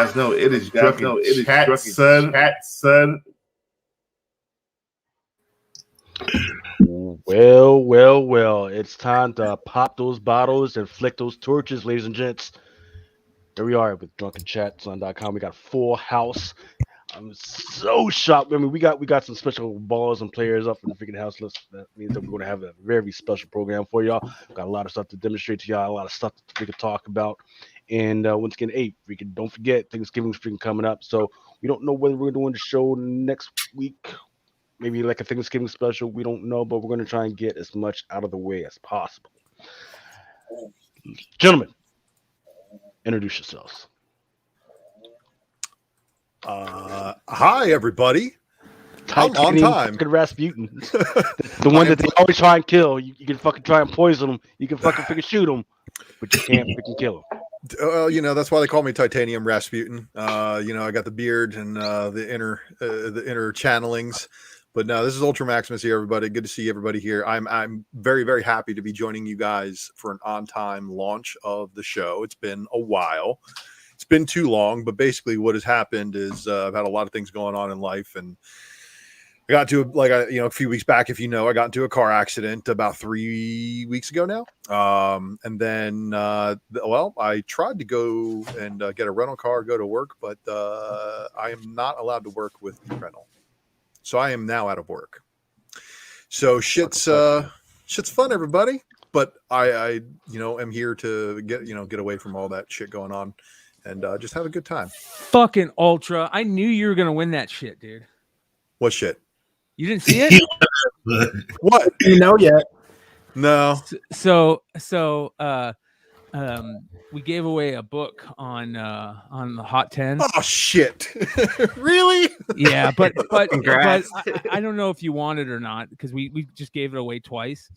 guys know it is Drunken Chat, son. Well. It's time to pop those bottles and flick those torches, ladies and gents. Here we are with DrunkenChatSon.com. We got a full house. I'm so shocked. I mean, we got some special balls and players up in the freaking house list. That means that we're going to have a very special program for y'all. We've got a lot of stuff to demonstrate to y'all, a lot of stuff that we can talk about. And once again, don't forget Thanksgiving's freaking coming up. So we don't know whether we're doing the show next week. Maybe like a Thanksgiving special. We don't know, but we're going to try and get as much out of the way as possible. Gentlemen, introduce yourselves. Hi, everybody. I'm on time. Fucking Rasputin. the one that they always try and kill. You can fucking try and poison them. You can fucking shoot them, but you can't freaking kill them. That's why they call me Titanium Rasputin. I got the beard and the inner channelings. But no, this is Ultra Maximus here, everybody. Good to see everybody here. I'm very, very happy to be joining you guys for an on-time launch of the show. It's been a while. It's been too long, but basically what has happened is I've had a lot of things going on in life, and I got to a few weeks back, if I got into a car accident about 3 weeks ago now. And then, I tried to go and get a rental car, go to work, but I am not allowed to work with the rental. So I am now out of work. So shit's fun, everybody. But I am here to get away from all that shit going on and just have a good time. Fucking Ultra. I knew you were going to win that shit, dude. What shit? You didn't see it? What? You know yet? No. So we gave away a book on the Hot 10. Oh shit. Really? Yeah, but I don't know if you want it or not, because we just gave it away twice.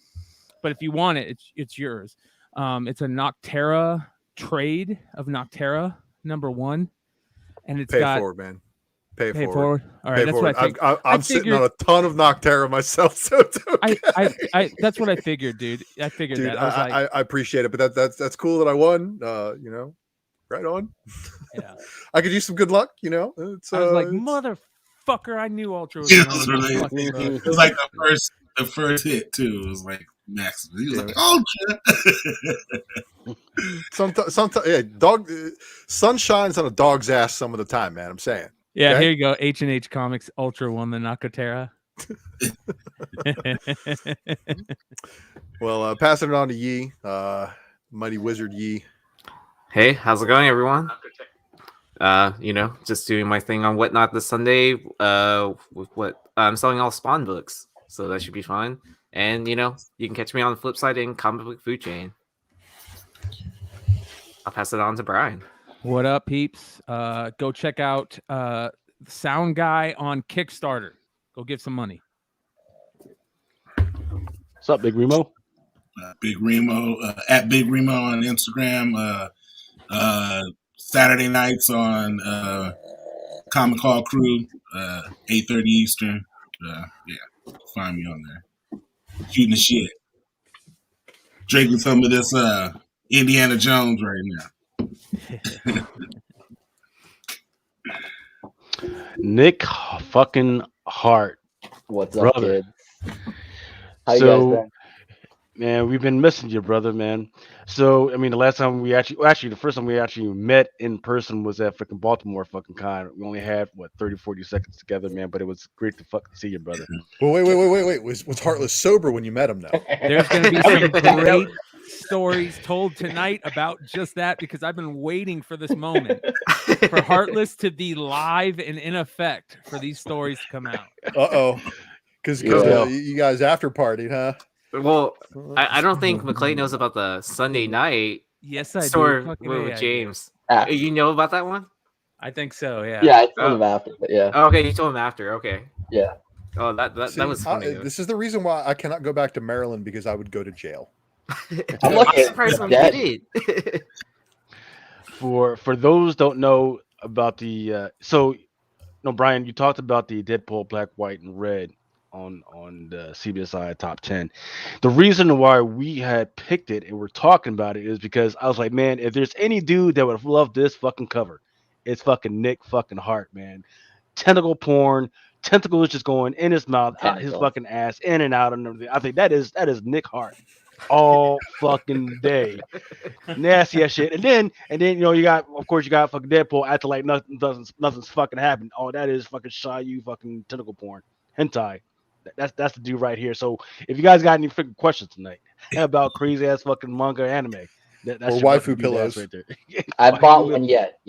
But if you want it, it's yours. It's a Noctera trade of Noctera #1, and it's Pay it forward, man. Pay it forward. All right, that's what I think. I'm sitting on a ton of Noctera myself, so it's okay. I that's what I figured, dude. I figured that. I appreciate it, but that's cool that I won. Right on. Yeah, I could use some good luck. It's, I was like, motherfucker, I knew Ultra was It was like the first hit too. It was like Max. He was like, Ultra. Sometimes, sun shines on a dog's ass some of the time, man. I'm saying. Yeah, okay? here you go. H&H Comics Ultra won the Noctera. Well, passing it on to Yi, Mighty Wizard Yi. Hey, how's it going, everyone? Just doing my thing on Whatnot this Sunday. With what I'm selling all Spawn books, so that should be fun. And you can catch me on the flip side in Comic Book Food Chain. I'll pass it on to Brian. What up, peeps? Go check out Sound Guy on Kickstarter. Go give some money. What's up, Big Remo? Big Remo at Big Remo on Instagram. Saturday nights on Comic Hall Crew, 8:30 Eastern. Find me on there. Shooting the shit. Drinking some of this Indiana Jones right now. Nick fucking Hart. What's up, brother? Kid? How you guys doing? Man, we've been missing you, brother, man. So, I mean, the first time we actually met in person was at freaking Baltimore fucking con. We only had, 30, 40 seconds together, man, but it was great to fucking see you, brother. Well, wait. Was Heartless sober when you met him, though? There's going to be some great stories told tonight about just that, because I've been waiting for this moment for Heartless to be live and in effect for these stories to come out. Because you guys after partied, huh? Well, I don't think McClay knows about the Sunday night story with James. You know about that one? I think so, yeah. Yeah, I told him after, but yeah. Okay, you told him after, okay. Yeah. Oh, that was funny. This is the reason why I cannot go back to Maryland, because I would go to jail. I'm surprised when you did. For those don't know about the Brian, you talked about the Deadpool Black, White, and Red on the CBSI top 10. The reason why we had picked it and we're talking about it is because I was like, man, if there's any dude that would have loved this fucking cover, it's fucking Nick fucking Hart, man. Tentacle porn, tentacles just going in his mouth, out his fucking ass, in and out and everything. I think that is Nick Hart all fucking day. Nasty ass shit. And then you got fucking Deadpool acting like nothing's fucking happened. Oh, that is fucking Shayu fucking tentacle porn. Hentai. That's the dude right here. So if you guys got any freaking questions tonight about crazy ass fucking manga anime, that's or your waifu pillows right there. I bought one yet.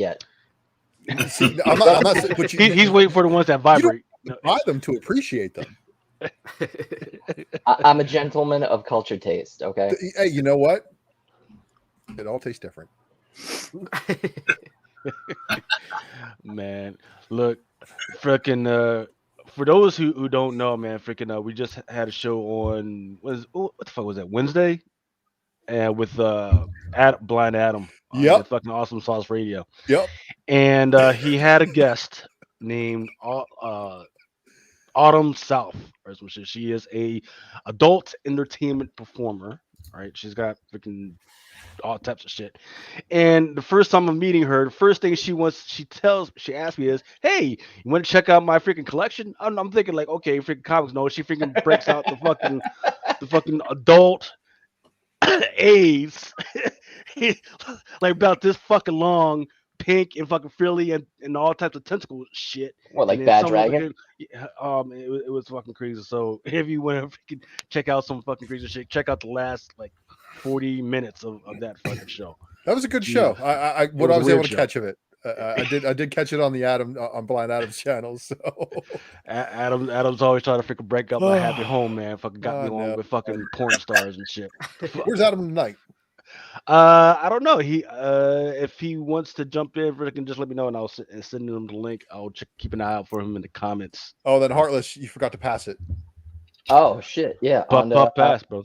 See, I'm not but He's waiting for the ones that vibrate. Buy them to appreciate them. I'm a gentleman of culture taste. Okay. Hey, you know what? It all tastes different. Man, look, freaking for those who don't know, man, freaking we just had a show on what the fuck was that, Wednesday, and with Blind Adam. Yep. Fucking Awesome Sauce Radio. Yep. And he had a guest named Autumn South or some shit. She is a adult entertainment performer. Right? She's got freaking all types of shit. And the first time I'm meeting her, the first thing she asked me is, "Hey, you want to check out my freaking collection?" I'm thinking like, okay, freaking comics. No, she freaking breaks out the fucking adult AIDS, like about this fucking long, pink and fucking frilly and all types of tentacle shit. What, like Bad Dragon? It was fucking crazy. So if you want to check out some fucking crazy shit, check out the last like 40 minutes of that fucking show. That was a good show. I was able to catch of it. I did catch it on the on Blind Adam's channel. So Adam's always trying to freaking break up my happy home, man. Fucking got me on with fucking porn stars and shit. Where's Adam tonight? I don't know. He if he wants to jump in, can just let me know and I'll send him the link. I'll keep an eye out for him in the comments. Oh, then Heartless, you forgot to pass it. Oh shit, yeah. Pass, bro.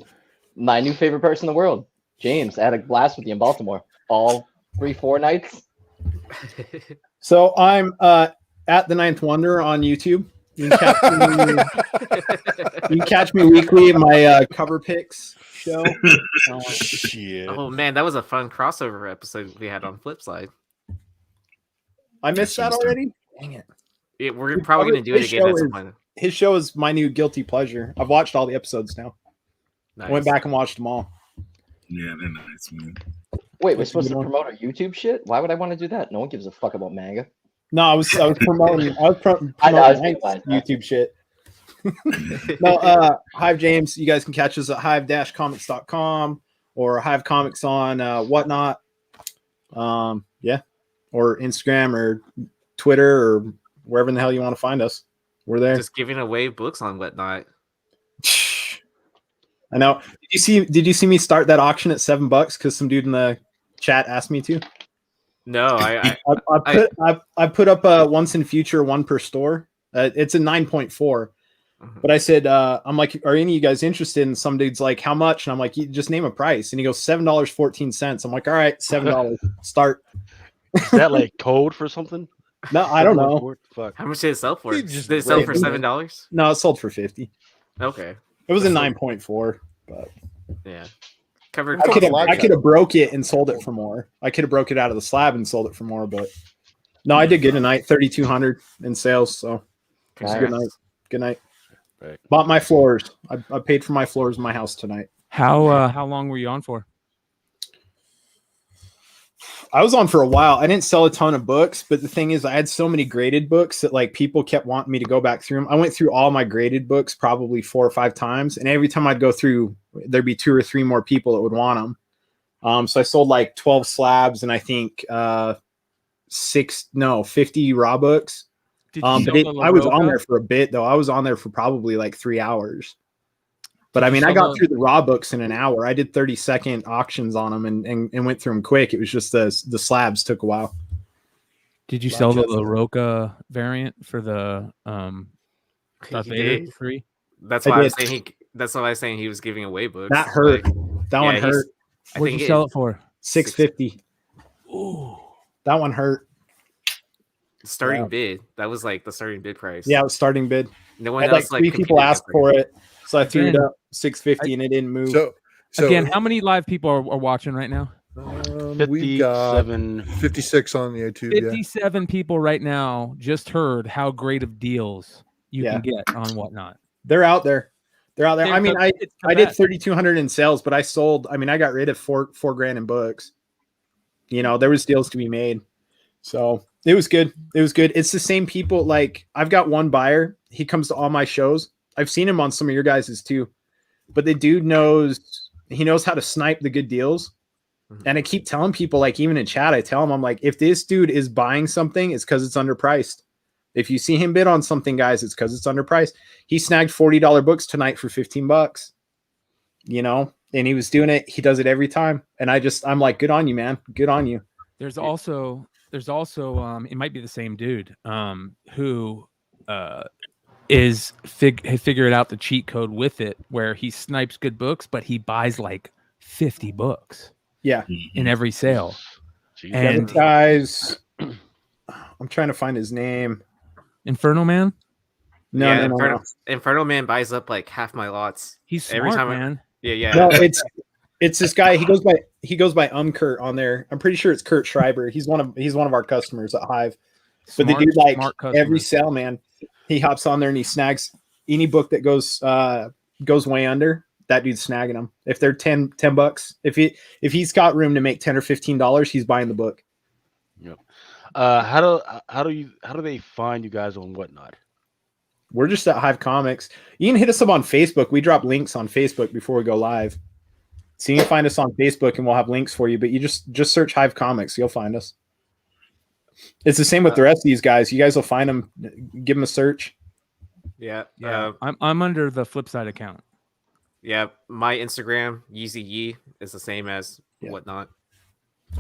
My new favorite person in the world, James. I had a blast with you in Baltimore. All 3-4 nights. So I'm at the Ninth Wonder on YouTube. You can catch me weekly in my cover picks show. Shit. Oh man, that was a fun crossover episode we had on Flipside. I missed that already. Dang it! We're probably gonna do it again at some point. His show is my new guilty pleasure. I've watched all the episodes now. Nice. I went back and watched them all. Yeah, they're nice, man. Wait, we're supposed to promote our YouTube shit? Why would I want to do that? No one gives a fuck about manga. No, I was promoting. YouTube shit. No, Hive James, you guys can catch us at hive-comics.com or Hive Comics on whatnot. Yeah, or Instagram or Twitter or wherever in the hell you want to find us. We're there. Just giving away books on whatnot. I know. Did you see me start that auction at $7 because some dude in the chat asked me to? No, I put up a once in future one per store. It's a 9.4. But I said, I'm like, are any of you guys interested? And some dude's like, how much? And I'm like, you just name a price. And he goes, $7.14. I'm like, all right, $7. Start. Is that like code for something? No, I don't know. Fuck. How much did it sell for? Did it sell for $7? No, it sold for $50. Okay. It was a 9.4, but yeah. Covered. I could have broke it and sold it for more. I could have broke it out of the slab and sold it for more, but no, I did good tonight. 3,200 in sales, so it's a good night. Good night. Right. Bought my floors. I paid for my floors in my house tonight. How long were you on for? I was on for a while. I didn't sell a ton of books, but the thing is, I had so many graded books that like people kept wanting me to go back through them. I went through all my graded books probably 4 or 5 times, and every time I'd go through, there'd be 2 or 3 more people that would want them. So I sold like 12 slabs and I think 50 raw books. I was on there for a bit though. I was on there for probably like 3 hours. But I mean, I got through the raw books in an hour. I did 30-second auctions on them and went through them quick. It was just the slabs took a while. Did you sell the LaRocca variant for the Darth Vader 3? That's why I was saying that's why I was saying he was giving away books. That hurt. That one hurt. What did you sell it for? $650. Ooh, that one hurt. Starting bid. That was like the starting bid price. Yeah, it was starting bid. No one else like 3 people asked for it, so I threw it up $650 and it didn't move. So again, how many live people are watching right now? We've got 57. 56 on the YouTube. Yeah. 57 people right now just heard how great of deals you Yeah. can get on Whatnot. They're out there. They're out there. I mean, I did 3,200 in sales, but I sold. I mean, I got rid of four grand in books. You know, there was deals to be made, so it was good. It was good. It's the same people. Like I've got one buyer. He comes to all my shows. I've seen him on some of your guys's too, but the dude knows. He knows how to snipe the good deals. And I keep telling people, like even in chat, I tell him, I'm like, if this dude is buying something, it's because it's underpriced. If you see him bid on something, guys, it's because it's underpriced. He snagged $40 books tonight for $15, you know, and he was doing it. He does it every time. And I'm like, good on you, man. Good on you. There's also it might be the same dude who is figured out the cheat code with it where he snipes good books, but he buys like 50 books. Yeah. In every sale. Jeez. And guys, I'm trying to find his name. Inferno Man? No. Inferno Man buys up like half my lots. He's smart, every time man. Yeah. No, it's this guy. He goes by Kurt on there. I'm pretty sure it's Kurt Schreiber. He's one of our customers at Hive. But the dude, like every sale, man, he hops on there and he snags any book that goes way under. That dude's snagging them. If they're $10, if he's got room to make $10 or $15, he's buying the book. Yep. How do they find you guys on Whatnot? We're just at Hive Comics. You can hit us up on Facebook. We drop links on Facebook before we go live. So you can find us on Facebook and we'll have links for you, but you just search Hive Comics. You'll find us. It's the same with the rest of these guys. You guys will find them. Give them a search. Yeah. I'm under the Flipside account. Yeah, my Instagram, Yeezy Yee, is the same as Whatnot.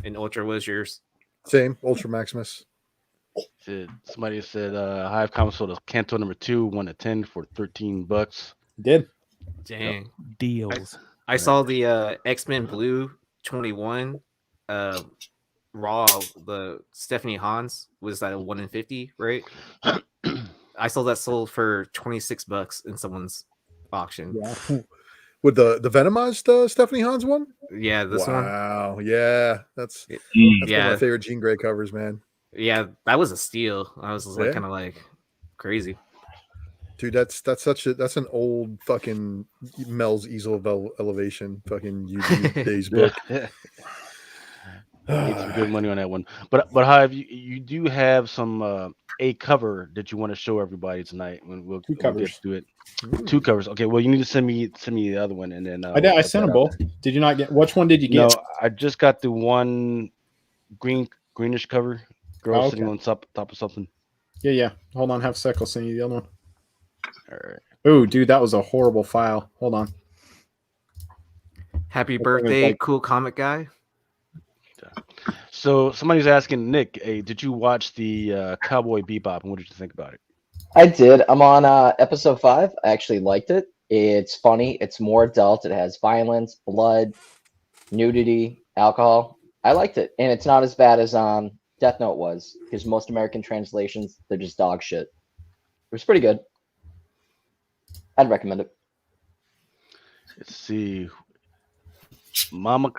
And Ultra was yours. Same, Ultra Maximus. Somebody said Hive Comics sold a Kanto number 2, 1 to 10 for $13. Did. Dang. Deals. I saw the X-Men Blue 21 raw, the Stephanie Hans was at a 1 in 50, right? I saw that sold for $26 in someone's auction. Yeah. With the Venomized Stephanie Hans one? Yeah, this one. Wow. Yeah. That's one of my favorite Jean Grey covers, man. Yeah, that was a steal. I was like kind of like crazy. Dude, that's an old fucking Mel's Easel of Elevation fucking UV days book. Need some good money on that one. But Hive, you do have some a cover that you want to show everybody tonight when we'll get to it. 2 covers. Okay, well you need to send me the other one and then I sent them both. Did you not get which one did you get? No, I just got the one greenish cover. Girl sitting on top of something. Yeah. Hold on, have a sec. I'll send you the other one. All right. Oh, dude, that was a horrible file. Hold on. Happy birthday, cool comic guy. So somebody's asking Nick, hey, did you watch the Cowboy Bebop and what did you think about it? I did. I'm on episode 5. I actually liked it. It's funny. It's more adult. It has violence, blood, nudity, alcohol. I liked it, and it's not as bad as Death Note was, because most American translations, they're just dog shit. It was pretty good. I'd recommend it. Let's see. Mama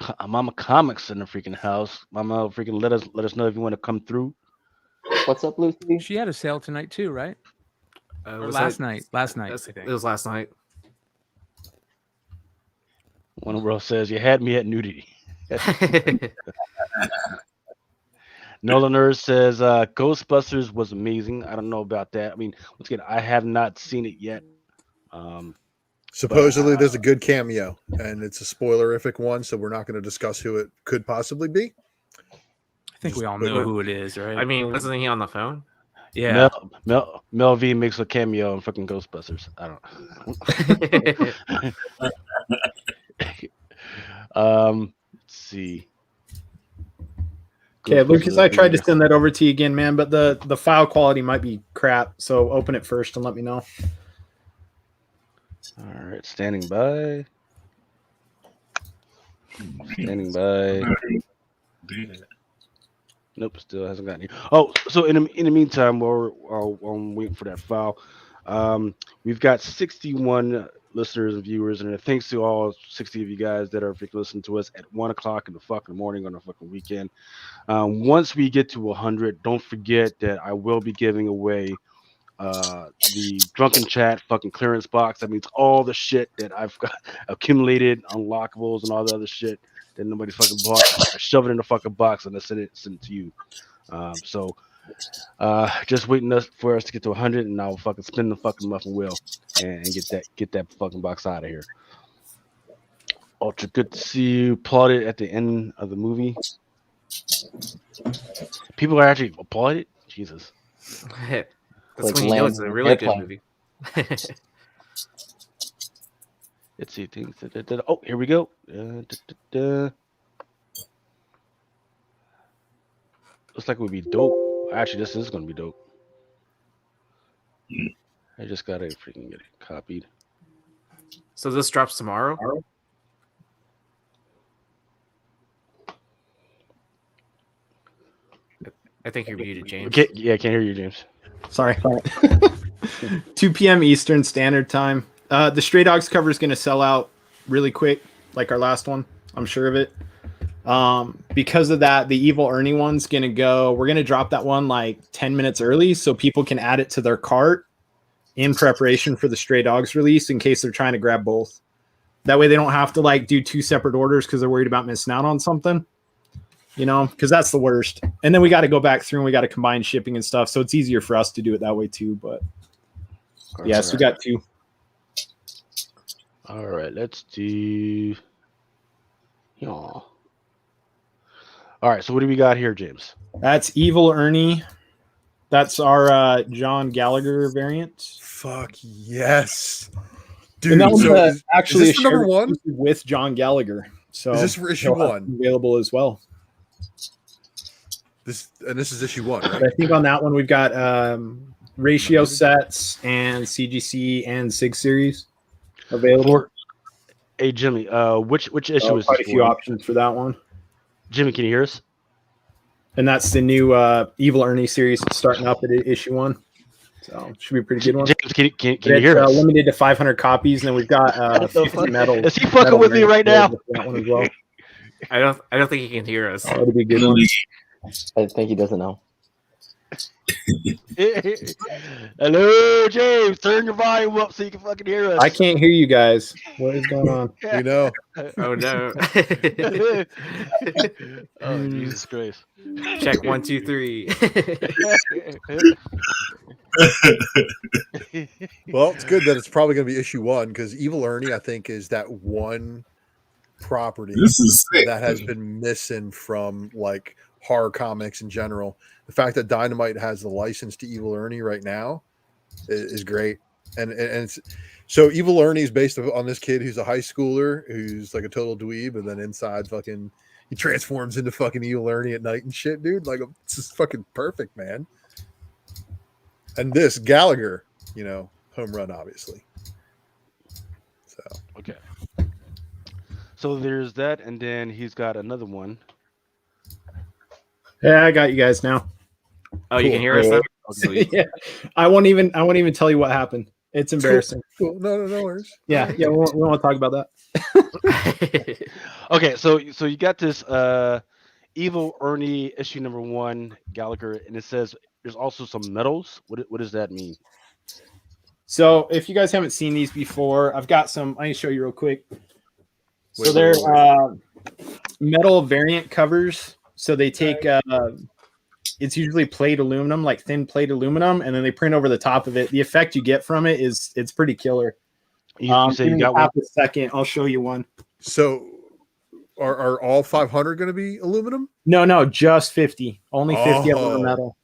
Comics in the freaking house. Mama, freaking let us know if you want to come through. What's up, Lucy? She had a sale tonight too, right? Or last night. Last night. I think. It was last night. One world says you had me at nudity. Nolan Earth says Ghostbusters was amazing. I don't know about that. I mean, once again, I have not seen it yet. Supposedly there's a good cameo, and it's a spoilerific one, so we're not going to discuss who it could possibly be. I think we all know who it is, right? I mean, wasn't he on the phone? Yeah. Mel V makes a cameo in fucking Ghostbusters. I don't. Let's see. Okay, Lucas, I tried to send that over to you again, man, but the file quality might be crap. So open it first and let me know. All right, standing by. Standing by. Nope, still hasn't gotten here. Oh, so in the meantime, while we're waiting for that file, we've got 61 listeners and viewers, and thanks to all 60 of you guys that are listening to us at 1:00 in the fucking morning on a fucking weekend. Once we get to 100, don't forget that I will be giving away the Drunken Chat fucking clearance box. That means all the shit that I've got accumulated, unlockables, and all the other shit that nobody fucking bought. I shove it in the fucking box and I send it to you. So just waiting for us to get to 100, and I'll fucking spin the fucking muffin wheel and get that fucking box out of here. Ultra good to see you applauded at the end of the movie. People are actually applauded. Jesus. That's when you know it's a really good movie. Let's see things. Oh, here we go. Looks like it would be dope. Actually, this is going to be dope. I just got to freaking get it copied. So this drops tomorrow? I think you're muted, James. Yeah, I can't hear you, James. Sorry. 2 p.m. Eastern Standard Time. The Stray Dogs cover is going to sell out really quick, like our last one. I'm sure of it. Because of that, the Evil Ernie one's going to go. We're going to drop that one like 10 minutes early so people can add it to their cart in preparation for the Stray Dogs release in case they're trying to grab both. That way they don't have to like do 2 separate orders because they're worried about missing out on something. You know, because that's the worst. And then we got to go back through and we got to combine shipping and stuff. So it's easier for us to do it that way too. But yes, we got 2. All right, let's do. Yeah. All right, so what do we got here, James? That's Evil Ernie. That's our John Gallagher variant. Fuck yes, dude. And that was So actually is this a number one with John Gallagher. So is this for issue 1 available as well? This is issue 1, right? But I think on that one we've got ratio sets and CGC and SIG series available. Hey Jimmy, which issue is quite this a few for? options for that one. Jimmy, can you hear us? And that's the new Evil Ernie series starting up at issue 1. So should be a pretty good one. James, can you hear us? Limited to 500 copies, and then we've got 50 medals. Is he fucking with me right now? That one as well. I don't think he can hear us. That'd be a good one. I think he doesn't know. Hello, James. Turn your volume up so you can fucking hear us. I can't hear you guys. What is going on? We know. Oh no. Oh, Jesus Christ. Check 1, 2, 3. Well, it's good that it's probably going to be issue 1 because Evil Ernie, I think, is that one property This is sick. that has been missing from like horror comics in general. The fact that Dynamite has the license to Evil Ernie right now is great. And it's so Evil Ernie is based on this kid who's a high schooler who's like a total dweeb, and then inside fucking he transforms into fucking Evil Ernie at night and shit, dude. Like it's just fucking perfect, man. And this Gallagher, you know, home run, obviously. So Okay. So there's that, and then he's got another one. Yeah, I got you guys now. Oh, you can hear us now? Okay. Yeah. I won't even tell you what happened. It's embarrassing. cool. No worries. Yeah, we won't want to talk about that. Okay, so you got this Evil Ernie issue number 1 Gallagher, and it says there's also some medals. What does that mean? So if you guys haven't seen these before, I've got some. I can show you real quick. So they're metal variant covers. So they take it's usually plate aluminum, like thin plate aluminum, and then they print over the top of it. The effect you get from it is it's pretty killer. You say you got one? A second, I'll show you one. So are all 500 going to be aluminum? No, just 50. Only 50 of them are metal.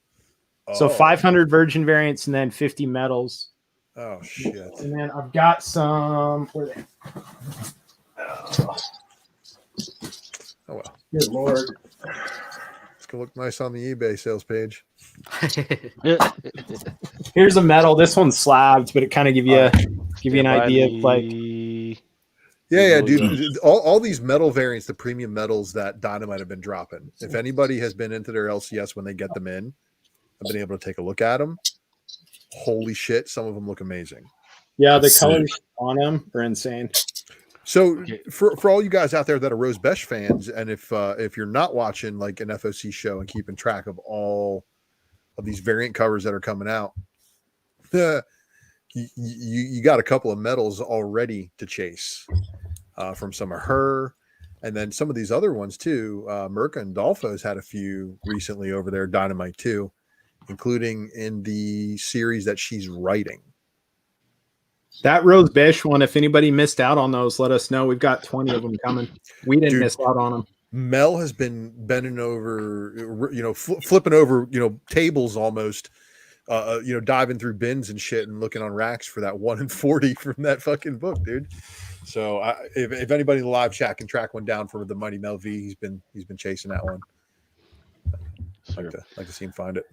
So 500 virgin variants and then 50 metals. Oh shit! And then I've got some. Where are they? Oh well. Good lord. It's gonna look nice on the eBay sales page. Here's a metal. This one's slabbed, but it kind of give you an idea of like. Yeah, dude. All these metal variants, the premium metals that Dynamite have been dropping. If anybody has been into their LCS when they get them in, I've been able to take a look at them. Holy shit, some of them look amazing. Yeah, the That's sick. colors on them are insane. So Okay. for all you guys out there that are Rose Besh fans, and if you're not watching like an FOC show and keeping track of all of these variant covers that are coming out, you got a couple of medals already to chase from some of her, and then some of these other ones too. Merca and Dolfo's had a few recently over there, Dynamite too, including in the series that she's writing. That Rose Besh one, if anybody missed out on those, let us know. We've got 20 of them coming. We didn't Dude, miss out on them. Mel has been bending over, flipping over, tables almost, diving through bins and shit and looking on racks for that 1 in 40 from that fucking book, dude. So if anybody in the live chat can track one down for the Mighty Mel V, he's been chasing that one. Sure. Like to see him find it.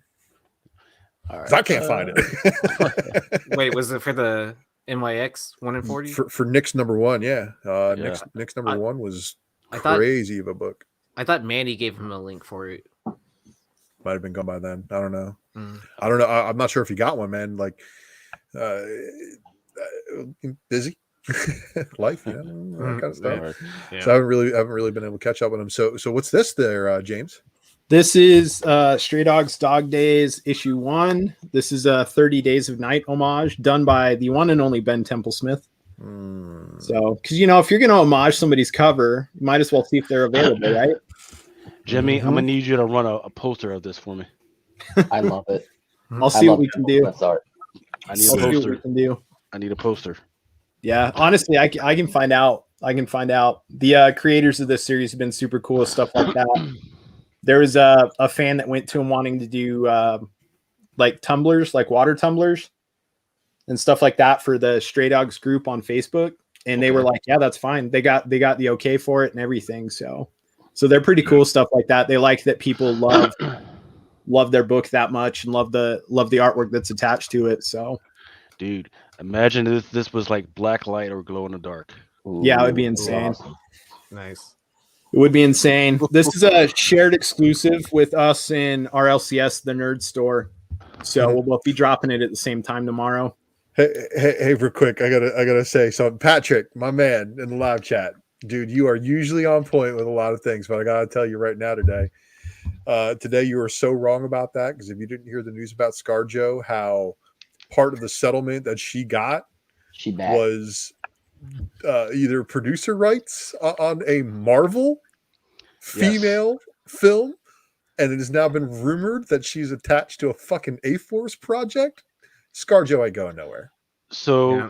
All right. 'Cause I can't find it. Wait, was it for the NYX 1 in 40? For Nick's number one, yeah. Yeah. Nick's number one was I thought- crazy of a book. I thought Mandy gave him a link for it. Might have been gone by then. I don't know. Mm. I don't know. I'm not sure if he got one, man. Like, busy life, that kind of stuff. All right. Yeah. So I haven't really been able to catch up with him. So what's this there, James? This is Stray Dogs Dog Days issue 1. This is a 30 Days of Night homage done by the one and only Ben Templesmith. So, because if you're going to homage somebody's cover, you might as well see if they're available, right? Jimmy, I'm gonna need you to run a poster of this for me. I love it. I'll see what we can do. That's art. I need a I'll see what we poster. can do. I need a poster. Yeah, honestly, I can find out. The creators of this series have been super cool with stuff like that. There was a fan that went to him wanting to do like tumblers, like water tumblers and stuff like that for the Stray Dogs group on Facebook. And they were like, yeah, that's fine. They got the okay for it and everything. So they're pretty cool stuff like that. They like that people love their book that much and love the artwork that's attached to it. So, Dude, imagine if this was like black light or glow in the dark. yeah, it would be insane. Awesome. Nice. It would be insane. This is a shared exclusive with us in RLCS, the Nerd Store. So we'll both be dropping it at the same time tomorrow. Hey, real quick, I gotta say something. Patrick, my man in the live chat, dude, you are usually on point with a lot of things, but I gotta tell you right now today you are so wrong about that, because if you didn't hear the news about ScarJo, how part of the settlement that she got was either producer rights on a Marvel female film, and it has now been rumored that she's attached to a fucking A-Force project. ScarJo ain't going nowhere. So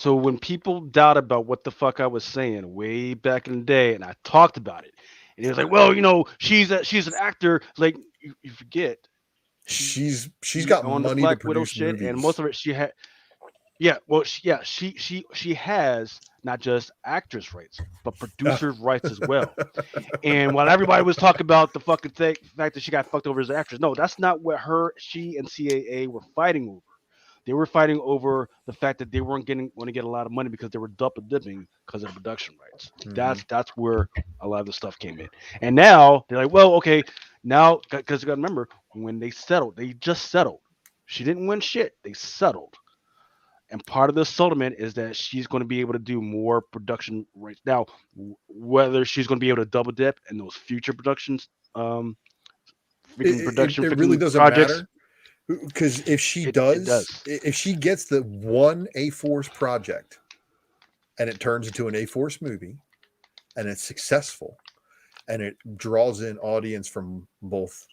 when people doubt about what the fuck I was saying way back in the day, and I talked about it, and he was like, "Well, she's an actor." Like you forget, she's got on the money Black to Widow produce shit, movies. and most of it she had. Yeah, well, she has not just actress rights, but producer rights as well. And while everybody was talking about the fucking fact that she got fucked over as an actress, no, that's not what she and CAA were fighting over. They were fighting over the fact that they weren't going to get a lot of money because they were double dipping because of the production rights. Mhm. That's where a lot of the stuff came in. And now they're like, well, okay, now because you got to remember when they just settled. She didn't win shit. They settled. And part of the settlement is that she's going to be able to do more production rights. Now, whether she's going to be able to double dip in those future productions, it really doesn't projects, matter, because if she it does, does. if she gets the one A-Force project and it turns into an A-Force movie and it's successful and it draws in audience from both,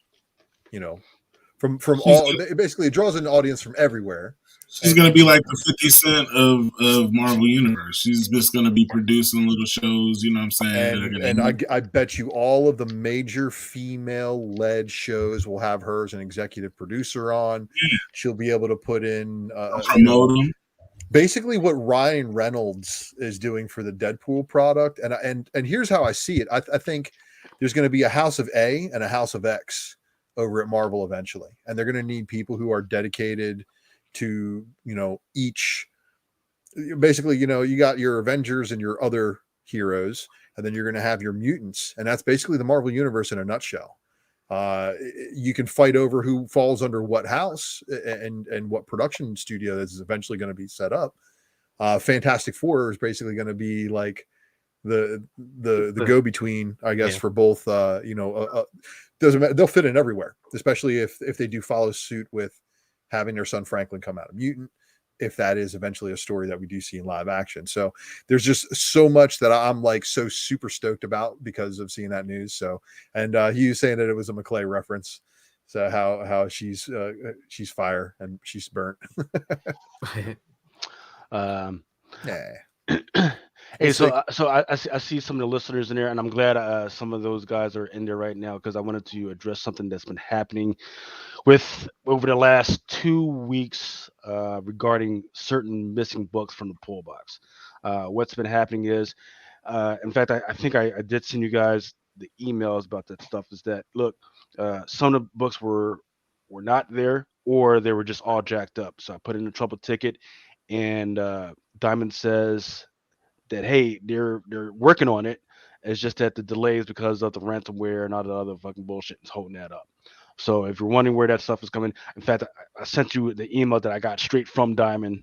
from all, basically it draws in an audience from everywhere. She's going to be like the 50 Cent of Marvel Universe. She's just going to be producing little shows, you know what I'm saying? And I bet you all of the major female-led shows will have her as an executive producer on. Yeah. She'll be able to put in promote them. Basically what Ryan Reynolds is doing for the Deadpool product. And here's how I see it. I think there's going to be a House of A and a House of X over at Marvel eventually. And they're going to need people who are dedicated to each. Basically, you got your Avengers and your other heroes, and then you're going to have your mutants, and that's basically the Marvel universe in a nutshell. You can fight over who falls under what house and what production studio this is eventually going to be set up. Fantastic Four is basically going to be like the go between, I guess, for both. Doesn't matter, they'll fit in everywhere, especially if they do follow suit with having their son Franklin come out of Mutant, if that is eventually a story that we do see in live action. So there's just so much that I'm like so super stoked about because of seeing that news. So, and he was saying that it was a McClay reference. So how she's fire and she's burnt. Hey, so I see some of the listeners in there, and I'm glad some of those guys are in there right now because I wanted to address something that's been happening with over the last 2 weeks regarding certain missing books from the pull box. What's been happening is, in fact, I think I did send you guys the emails about that stuff. Is that look, some of the books were not there, or they were just all jacked up. So I put in a trouble ticket, and Diamond says that hey, they're working on it. It's just that the delays because of the ransomware and all the other fucking bullshit is holding that up. So if you're wondering where that stuff is coming, in fact, I sent you the email that I got straight from Diamond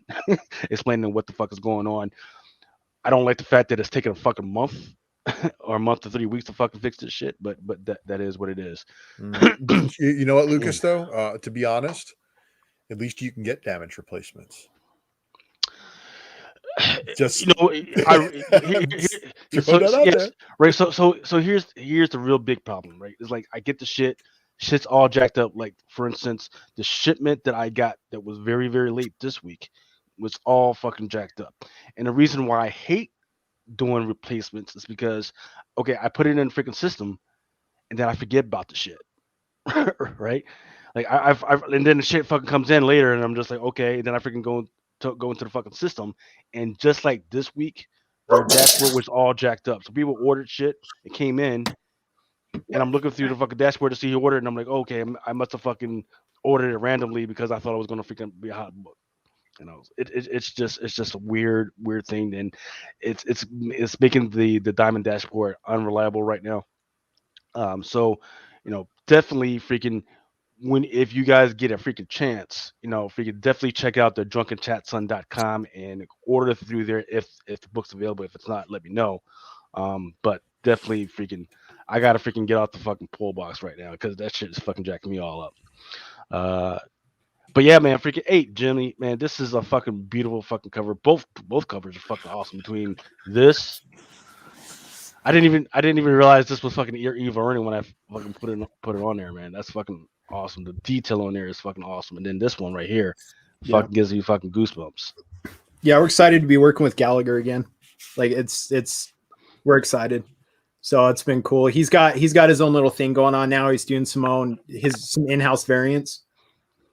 explaining what the fuck is going on. I don't like the fact that it's taking a fucking month or a month to 3 weeks to fucking fix this shit, but that is what it is. You know what, Lucas, though? To be honest, at least you can get damage replacements. Just right. So here's the real big problem, right? It's like I get the shit's all jacked up. Like for instance, the shipment that I got that was very, very late this week was all fucking jacked up. And the reason why I hate doing replacements is because okay, I put it in a freaking system and then I forget about the shit. Right? Like I've and then the shit fucking comes in later and I'm just like, okay, and then I freaking go into the fucking system, and just like this week, their dashboard was all jacked up. So people ordered shit, it came in, and I'm looking through the fucking dashboard to see who ordered, and I'm like, okay, I must have fucking ordered it randomly because I thought it was gonna freaking be a hot book. You know, it's just a weird thing, and it's making the Diamond dashboard unreliable right now. So definitely freaking. If you guys get a freaking chance, freaking definitely check out the drunkenchatson.com and order through there if the book's available. If it's not, let me know. But definitely freaking, I gotta freaking get out the fucking pull box right now because that shit is fucking jacking me all up. But yeah, man, freaking 8, Jimmy, man, this is a fucking beautiful fucking cover. Both covers are fucking awesome. Between this, I didn't even realize this was fucking Evil Ernie when I fucking put it on there, man. That's fucking awesome. The detail on there is fucking awesome. And then this one right here fucking gives you fucking goosebumps. Yeah, we're excited to be working with Gallagher again. Like we're excited. So it's been cool. He's got his own little thing going on now. He's doing some in-house variants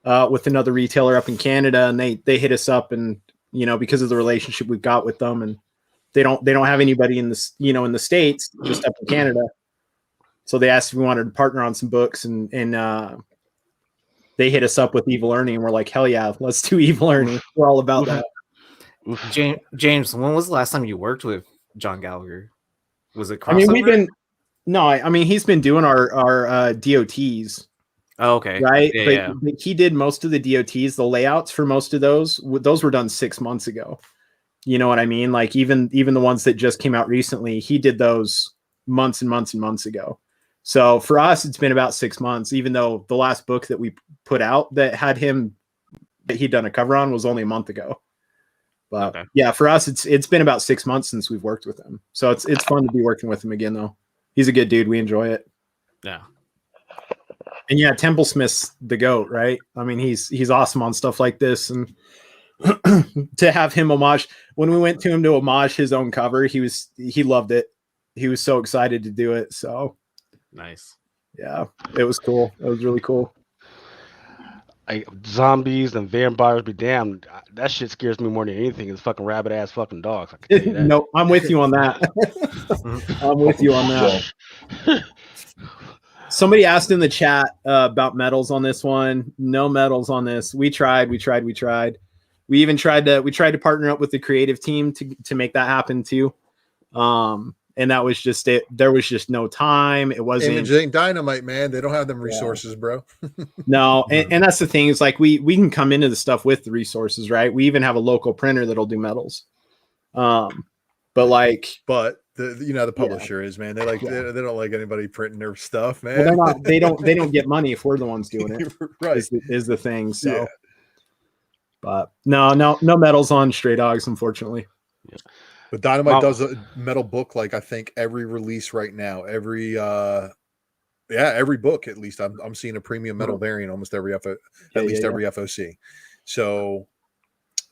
with another retailer up in Canada, and they hit us up, and because of the relationship we've got with them, and they don't have anybody in the in the States, just up in Canada. So they asked if we wanted to partner on some books, and they hit us up with Evil Ernie, and we're like, hell yeah, let's do Evil Ernie. We're all about that. James, when was the last time you worked with John Gallagher? Was it crossover? He's been doing our DOTs. Oh, okay. Right? Yeah, but he did most of the DOTs, the layouts for most of those were done 6 months ago. You know what I mean? Like even the ones that just came out recently, he did those months and months and months ago. So for us, it's been about 6 months, even though the last book that we put out that had him that he'd done a cover on was only a month ago. But yeah, for us, it's been about 6 months since we've worked with him. So it's fun to be working with him again, though. He's a good dude. We enjoy it. Yeah. And yeah, Templesmith's the GOAT, right? I mean, he's awesome on stuff like this. And to have him homage, when we went to him to homage his own cover, he loved it. He was so excited to do it. So nice. Yeah, it was cool. It was really cool. Zombies and vampires be damned. That shit scares me more than anything. Is fucking rabbit ass fucking dogs. I can tell you that. No, I'm with you on that. I'm with you on that. Somebody asked in the chat about medals on this one. No medals on this. We tried. We even tried to partner up with the creative team to make that happen too. and that was just it. There was just no time. It wasn't. Image ain't dynamite, man. They don't have them resources, bro. No, and that's the thing is like we can come into the stuff with the resources, right? We even have a local printer that'll do metals. But the publisher is, man. They don't like anybody printing their stuff, man. Well, they don't get money if we're the ones doing it. Right. Is the thing. So but no metals on Stray Dogs, unfortunately. Yeah. But Dynamite does a metal book like I think every release right now. Every book at least. I'm seeing a premium metal variant almost every every FOC. So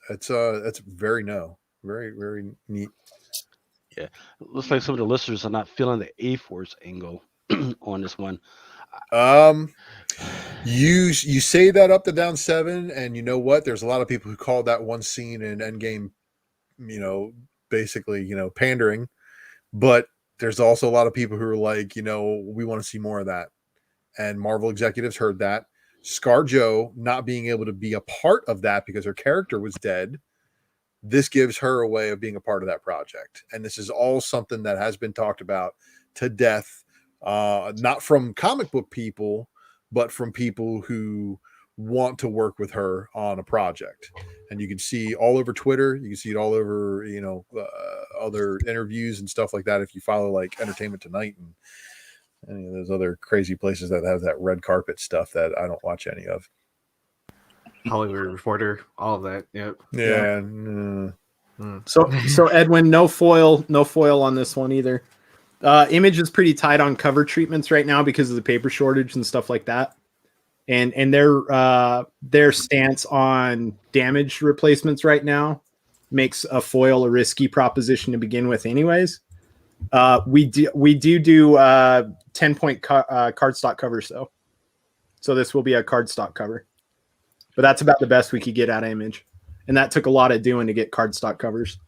it's very very neat. Yeah, looks like some of the listeners are not feeling the A-Force angle on this one. You say that up to down 7, and you know what? There's a lot of people who call that one scene in Endgame, basically, pandering. But there's also a lot of people who are like, we want to see more of that. And Marvel executives heard that. ScarJo not being able to be a part of that because her character was dead. This gives her a way of being a part of that project. And this is all something that has been talked about to death, not from comic book people, but from people who want to work with her on a project. And you can see all over Twitter, you can see it all over, other interviews and stuff like that. If you follow like Entertainment Tonight and any of those other crazy places that have that red carpet stuff that I don't watch any of. Hollywood Reporter, all of that. Yep. Yeah. So Edwin, no foil on this one either. Image is pretty tight on cover treatments right now because of the paper shortage and stuff like that. And their stance on damage replacements right now makes a foil a risky proposition to begin with anyways. We do 10-point cardstock covers though. So this will be a cardstock cover. But that's about the best we could get out of Image. And that took a lot of doing to get cardstock covers.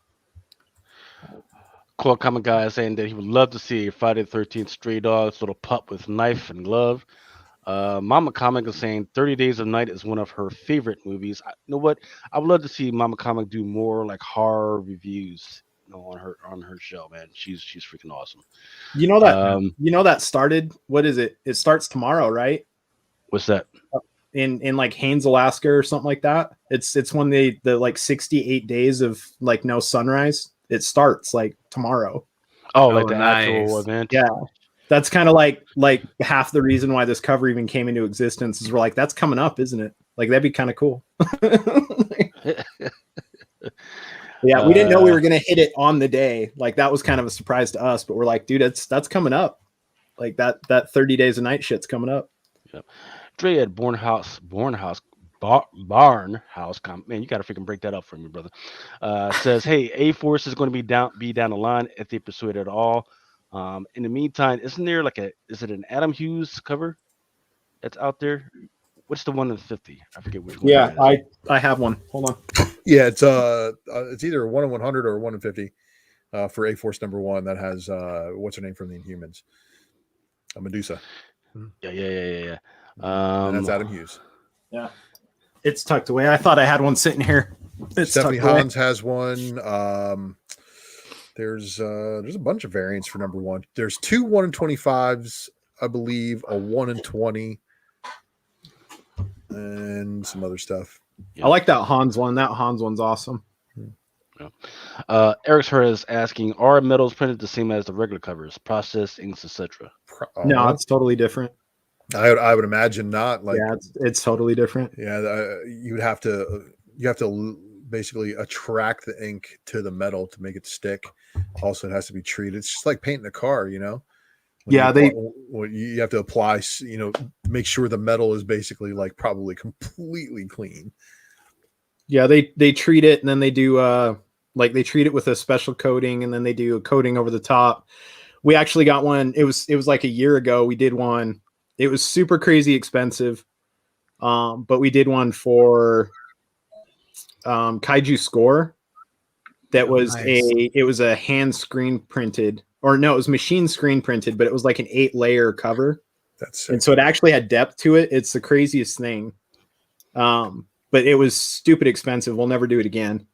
Cool Comic Guy saying that he would love to see a Friday the 13th Stray Dogs little pup with knife and glove. Mama Comic is saying 30 Days of Night is one of her favorite movies. You know what? I would love to see Mama Comic do more like horror reviews on her show, man. She's freaking awesome. You know that started, what is it? It starts tomorrow, right? What's that? In like Haines, Alaska or something like that. It's when the like 68 days of like no sunrise. It starts like tomorrow. Oh, like the actual event. Yeah. That's kind of like half the reason why this cover even came into existence is we're like, that's coming up, isn't it? Like that'd be kind of cool. Yeah, we didn't know we were gonna hit it on the day. Like that was kind of a surprise to us, but we're like, dude, that's coming up. Like that 30 Days of Night shit's coming up. Yep. Dre at Barnhouse. Man, you got to freaking break that up for me, brother. Says, hey, A-Force is going to be down the line if they pursue it at all. In the meantime, isn't there is it an Adam Hughes cover that's out there? What's the one in 50? I forget which one. Yeah, I have one. Hold on. Yeah, it's either a 1 in 100 or a 1 in 50 for A-Force #1 that has what's her name from the Inhumans, Medusa. Yeah. And that's Adam Hughes. Yeah, it's tucked away. I thought I had one sitting here. Stephanie Hans has one. There's a bunch of variants for #1. There's 2 1 in 25s, I believe, a 1 in 20, and some other stuff. Yeah. I like that Hans one. That Hans one's awesome. Yeah. Eric Herr is asking, are metals printed the same as the regular covers, processed inks, etc.? No, it's totally different. I would imagine not. Like, yeah, it's totally different. Yeah, you have to basically attract the ink to the metal to make it stick. Also, it has to be treated. It's just like painting a car, you know. You have to apply, make sure the metal is basically like probably completely clean. Yeah, they treat it and then they do they treat it with a special coating and then they do a coating over the top. We actually got one. It was like a year ago. We did one. It was super crazy expensive, but we did one for Kaiju Score. That was it was a hand screen printed, or no, it was machine screen printed, but it was like an 8-layer cover. That's sick. And so it actually had depth to it. It's the craziest thing. But it was stupid expensive. We'll never do it again.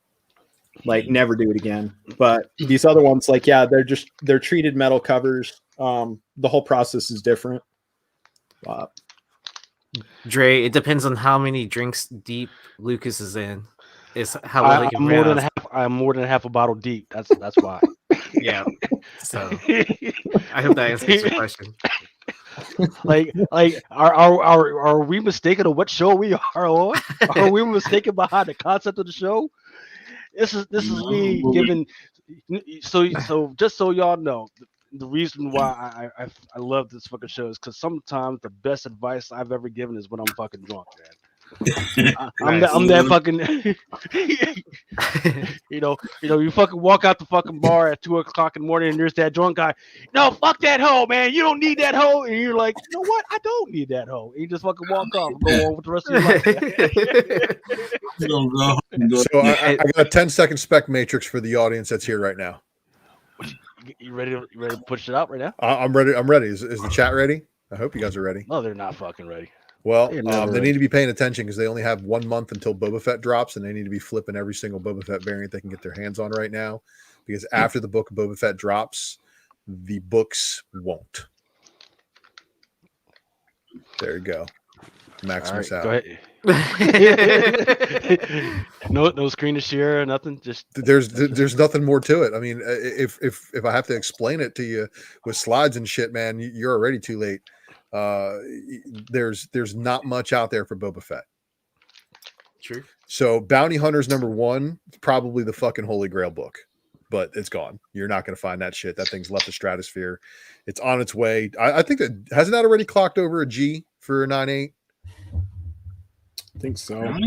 Like never do it again. But these other ones, like they're treated metal covers. The whole process is different. Dre, it depends on how many drinks deep Lucas is in. Is how well he can pronounce. I'm more than half a bottle deep. That's why. Yeah. So I hope that answers your question. Like are we mistaken on what show we are on? Are we mistaken behind the concept of the show? This is me giving. So just so y'all know, the reason why I love this fucking show is because sometimes the best advice I've ever given is when I'm fucking drunk, man. I'm that fucking you fucking walk out the fucking bar at 2:00 in the morning and there's that drunk guy. No, fuck that hoe, man. You don't need that hoe. And you're like, you know what? I don't need that hoe. And you just fucking walk off and go on with the rest of your life. So I got a 10-second spec matrix for the audience that's here right now. You ready to push it out right now? I'm ready. I'm ready. Is the chat ready? I hope you guys are ready. No, they're not fucking ready. Well, they need to be paying attention because they only have 1 month until Boba Fett drops, and they need to be flipping every single Boba Fett variant they can get their hands on right now. Because after the book of Boba Fett drops, the books won't. There you go. Maximus out. Go ahead. no screen to share, nothing. Just there's nothing more to it. I mean, if I have to explain it to you with slides and shit, man, you're already too late. There's not much out there for Boba Fett. True. So Bounty Hunters #1 is probably the fucking Holy Grail book, but it's gone. You're not going to find that shit. That thing's left the stratosphere. It's on its way. I think that hasn't that already clocked over a G for a 9.8. I think so.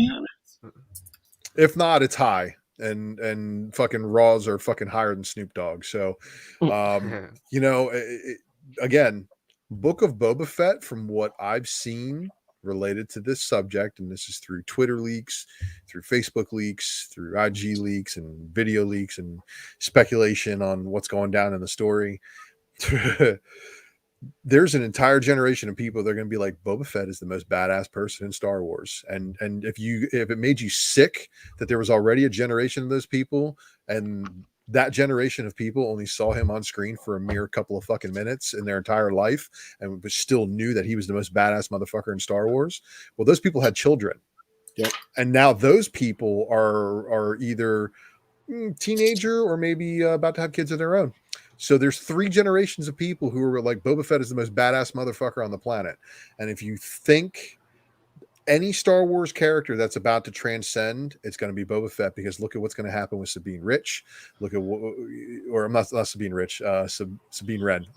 If not, it's high. And fucking Raws are fucking higher than Snoop Dogg. So, again, Book of Boba Fett, from what I've seen related to this subject, and this is through Twitter leaks, through Facebook leaks, through IG leaks, and video leaks, and speculation on what's going down in the story. There's an entire generation of people that are going to be like, Boba Fett is the most badass person in Star Wars. And if it made you sick that there was already a generation of those people, and that generation of people only saw him on screen for a mere couple of fucking minutes in their entire life and still knew that he was the most badass motherfucker in Star Wars, well, those people had children. Yep. And now those people are either teenager or maybe about to have kids of their own. So there's 3 generations of people who are like, Boba Fett is the most badass motherfucker on the planet. And if you think any Star Wars character that's about to transcend, it's going to be Boba Fett, because look at what's going to happen with Sabine Rich. Look at or I'm not Sabine Rich, Sabine Wren.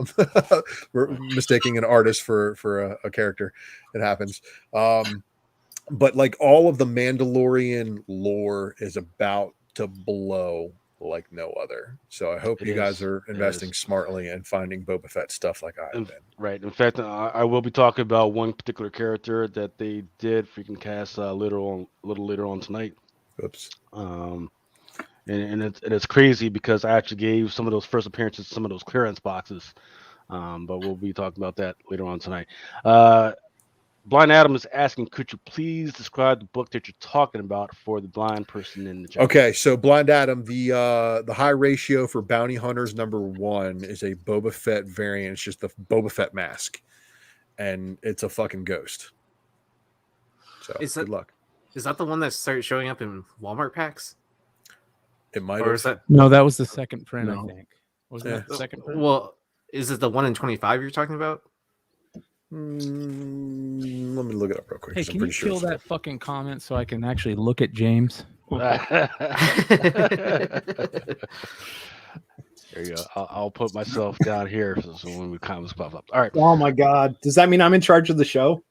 We're mistaking an artist for a character. It happens. But like all of the Mandalorian lore is about to blow like no other. So I hope you guys are investing smartly and finding Boba Fett stuff like I have been. Right. In fact, I will be talking about one particular character that they did freaking cast a little later on tonight. Oops. And it's crazy because I actually gave some of those first appearances some of those clearance boxes. But we'll be talking about that later on tonight. Blind Adam is asking, could you please describe the book that you're talking about for the blind person in the chat? Okay, so Blind Adam, the high ratio for Bounty Hunters #1 is a Boba Fett variant. It's just the Boba Fett mask, and it's a fucking ghost. So good luck. Is that the one that started showing up in Walmart packs? It might. Or is that? No, that was the second print. No. I think. Wasn't that the second print? Well, is it the 1 in 25 you're talking about? Let me look it up real quick. Hey, can you kill that fucking comment so I can actually look at James? There you go. I'll put myself down here so when we comments pop up. All right. Oh my God. Does that mean I'm in charge of the show?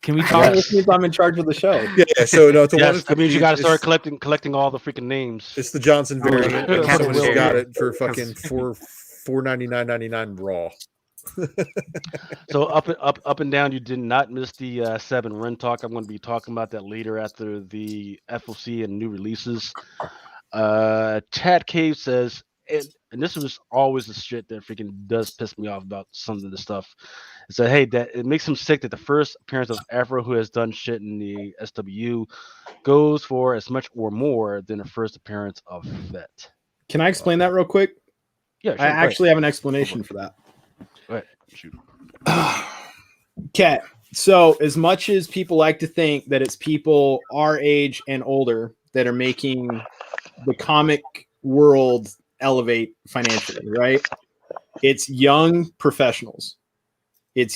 Can we talk? This means I'm in charge of the show. Yeah. So no, that means you got to start collecting all the freaking names. It's the Johnson variant. Someone's got it for fucking $4.99.99 raw. So up and down, you did not miss the 7 Ren talk. I'm going to be talking about that later after the FOC and new releases. Chad Cave says, and this was always the shit that freaking does piss me off about some of the stuff. It said, hey, that it makes him sick that the first appearance of Afro, who has done shit in the SW, goes for as much or more than the first appearance of Vet. Can I explain that real quick? Yeah, sure, I actually have an explanation for that. Go ahead. Shoot. Okay, so as much as people like to think that it's people our age and older that are making the comic world elevate financially, right? It's young professionals. It's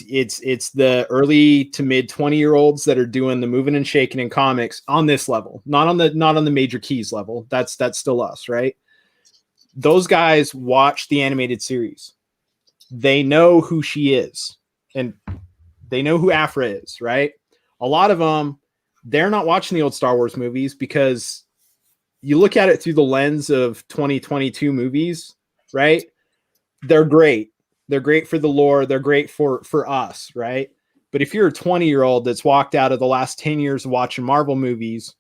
the early to mid 20-year-olds that are doing the moving and shaking in comics on this level, not on the major keys level. That's still us, right? Those guys watch the animated series. They know who she is, and they know who Afra is, right? A lot of them, they're not watching the old Star Wars movies because you look at it through the lens of 2022 movies, right? They're great. They're great for the lore. They're great for us, right? But if you're a 20-year-old that's walked out of the last 10 years of watching Marvel movies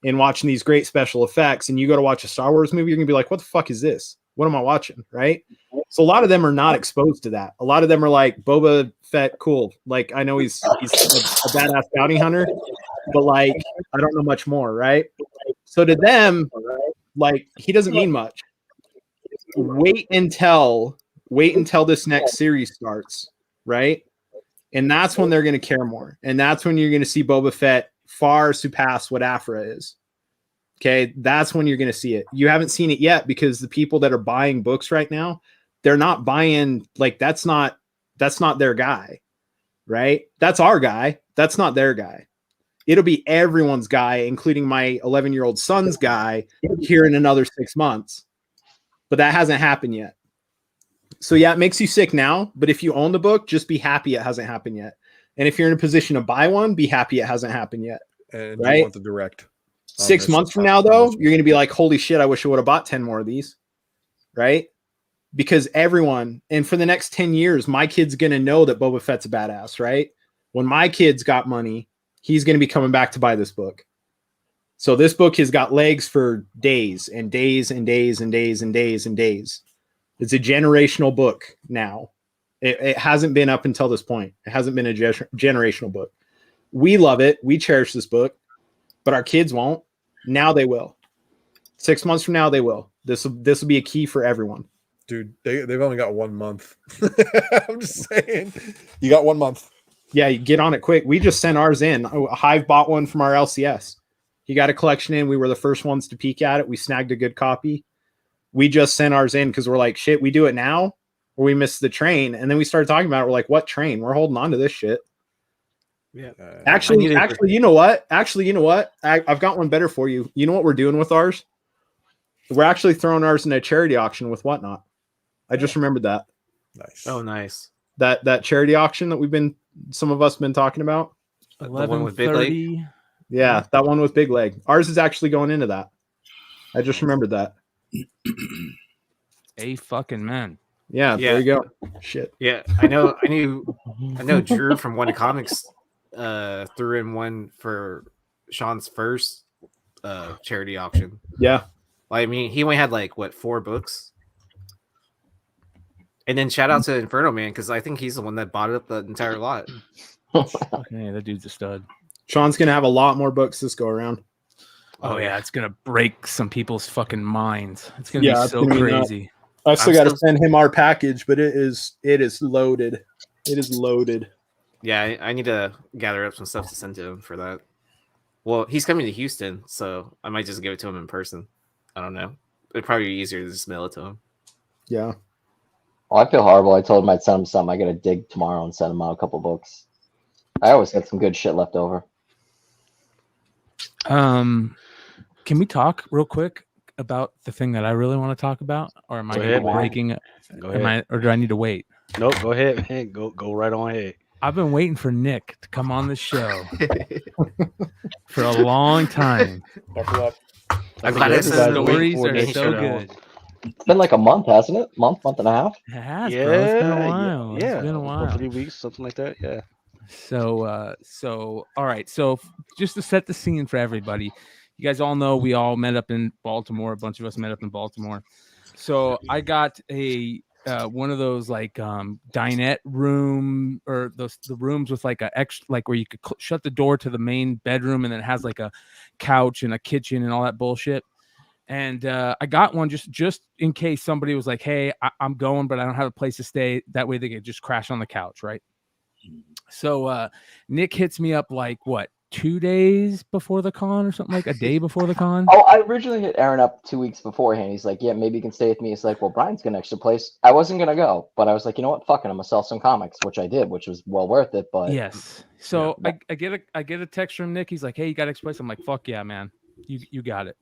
and watching these great special effects, and you go to watch a Star Wars movie, you're going to be like, what the fuck is this? What am I watching, right? So a lot of them are not exposed to that. A lot of them are like, Boba Fett, cool. Like, I know he's a badass bounty hunter, but like, I don't know much more, right? So to them, like, he doesn't mean much. Wait until this next series starts, right? And that's when they're going to care more. And that's when you're going to see Boba Fett far surpass what Afra is. Okay, that's when you're going to see it. You haven't seen it yet because the people that are buying books right now, they're not buying, like, that's not their guy, right? That's our guy. That's not their guy. It'll be everyone's guy, including my 11-year-old son's guy, here in another 6 months. But that hasn't happened yet. So yeah, it makes you sick now, but if you own the book, just be happy it hasn't happened yet. And if you're in a position to buy one, be happy it hasn't happened yet. And right? you want the direct. 6 months from now, though, you're going to be like, holy shit, I wish I would have bought 10 more of these. Right? Because everyone, and for the next 10 years, my kid's going to know that Boba Fett's a badass, right? When my kid's got money, he's going to be coming back to buy this book. So this book has got legs for days and days and days and days and days and days. It's a generational book now. It hasn't been up until this point. It hasn't been a generational book. We love it. We cherish this book, but our kids won't. Now they will. 6 months from now, they will. This will be a key for everyone. Dude, they've only got 1 month. I'm just saying. You got 1 month. Yeah, you get on it quick. We just sent ours in. Hive bought one from our LCS. He got a collection in. We were the first ones to peek at it. We snagged a good copy. We just sent ours in because we're like, shit, we do it now or we miss the train. And then we started talking about it. We're like, what train? We're holding on to this shit. Yeah. Actually, you know what? I've got one better for you. You know what we're doing with ours? We're actually throwing ours in a charity auction with Whatnot. I just remembered that. Nice. Oh, nice. That charity auction that some of us been talking about. The one with Big Leg? Yeah, that one with Big Leg. Ours is actually going into that. I just remembered that. A fucking man. Yeah, there you go. Shit. Yeah, I know Drew from One Comics threw in one for Sean's first charity auction. Yeah. I mean, he only had 4 books. And then shout out to Inferno Man because I think he's the one that bought up the entire lot. Okay, that dude's a stud. Sean's gonna have a lot more books this go around. Oh yeah, it's gonna break some people's fucking minds. It's gonna be so crazy. I still got to send him our package, but it is loaded. It is loaded. Yeah, I need to gather up some stuff to send to him for that. Well, he's coming to Houston, so I might just give it to him in person. I don't know. It'd probably be easier to just mail it to him. Yeah. Oh, I feel horrible. I told him I'd send him something. I got to dig tomorrow and send him out a couple books. I always got some good shit left over. Can we talk real quick about the thing that I really want to talk about, or am I breaking it? Or do I need to wait? Nope, go ahead, man. Go right on ahead. I've been waiting for Nick to come on the show for a long time. Buckle up. I'm glad the stories are so good. It's been like a month, hasn't it? Month and a half. It has, bro. It's been a while. Yeah, It's been a while. 3 weeks, something like that. Yeah. So all right. So just to set the scene for everybody, you guys all know we all met up in Baltimore. A bunch of us met up in Baltimore. So I got a one of those like dinette room, or the rooms with like a extra, like where you could shut the door to the main bedroom, and then it has like a couch and a kitchen and all that bullshit. And I got one just in case somebody was like, "Hey, I'm going, but I don't have a place to stay." That way they could just crash on the couch, right? So Nick hits me up like what, 2 days before the con or something, like a day before the con. Oh, I originally hit Aaron up 2 weeks beforehand. He's like, yeah, maybe you can stay with me. It's like, well, Brian's got an extra place. I wasn't going to go, but I was like, you know what? Fuck it. I'm going to sell some comics, which I did, which was well worth it. But yes. So yeah. I get a text from Nick. He's like, hey, you got extra place? I'm like, fuck yeah, man. You got it.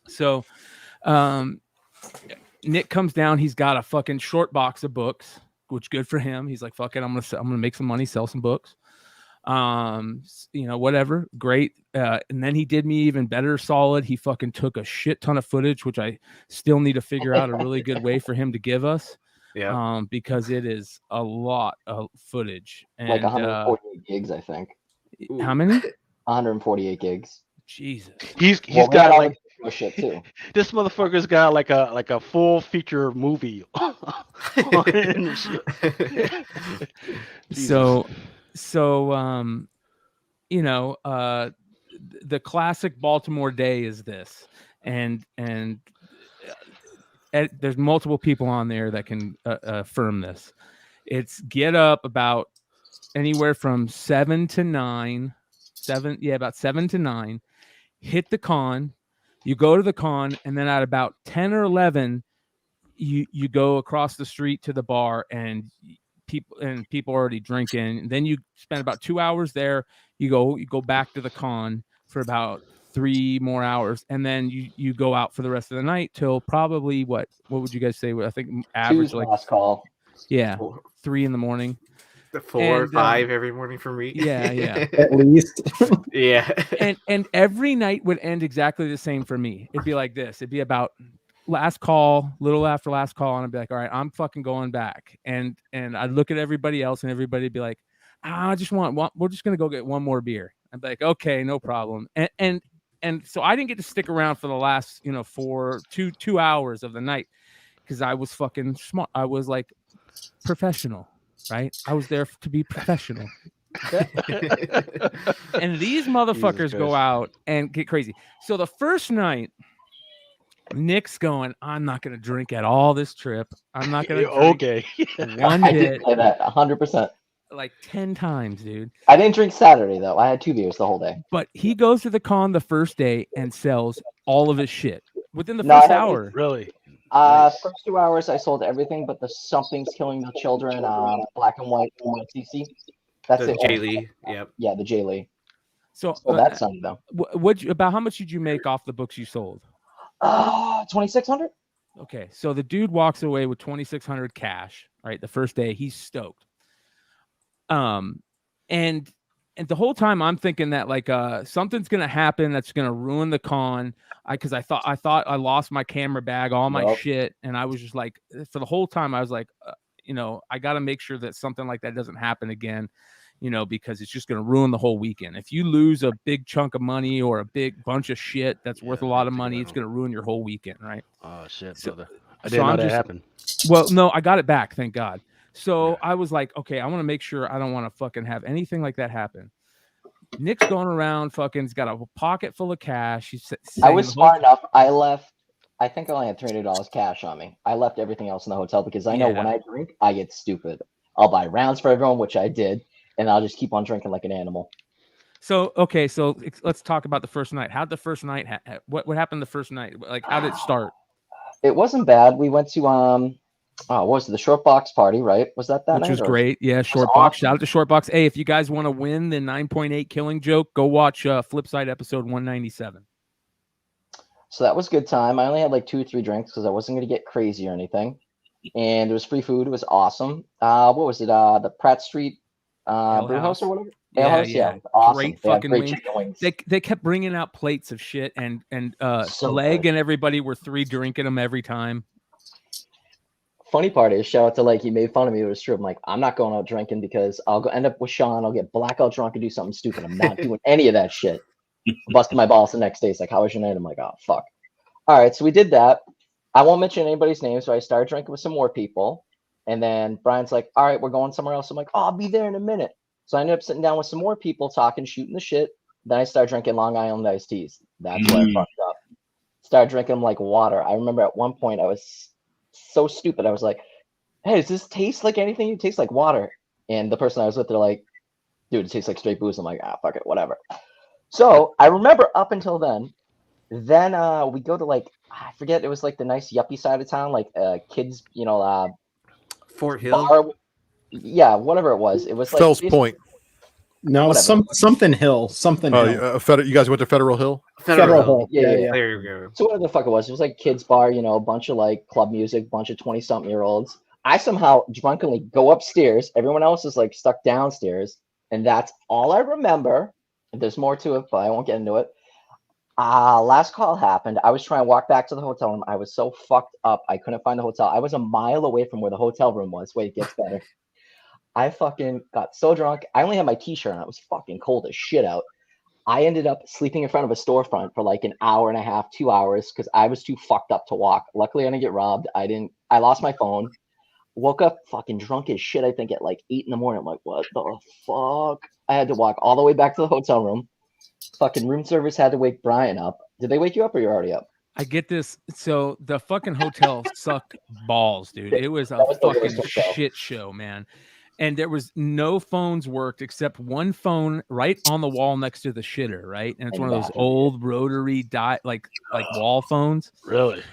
So Nick comes down. He's got a fucking short box of books, which good for him. He's like, fuck it. I'm gonna make some money, sell some books. Whatever, great. And then he did me even better solid. He fucking took a shit ton of footage, which I still need to figure out a really good way for him to give us. Yeah. Because it is a lot of footage. And, like 148 gigs, I think. How many? 148 gigs. Jesus. He's got like shit too. This motherfucker's got like a full feature movie. So the classic Baltimore day is this, and there's multiple people on there that can affirm this. It's get up about anywhere from 7 to 9, about 7 to 9, hit the con, you go to the con, and then at about 10 or 11, you go across the street to the bar, and people already drinking. And then you spend about 2 hours there. You go back to the con for about 3 more hours, and then you go out for the rest of the night till probably what would you guys say? I think average like last call. Yeah, 3 in the 4 or 5 every morning for me. Yeah. At least. Yeah. And every night would end exactly the same for me. It'd be like this. It'd be about last call, little after last call, and I'd be like, all right, I'm fucking going back. And I'd look at everybody else, and everybody'd be like, we're just gonna go get one more beer. I'd be like, okay, no problem. And so I didn't get to stick around for the last 2 hours of the night because I was fucking smart. I was like professional, right? I was there to be professional. And these motherfuckers go out and get crazy. So the first night, Nick's going, I'm not going to drink at all this trip. I'm not going to drink one bit. I did say that 100%. Like 10 times, dude. I didn't drink Saturday, though. I had 2 beers the whole day. But he goes to the con the first day and sells all of his shit within the first hour. Really? Nice. First 2 hours, I sold everything but the Something's Killing the Children, black and white CC. That's the it. J. Lee. Yep. Yeah, the J. Lee. So that's Sunday, though. About how much did you make off the books you sold? 2,600. Okay, so the dude walks away with 2,600 cash. Right, the first day, he's stoked. And the whole time I'm thinking that like something's gonna happen that's gonna ruin the con. Because I thought I lost my camera bag, all my shit, and I was just like, for the whole time I was like, I got to make sure that something like that doesn't happen again. Because it's just going to ruin the whole weekend. If you lose a big chunk of money or a big bunch of shit that's worth a lot of money, it's going to ruin your whole weekend, right? Oh, shit, brother. I didn't know that happened. Well, no, I got it back, thank God. So I was like, okay, I want to make sure I don't want to fucking have anything like that happen. Nick's going around fucking, he's got a pocket full of cash. I was smart enough. I left, I think I only had $300 cash on me. I left everything else in the hotel because I know when I drink, I get stupid. I'll buy rounds for everyone, which I did. And I'll just keep on drinking like an animal. So, okay. So let's talk about the first night. How'd the first night, what happened the first night? Like, how did it start? It wasn't bad. We went to, what was it? The Short Box party, right? Was that night? Which was great. Yeah. Short Box. Awesome. Shout out to Short Box. Hey, if you guys want to win the 9.8 Killing Joke, go watch Flipside episode 197. So that was a good time. I only had like 2 or 3 drinks because I wasn't going to get crazy or anything. And it was free food. It was awesome. What was it? The Pratt Street brew house or whatever. Yeah. Awesome. Great fucking wings. They kept bringing out plates of shit, and Leg good. And everybody were 3 drinking them every time. Funny part is, shout out to Leg, he made fun of me. It was true. I'm like, I'm not going out drinking because I'll go end up with Sean. I'll get blackout drunk and do something stupid. I'm not doing any of that shit. Busted my balls the next day. It's like, how was your night? I'm like, oh fuck. All right, so we did that. I won't mention anybody's name, so I started drinking with some more people. And then Brian's like, all right, we're going somewhere else. I'm like, oh, I'll be there in a minute. So I ended up sitting down with some more people, talking, shooting the shit. Then I started drinking Long Island iced teas. That's where I fucked up. Started drinking them like water. I remember at one point I was so stupid. I was like, hey, does this taste like anything? It tastes like water. And the person I was with, they're like, dude, it tastes like straight booze. I'm like, fuck it, whatever. So I remember up until then we go to like, I forget, it was like the nice yuppie side of town, like kids, Fort Hill. bar. Yeah, whatever it was. It was like Fells Point. No, something Hill. Something Hill. You guys went to Federal Hill? Federal Hill. Yeah. There you go. So whatever the fuck it was like kids bar, a bunch of like club music, bunch of 20-something-year-olds. I somehow drunkenly go upstairs. Everyone else is like stuck downstairs. And that's all I remember. There's more to it, but I won't get into it. Last call happened. I was trying to walk back to the hotel room. I was so fucked up. I couldn't find the hotel. I was a mile away from where the hotel room was. Wait, it gets better. I fucking got so drunk. I only had my t-shirt on. It was fucking cold as shit out. I ended up sleeping in front of a storefront for like an hour and a half, 2 hours, because I was too fucked up to walk. Luckily, I didn't get robbed. I lost my phone. Woke up fucking drunk as shit, I think, at like 8 a.m. I'm like, what the fuck? I had to walk all the way back to the hotel room. Fucking room service had to wake Brian up. Did they wake you up or you're already up? I get this. So the fucking hotel sucked balls, dude. It was a fucking shit show, man. And there was no phones worked except one phone right on the wall next to the shitter, right? And it's one of those old rotary like wall phones. Really?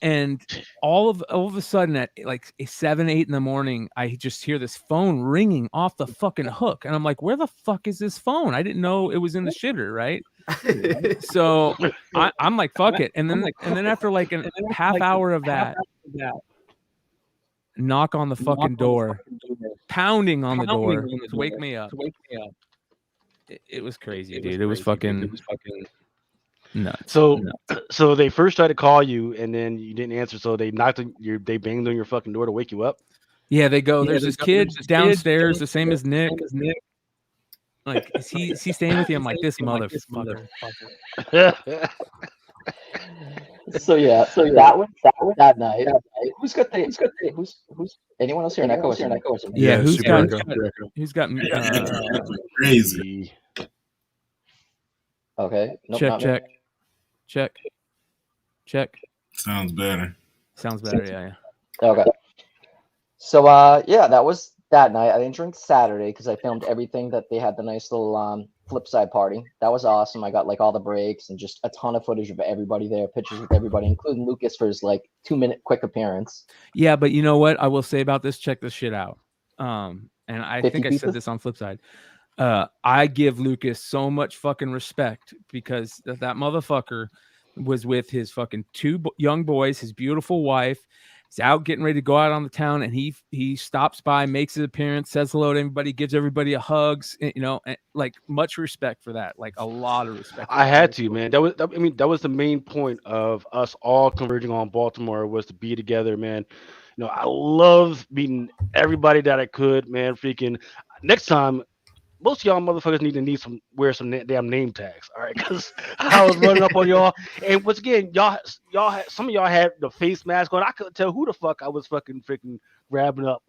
And all of a sudden at like 7, 8 in the morning, I just hear this phone ringing off the fucking hook. And I'm like, where the fuck is this phone? I didn't know it was in the shitter, right? So I'm like, fuck it. And then after like a half hour of that, knock on the fucking door, pounding on the door to wake me up. It was crazy, dude. It was fucking nuts. So they first tried to call you, and then you didn't answer. So they they banged on your fucking door to wake you up. Yeah, they go. There's this kid downstairs, the same as Nick. Like, is he staying with you? I'm like, this motherfucker. So that was that night. Who's anyone else here in Echo? Yeah, who's got crazy. Okay. Nope, check. Sounds better. Yeah. Okay. So that was that night. I didn't drink Saturday because I filmed everything that they had the nice little flip side party. That was awesome. I got like all the breaks and just a ton of footage of everybody there, pictures with everybody, including Lucas for his like 2-minute quick appearance. Yeah, but you know what I will say about this? Check this shit out. And I think I said this on Flipside. I give Lucas so much fucking respect because that motherfucker was with his fucking 2 young boys, his beautiful wife. He's out getting ready to go out on the town, and he stops by, makes his appearance, says hello to everybody, gives everybody a hugs, and like much respect for that, like a lot of respect. I had to, man. That was the main point of us all converging on Baltimore, was to be together, man. I love meeting everybody that I could, man. Freaking next time, most of y'all motherfuckers need to wear some damn name tags, all right? Because I was running up on y'all, and once again, y'all had, some of y'all had the face mask on. I couldn't tell who the fuck I was fucking freaking grabbing up,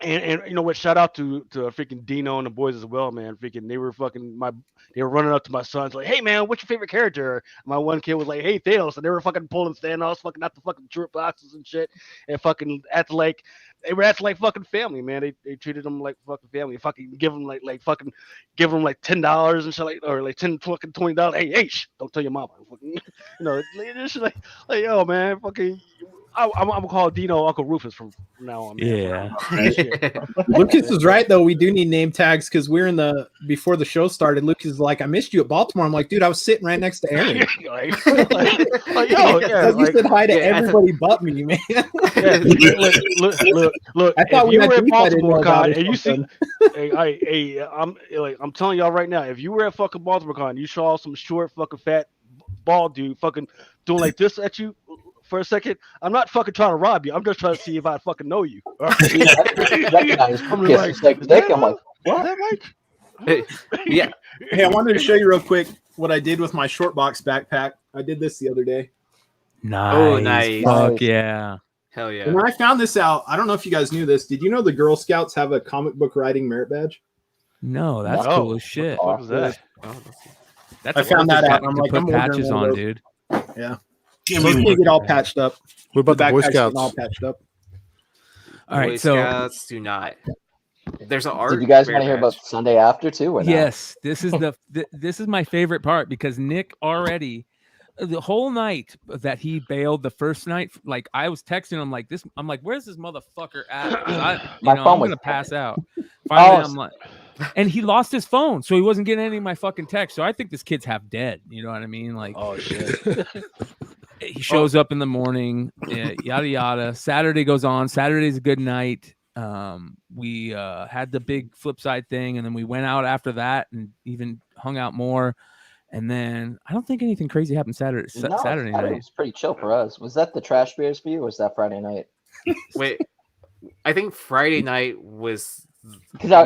And you know what? Shout out to freaking Dino and the boys as well, man. Freaking, they were running up to my sons like, "Hey, man, what's your favorite character?" My one kid was like, "Hey, Thanos," and they were fucking pulling Thanos fucking out the fucking short boxes and shit, and fucking acting like fucking family, man. They treated them like fucking family. Fucking give them like $10 and shit, or like $10 fucking $20. Hey, don't tell your mama. Fucking, it's like yo, man, fucking. I'm gonna call Dino Uncle Rufus from now on. Man. Yeah. Lucas is right though. We do need name tags because before the show started. Lucas is like, "I missed you at Baltimore." I'm like, "Dude, I was sitting right next to Aaron." You said hi to everybody but me, man. Look. I thought if you were at Baltimore Con and you see, I'm telling y'all right now, if you were at fucking Baltimore Con, you saw some short fucking fat bald dude fucking doing like this at you for a second, I'm not fucking trying to rob you. I'm just trying to see if I fucking know you. I'm like, what? Hey, yeah. Hey, I wanted to show you real quick what I did with my short box backpack. I did this the other day. Nice. Oh, nice. Fuck Nice. yeah. Hell yeah. And when I found this out, I don't know if you guys knew this. Did you know the Girl Scouts have a comic book writing merit badge? No, that's No. cool as shit. What was that? Oh, That's I found that out. You I'm can like, put I'm ordering patches one on, of those. dude. Yeah. Give So me it's one. gonna get all patched up. What about the Boy backpack's getting all Scouts? patched up. All right, Boy so Scouts do not. There's an art. Did you guys merit want to hear about badge. Sunday after too? Or not? yes, this is this is my favorite part because Nick already the whole night that he bailed the first night, like I was texting him like this. I'm like, where's this motherfucker at? 'Cause My phone I'm was gonna pass out. Oh, Finally, I'm like, and he lost his phone, so he wasn't getting any of my fucking texts. So I think this kid's half dead. You know what I mean? Like, Oh shit. he shows up in the morning, yada yada. Saturday goes on. Saturday's a good night. We had the big flip side thing, and then we went out after that and even hung out more. And then I don't think anything crazy happened Saturday No, Saturday night. was pretty chill for us. Was that the trash beers for you, or was that Friday night? Wait, I think Friday night was Because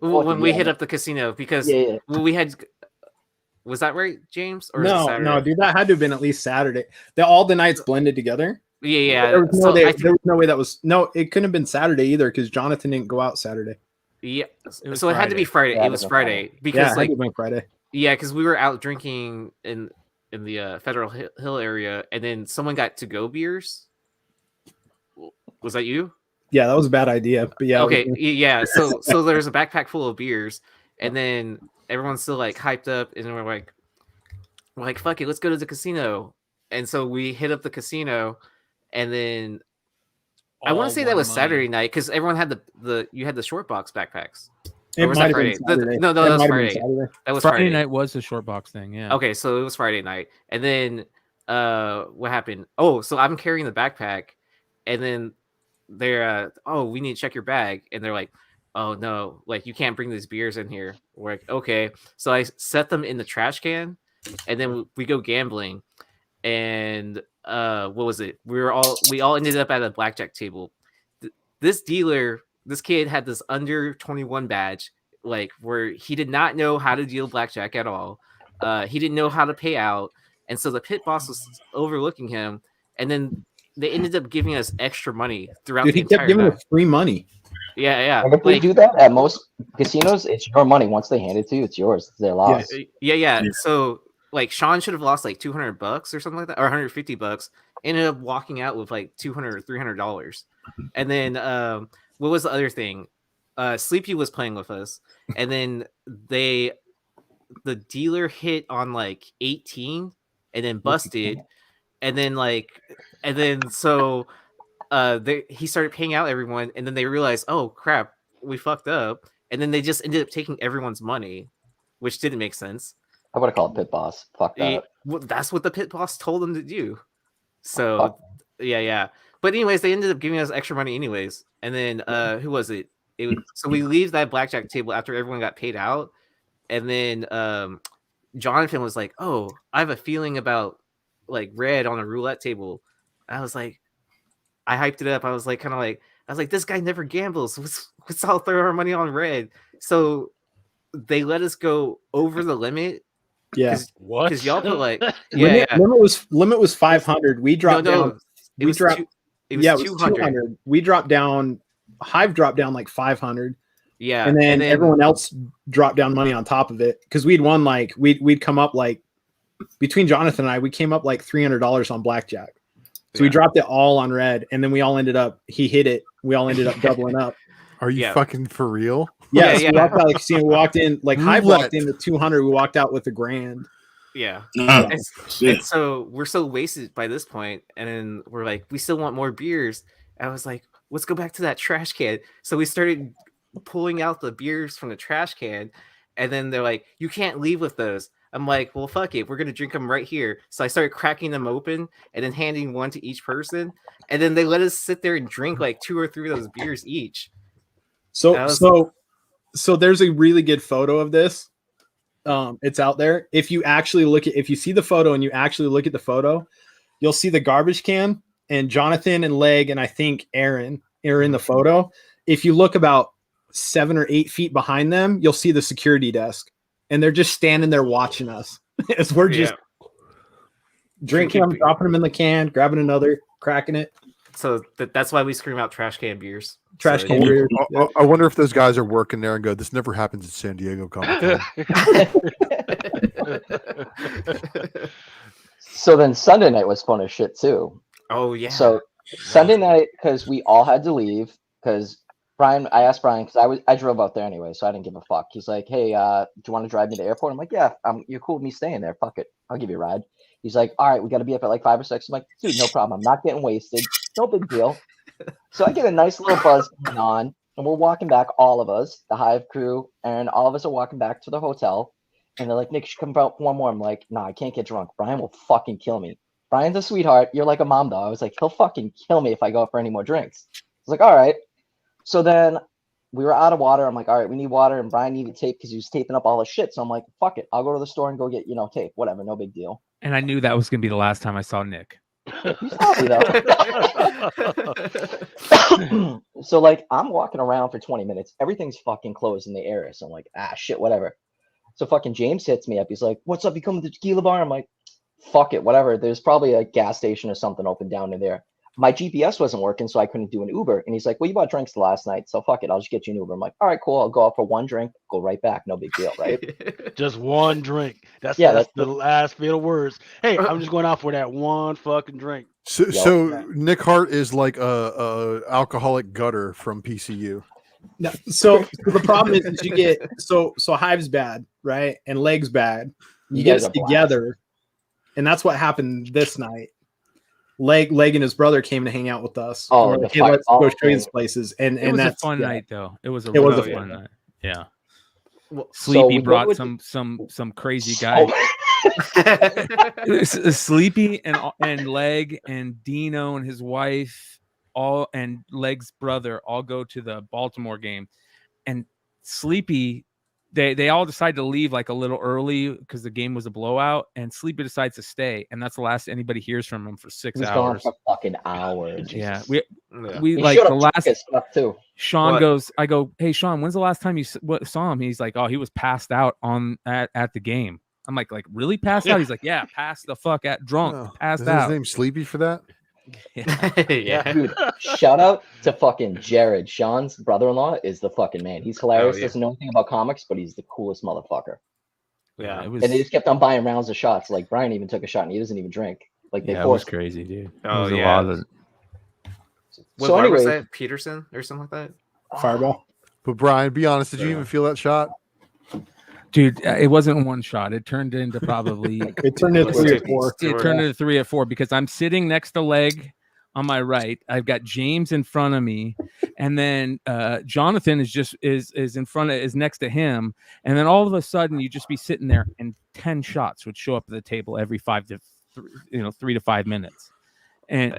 when we hit up the casino because we had. Was that right, James? Or was it No, Saturday? no, dude, that had to have been at least Saturday. All the nights blended together. Yeah. There was no, So day, I there was no way that was no. It couldn't have been Saturday either because Jonathan didn't go out Saturday. Yeah, was so it had to be Friday. Yeah, it was Friday Yeah, because it had to like have been Friday. yeah, because we were out drinking in the Federal Hill area, and then someone got to go beers. Was that you? Yeah, that was a bad idea. But yeah, Okay, yeah. So there's a backpack full of beers, and then everyone's still like hyped up, and we're like, fuck it, let's go to the casino. And so we hit up the casino, and then I want to say that was Saturday night because everyone had you had the short box backpacks. it Or was might that have been Friday? Saturday. No, It that was might have been Friday. Saturday. That was Friday Friday night was the short box thing. Yeah. Okay, so it was Friday night, and then what happened? Oh, so I'm carrying the backpack, and then they're we need to check your bag, and they're like, oh no, like you can't bring these beers in here. We're like, okay, so I set them in the trash can, and then we go gambling, and what was it? We all ended up at a blackjack table. This kid had this under 21 badge, like where he did not know how to deal blackjack at all. He didn't know how to pay out, and so the pit boss was overlooking him. And then they ended up giving us extra money throughout Dude, the he entire kept giving night. us free money. Yeah. And if they do that at most casinos, it's your money. Once they hand it to you, it's yours. It's their loss. Yeah. So like Sean should have lost like $200 or something like that, or $150. Ended up walking out with like $200 or $300. And then what was the other thing? Sleepy was playing with us, and then the dealer hit on like 18 and then busted, and then so he started paying out everyone, and then they realized, oh crap, we fucked up, and then they just ended up taking everyone's money, which didn't make sense. I would have called pit boss. Fuck that. That's what the pit boss told them to do. So yeah. But anyways, they ended up giving us extra money anyways. And then who was it? So we leave that blackjack table after everyone got paid out, and then Jonathan was like, "Oh, I have a feeling about like red on a roulette table." I was like, I hyped it up. I was like, this guy never gambles. Let's all throw our money on red. So they let us go over the limit. Yeah. What? Because y'all put like Limit was 500. We dropped down. It was 200. We dropped down. Hive dropped down like 500. Yeah, and then everyone else dropped down money on top of it because we'd won like we'd come up like between Jonathan and I, we came up like $300 on blackjack. So we dropped it all on red, and then we all ended up. He hit it. We all ended up doubling up. Are you fucking for real? Yeah. So we walked out of the casino. We walked in like Hive walked in with 200. We walked out with $1,000. Yeah. Oh, and so we're so wasted by this point, and then we're like, we still want more beers. I was like, let's go back to that trash can. So we started pulling out the beers from the trash can, and then they're like, you can't leave with those. I'm like, well, fuck it, we're gonna drink them right here. So I started cracking them open and then handing one to each person, and then they let us sit there and drink like 2 or 3 of those beers each. So there's a really good photo of this. It's out there. If you see the photo and you actually look at the photo, you'll see the garbage can, and Jonathan and Leg and I think Aaron are in the photo. If you look about 7 or 8 feet behind them, you'll see the security desk, and they're just standing there watching us as we're just drinking them, dropping them in the can, grabbing another, cracking it. So that's why we scream out trash can beers. Trash So, can yeah. beer. I wonder if those guys are working there and go, this never happens in San Diego Comic Con. So then Sunday night was fun as shit too. Oh yeah. So Sunday night, because we all had to leave, because I asked Brian, because I drove out there anyway, so I didn't give a fuck. He's like, hey, do you want to drive me to the airport? I'm like, yeah, you're cool with me staying there. Fuck it. I'll give you a ride. He's like, all right, we got to be up at like 5 or 6. I'm like, dude, no problem. I'm not getting wasted. No big deal. So I get a nice little buzz going on, and we're walking back, all of us, the Hive crew, and all of us are walking back to the hotel. And they're like, Nick, you should come out for one more. I'm like, nah, I can't get drunk. Brian will fucking kill me. Brian's a sweetheart. You're like a mom, though. I was like, he'll fucking kill me if I go out for any more drinks. I was like, all right. So then we were out of water. I'm like, all right, we need water. And Brian needed tape because he was taping up all the shit. So I'm like, fuck it. I'll go to the store and go get, tape. Whatever. No big deal. And I knew that was going to be the last time I saw Nick. You saw me, though. So, like, I'm walking around for 20 minutes. Everything's fucking closed in the area. So I'm like, shit, whatever. So fucking James hits me up. He's like, what's up? You coming to the tequila bar? I'm like, fuck it, whatever. There's probably a gas station or something open down in there. My GPS wasn't working, so I couldn't do an Uber. And he's like, well, you bought drinks last night, so fuck it. I'll just get you an Uber. I'm like, all right, cool. I'll go out for one drink, go right back. No big deal, right? Just one drink. That's the last bit of words. Hey, I'm just going out for that one fucking drink. So Nick Hart is like a alcoholic gutter from PCU. No, so the problem is you get so Hive's bad, right? And Leg's bad. You get us together, and that's what happened this night. Leg and his brother came to hang out with us. Oh, like, hey, let's go show you these places. And it was that's a fun night, though. It was a fun night. Yeah. Well, Sleepy brought some crazy guy. Sleepy and Leg and Dino and his wife and Leg's brother all go to the Baltimore game, and Sleepy they all decide to leave like a little early because the game was a blowout, and Sleepy decides to stay, and that's the last anybody hears from him for 6 hours. Gone for fucking hours. Yeah, we like the last stuff too. Sean goes, I go, hey Sean, when's the last time you saw him? He's like, oh, he was passed out at the game. I'm like really passed out? He's like, yeah, passed the fuck out, drunk, passed out. His name Sleepy for that? Yeah. Dude, shout out to fucking Jared. Sean's brother-in-law is the fucking man. He's hilarious. Doesn't know anything about comics, but he's the coolest motherfucker. Yeah, and they just kept on buying rounds of shots. Like Brian even took a shot and he doesn't even drink. Like they forced it was crazy, dude. Oh yeah. So anyway, was that Peterson or something like that? Fireball. But Brian, be honest, did you even feel that shot? Dude, it wasn't one shot. It turned into probably it turned into 3 or 4. It turned into 3 or 4 because I'm sitting next to Leg on my right. I've got James in front of me, and then Jonathan is next to him, and then all of a sudden you just be sitting there, and 10 shots would show up at the table every 3 to 5 minutes, and.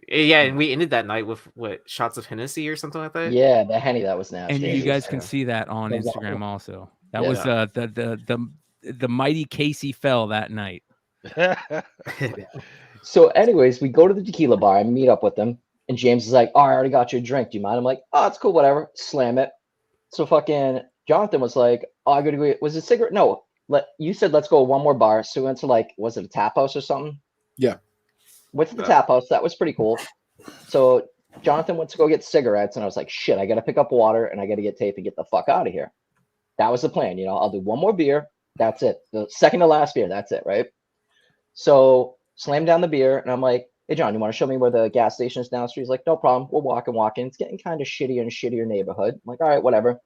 Yeah, and we ended that night with shots of Hennessy or something like that. Yeah, the Henny that was nasty. And you guys can see that on Instagram also. That was the mighty Casey fell that night. So, anyways, we go to the tequila bar and meet up with them. And James is like, "Oh, I already got you a drink. Do you mind?" I'm like, "Oh, it's cool, whatever." Slam it. So fucking Jonathan was like, "Oh, I gotta go. Was it a cigarette? No. You said let's go one more bar." So we went to was it a tap house or something? Yeah. Went to the tap house. That was pretty cool. So Jonathan went to go get cigarettes, and I was like, shit, I got to pick up water, and I got to get tape and get the fuck out of here. That was the plan. I'll do one more beer. That's it. The second to last beer. That's it, right? So slam down the beer, and I'm like, hey, John, you want to show me where the gas station is down the street? He's like, no problem. We're walking. It's getting kind of shittier and shittier neighborhood. I'm like, all right, whatever.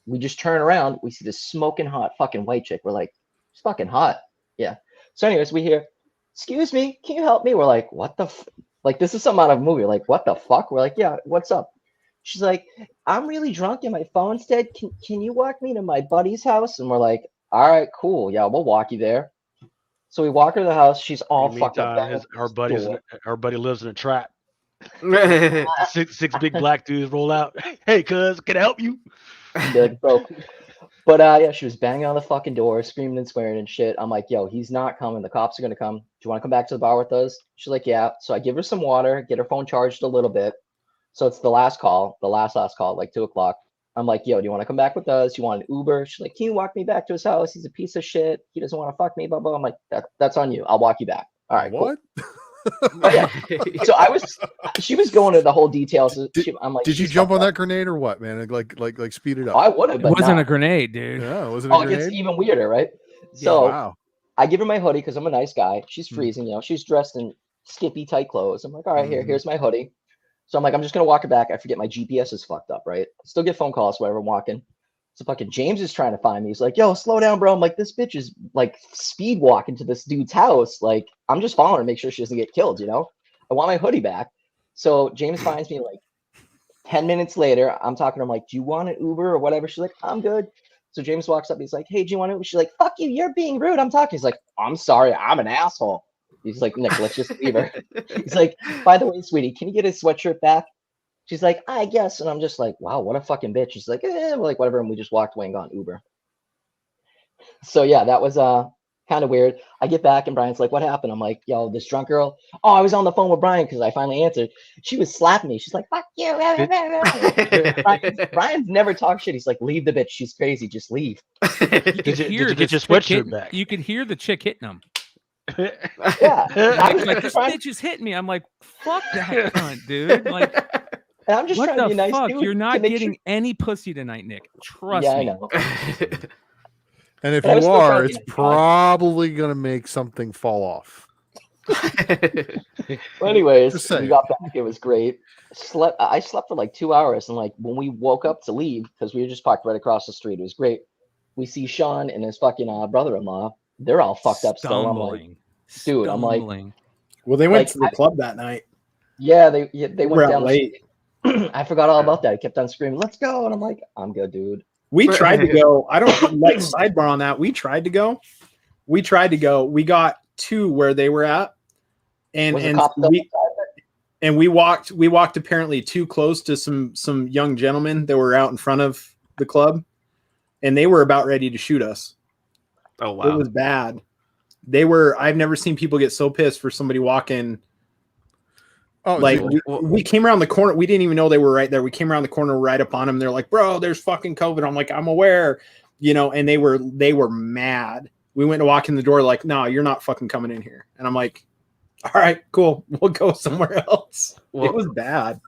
We just turn around. We see this smoking hot fucking white chick. We're like, it's fucking hot. Yeah. So anyways, we hear, excuse me, can you help me? We're like, what the this is something out of a movie. We're like, what the fuck? We're like, yeah, what's up? She's like, I'm really drunk and my phone's dead. Can you walk me to my buddy's house? And we're like, all right, cool. Yeah, we'll walk you there. So we walk her to the house. She's all fucked up. Our buddy lives in a trap. six big black dudes roll out. Hey, cuz, can I help you? Like, bro. But yeah, she was banging on the fucking door, screaming and swearing and shit. I'm like, yo, he's not coming. The cops are gonna come. Do you want to come back to the bar with us? She's like, yeah. So I give her some water, get her phone charged a little bit. So it's the last call, last call, like 2:00. I'm like, yo, do you want to come back with us? You want an Uber? She's like, can you walk me back to his house? He's a piece of shit. He doesn't want to fuck me, blah, blah. I'm like, that's on you. I'll walk you back. All right, What? Cool. Yeah. So she was going to the whole details. I'm like, Did you jump on that grenade or what, man? Like speed it up. I would have, It but wasn't not. a grenade, dude. Yeah, was it a It grenade? gets even weirder, right? So Wow. I give her my hoodie because I'm a nice guy. She's freezing, she's dressed in skimpy tight clothes. I'm like, all right, here's my hoodie. So I'm like, I'm just gonna walk her back. I forget my GPS is fucked up, right? Still get phone calls whenever I'm walking. So fucking James is trying to find me. He's like, yo, slow down, bro. I'm like, this bitch is like speed walking to this dude's house. Like, I'm just following her to make sure she doesn't get killed, I want my hoodie back. So James finds me like 10 minutes later. I'm talking to him like, do you want an Uber or whatever? She's like, I'm good. So James walks up. He's like, hey, do you want to? She's like, fuck you. You're being rude. I'm talking. He's like, I'm sorry. I'm an asshole. He's like, Nick, let's just leave her. He's like, by the way, sweetie, can you get his sweatshirt back? She's like, I guess. And I'm just like, wow, what a fucking bitch. She's like, we're like, whatever. And we just walked away and got an Uber. So yeah, that was kind of weird. I get back and Brian's like, what happened? I'm like, yo, this drunk girl. Oh, I was on the phone with Brian because I finally answered. She was slapping me. She's like, fuck you. Brian's never talked shit. He's like, leave the bitch. She's crazy. Just leave. Did you get your sweatshirt back? You could hear the chick hitting him. Yeah. I was like, this bitch is hitting me. I'm like, fuck that cunt, dude. Like, and I'm just what trying to the be nice. fuck? Dude, You're not getting any pussy tonight, Nick. Trust yeah, me. I know. And if But I was you still trying are, to it's get probably gonna make something fall off. Well, anyways, Just we saying. got back. It was great. I slept for like 2 hours, and like when we woke up to leave, because we were just parked right across the street, it was great. We see Sean and his fucking brother-in-law. They're all fucked up still. I'm like, dude, I'm like, Well, they went Like, to the club that night. yeah, they We're went out down the late. street. I forgot all about that. I kept on screaming, "Let's go!" And I'm like, "I'm good, dude." We tried to go. I don't like sidebar on that. We tried to go. We got to where they were at, and Was the and cop still we outside there? and we walked apparently too close to some young gentlemen that were out in front of the club, and they were about ready to shoot us. Oh wow. It was bad. They were. I've never seen people get so pissed for somebody walking. Oh, Like dude. we came around the corner. We didn't even know they were right there. We came around the corner right up on them. They're like, bro, there's fucking COVID. I'm like, I'm aware, and they were mad. We went to walk in the door like, no, you're not fucking coming in here. And I'm like, all right, cool. We'll go somewhere else. Well, it was bad.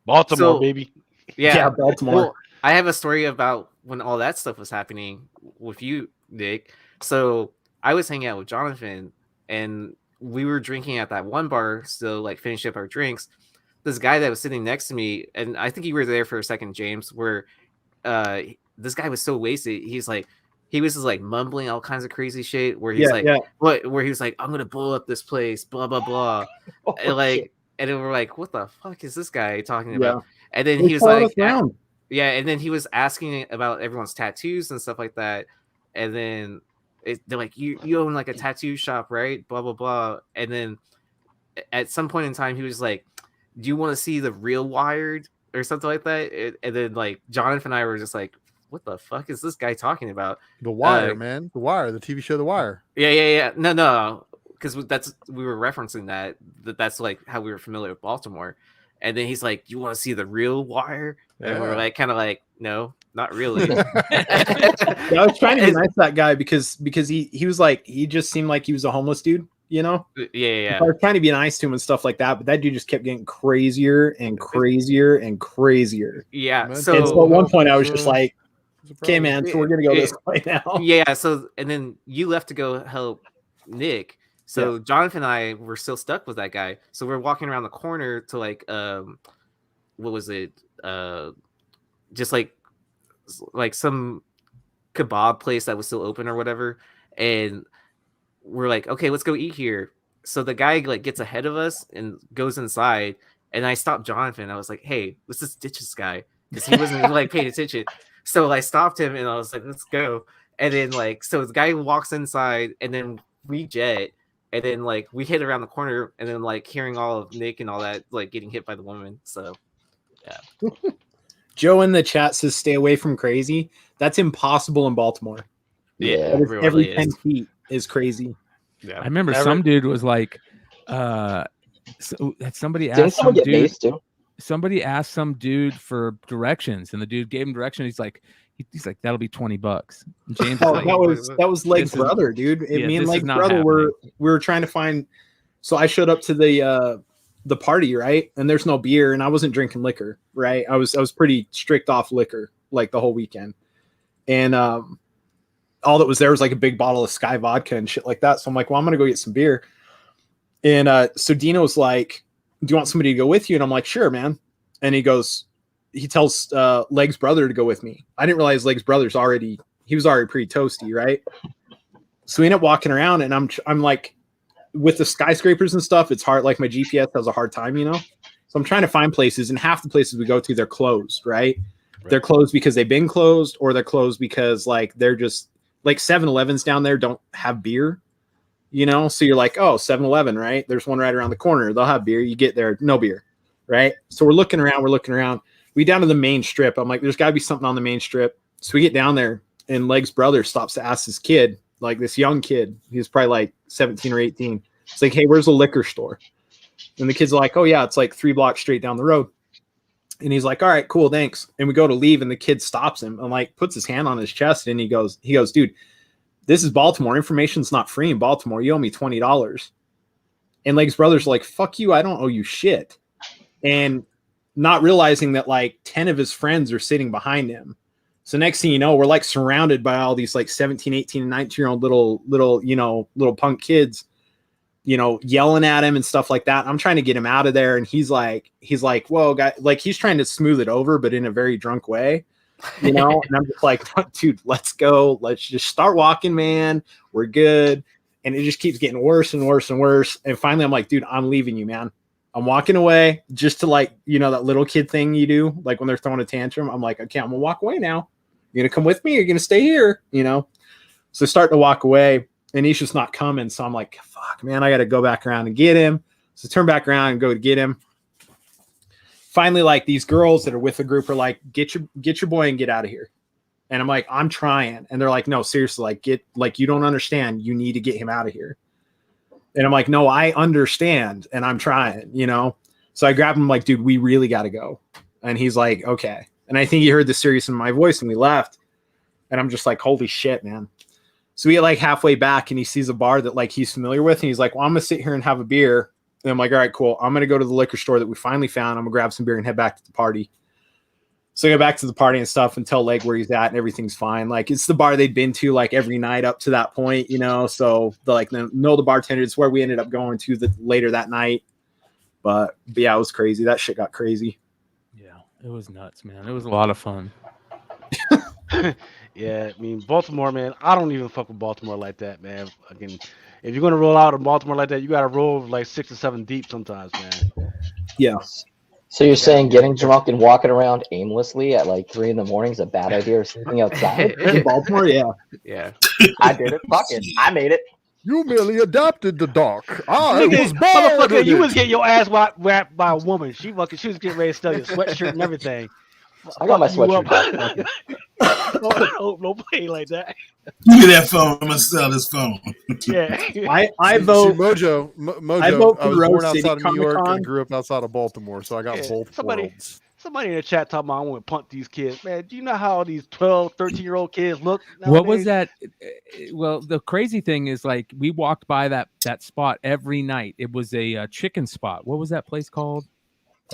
Baltimore, So- baby. Yeah. Baltimore. Well, I have a story about when all that stuff was happening with you, Nick. So I was hanging out with Jonathan, and we were drinking at that one bar, still like finishing up our drinks. This guy that was sitting next to me, and I think you were there for a second, James, where this guy was so wasted. He was just like mumbling all kinds of crazy shit where he's where he was like, I'm gonna blow up this place, blah blah blah. And like, and then we're like, what the fuck is this guy talking about? And then he was like, and then he was asking about everyone's tattoos and stuff like that. And then they're like, you own like a tattoo shop, right? Blah blah blah. And then at some point in time, he was like, do you want to see the real Wired or something like that? And then like Jonathan and I were just like, what the fuck is this guy talking about? The Wire, man. The Wire, the TV show The Wire. Yeah. No. Because we were referencing that's like how we were familiar with Baltimore. And then he's like, you want to see the real Wire? And we're like, kind of like, no, not really. I was trying to be nice to that guy because he was like, he just seemed like he was a homeless dude, Yeah. I was trying to be nice to him and stuff like that, but that dude just kept getting crazier and crazier and crazier. Yeah. So at one point I was just like, okay, man, so we're gonna go this way now. Yeah. So and then you left to go help Nick. So Jonathan and I were still stuck with that guy. So we're walking around the corner to like what was it? Just like some kebab place that was still open or whatever. And we're like, okay, let's go eat here. So the guy like gets ahead of us and goes inside. And I stopped Jonathan. I was like, hey, let's just ditch this guy because he wasn't like paying attention. So I stopped him and I was like, let's go. And then like, so the guy walks inside and then we jet. And then like we hit around the corner and then like hearing all of Nick and all that like getting hit by the woman. So yeah. Joe in the chat says stay away from crazy. That's impossible in Baltimore. Yeah, every 10 feet is crazy. Yeah. I remember some dude was like, somebody Didn't asked some someone get dude. based too? somebody asked some dude for directions, and the dude gave him directions. He's like, that'll be $20. And James is Oh, like, that was Leg's this is- brother, dude. yeah, Me and this is Leg's not brother happening. we were trying to find. So I showed up to the party, right? And there's no beer, and I wasn't drinking liquor, right? I was pretty strict off liquor like the whole weekend, and all that was there was like a big bottle of Sky vodka and shit like that. So I'm like, well, I'm gonna go get some beer. And so Dino's like, do you want somebody to go with you? And I'm like, sure, man. And he tells Leg's brother to go with me. I didn't realize Leg's brother's was already pretty toasty, right? So we end up walking around, and I'm like, with the skyscrapers and stuff, it's hard. Like my GPS has a hard time, So I'm trying to find places, and half the places we go to, they're closed, right? They're closed because they've been closed, or they're closed because like they're just like 7-Elevens down there don't have beer, So you're like, oh, 7-Eleven, right? There's one right around the corner. They'll have beer. You get there, no beer, right? So we're looking around. We down to the main strip. I'm like, there's got to be something on the main strip. So we get down there, and Leg's brother stops to ask this kid, like this young kid. He's probably like 17 or 18. It's like, hey, where's a liquor store? And the kid's like, oh yeah, it's like 3 blocks straight down the road. And he's like, all right, cool, thanks. And we go to leave, and the kid stops him and like puts his hand on his chest, and he goes, dude, this is Baltimore. Information's not free in Baltimore. You owe me $20. And Leg's brother's like, fuck you, I don't owe you shit. And not realizing that like 10 of his friends are sitting behind him. So next thing you know, we're like surrounded by all these like 17, 18, and 19-year-old little punk kids, yelling at him and stuff like that. I'm trying to get him out of there. And he's like, whoa, guy, like he's trying to smooth it over, but in a very drunk way, and I'm just like, dude, let's go. Let's just start walking, man. We're good. And it just keeps getting worse and worse and worse. And finally I'm like, dude, I'm leaving you, man. I'm walking away, just to like, that little kid thing you do, like when they're throwing a tantrum. I'm like, okay, I'm gonna walk away now. You're gonna come with me? Or you're gonna stay here? So start to walk away, and he's just not coming. So I'm like, fuck, man, I got to go back around and get him. So turn back around and go to get him. Finally, like these girls that are with the group are like, get your boy and get out of here. And I'm like, I'm trying. And they're like, no, seriously, you don't understand. You need to get him out of here. And I'm like, no, I understand. And I'm trying, So I grabbed him like, dude, we really got to go. And he's like, okay. And I think he heard the seriousness in my voice, and we left. And I'm just like, holy shit, man. So we get like halfway back, and he sees a bar that like he's familiar with. And he's like, well, I'm going to sit here and have a beer. And I'm like, all right, cool. I'm going to go to the liquor store that we finally found. I'm going to grab some beer and head back to the party. So I go back to the party and stuff and tell Leg where he's at, and everything's fine. Like it's the bar they'd been to like every night up to that point, So the bartender. It's where we ended up going to later that night. But yeah, it was crazy. That shit got crazy. Yeah, it was nuts, man. It was a lot of fun. Yeah, I mean Baltimore, man. I don't even fuck with Baltimore like that, man. Again, if you're gonna roll out in Baltimore like that, you gotta roll like 6 or 7 deep sometimes, man. Yeah. So you're saying getting drunk and walking around aimlessly at like 3 a.m. is a bad idea, or sleeping outside? In Baltimore, yeah. Yeah. I did it. Fuck it. I made it. You merely adopted the dark. I Nigga, was born motherfucker, with you it. was getting your ass wrapped by a woman. She was getting ready to steal your sweatshirt and everything. I got my Fuck you sweatshirt. Don't play like that. Give me that phone. I'm gonna sell this phone. Yeah. I vote. See, Mojo. I vote for I was Rose born City outside of New York Comic-Con. and grew up outside of Baltimore, so I got Yeah, both worlds. Somebody in the chat talking about I want to punt these kids. Man, do you know how these 12, 13-year-old kids look nowadays? What was that? Well, the crazy thing is like we walked by that spot every night. It was a chicken spot. What was that place called?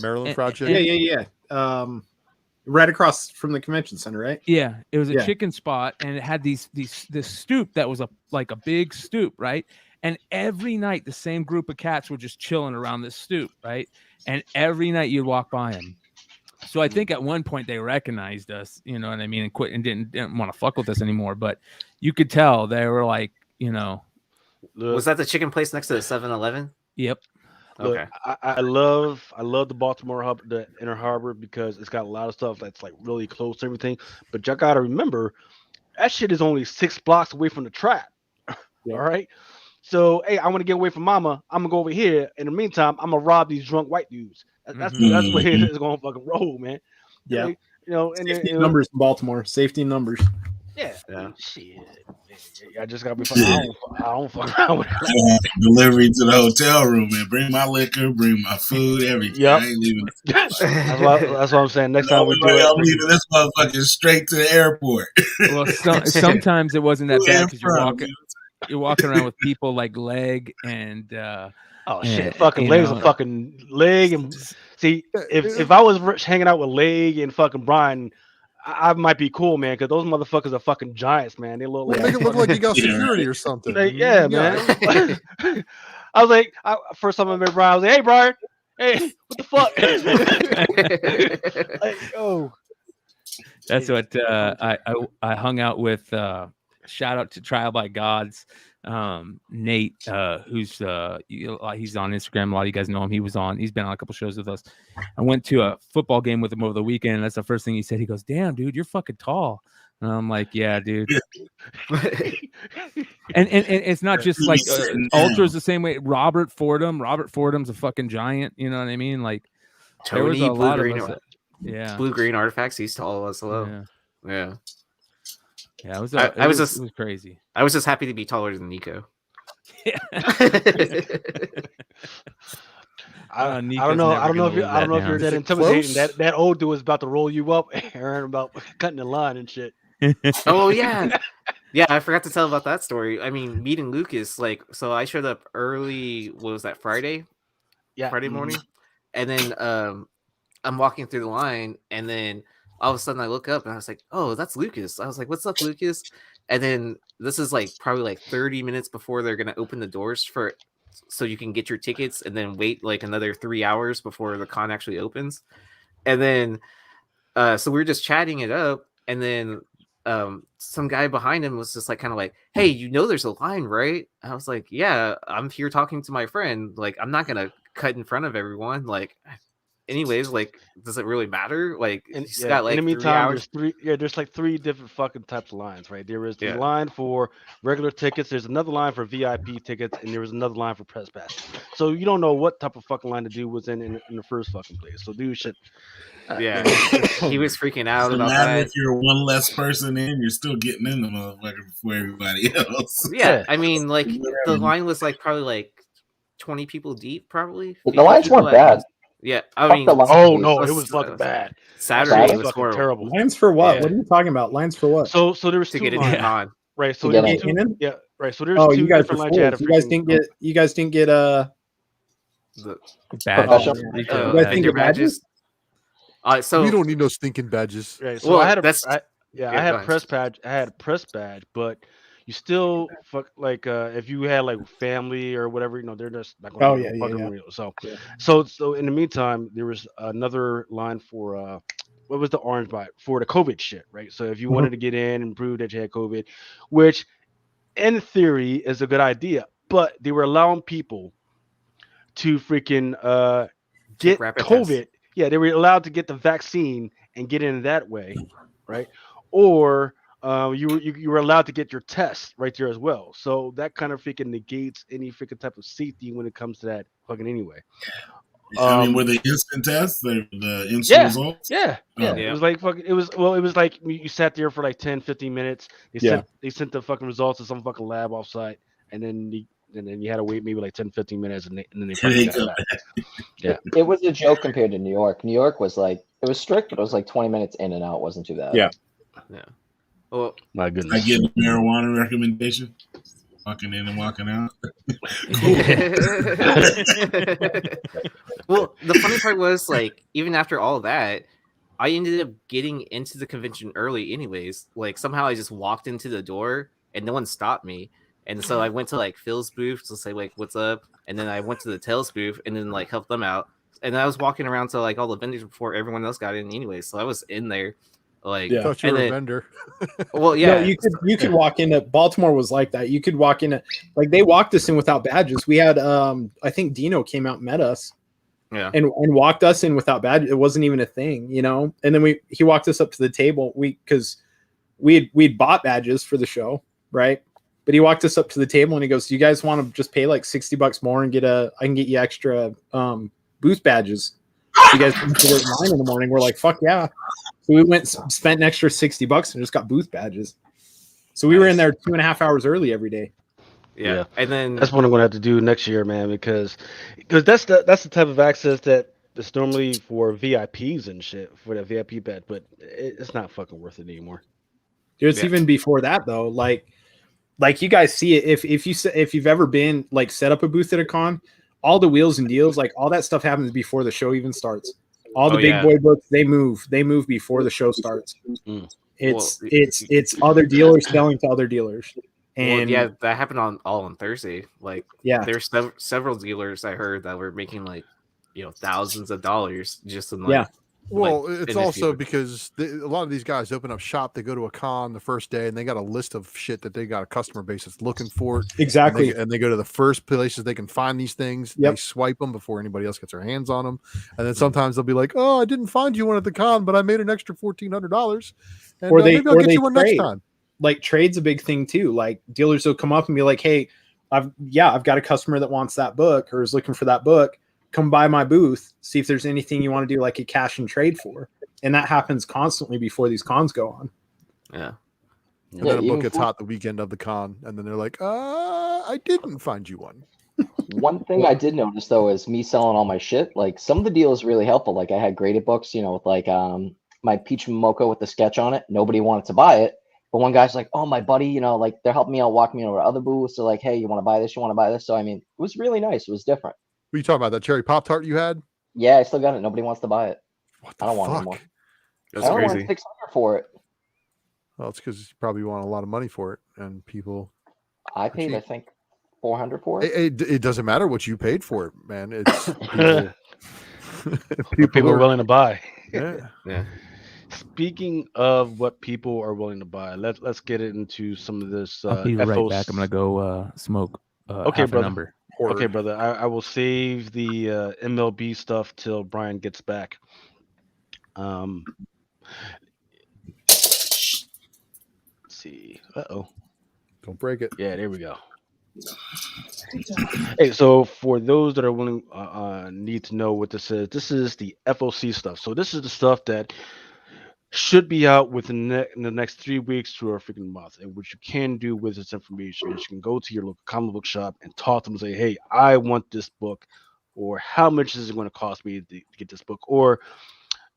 Maryland Fried Chicken. Yeah. Right across from the convention center, right? Yeah, it was a Yeah. chicken spot, and it had this stoop that was a big stoop, right? And every night the same group of cats were just chilling around this stoop, right? And every night you'd walk by them. So I think at one point they recognized us, you know what I mean, and quit and didn't want to fuck with us anymore. But you could tell they were like, Was that the chicken place next to the 7-Eleven? Yep. Look, Okay. I love the Baltimore hub, the Inner Harbor, because it's got a lot of stuff that's like really close to everything. But you gotta remember, that shit is only 6 blocks away from the trap. Yeah. All right. So hey, I want to get away from Mama. I'm gonna go over here. In the meantime, I'm gonna rob these drunk white dudes. That's where it's gonna fucking roll, man. Yeah. Like, and Safety in numbers in Baltimore. Safety in numbers. Yeah. Yeah. Shit. I just gotta be fucking. I don't fuck around with I have delivery to the hotel room, man. Bring my liquor, bring my food, everything. Yep. I ain't leaving. that's what I'm saying. Next time we do I'm it, leaving this motherfucker straight to the airport. Well, sometimes it wasn't that bad because From, you're walking around with people like Leg and oh shit, and, fucking you Leg's know, a fucking Leg. And see, if I was hanging out with Leg and fucking Brian, I might be cool, man, because those motherfuckers are fucking giants, man. They look Well, like make it look like you got Yeah, security or something. like, yeah, man. I was like, first time I met Brian, I was like, hey, Brian, hey, what the fuck? Like, oh, that's what I hung out with. Shout out to Trial by Gods, Nate, who's he's on Instagram. A lot of you guys know him. He's been on a couple shows with us. I went to a football game with him over the weekend. And that's the first thing he said. He goes, "Damn, dude, you're fucking tall." And I'm like, "Yeah, dude." and it's not just like Ultra's the same way. Robert Fordham's a fucking giant. You know what I mean? Like there was Tony, a lot of us. Yeah, Blue Green Artifacts. He's tall as well. Yeah. Yeah, it was crazy. I was just happy to be taller than Nico. Yeah. I don't know if you're that intimidating. That old dude was about to roll you up, Aaron, about cutting the line and shit. Oh yeah, yeah. I forgot to tell about that story. I mean, meeting Lucas, like, so I showed up early. What was that, Friday? Yeah, Friday morning, and then I'm walking through the line, and then all of a sudden I look up and I was like, "Oh, that's Lucas." I was like, "What's up, Lucas?" And then this is like probably like 30 minutes before they're gonna open the doors so you can get your tickets, and then wait like another 3 hours before the con actually opens. And then so we were just chatting it up, and then some guy behind him was just like kind of like, "Hey, you know there's a line, right?" I was like, "Yeah, I'm here talking to my friend. Like, I'm not gonna cut in front of everyone. Like, anyways, like, does it really matter? Like, it's got like in the 3 meantime, hours." there's like three different fucking types of lines, right? There is the line for regular tickets, there's another line for VIP tickets, and there was another line for press pass. So you don't know what type of fucking line the dude was in the first fucking place. So dude should Yeah, he was freaking out so about now that. if you're one less person in, you're still getting in the motherfucker before everybody else. Yeah, I mean, like, the line was like probably like 20 people deep, probably. The lines weren't bad. Yeah, I Fuck mean, the lines. Oh no, it was fucking bad. Saturday was fucking horrible. terrible. Lines for what? Yeah. What are you talking about? Lines for what? So there was To two get into the lines, con. right? So To there get was two, in? yeah, right. So there's Oh, two you guys different were lines. You had fools. to You guys didn't get The Badge. Professional. You guys think vendor of badges? So we don't need no stinking badges. Right. So well, I had that's I go had a ahead. press badge. I had a press badge, but you still fuck like if you had like family or whatever, they're just not going to fucking real. So so in the meantime, there was another line for what was the orange bite for the COVID shit, right? So if you wanted to get in and prove that you had COVID, which in theory is a good idea, but they were allowing people to freaking get rapid COVID. tests. Yeah, they were allowed to get the vaccine and get in that way, right? Or you were allowed to get your test right there as well. So that kind of freaking negates any freaking type of safety when it comes to that fucking anyway. I mean, were the instant tests, the instant results? Yeah. Oh. It was like fucking. It was like you sat there for like 10, 15 minutes. They sent the fucking results to some fucking lab offsite, and then you had to wait maybe like 10, 15 minutes, and then they fucking got it back. Yeah. It was a joke compared to New York. New York was like, it was strict, but it was like 20 minutes in and out. It wasn't too bad. Yeah. Yeah. Well, My I goodness. get a marijuana recommendation. Walking in and walking out. Well, the funny part was, like, even after all that, I ended up getting into the convention early anyways. Like, somehow I just walked into the door and no one stopped me. And so I went to like Phil's booth to say like, "What's up?" And then I went to the Tails booth and then like helped them out. And I was walking around to like all the vendors before everyone else got in anyway. So I was in there. Like, I thought you and were a then- vendor. well, yeah, No, you could walk into Baltimore was like that. You could walk in like they walked us in without badges. We had I think Dino came out and met us. Yeah. And walked us in without badges. It wasn't even a thing, And then he walked us up to the table. Because we'd bought badges for the show, right? But he walked us up to the table and he goes, "Do you guys want to just pay like $60 more and I can get you extra booth badges? You guys can get in line in the morning." We're like, "Fuck yeah!" So we went spent an extra $60 and just got booth badges. So we were in there 2.5 hours early every day. Yeah. And then that's what I'm gonna have to do next year, man, because that's the type of access that is normally for VIPs and shit for that VIP bet, but it's not fucking worth it anymore. It's even before that though. Like you guys see it if you've ever been like set up a booth at a con, all the wheels and deals, like all that stuff happens before the show even starts. All the big boy books, they move before the show starts. It's other dealers selling to other dealers. And that happened all on Thursday. Like, there's several dealers I heard that were making like, thousands of dollars just in like. Well, it's also because a lot of these guys open up shop. They go to a con the first day, and they got a list of shit that they got a customer base that's looking for it. Exactly, and they go to the first places they can find these things. They swipe them before anybody else gets their hands on them, and then sometimes they'll be like, "Oh, I didn't find you one at the con, but I made an extra $1,400, and maybe I'll get you one next time." Like trade's a big thing too. Like dealers will come up and be like, "Hey, I've got a customer that wants that book or is looking for that book. Come by my booth, see if there's anything you want to do like a cash and trade for." And that happens constantly before these cons go on. Yeah. And then a book gets hot the weekend of the con, and then they're like, I didn't find you one. One thing I did notice though is me selling all my shit. Like some of the deals really helpful. Like I had graded books, with like my Peach Mocha with the sketch on it. Nobody wanted to buy it. But one guy's like, "Oh, my buddy, like they're helping me out, walking me over to other booths. They're like, hey, you want to buy this? You want to buy this?" So I mean, it was really nice. It was different. What are you talking about? That cherry Pop-Tart you had? Yeah, I still got it. Nobody wants to buy it. I don't want it anymore. That's I don't crazy. want $600 for it. Well, it's because you probably want a lot of money for it, and people. I paid, I think, $400 for it. It doesn't matter what you paid for it, man. It's people are willing to buy. Yeah. Speaking of what people are willing to buy, let's get into some of this. I'll be right back. I'm gonna go smoke. Okay, brother. Number. Okay, brother. I will save the MLB stuff till Brian gets back. Let's see. Don't break it. Yeah, there we go. Hey, so for those that are willing, need to know what this is the FOC stuff. So this is the stuff that should be out within the next 3 weeks to a freaking month. And what you can do with this information is you can go to your local comic book shop and talk to them and say, "Hey, I want this book," or "How much is it going to cost me to get this book?" Or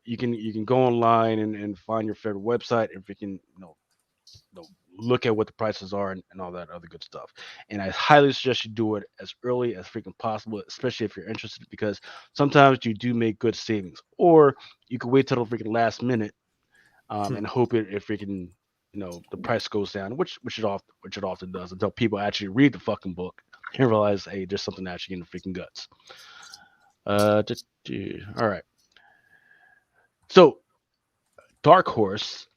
you can go online and find your favorite website and freaking look at what the prices are and all that other good stuff. And I highly suggest you do it as early as freaking possible, especially if you're interested, because sometimes you do make good savings. Or you can wait till the freaking last minute and hope it freaking the price goes down, which it often does, until people actually read the fucking book and realize, hey, there's something actually in the freaking guts. All right. So Dark Horse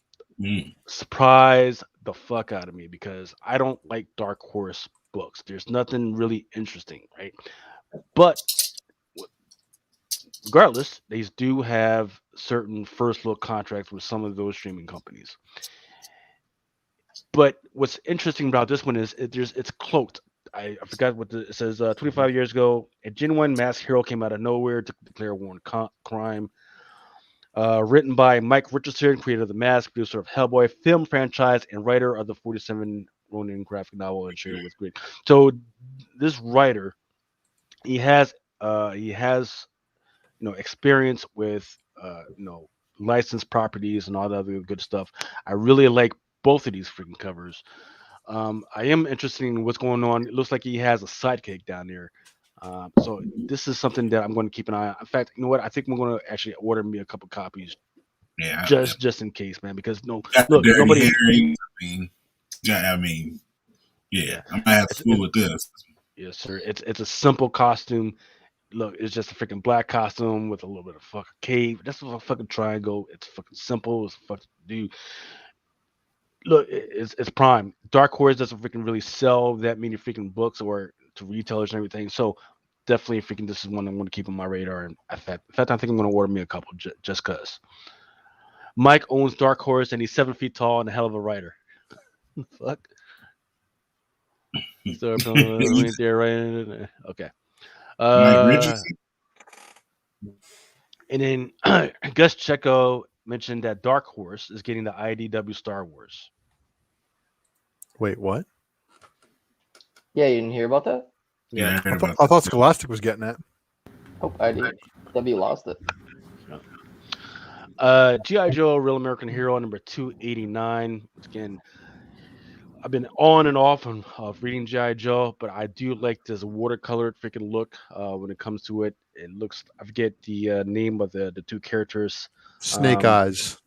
surprised the fuck out of me because I don't like Dark Horse books. There's nothing really interesting, right? But regardless, they do have certain first look contracts with some of those streaming companies. But what's interesting about this one is it's cloaked. I forgot what it says. 25 years ago, a genuine masked hero came out of nowhere to declare war on crime. Written by Mike Richardson, creator of The Mask, producer of Hellboy film franchise, and writer of the 47 Ronin graphic novel and share with Grid. So this writer, he has experience with licensed properties and all that other good stuff. I really like both of these freaking covers. I am interested in what's going on. It looks like he has a sidekick down there. So this is something that I'm going to keep an eye on. In fact, you know what? I think I'm going to actually order me a couple copies. Yeah. Just in case, man. Because nobody. I mean, yeah, I'm gonna have to fool with this. Yes, sir. It's a simple costume. Look, it's just a freaking black costume with a little bit of fucking cape. That's a fucking triangle. It's fucking simple. It's fucking dude. Look, it's prime. Dark Horse doesn't freaking really sell that many freaking books or to retailers and everything. So definitely freaking this is one I'm going to keep on my radar. And in fact, I think I'm going to order me a couple just because. Mike owns Dark Horse and he's 7 feet tall and a hell of a writer. Fuck. So right there, right? Okay. And then Gus Checo mentioned that Dark Horse is getting the IDW Star Wars. Wait, what? Yeah, you didn't hear about that? Yeah, I heard I about thought Scholastic was getting that. Oh, I did. W lost it. G.I. Joe, Real American Hero, number 289. Again, I've been on and off of reading G.I. Joe, but I do like this watercolored freaking look when it comes to it. It looks, I forget the name of the two characters. Snake Eyes.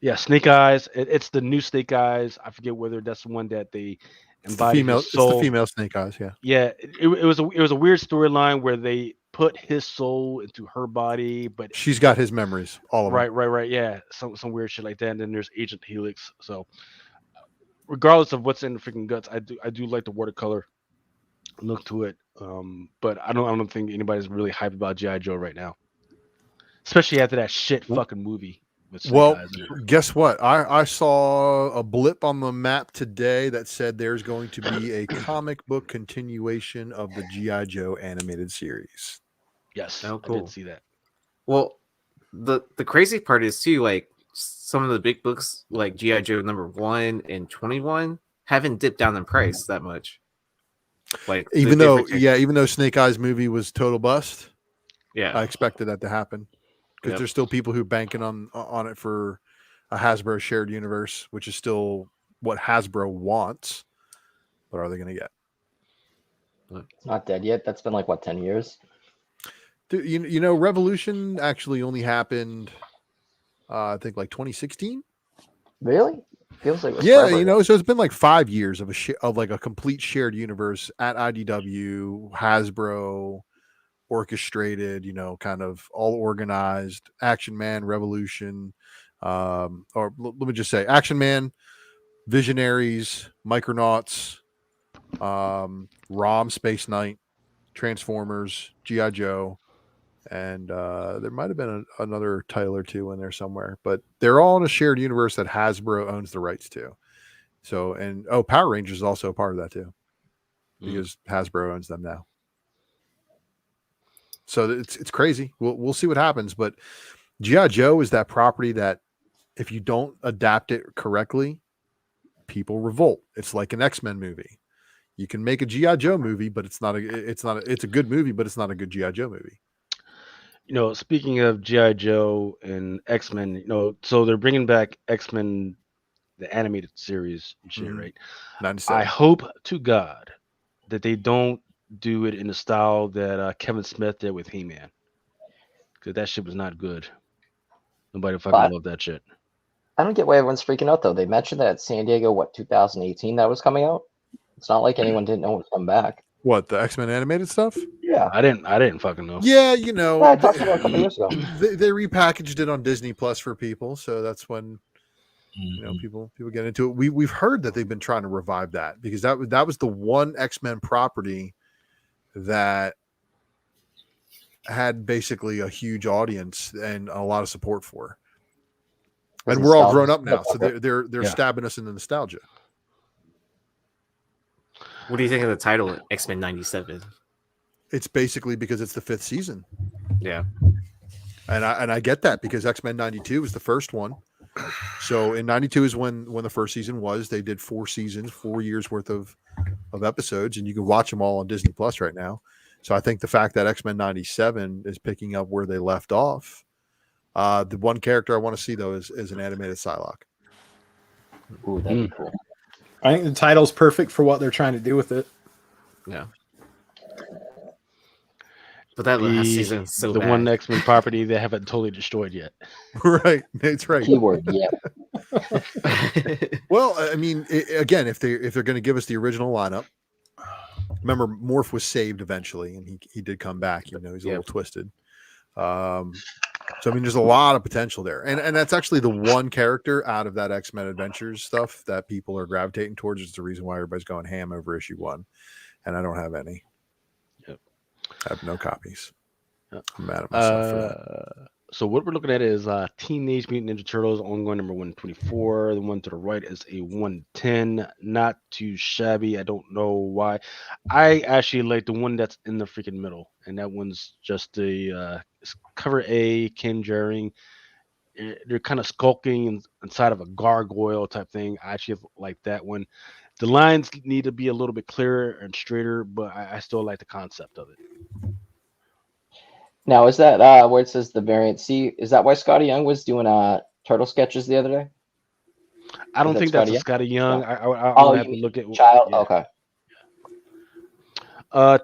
Yeah, Snake Eyes. It's the new Snake Eyes. I forget whether that's the one that they embody his soul. It's the female Snake Eyes, yeah. Yeah, it was a weird storyline where they put his soul into her body, but she's got his memories, all of them. Right. Yeah, some weird shit like that. And then there's Agent Helix. So, regardless of what's in the freaking guts, I do like the watercolor look to it. But I don't think anybody's really hyped about G.I. Joe right now, especially after that shit fucking movie. Well, guess what? I saw a blip on the map today that said there's going to be a comic book continuation of the G.I. Joe animated series. Yes, oh, cool. I did see that. Well, the crazy part is too, like some of the big books like G.I. Joe number 1 and 21 haven't dipped down in price that much. Like even though Snake Eyes movie was total bust, yeah, I expected that to happen. Because there's still people who banking on it for a Hasbro shared universe, which is still what Hasbro wants. But are they going to get? It's not dead yet. That's been like what, 10 years? Dude, you know, Revolution actually only happened, I think, like 2016. Really? Feels like it was Yeah, forever. you know, so it's been like 5 years of like a complete shared universe at IDW, Hasbro, orchestrated, you know, kind of all organized. Action Man, Revolution, or let me just say Action Man, Visionaries, Micronauts, ROM, Space Knight, Transformers, G.I. Joe, and there might have been another title or two in there somewhere, but they're all in a shared universe that Hasbro owns the rights to. So, and Power Rangers is also a part of that too, because Hasbro owns them now. So it's crazy. We'll see what happens, but G.I. Joe is that property that if you don't adapt it correctly, people revolt. It's like an X-Men movie. You can make a G.I. Joe movie, but it's a good movie, but it's not a good G.I. Joe movie. You know, speaking of G.I. Joe and X-Men, you know, so they're bringing back X-Men, the animated series and shit, right? 97. I hope to God that they don't do it in the style that Kevin Smith did with He-Man, because that shit was not good. Nobody fucking loved that shit. I don't get why everyone's freaking out though. They mentioned that at San Diego, 2018 that was coming out. It's not like anyone didn't know it was coming back. What, the X-Men animated stuff? Yeah, I didn't fucking know. Yeah, you know, I talked about it a couple years ago. They repackaged it on Disney Plus for people, so that's when you know people get into it. We've heard that they've been trying to revive that because that was the one X-Men property that had basically a huge audience and a lot of support for. And we're all grown up now, so they're stabbing us in the nostalgia. What do you think of the title X-Men 97? It's basically because it's the 5th season. Yeah. And I get that because X-Men 92 was the first one. So in 92 is when the first season was. They did 4 seasons, 4 years worth of episodes, and you can watch them all on Disney Plus right now. So I think the fact that X-Men 97 is picking up where they left off. The one character I want to see though is an animated Psylocke. Ooh, that'd be cool. I think the title's perfect for what they're trying to do with it. Yeah. But that last season's so the bad. one X-Men property they haven't totally destroyed yet. Right. That's right. Keyword, yeah. Well, I mean, again, if they're going to give us the original lineup, remember Morph was saved eventually, and he did come back. You know, he's a little twisted. So I mean, there's a lot of potential there, and that's actually the one character out of that X-Men Adventures stuff that people are gravitating towards. Is the reason why everybody's going ham over issue 1, and I don't have any. Yep. I have no copies. Yep. I'm mad at myself for that. So what we're looking at is Teenage Mutant Ninja Turtles ongoing number 124. The one to the right is a 110. Not too shabby. I don't know why. I actually like the one that's in the freaking middle, and that one's just the cover A, Ken Jering. They're kind of skulking inside of a gargoyle type thing. I actually like that one. The lines need to be a little bit clearer and straighter, but I still like the concept of it. Now, is that where it says the variant C? Is that why Scotty Young was doing turtle sketches the other day? I don't that think that's Scotty a Young? Scotty Young. No. I Oh, would you have to mean look at Child? yeah. Okay.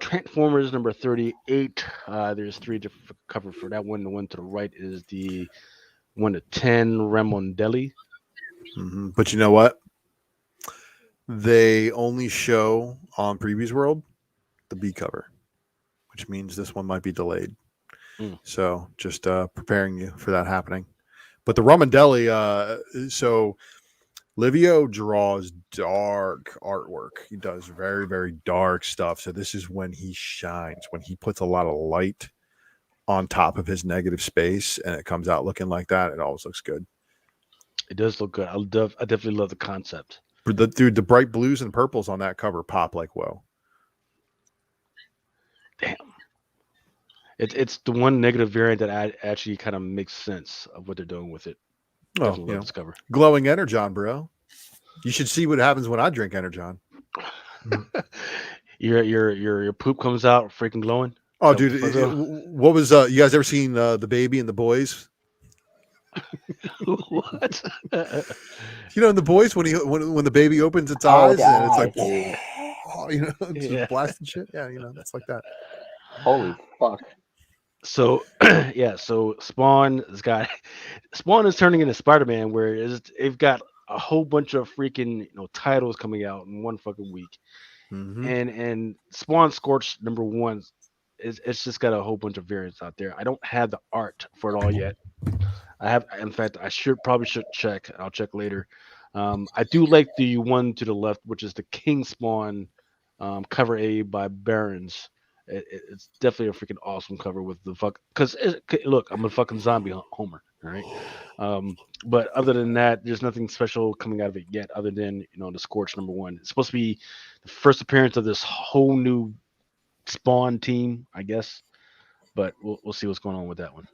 Transformers number 38. There's 3 different covers for that one. The one to the right is the 1 to 10 Ramondelli. But you know what? They only show on Previews World the B cover, which means this one might be delayed. So just preparing you for that happening. But the Ramondelli, so Livio draws dark artwork. He does very, very dark stuff. So this is when he shines, when he puts a lot of light on top of his negative space, and it comes out looking like that. It always looks good. It does look good. I definitely love the concept. But the bright blues and purples on that cover pop like whoa. Damn. It's the one negative variant that actually kind of makes sense of what they're doing with it. Oh, Definitely love this cover. Glowing Energon, bro. You should see what happens when I drink Energon. Your poop comes out freaking glowing. Oh, dude, what was you guys ever seen the Baby and the Boys? What? You know, in the Boys when the baby opens its eyes and it's like, it's blasting shit. Yeah, that's like that. Holy fuck. So so Spawn is turning into Spider-Man, where they've got a whole bunch of freaking titles coming out in one fucking week. And Spawn Scorch number 1 it's just got a whole bunch of variants out there. I don't have the art for it all yet. In fact, I probably should check. I'll check later. I do like the one to the left, which is the King Spawn cover A by Barons. It's definitely a freaking awesome cover with the fuck. Because look, I'm a fucking zombie Homer, all right. But other than that, there's nothing special coming out of it yet, other than the Scorch number 1. It's supposed to be the first appearance of this whole new Spawn team, I guess. But we'll see what's going on with that one.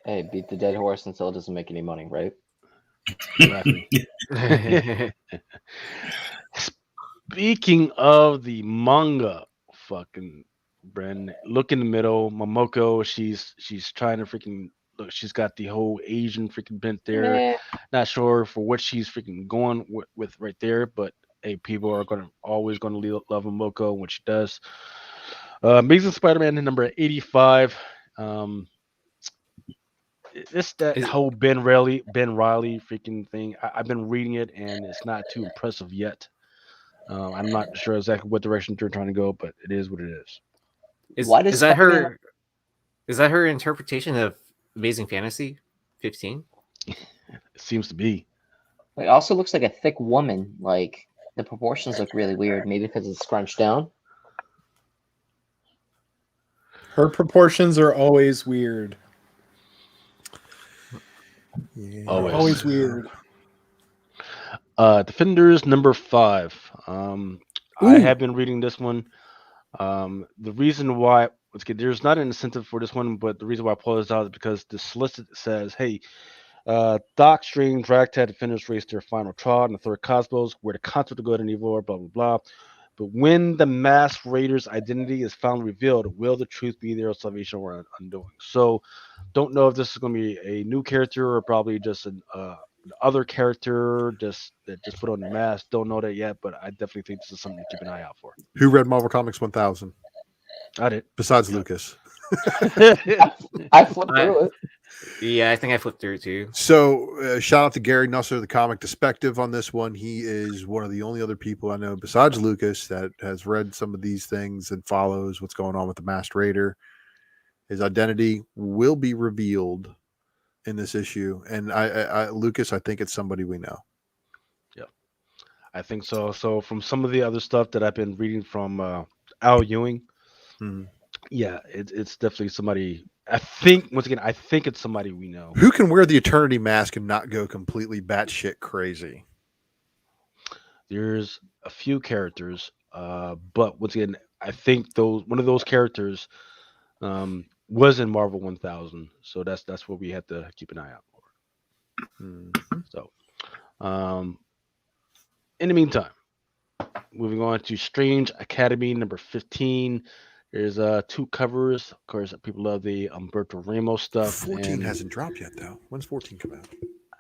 Hey, beat the dead horse until it doesn't make any money, right? Exactly. Speaking of the manga, fucking Bren, look in the middle. Momoko, she's trying to freaking look. She's got the whole Asian freaking bent there. Not sure for what she's freaking going with right there, but hey, people are always gonna love Momoko when she does. Amazing Spider-Man number 85. It's that whole Ben Riley freaking thing. I've been reading it and it's not too impressive yet. I'm not sure exactly what direction they're trying to go, but it is what it is. Is that her? Is that her interpretation of Amazing Fantasy 15? It seems to be. It also looks like a thick woman. Like the proportions look really weird. Maybe because it's scrunched down. Her proportions are always weird. Yeah. Always weird. Defenders number 5. I have been reading this one. The reason why there's not an incentive for this one, but the reason why I pull this out is because the solicit says, hey, Doc, Strange, Ragtag, Defenders race their final trial in the third cosmos, where the concept of good and evil are, blah, blah, blah. But when the masked raider's identity is finally revealed, will the truth be their salvation or undoing? So, don't know if this is going to be a new character or probably just an other character just put on the mask. Don't know that yet, but I definitely think this is something to keep an eye out for. Who read Marvel Comics 1000? I did. Besides Lucas. I flipped through it. Yeah, I think I flipped through it too. So shout out to Gary Nusser, the comic perspective on this one. He is one of the only other people I know besides Lucas that has read some of these things and follows what's going on with the Masked Raider. His identity will be revealed in this issue. And Lucas, I think it's somebody we know. Yeah, I think so. So from some of the other stuff that I've been reading from Al Ewing, yeah, it's definitely somebody. I think it's somebody we know. Who can wear the Eternity mask and not go completely batshit crazy? There's a few characters, but once again, I think one of those characters was in Marvel 1000, so that's what we have to keep an eye out for. So, in the meantime, Moving on to Strange Academy number 15. There's 2 covers. Of course, people love the Umberto Ramos stuff. 14 and hasn't dropped yet, though. When's 14 come out?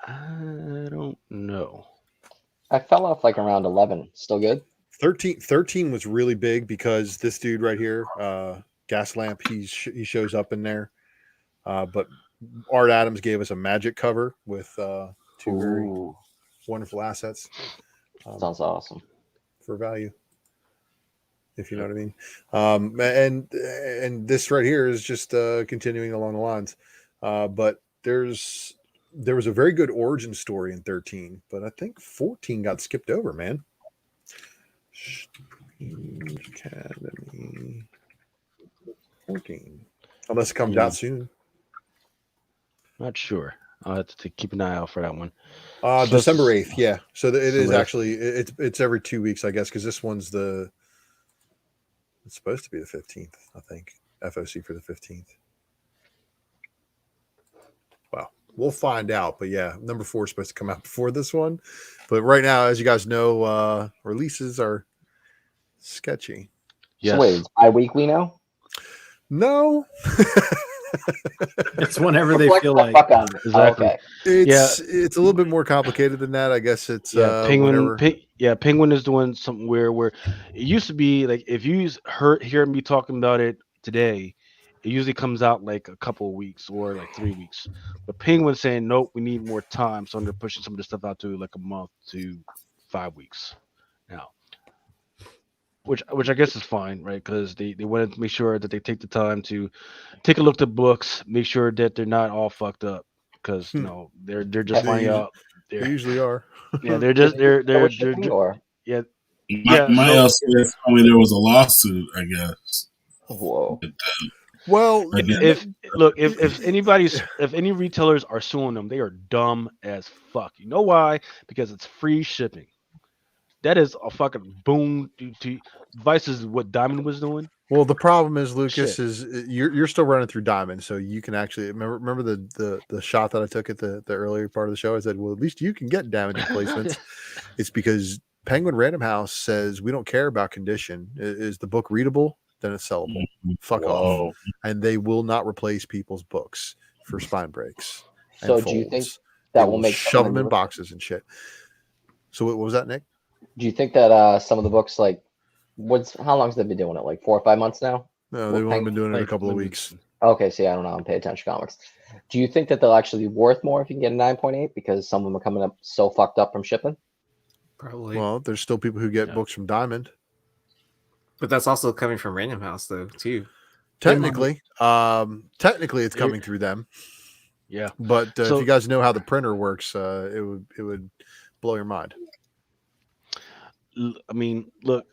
I don't know. I fell off like around 11. Still good? 13 was really big because this dude right here, Gaslamp, he shows up in there. But Art Adams gave us a magic cover with 2 very wonderful assets. Sounds awesome. For value, if you know what I mean. And this right here is just continuing along the lines. But there was a very good origin story in 13, but I think 14 got skipped over, man. Academy 14. Unless it comes out soon. Not sure. I'll have to keep an eye out for that one. December 8th, yeah. So it is 8th. actually it's every 2 weeks, I guess, because this one's it's supposed to be the 15th, I think. FOC for the 15th. Well, we'll find out. But yeah, number 4 is supposed to come out before this one. But right now, as you guys know, releases are sketchy. Yes. So wait, it's bi-weekly now? No. It's whenever they Like feel the like. fuck out of it. Exactly. Okay. It's a little bit more complicated than that. I guess it's Penguin. whenever... Penguin is doing something where it used to be like if you hear me talking about it today, it usually comes out like a couple of weeks or like 3 weeks. But Penguin's saying nope, we need more time, so they're pushing some of this stuff out to like a month to 5 weeks now. Which I guess is fine, right? Because they wanted to make sure that they take the time to take a look at the books, make sure that they're not all fucked up. Because they're just finding out. They usually are. Yeah, they're Or... yeah. My LCS told me there was a lawsuit, I guess. Whoa. Well, if any retailers are suing them, they are dumb as fuck. You know why? Because it's free shipping. That is a fucking boon to Vice's what Diamond was doing. Well, the problem is, Lucas, Shit. is you're still running through Diamond, so you can actually remember the shot that I took at the earlier part of the show. I said, well, at least you can get damage replacements. It's because Penguin Random House says we don't care about condition. Is the book readable? Then it's sellable. Fuck off. And they will not replace people's books for spine breaks. So and do you folds. think They that will make shove them in boxes and shit? So what was that, Nick? Do you think that some of the books, like, how long have they been doing it? Like 4 or 5 months now? No, they've only been doing it a couple of weeks. Okay, see, I don't know. I don't pay attention to comics. Do you think that they'll actually be worth more if you can get a 9.8 because some of them are coming up so fucked up from shipping? Probably. Well, there's still people who get books from Diamond. But that's also coming from Random House, though, too. Technically, it's coming through them. Yeah, but if you guys know how the printer works, it would blow your mind. I mean, look,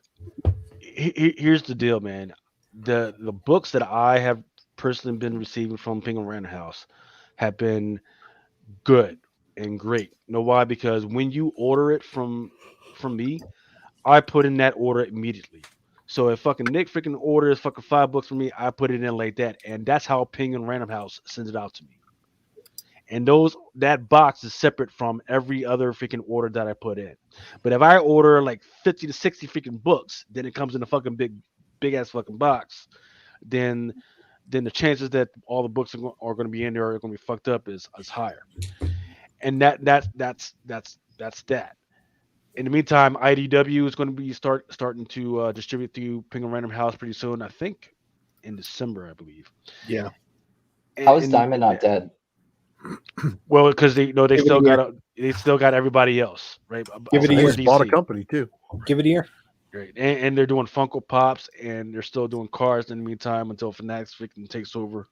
here's the deal, man. The books that I have personally been receiving from Penguin Random House have been good and great. You know why? Because when you order it from me, I put in that order immediately. So if fucking Nick freaking orders fucking 5 books from me, I put it in like that, and that's how Penguin Random House sends it out to me. And that box is separate from every other freaking order that I put in. But if I order like 50 to 60 freaking books, then it comes in a fucking big ass fucking box. Then the chances that all the books are going to be in there are going to be fucked up is higher. And that's that. In the meantime, IDW is going to be starting to distribute through Penguin Random House pretty soon. I think in December, I believe. Yeah. How is Diamond not dead? Well, because they still got everybody else, right? Give it a year. They bought a company too. Give it a year. Right, and they're doing Funko Pops, and they're still doing cars in the meantime until Fanatics freaking takes over.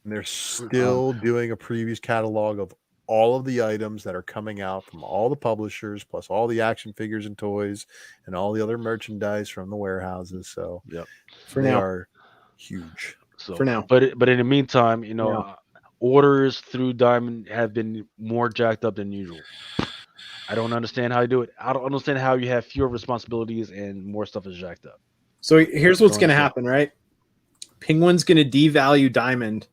And they're still doing a previews catalog of all of the items that are coming out from all the publishers, plus all the action figures and toys, and all the other merchandise from the warehouses. So, yep, they are huge. So for now, but in the meantime, orders through Diamond have been more jacked up than usual. I don't understand how you do it. I don't understand how you have fewer responsibilities and more stuff is jacked up. So here's what's going to happen, right? Penguin's going to devalue Diamond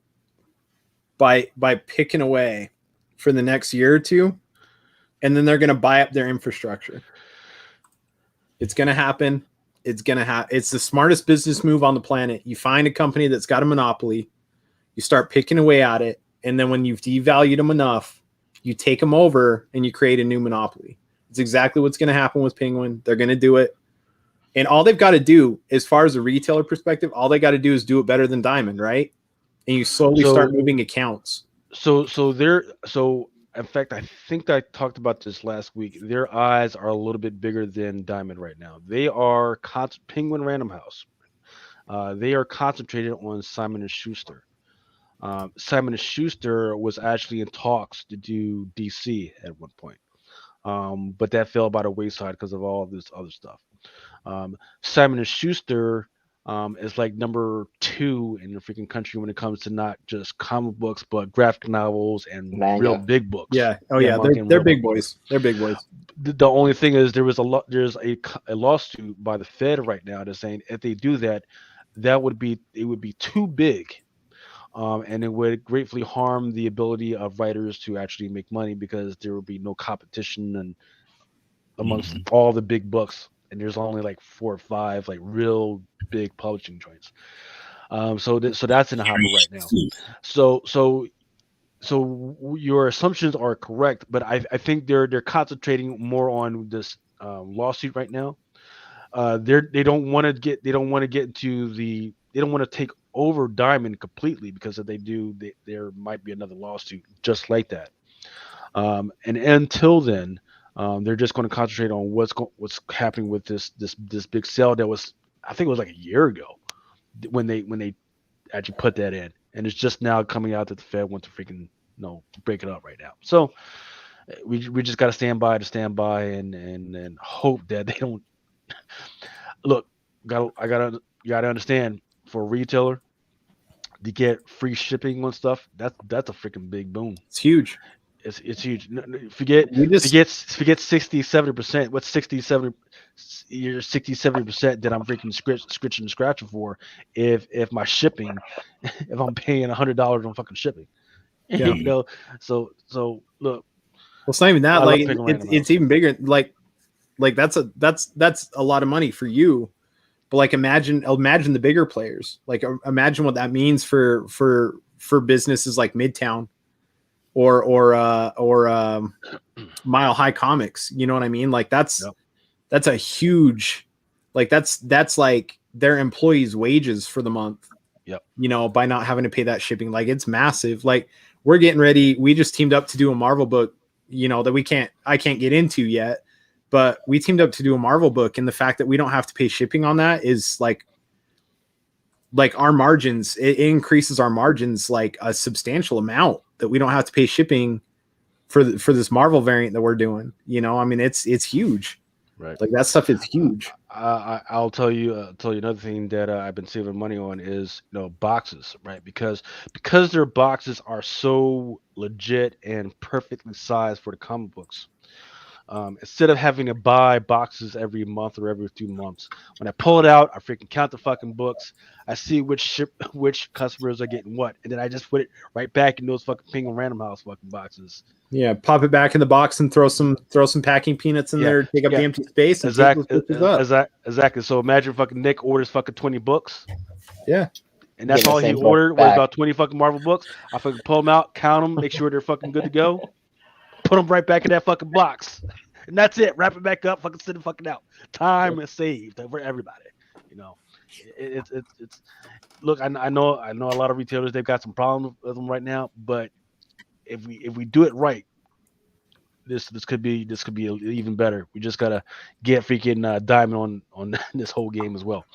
by picking away for the next year or two, and then they're going to buy up their infrastructure. It's going to happen. It's the smartest business move on the planet. You find a company that's got a monopoly, you start picking away at it, and then when you've devalued them enough, you take them over and you create a new monopoly. It's exactly what's going to happen with Penguin. They're going to do it. And all they've got to do, as far as a retailer perspective, all they got to do is do it better than Diamond, right? And you slowly start moving accounts. So in fact, I think I talked about this last week. Their eyes are a little bit bigger than Diamond right now. They are Penguin Random House. They are concentrated on Simon and Schuster. Simon and Schuster was actually in talks to do DC at one point, but that fell by the wayside because of all this other stuff. Simon and Schuster is like number 2 in the freaking country when it comes to not just comic books, but graphic novels and Manga. real big books. Yeah. Oh yeah. They're big boys. They're big boys. The only thing is there's a lawsuit by the Fed right now that's saying if they do that, it would be too big. And it would greatly harm the ability of writers to actually make money because there would be no competition and amongst all the big books. And there's only like 4 or 5 like real big publishing joints. So that's in the hopper right now. So your assumptions are correct, but I think they're concentrating more on this lawsuit right now. They don't want to get into they don't want to take over Diamond completely, because if they do, there might be another lawsuit just like that. And until then, they're just going to concentrate on what's happening with this big sale that was, I think it was like a year ago when they actually put that in, and it's just now coming out that the Fed wants to freaking break it up right now. So we just got to stand by and hope that they don't. Look, I gotta understand, for a retailer to get free shipping on stuff, that's a freaking big boom. It's huge. It's huge. Forget 60-70%. What's 60-70%? You're 60-70% that I'm freaking scratching for if my shipping, if I'm paying $100 on fucking shipping. Yeah. So look. Well, it's not even that. Like it's even bigger. Like that's a lot of money for you. But like imagine the bigger players. Like imagine what that means for businesses like Midtown or Mile High Comics. You know what I mean? Like that's a huge, like that's like their employees' wages for the month. Yep. By not having to pay that shipping. Like it's massive. Like we're getting ready. We just teamed up to do a Marvel book, that I can't get into yet. But we teamed up to do a Marvel book, and the fact that we don't have to pay shipping on that is like our margins. It increases our margins like a substantial amount that we don't have to pay shipping for this Marvel variant that we're doing. I mean, it's huge. Right. Like that stuff is huge. I'll tell you another thing that I've been saving money on is boxes, right? Because their boxes are so legit and perfectly sized for the comic books. Instead of having to buy boxes every month or every 2 months, when I pull it out, I freaking count the fucking books. I see which customers are getting what, and then I just put it right back in those fucking Penguin Random House fucking boxes. Yeah, pop it back in the box and throw some packing peanuts in there, take up the empty space. And Exactly. So imagine fucking Nick orders fucking 20 books. Yeah. And that's all he ordered was about 20 fucking Marvel books. I fucking pull them out, count them, make sure they're fucking good to go. Put them right back in that fucking box, and that's it. Wrap it back up, fucking send it fucking out. Time is saved for everybody. It's look. I know a lot of retailers, they've got some problems with them right now, but if we do it right, this could be even better. We just gotta get freaking Diamond on this whole game as well.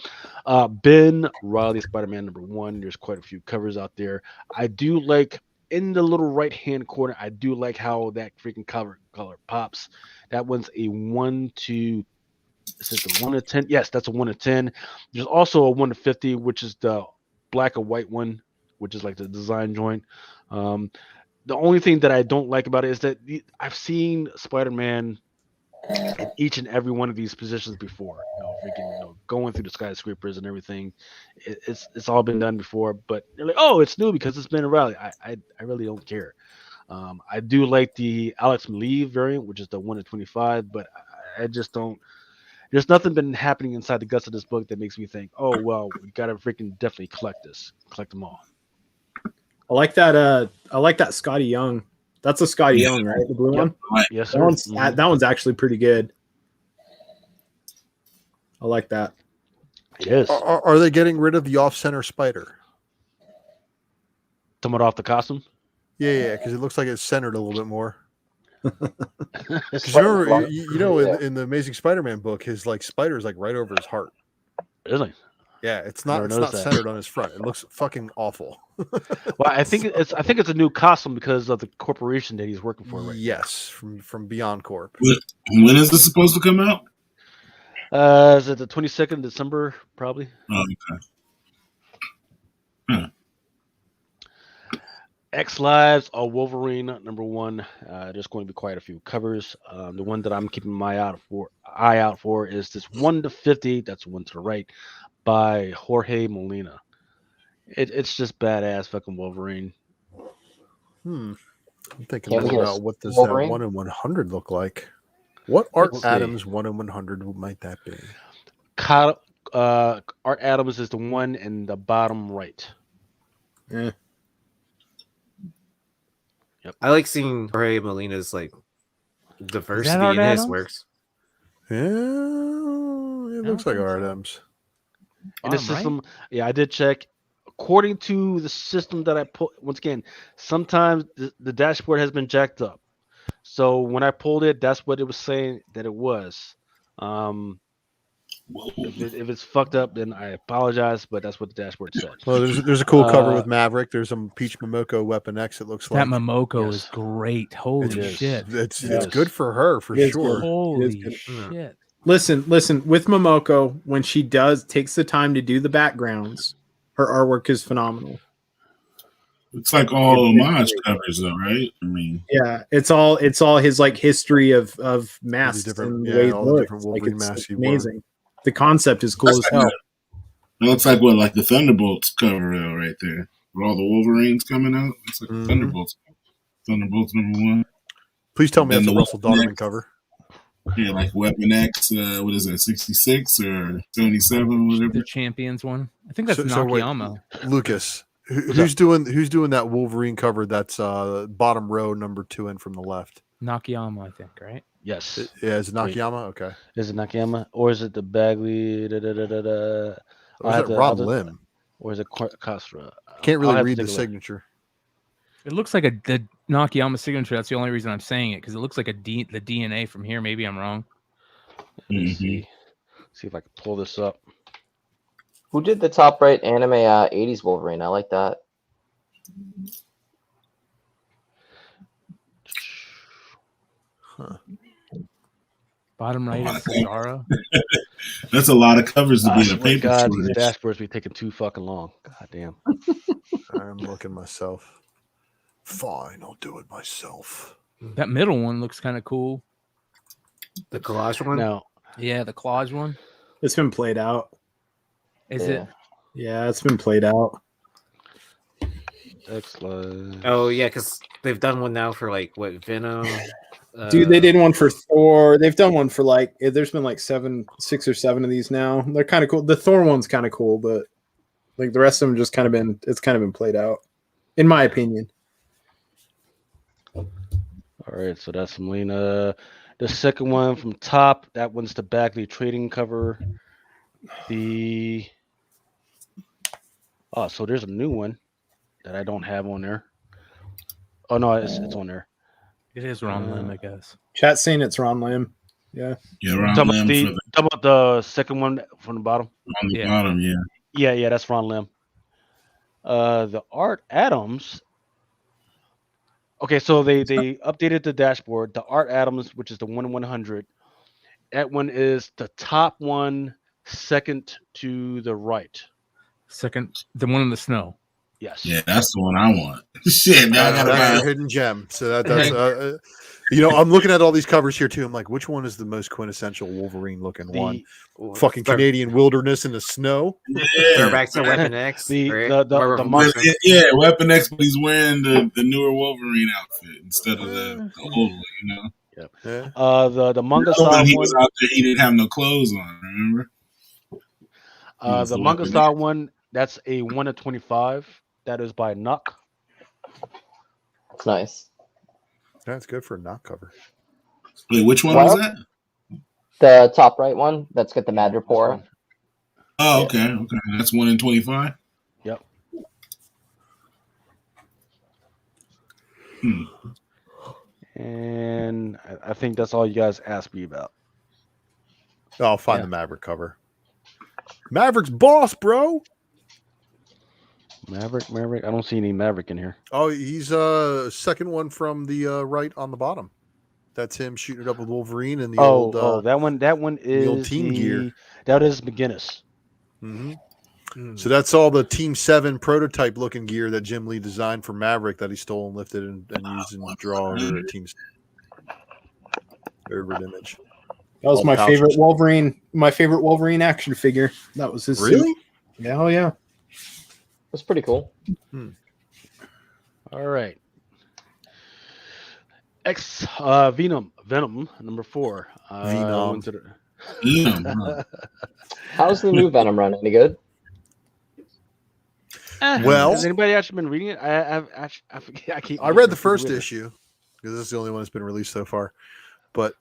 Ben Reilly, Spider-Man #1. There's quite a few covers out there. I do like. In the little right-hand corner, I do like how that freaking color pops. That one's a 1 to. Is it the 1 to 10? Yes, that's a 1 to 10. There's also a 1 to 50, which is the black and white one, which is like the design joint. The only thing that I don't like about it is that I've seen Spider-Man in each and every one of these positions before. Going through the skyscrapers and everything. It's all been done before, but they're like, oh, it's new because it's been a rally. I really don't care. I do like the Alex Maleev variant, which is the 1 to 25, but I just don't. There's nothing been happening inside the guts of this book that makes me think, oh well, we gotta freaking definitely collect them all. I like that. I like that Scotty Young. That's a Scotty Young, right? The blue one. Yes, That sir. one's that one's actually pretty good. I like that. It is. Are they getting rid of the off-center spider? Somewhat off the costume. Yeah, because it looks like it's centered a little bit more. Because remember, in the Amazing Spider-Man book, his like spider is like right over his heart. Really? Yeah, it's not centered on his front. It looks fucking awful. Well, I think it's a new costume because of the corporation that he's working for right Yes, from Beyond Corp. When is this supposed to come out? Is it the 22nd of December? Probably. Oh, okay. X Lives or Wolverine #1. There's going to be quite a few covers. The one that I'm keeping my eye out for is this 1/50. That's the one to the right by Jorge Molina. It's just badass fucking Wolverine. I'm thinking about what does that 1 in 100 look like. What Art Adams 1 in 100 might that be? Art Adams is the one in the bottom right. Yeah. Yep. I like seeing Jorge Molina's like diversity Art in his Adams? works. Yeah, it looks like Art Adams. In the system, I did check. According to the system that I put, once again, sometimes the dashboard has been jacked up. So when I pulled it, that's what it was saying that it was. If it's fucked up, then I apologize, but that's what the dashboard said. Well, there's a cool cover with Maverick. There's some Peach Momoko Weapon X. It looks like that Momoko is great. Holy shit! It's good for her for sure. Holy shit! Listen. With Momoko, when she takes the time to do the backgrounds, her artwork is phenomenal. It's like all homage covers, though, right? I mean, yeah, it's all his like history of masks and ways all the different Wolverine it's masks. amazing. The concept is cool as hell. It looks like like the Thunderbolts cover right there, with all the Wolverines coming out. It's like Thunderbolts. Thunderbolts #1. Please tell me that's a Russell Donnerman cover. Yeah, like Weapon X. What is that? 66 or 77? Whatever. The Champions one. I think that's wait, Nakayama. Lucas, who's doing that Wolverine cover? That's bottom row #2 in from the left. Nakayama, I think, right? Yes. Is it Nakayama? Okay. Is it Nakayama or is it the Bagley? Or is it Rob Lim? Or is it Costra? Can't really read the signature. It looks like the Nakayama signature. That's the only reason I'm saying it because it looks like the DNA from here. Maybe I'm wrong. Let me see if I can pull this up. Who did the top right anime 80s Wolverine? I like that. Huh. Bottom right is Cesaro. That's a lot of covers to be in a paper. God, these dashboards be taking too fucking long. God damn. I'm looking myself. Fine, I'll do it myself. That middle one looks kind of cool. The collage one? No. Yeah, the collage one. It's been played out. Is it? Yeah, it's been played out. Excellent. Oh yeah, because they've done one now for like what Venom. Dude, they did one for Thor. They've done one for like there's been like 6 or 7 of these now. They're kind of cool. The Thor one's kind of cool, but like the rest of them just kind of been played out, in my opinion. All right, so that's Melina. The second one from top, that one's the Bagley trading cover. So there's a new one that I don't have on there. Oh no, it's on there. It is Ron Lim, I guess. Chat's saying it's Ron Lim. Yeah. Yeah, Ron Talking Lim about the second one from the bottom. on the bottom. Yeah. Yeah, that's Ron Lim. The Art Adams. Okay, so they updated the dashboard. The Art Adams, which is the 1 in 100, that one is the top one, second to the right. Second, the one in the snow. Yes. Yeah, that's the one I want. Shit, now I gotta That's buy a hidden gem. So that's I'm looking at all these covers here too. I'm like, which one is the most quintessential Wolverine looking one? Fucking Canadian wilderness in the snow. They're back to Weapon X. The monster. Yeah, Weapon X, but he's wearing the newer Wolverine outfit instead of the old one, Yep. Yeah. The manga Oh, style when he one. was out there, he didn't have no clothes on. Remember? was The the manga weapon. style one. That's a 1 of 25. That is by Nuck. It's nice. That's good for a knock cover. Wait, which one Well, was that? The top right one, that's got the Madripoor. Oh, okay, okay. That's 1 in 25. Yep. And I think that's all you guys asked me about. I'll find the Maverick cover. Maverick's boss, bro. Maverick. I don't see any Maverick in here. Oh, he's second one from the right on the bottom. That's him shooting it up with Wolverine and the old. That one is the old team gear. That is McGinnis. Mm-hmm. So that's all the Team 7 prototype looking gear that Jim Lee designed for Maverick that he stole and lifted and used in draw over at Team favorite image. That was my favorite Wolverine. My favorite Wolverine action figure. That was his really? Suit. Yeah, oh yeah. That's pretty cool. All right. Venom number 4. Venom. How's the new Venom run? Any good? Well, has anybody actually been reading it? I forget. I read the first issue because this is the only one that's been released so far. But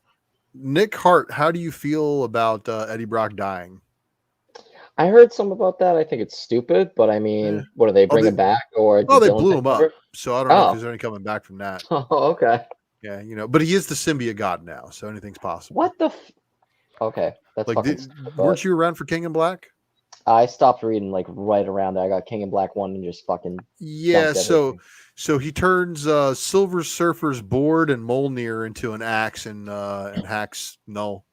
Nick Hart, how do you feel about Eddie Brock dying? I heard some about that. I think it's stupid, but I mean, what, are they bringing back? Or they blew him up. So I don't know if there's any coming back from that. Oh, okay. Yeah, but he is the symbiote god now, so anything's possible. What the? Okay, that's like. Weren't you around for King in Black? I stopped reading like right around there. I got King in Black 1 and just fucking. Yeah, so he turns Silver Surfer's board and Mjolnir into an axe and hacks Null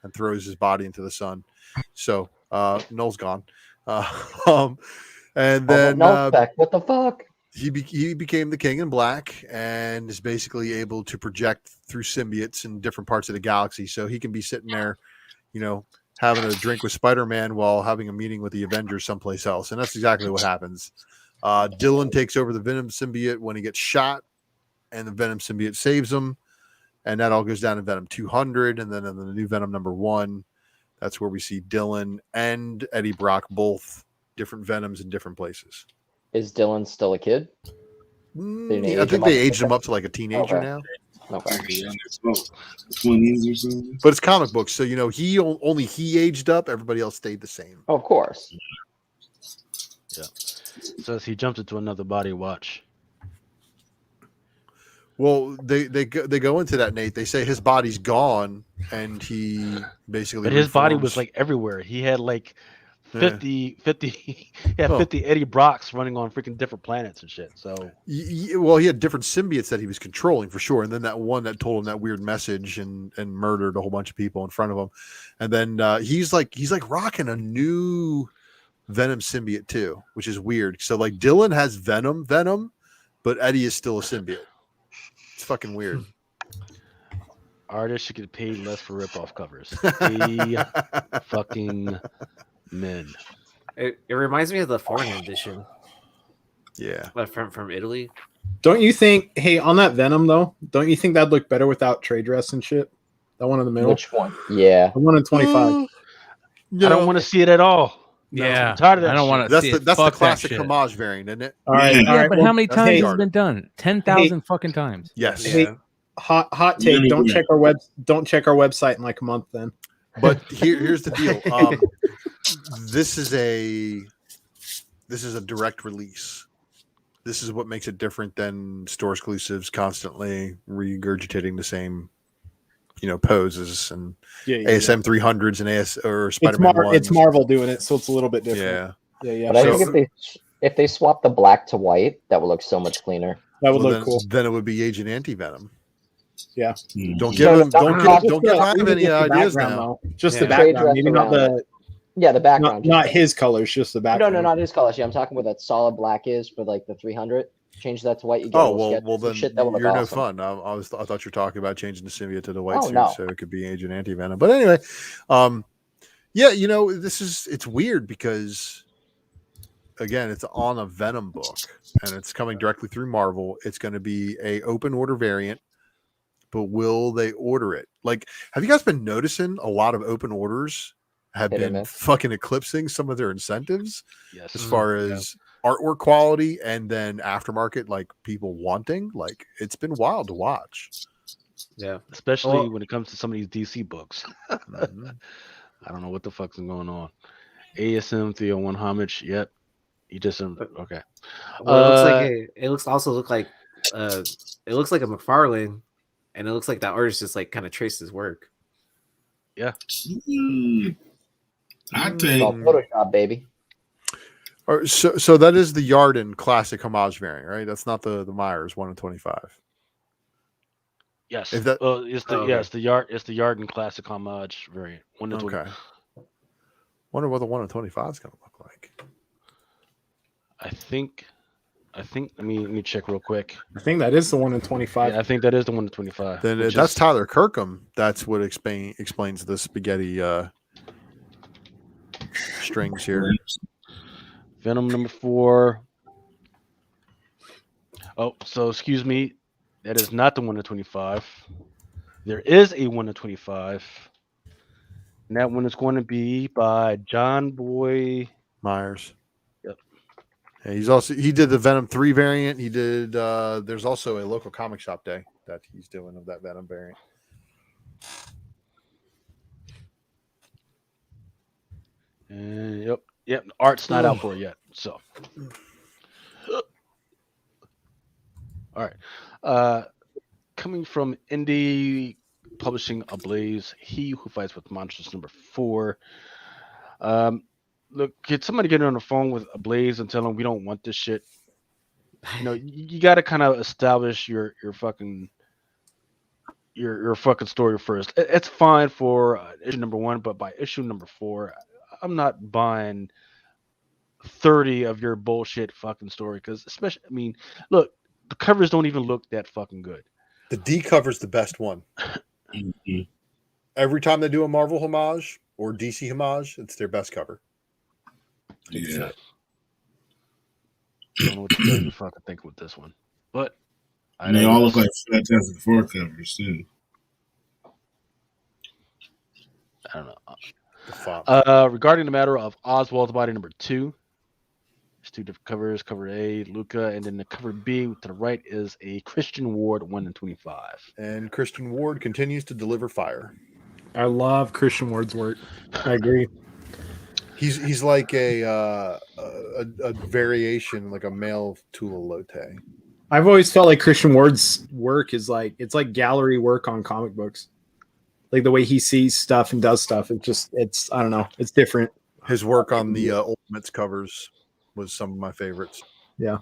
and throws his body into the sun. So Null's gone. And then Null's back. What the fuck? He became the King in Black and is basically able to project through symbiotes in different parts of the galaxy. So he can be sitting there, having a drink with Spider-Man while having a meeting with the Avengers someplace else. And that's exactly what happens. Dylan takes over the Venom symbiote when he gets shot, and the Venom symbiote saves him. And that all goes down in Venom 200. And then in the new Venom number 1, that's where we see Dylan and Eddie Brock, both different Venoms in different places. Is Dylan still a kid? I think they aged him up to like a teenager now. Okay. 20s or something. But it's comic books, so he aged up. Everybody else stayed the same. Oh, of course. Yeah. So he jumps into another body. Watch. Well, they go into that, Nate. They say his body's gone, and he basically. But his body was like everywhere. He had like 50 Eddie Brocks running on freaking different planets and shit. So well, he had different symbiotes that he was controlling for sure, and then that one that told him that weird message and murdered a whole bunch of people in front of him, and then he's like rocking a new Venom symbiote too, which is weird. So like Dylan has Venom, but Eddie is still a symbiote. It's fucking weird. Artists should get paid less for rip-off covers. They fucking men. It reminds me of the foreign edition. Yeah. From Italy. Don't you think, hey, on that Venom though, don't you think that'd look better without trade dress and shit? That one in the middle? Which one? Yeah. The one in 25. I don't want to see it at all. Yeah. I'm tired of that. I don't want to see it. That's the Fuck classic that shit. homage variant, isn't it? All right. Yeah, but well, how many times hey, has it been done? 10,000 fucking times. Yes. Hey, hot take. Don't check our website in like a month then. But here's the deal. This is a direct release. This is what makes it different than store exclusives constantly regurgitating the same, poses and ASM 300s and or Spider-Man 1s. It's Marvel doing it, so it's a little bit different. Yeah. But I think if they swap the black to white, that would look so much cleaner. That would look cool. Then it would be Agent Anti-Venom. Yeah. Don't give him any ideas now. Though. Just the background, maybe not the. Yeah, the background. Not his colors, just the background. No, not his colors. Yeah, I'm talking about that solid black is for like the 300. Change that to white. You get well then shit that would you're look awesome. no fun. I thought you were talking about changing the symbiote to the white suit, no. so it could be Agent Anti-Venom. But anyway, it's weird because again, it's on a Venom book and it's coming directly through Marvel. It's going to be a open order variant. but will they order it? Like, have you guys been noticing a lot of open orders have Hit or been miss. fucking eclipsing some of their incentives Yes. as far as artwork quality and then aftermarket, like people wanting? Like, it's been wild to watch. Yeah. Especially when it comes to some of these DC books. Mhm. I don't know what the fuck's going on. ASM 301 homage. Yep. You just okay. Well, it looks like it looks like it looks like a McFarlane, and it looks like that artist just like kind of traced his work. Yeah. I It's take all Photoshop, baby. All right, so that is the Yarden classic homage variant, right? That's not the Myers 1 in 25. Yes. If that- it's the it's the Yarden classic homage variant. 1 to 20. Okay. Wonder what the 1 in 25 is going to look like. I think let me check real quick. I think that is the 1 in 25. Yeah, I think that is the 1 to 25. Then which that's is- Tyler Kirkham. That's what explains the spaghetti strings here. Venom number 4. Oh, so excuse me. That is not the 1 to 25. There is a 1 to 25. And that one is going to be by John Boy Myers. Yep. Yeah, he did the Venom 3 variant. He did there's also a local comic shop day that he's doing of that Venom variant. And yep. Art's not out for it yet. So, all right. Coming from Indie Publishing Ablaze, He Who Fights with Monsters number 4. Look, could somebody get on the phone with Ablaze and tell them we don't want this shit? You know, you got to kind of establish your fucking story first. It's fine for issue number 1, but by issue number 4, I'm not buying 30 of your bullshit fucking story, because especially, I mean, look, the covers don't even look that fucking good. The D cover's the best one. Every time they do a Marvel homage or DC homage, it's their best cover. Yeah. I don't know what to tell you fucking think with this one, but And they all look like Fantastic Four covers too. I don't know. The font. Regarding the matter of Oswald's Body number 2, there's 2 different covers. Cover A, Luca, and then the cover B to the right is a Christian Ward 1 in 25. And Christian Ward continues to deliver fire. I love Christian Ward's work. I agree. He's like a variation, like a male Tula Lote. I've always felt like Christian Ward's work is like, it's like gallery work on comic books. Like the way he sees stuff and does stuff. It's I don't know. It's different. His work on the Ultimates covers was some of my favorites. Yeah.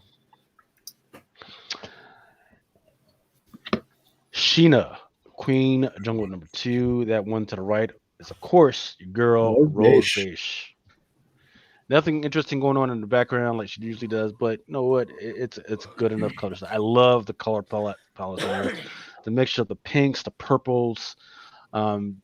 Sheena, Queen Jungle number 2. That one to the right is, of course, your girl Rose Rose Beige. Nothing interesting going on in the background like she usually does, but you know what? It's good enough colors. I love the color palette in there. The mixture of the pinks, the purples, and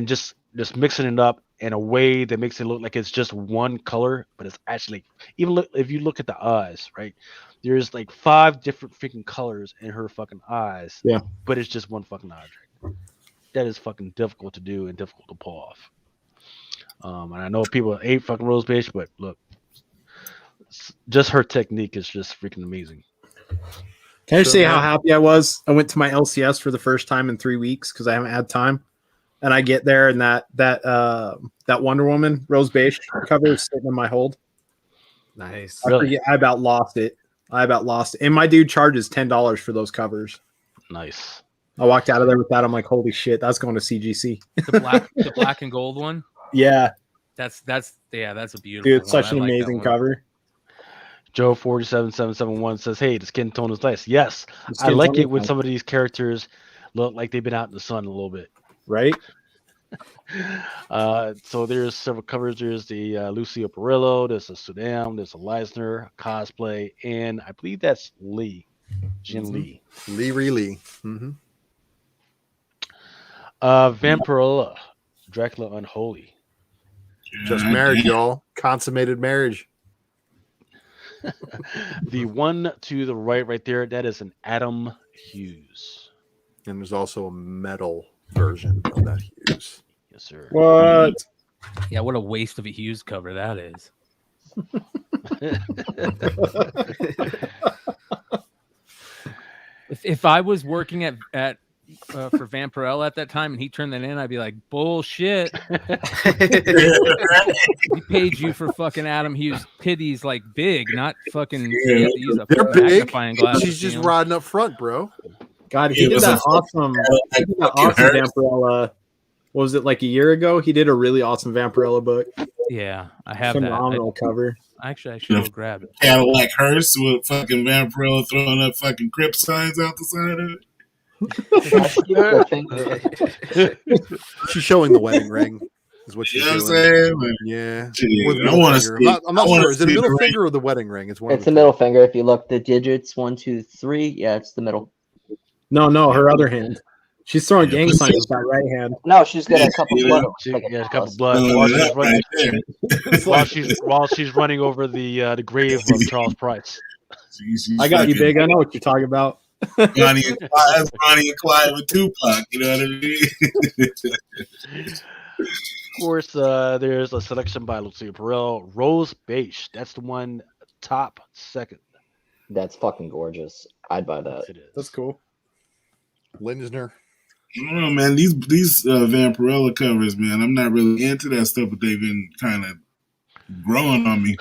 just mixing it up in a way that makes it look like it's just one color, but it's actually, if you look at the eyes, right? There's like 5 different freaking colors in her fucking eyes. Yeah. But it's just one fucking object. That is fucking difficult to do and difficult to pull off. And I know people hate fucking Rose Beige, but look, just her technique is just freaking amazing. Can I just say how happy I was? I went to my LCS for the first time in 3 weeks because I haven't had time. And I get there and that Wonder Woman Rose Beige cover is sitting in my hold. Nice. I about lost it. And my dude charges $10 for those covers. Nice. I walked out of there with that. I'm like, holy shit, that's going to CGC. The black and gold one. Yeah. That's a beautiful Dude, it's one. such I an like that amazing one. cover. Joe 47771 says, "Hey, the skin tone is nice." Yes, The I skin like tone it is when nice. some of these characters look like they've been out in the sun a little bit. Right? So there's several covers. There's the Lucio Perillo, there's a Sudam, there's a Leisner cosplay, and I believe that's Lee, Jin Lee. Lee. Mm-hmm. Vampirella, Dracula Unholy. Just married, y'all. Consummated marriage. The one to the right there, that is an Adam Hughes. And there's also a metal version of that Hughes. Yes, sir. What? Yeah, what a waste of a Hughes cover that is. If I was working at for Vampirella at that time and he turned that in, I'd be like, bullshit. He paid you for fucking Adam Hughes titties like big, not fucking. You have to use a They're big. magnifying glass. She's just riding up front, bro. God, he did that awesome Vampirella. What was it, like a year ago? He did a really awesome Vampirella book. Yeah, I have Phenomenal cover. Actually, I should have grabbed it. Cadillac hearse with fucking Vampirella throwing up fucking Crip signs out the side of it. She's showing the wedding ring. Is what she's doing. Saying? Like, yeah. I want to see. I'm not sure. Is it a middle finger or the wedding ring? It's one. It's the middle finger. If you look the digits 1, 2, 3, yeah, it's the middle. No, her other hand. She's throwing gang signs with that right hand. No, she's got a couple blood. A couple blood while she's running over the grave of Charles Price. I got you, Big. I know what you're talking about. Bonnie and Clyde with Tupac. You know what I mean? Of course, there's a selection by Lucia Perel, Rose Beige. That's the one top second. That's fucking gorgeous. I'd buy that. Yes, it is. That's cool. Linsner. I don't know, man. These Vampirella covers, man. I'm not really into that stuff, but they've been kind of growing on me.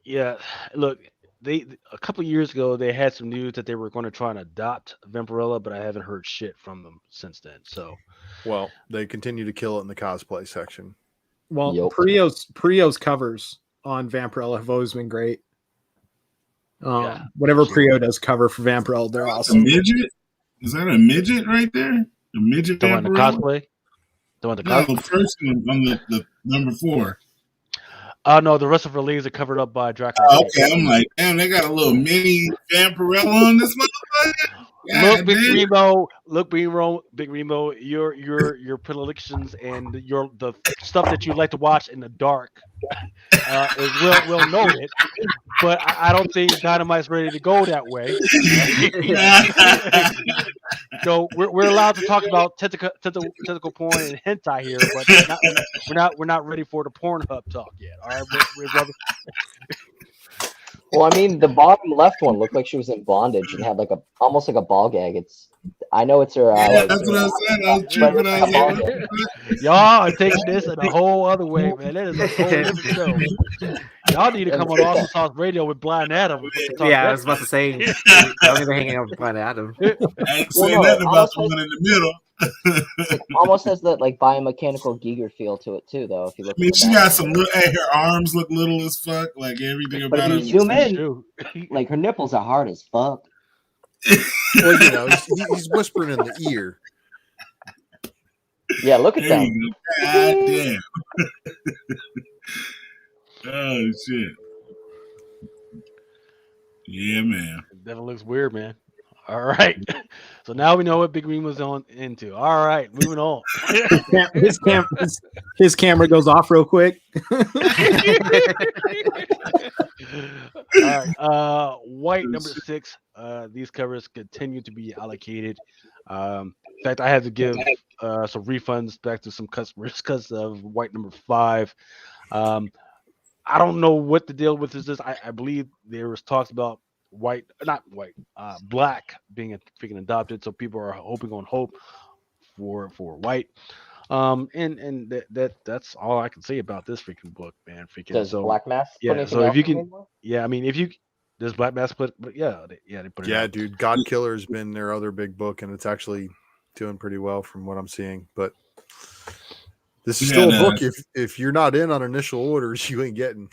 Yeah, look, a couple of years ago they had some news that they were going to try and adopt Vampirella, but I haven't heard shit from them since then. So, well, they continue to kill it in the cosplay section. Well, Prio's covers on Vampirella have always been great. Whatever Prio does cover for Vampirella, they're awesome. A midget? Is that a midget right there? A midget the one the cosplay? The one the cosplay? No, the first one on the number 4. No, the rest of her leaves are covered up by Dracula. Oh, okay, I'm like, damn, they got a little mini Vampirella on this motherfucker. Look, Big Remo, your predilections and the stuff that you like to watch in the dark is well noted, but I don't think Dynamite's ready to go that way. So we're allowed to talk about tentacle porn and hentai here, but we're not ready for the Pornhub talk yet. All right, brother. Well, I mean, the bottom left one looked like she was in bondage and had like almost like a ball gag. I know it's her. That's what I said. I was tripping out. Y'all are taking this in a whole other way, man. That is a whole different show. Y'all need to come on Awesome Sauce Radio with Blind Adam. Yeah, I was about to say, y'all need to hang out with Blind Adam. I ain't saying nothing about the one in the middle. It almost has that like biomechanical Giger feel to it too, though. If you look, I mean, she got some little. Hey, her arms look little as fuck. Like everything about her. But if you zoom in, like her nipples are hard as fuck. Well, you know, he's whispering in the ear. Yeah, look at that. God damn. Oh shit. Yeah, man. That looks weird, man. All right. So now we know what Big Reem was into. All right, moving on. His camera goes off real quick. All right. White number 6. These covers continue to be allocated. In fact, I had to give some refunds back to some customers because of white number 5. I don't know what the deal with this is. I believe there was talks about black being freaking adopted, so people are hoping on hope for white. And that's all I can say about this freaking book, man. Does Black Mass? Yeah. So if you can, yeah, I mean, if you does Black Mass put, but yeah, they put it. Yeah, out. dude, God Killer has been their other big book, and it's actually doing pretty well from what I'm seeing. But this is still a book. If you're not in on initial orders, you ain't getting.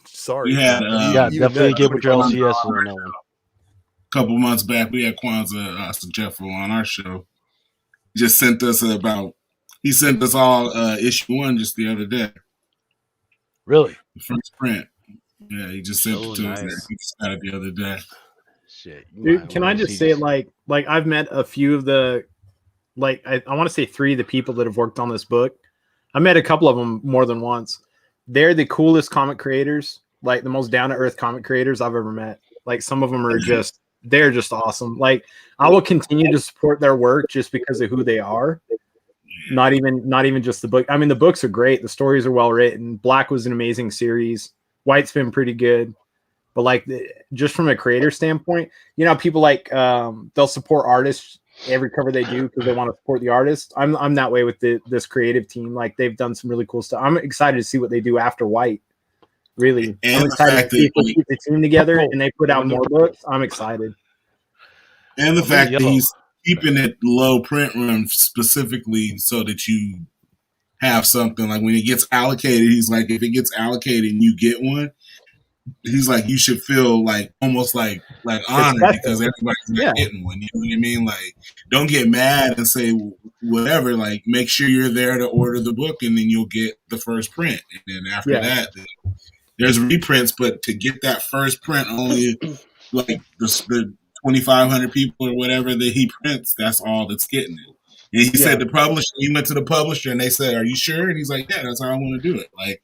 Sorry. Definitely get with your LCS on that one. A couple months back, we had Kwanzaa Jeffro on our show. He just sent us all issue 1 just the other day. Really? The first print. Yeah, he just sent it to us. He just got it the other day. Shit. Dude, can I just say, like I've met a few of the, I want to say 3 of the people that have worked on this book. I met a couple of them more than once. They're the coolest comic creators, like the most down-to-earth comic creators I've ever met. Like some of them are just they're just awesome. Like I will continue to support their work just because of who they are. Not even just the book. I mean, the books are great. The stories are well written. Black was an amazing series. White's been pretty good. But like just from a creator standpoint, you know, people like they'll support artists every cover they do because they want to support the artist. I'm that way with this creative team. Like they've done some really cool stuff. I'm excited to see what they do after White. Really, And I'm excited to see if they keep the team together and they put out more books. I'm excited. And the fact that he's keeping it low print run specifically so that you have something like when it gets allocated, he's like, if it gets allocated and you get one, he's like, you should feel like almost like honored because everybody's not getting one. You know what I mean? Like, don't get mad and say whatever. Like, make sure you're there to order the book, and then you'll get the first print. And then after that, there's reprints. But to get that first print, only like the 2,500 people or whatever that he prints, that's all that's getting it. And he said the publisher. He went to the publisher and they said, "Are you sure?" And he's like, "Yeah, that's how I want to do it." Like.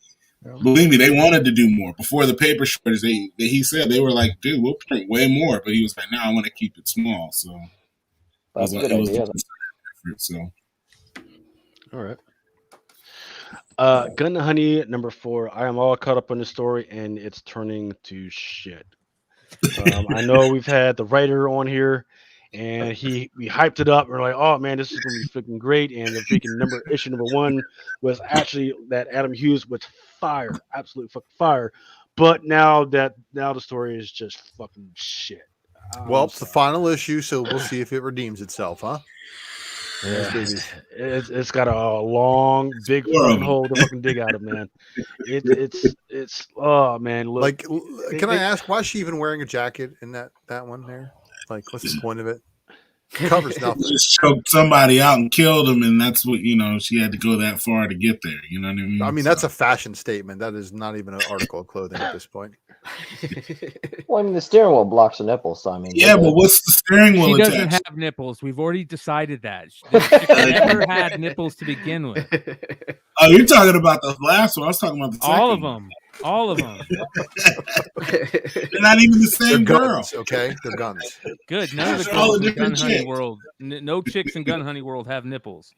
Believe me, they wanted to do more before the paper shortage. He said they were like, "Dude, we'll print way more," but he was like, "No, I want to keep it small." So that's a good idea. So, all right. Gun Honey number 4. I am all caught up on the story, and it's turning to shit. I know we've had the writer on here, and we hyped it up. We're like, "Oh man, this is gonna be freaking great!" And the freaking issue number 1 was actually that Adam Hughes was fire, absolute fucking fire. But now the story is just fucking shit. Well, it's the final issue, so we'll see if it redeems itself, huh? Yeah, it's got a long, big fucking hole to fucking dig out of, man. It's oh man, look. Like, can I ask why is she even wearing a jacket in that one there? Like, what's the point of it? Covers nothing. Just choked somebody out and killed him, and that's what she had to go that far to get there. You know what I mean? I mean, that's a fashion statement. That is not even an article of clothing at this point. Well, I mean, the steering wheel blocks the nipples. So I mean, yeah, but what's the steering wheel? She doesn't have nipples. We've already decided that. She never had nipples to begin with. Oh, you're talking about the last one. I was talking about the second all of them. All of them. They're not even the same girl. Okay, they're guns. Good. None of the girls in Gun Honey World. No chicks in Gun Honey World have nipples.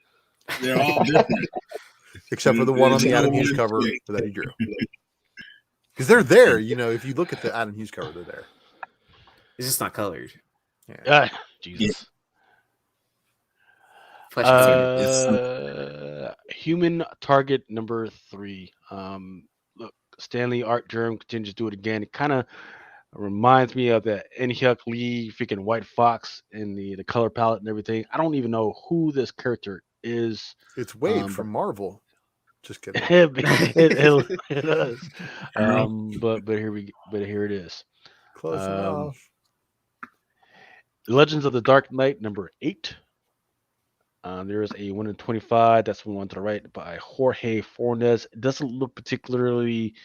They're all different, except for the one on the Adam Hughes cover that he drew. Because they're there, if you look at the Adam Hughes cover, they're there. It's just not colored. Yeah. Jesus. Human Target number 3. Look, Stanley art germ continues to do it again. It kind of reminds me of the Inhyuk Lee freaking White Fox in the color palette and everything. I don't even know who this character is. It's Wade from Marvel. Just kidding. it does. But here it is. Close enough. Legends of the Dark Knight number 8. There is a 1 in 25. That's the one to the right by Jorge Fornes. It doesn't look particularly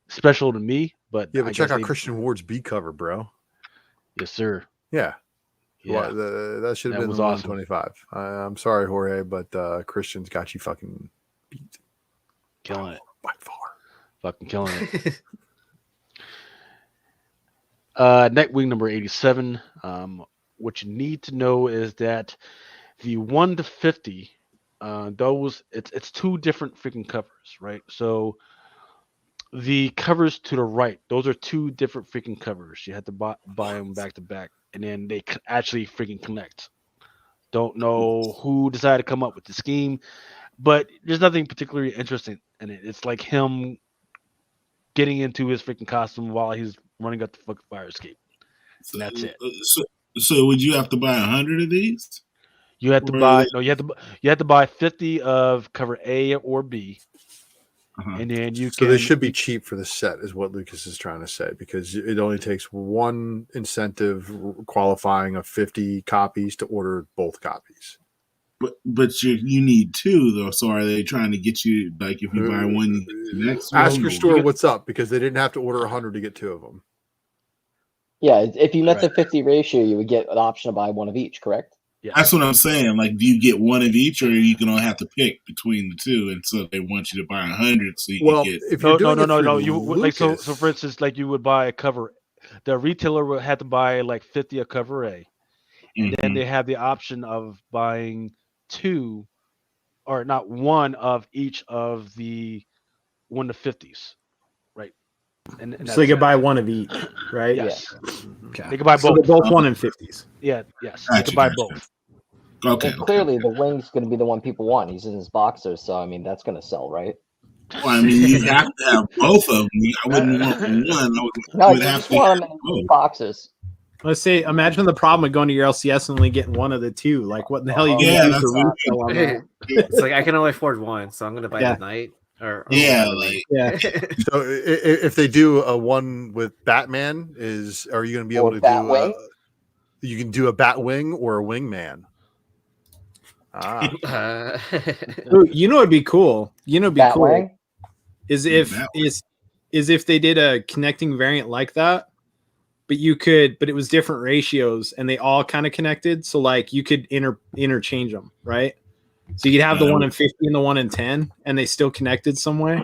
special to me, but check out Christian Ward's B cover, bro. Yes, sir. Yeah. Well, that should have been the 1 in 25. I'm sorry, Jorge, but Christian's got you fucking beat. Killing it by far. Fucking killing it. Nightwing number 87. What you need to know is that the 1 to 50, it's 2 different freaking covers, right? So the covers to the right, those are 2 different freaking covers. You have to buy them back to back, and then they actually freaking connect. Don't know who decided to come up with the scheme, but there's nothing particularly interesting in it. It's like him getting into his freaking costume while he's running up the fucking fire escape. And that's it. So would you have to buy 100 of these? You have to buy you have to buy 50 of cover A or B. And then So they should be cheap for the set, is what Lucas is trying to say, because it only takes one incentive qualifying of 50 copies to order both copies. But you need 2 though. So are they trying to get you, like, if you buy one, you get the next? Ask your store what's up, because they didn't have to order 100 to get 2 of them. Yeah, if you met the 50 ratio, you would get an option to buy 1 of each, correct? Yeah. That's what I'm saying. Like, do you get 1 of each, or are you going to have to pick between the 2? And so they want you to buy 100 so you can get. No. You like so for instance, like you would buy a cover the retailer had to buy like 50 a cover A. And then they had the option of buying 2 or not 1 of each of the 1 to 50s, right? And So they could buy 1 of each, right? Yes. Okay. They could buy So both. they're both 1 in 50s. Yeah, yes. They could buy both. Okay. And clearly, the wing's going to be the one people want. He's in his boxers, so I mean that's going to sell, right? Well, I mean, you have to have both of them. I wouldn't want one. No, would you have just to want have them in both. boxers. Let's say, imagine the problem with going to your LCS and only getting 1 of the 2. Like, what the hell are you Yeah, going to do that's for resale on that? It's like I can only afford 1, so I'm gonna buy Yeah. the Knight. Or Yeah, whatever. like Yeah. So if they do a one with Batman, are you going to be able to Batwing? do? You can do a Batwing or a Wingman. Ah, Ooh, you know, it'd be cool. You know, it'd be cool Batwing? is if they did a connecting variant like that, but it was different ratios and they all kind of connected. So like you could interchange them, right? So you could have the 1 in 50 and the 1 in 10, and they still connected some way,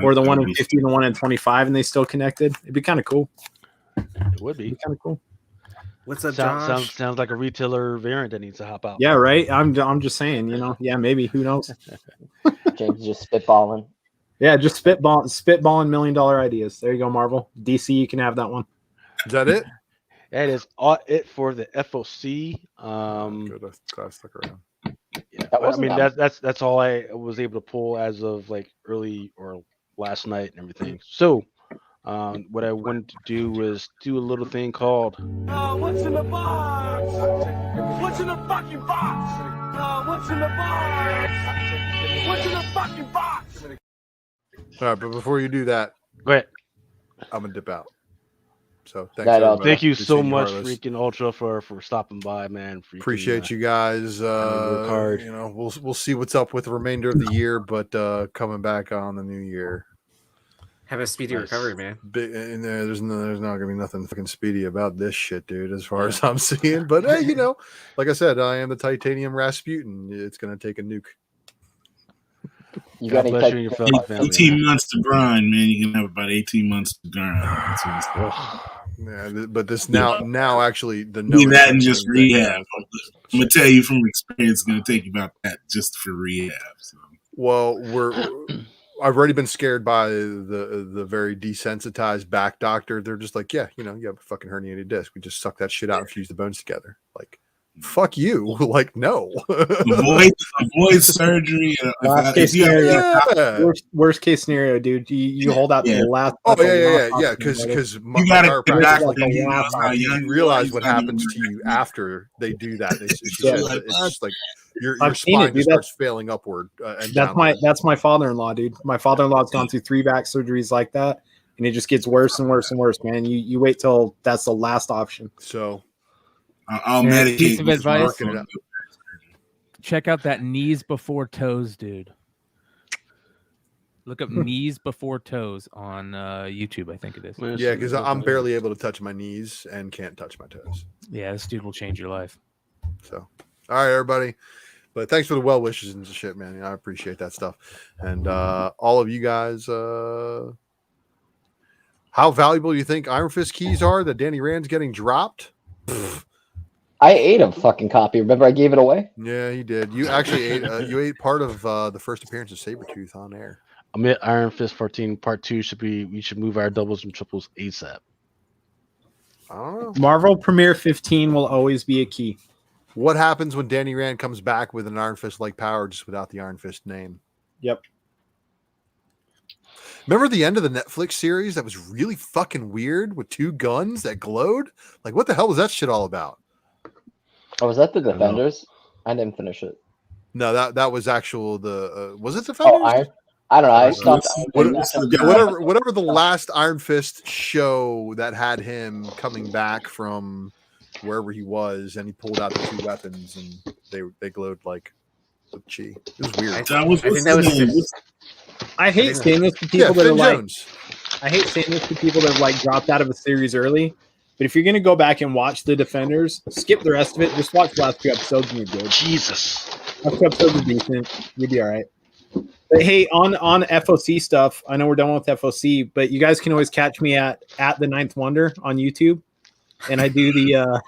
or the 1 in 50 and the 1 in 25, and they still connected. It'd be kind of cool. It would be. Kind of cool. What's up, Josh? Sounds like a retailer variant that needs to hop out. Yeah, right. I'm just saying, you know. Yeah, maybe. Who knows? James is just spitballing. Yeah, just spitballing $1 million ideas. There you go, Marvel. DC, you can have that one. is that it? That is all it for the FOC. Good. I stuck around. Yeah, That I wasn't mean that- that's all I was able to pull as of like early or last night and everything. So what I wanted to do was do a little thing called What's in the box? What's in the fucking box? What's in the box? What's in the fucking box? All right, but before you do that, go ahead. I'm gonna dip out. So thanks. Night, everybody. Thank you Good so seeing much, Harless. freaking Ultra, for stopping by, man. Freaking, Appreciate you guys. work hard. You know, we'll see what's up with the remainder of the year, but coming back on the new year. Have a speedy recovery, man. And there's not gonna be nothing fucking speedy about this shit, dude, as far as I'm seeing. But hey, you know, like I said, I am the titanium Rasputin. It's gonna take a nuke. You God got any bless you and your fellow family. 18 months to grind, man. You can have about 18 months to grind. That's what it's Yeah, but this now actually the do that and intention just thing, rehab. I'm gonna tell you from experience, it's gonna take you about that just for rehab. So. Well, I've already been scared by the very desensitized back doctor. They're just like, yeah, you know, you have a fucking herniated disc. We just suck that shit out and fuse the bones together. Like, fuck you. Like, no. avoid surgery. Last case scenario. Worst case scenario, dude. You hold out to the last. Oh that's the yeah. last Because option, you gotta chiropractor get back is like, to you last how young you realize are, what you gotta happens be to you after they do that. It's just, Yeah. it's just like your I've seen spine it, just dude. starts failing upward. And That's my father-in-law, dude. My father-in-law's gone through 3 back surgeries like that, and it just gets worse and worse and worse, man. You wait till that's the last option. So I'll Yeah, medicate. piece of before advice. working it out. Check out that knees before toes, dude. Look up knees before toes on YouTube. I think it is. yeah, because I'm barely able to touch my knees and can't touch my toes. Yeah, this dude will change your life. So, all right, everybody. But thanks for the well wishes and shit, man. I appreciate that stuff. And all of you guys, how valuable do you think Iron Fist keys are that Danny Rand's getting dropped? I ate a fucking copy. Remember, I gave it away. Yeah, he did. You actually ate. You ate part of the first appearance of Sabretooth on air. I'm at Iron Fist 14 Part 2 we should move our doubles and triples ASAP. I don't know. Marvel Premiere 15 will always be a key. What happens when Danny Rand comes back with an Iron Fist like power just without the Iron Fist name? Yep. Remember the end of the Netflix series that was really fucking weird with 2 guns that glowed? Like, what the hell was that shit all about? Oh, was that the Defenders? I didn't finish it. No, that was actual was it Defenders? Oh, I don't know. I stopped. Whatever the last Iron Fist show that had him coming back from wherever he was, and he pulled out the 2 weapons, and they glowed like chi. It was weird. I think that was. I hate saying this to people that Finn are like. Jones. I hate saying this to people that have like dropped out of a series early. But if you're gonna go back and watch the Defenders, skip the rest of it. Just watch the last 2 episodes and you're good. Jesus. Last 2 episodes are decent. You'll be all right. But hey, on FOC stuff, I know we're done with FOC, but you guys can always catch me at the Ninth Wonder on YouTube, and I do the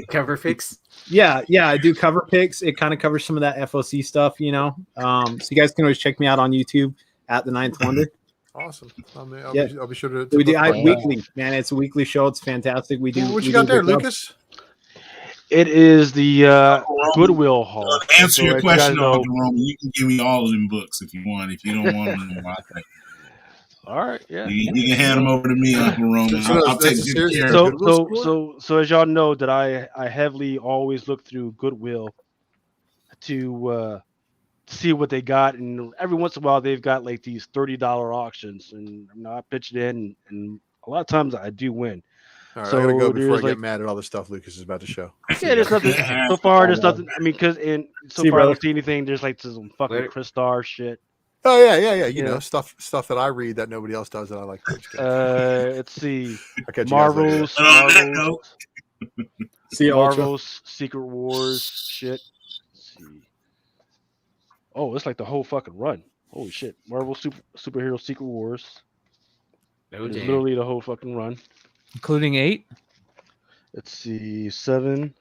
Cover fix. yeah, I do cover picks. It kind of covers some of that FOC stuff, you know. So you guys can always check me out on YouTube at the Ninth Wonder. Awesome. I'll be sure to We do look for that. weekly, man. It's a weekly show. It's fantastic. We do. What we you got do there, good stuff. Lucas? It is the Goodwill Haul. To answer So your as question, you guys know- Uncle Roman, you can give me all of them books if you want. If you don't want them, I'll take them. All right, yeah. You can hand them over to me, Uncle Roman. So I'll take that's a good serious- care of So them. Goodwill so as y'all know that I heavily always look through Goodwill to see what they got, and every once in a while they've got like these $30 auctions, and I pitch it in, and a lot of times I do win. All right, So I gotta go before I there's, get like- mad at all the stuff Lucas is about to show. Yeah, there's nothing so far. There's nothing. I mean, because so See, far I brother. don't see anything. There's like some fucking Later. Crystar shit. Oh yeah. You Yeah. know, stuff that I read that nobody else does that I like. Let's see. I'll catch you guys later. Marvel's And on that note, See you, Ultra. Marvel's Secret Wars shit. Let's see. Oh, it's like the whole fucking run. Holy shit. Marvel Superhero Secret Wars. No It's damn. literally the whole fucking run. Including 8. Let's see. 7,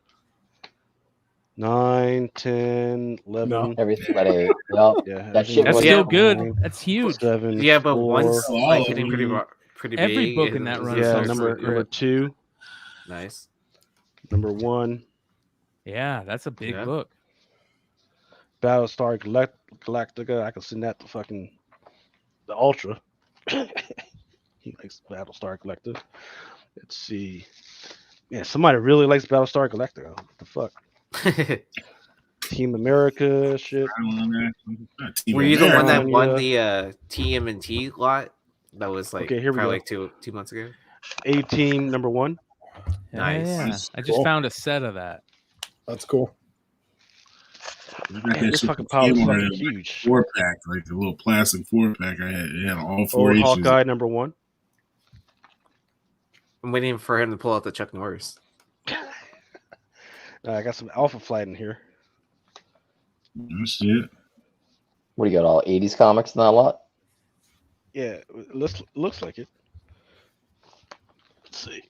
9, 10, 11. No. Everything but 8. Well, Yeah, that shit That's was still Yeah. good. That's huge. 7, Yeah, but 4, one's like Oh, hitting pretty Every big. book in and that it's run yeah, sounds number really great. 2, nice. number 1. Yeah, that's a big Yeah. book. Battlestar Galactica. I can send that to fucking the Ultra. He likes Battlestar Galactica. Let's see. Yeah, somebody really likes Battlestar Galactica. What the fuck? Team America shit. Were you the one that America. won the TMNT lot? That was like Okay, here we probably go. like two months ago. 18, number 1. Nice. Yeah. I just found a set of that. That's cool. Man, this fucking pile is fucking huge. 4-pack, like a little plastic 4-pack. I had it had all 4 Old issues. Hawkeye number 1. I'm waiting for him to pull out the Chuck Norris. I got some Alpha Flight in here. Oh, shit. what do you got? All 80s comics in that lot? Yeah, it looks like it. Let's see.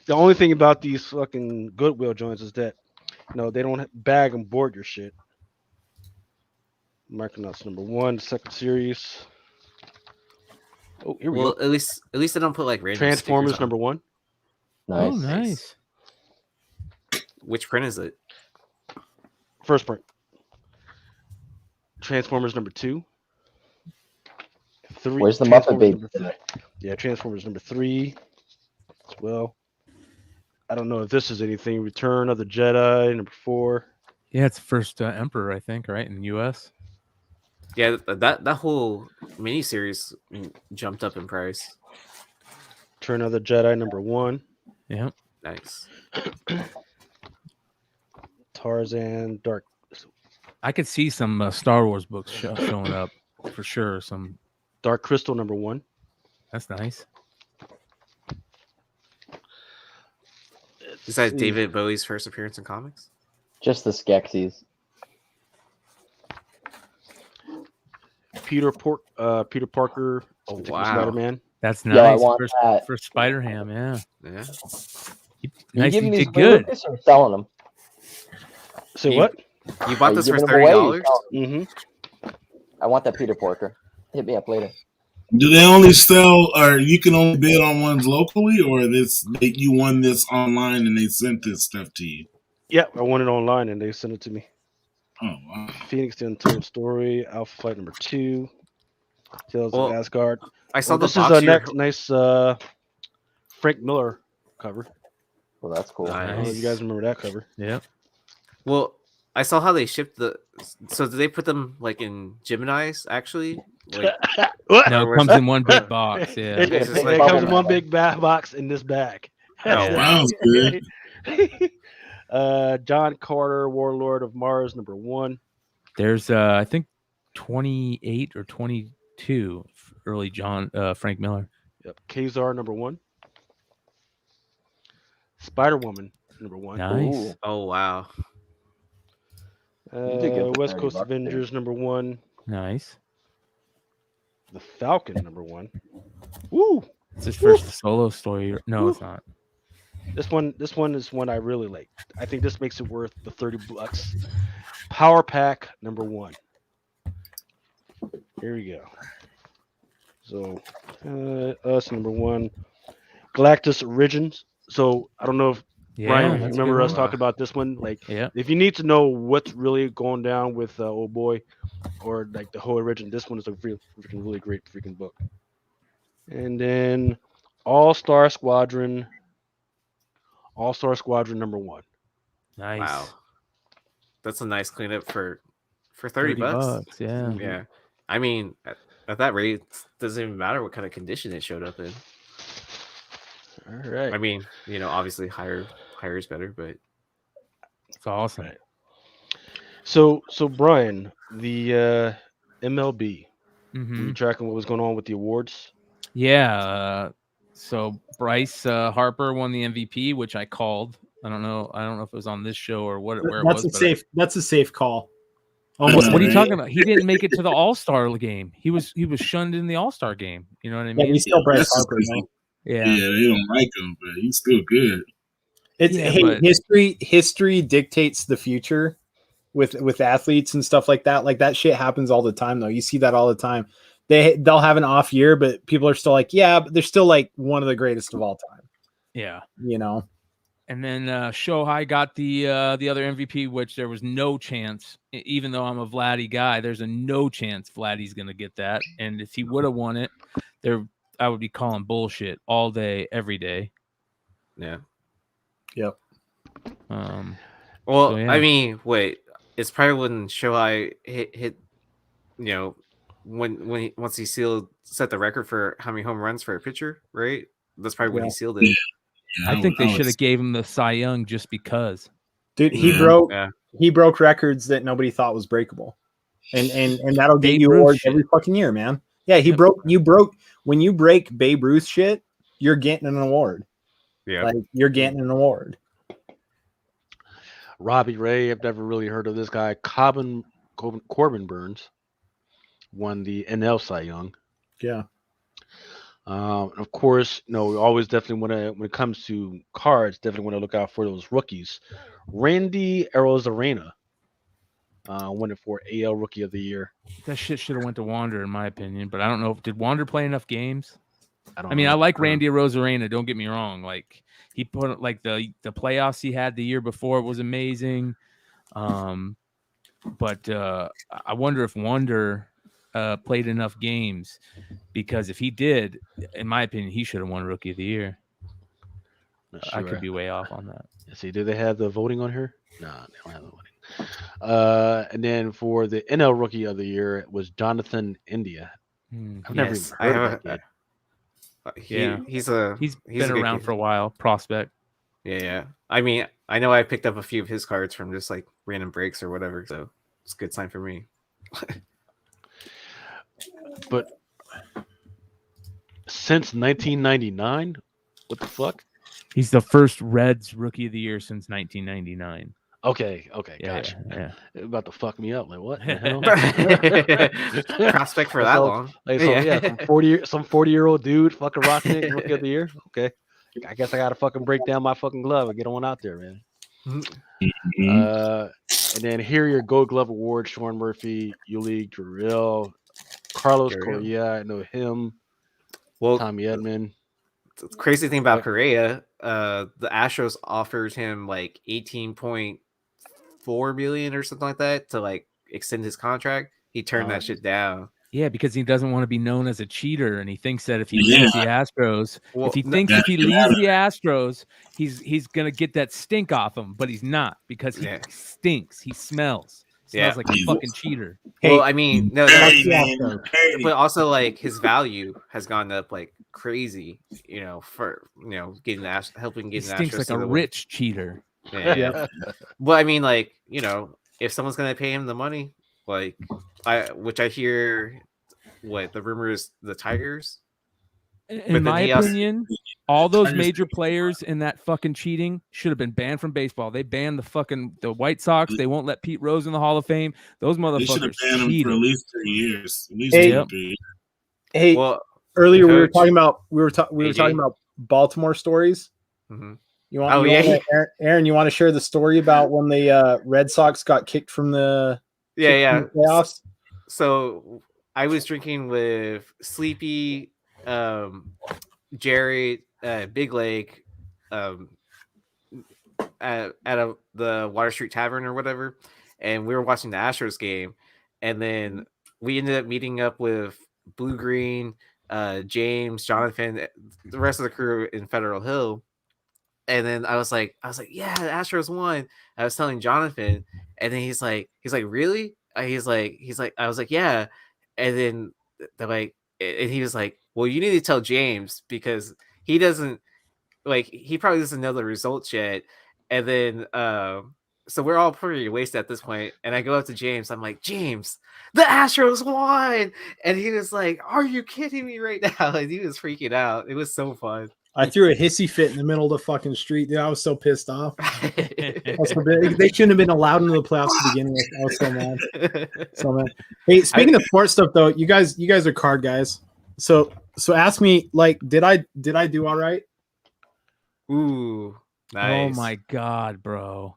The only thing about these fucking Goodwill joints is that, they don't bag and board your shit. Micronauts number 1, second series. Oh, here we Well, go. at least they don't put like random Transformers stickers on. number 1. Nice. Oh, nice. Which print is it? First print. Transformers number 2. 3. Where's the Muffin Transformers baby? number 3. Yeah, Transformers number 3 as well. I don't know if this is anything. Return of the Jedi number 4. Yeah, it's first Emperor, I think, right, in the U.S. Yeah, that whole miniseries jumped up in price. Return of the Jedi number 1. Yeah. Nice. Tarzan Dark. I could see some Star Wars books showing up for sure. Dark Crystal number 1. That's nice. Is that David Bowie's first appearance in comics? Just the Skeksis. Peter Parker. Oh, Particular wow. Spider-Man. That's Yo, I nice. want First, that. first Spider-Ham, yeah. Yeah. You Nice, giving he these did away, good. Lucas, or selling them? Say You- what? You bought Are this you for giving them away or $30? you selling them? Mm-hmm. I want that Peter Porker. Hit me up later. Do they only sell, or you can only bid on ones locally, or you won this online and they sent this stuff to you? Yeah, I won it online and they sent it to me. Oh, wow. Phoenix the Untold Story, Alpha Flight number 2, Tales Well, of Asgard. I saw This the is box a here. nice Frank Miller cover. Well, that's cool. I don't know if you guys remember that cover. Yep. Well, I saw how they shipped the. So did they put them like in Gemini's actually? Like, What? No, Or it comes was- in one big box. Yeah. It, It's it just like- comes in one big box in this bag. Oh, sounds good. John Carter, Warlord of Mars, number 1. There's I think 28 or 22 early Frank Miller. Yep. Kazar, number 1. Spider Woman, number 1. Nice. Ooh. oh wow. did good for West $30 Coast there. Avengers #1. Nice. The Falcon #1. Woo! It's his first solo story. No, Woo. it's not. This one is one I really like. I think this makes it worth the $30. Power Pack #1. Here we go. So, us #1. Galactus Origins. So I don't know if Brian, if you that's a good remember us one. talking about this one. Like, Yeah. if you need to know what's really going down with old boy, or like the whole origin, this one is a really great freaking book. And then All-Star Squadron #1. Nice. Wow, that's a nice cleanup for $30. Yeah. Yeah, I mean, at that rate, it doesn't even matter what kind of condition it showed up in. All right. I mean, obviously higher is better, but It's awesome. Right. So Brian, the MLB, were Mhm. you tracking what was going on with the awards? Yeah. So Bryce Harper won the MVP, which I called. I don't know if it was on this show or where it was. That's a safe call. What Almost. are you talking about? He didn't make it to the All-Star game. He was shunned in the All-Star game. You know what I Yeah, mean? we still Bryce That's just Harper, man. yeah, Yeah. they don't like him, but he's still good. It's Yeah, hey, but- history dictates the future with athletes and stuff like that. Like that shit happens all the time, though. You see that all the time. They'll have an off year, but people are still like, yeah, but they're still like one of the greatest of all time. Yeah. You know. And then Shohei got the other MVP, which there was no chance. Even though I'm a Vladdy guy, there's a no chance Vladdy's gonna get that. And if he would have won it, I would be calling bullshit all day, every day. yeah. Yep. Well, So, yeah. I mean, wait, it's probably when Shohei hit, once he set the record for how many home runs for a pitcher, right? That's probably when he sealed it. Yeah, I think they was- should have gave him the Cy Young just because. Dude, Yeah. he broke records that nobody thought was breakable. And that'll get Babe you Ruth awards shit. every fucking year, man. Yeah, when you break Babe Ruth shit, you're getting an award. Yeah. Like you're getting an award. Robbie Ray, I've never really heard of this guy. Corbin Burns won the NL Cy Young. Yeah. Of course, we always definitely want to, when it comes to cards, definitely want to look out for those rookies. Randy Arozarena won it for AL Rookie of the Year. That shit should have went to Wander, in my opinion. But I don't know. Did Wander play enough games? I mean, I like Randy Arozarena. Don't get me wrong. Like he put like the playoffs he had the year before was amazing. But I wonder if Wander played enough games, because if he did, in my opinion, he should have won Rookie of the Year. I could be way off on that. Let's see, do they have the voting on here? No, they don't have the voting. And then for the NL Rookie of the Year, it was Jonathan India. I've never even heard of that kid. He's been around for a while. Prospect. Yeah. I mean, I know I picked up a few of his cards from just like random breaks or whatever, so it's a good sign for me. But since 1999, what the fuck? He's the first Reds Rookie of the Year since 1999. Okay, Yeah, gotcha. yeah. It about to fuck me up. Like what? The hell? Prospect for that long. Like, so, yeah, some 40-year-old dude fucking rocking it, Rookie of the Year. Okay, I guess I gotta fucking break down my fucking glove and get on out there, man. Mhm. And then here are your Gold Glove Awards: Sean Murphy, Yuli Gurriel, Carlos Correa. I know him. Well, Tommy Edman. The crazy thing about Correa, the Astros offered him like 18.4 million or something like that to like extend his contract. He turned that shit down. Yeah, because he doesn't want to be known as a cheater, and he thinks that if he leaves the Astros, Well, if he leaves the Astros, he's gonna get that stink off him, but he's not, because he stinks. He smells. Smells like a fucking cheater. Well, I mean, no, Hey. but also like his value has gone up like crazy. For getting helping He get the stinks Astros like to a the rich cheater. Yeah. Well, I mean, like, if someone's gonna pay him the money, like which I hear, what the rumor is, the Tigers In my opinion, all those major players in that fucking cheating should have been banned from baseball. They banned the White Sox. They won't let Pete Rose in the Hall of Fame. Those motherfuckers They should have banned him for at least 3 years. At least Hey, 2 or 3 years. Hey, Well, earlier Coach, we were talking about AJ. talking about Baltimore stories. Mm-hmm. You want Aaron? You want to share the story about when the Red Sox got kicked from the playoffs? So I was drinking with Sleepy, Jared, Big Lake, at the Water Street Tavern or whatever, and we were watching the Astros game, and then we ended up meeting up with Blue Green, James, Jonathan, the rest of the crew in Federal Hill. And then I was like, yeah, the Astros won. I was telling Jonathan, and then he's like, really? He's like, I was like, yeah. And then and he was like, well, you need to tell James because he doesn't he probably doesn't know the results yet. And then so we're all pretty wasted at this point. And I go up to James. I'm like, James, the Astros won. And he was like, are you kidding me right now? And he was freaking out. It was so fun. I threw a hissy fit in the middle of the fucking street. Dude, I was so pissed off. They shouldn't have been allowed into the playoffs to begin with. I was so mad. So mad. Hey, speaking of sports stuff though, you guys are card guys. So ask me, did I do all right? Ooh, nice. Oh my god, bro.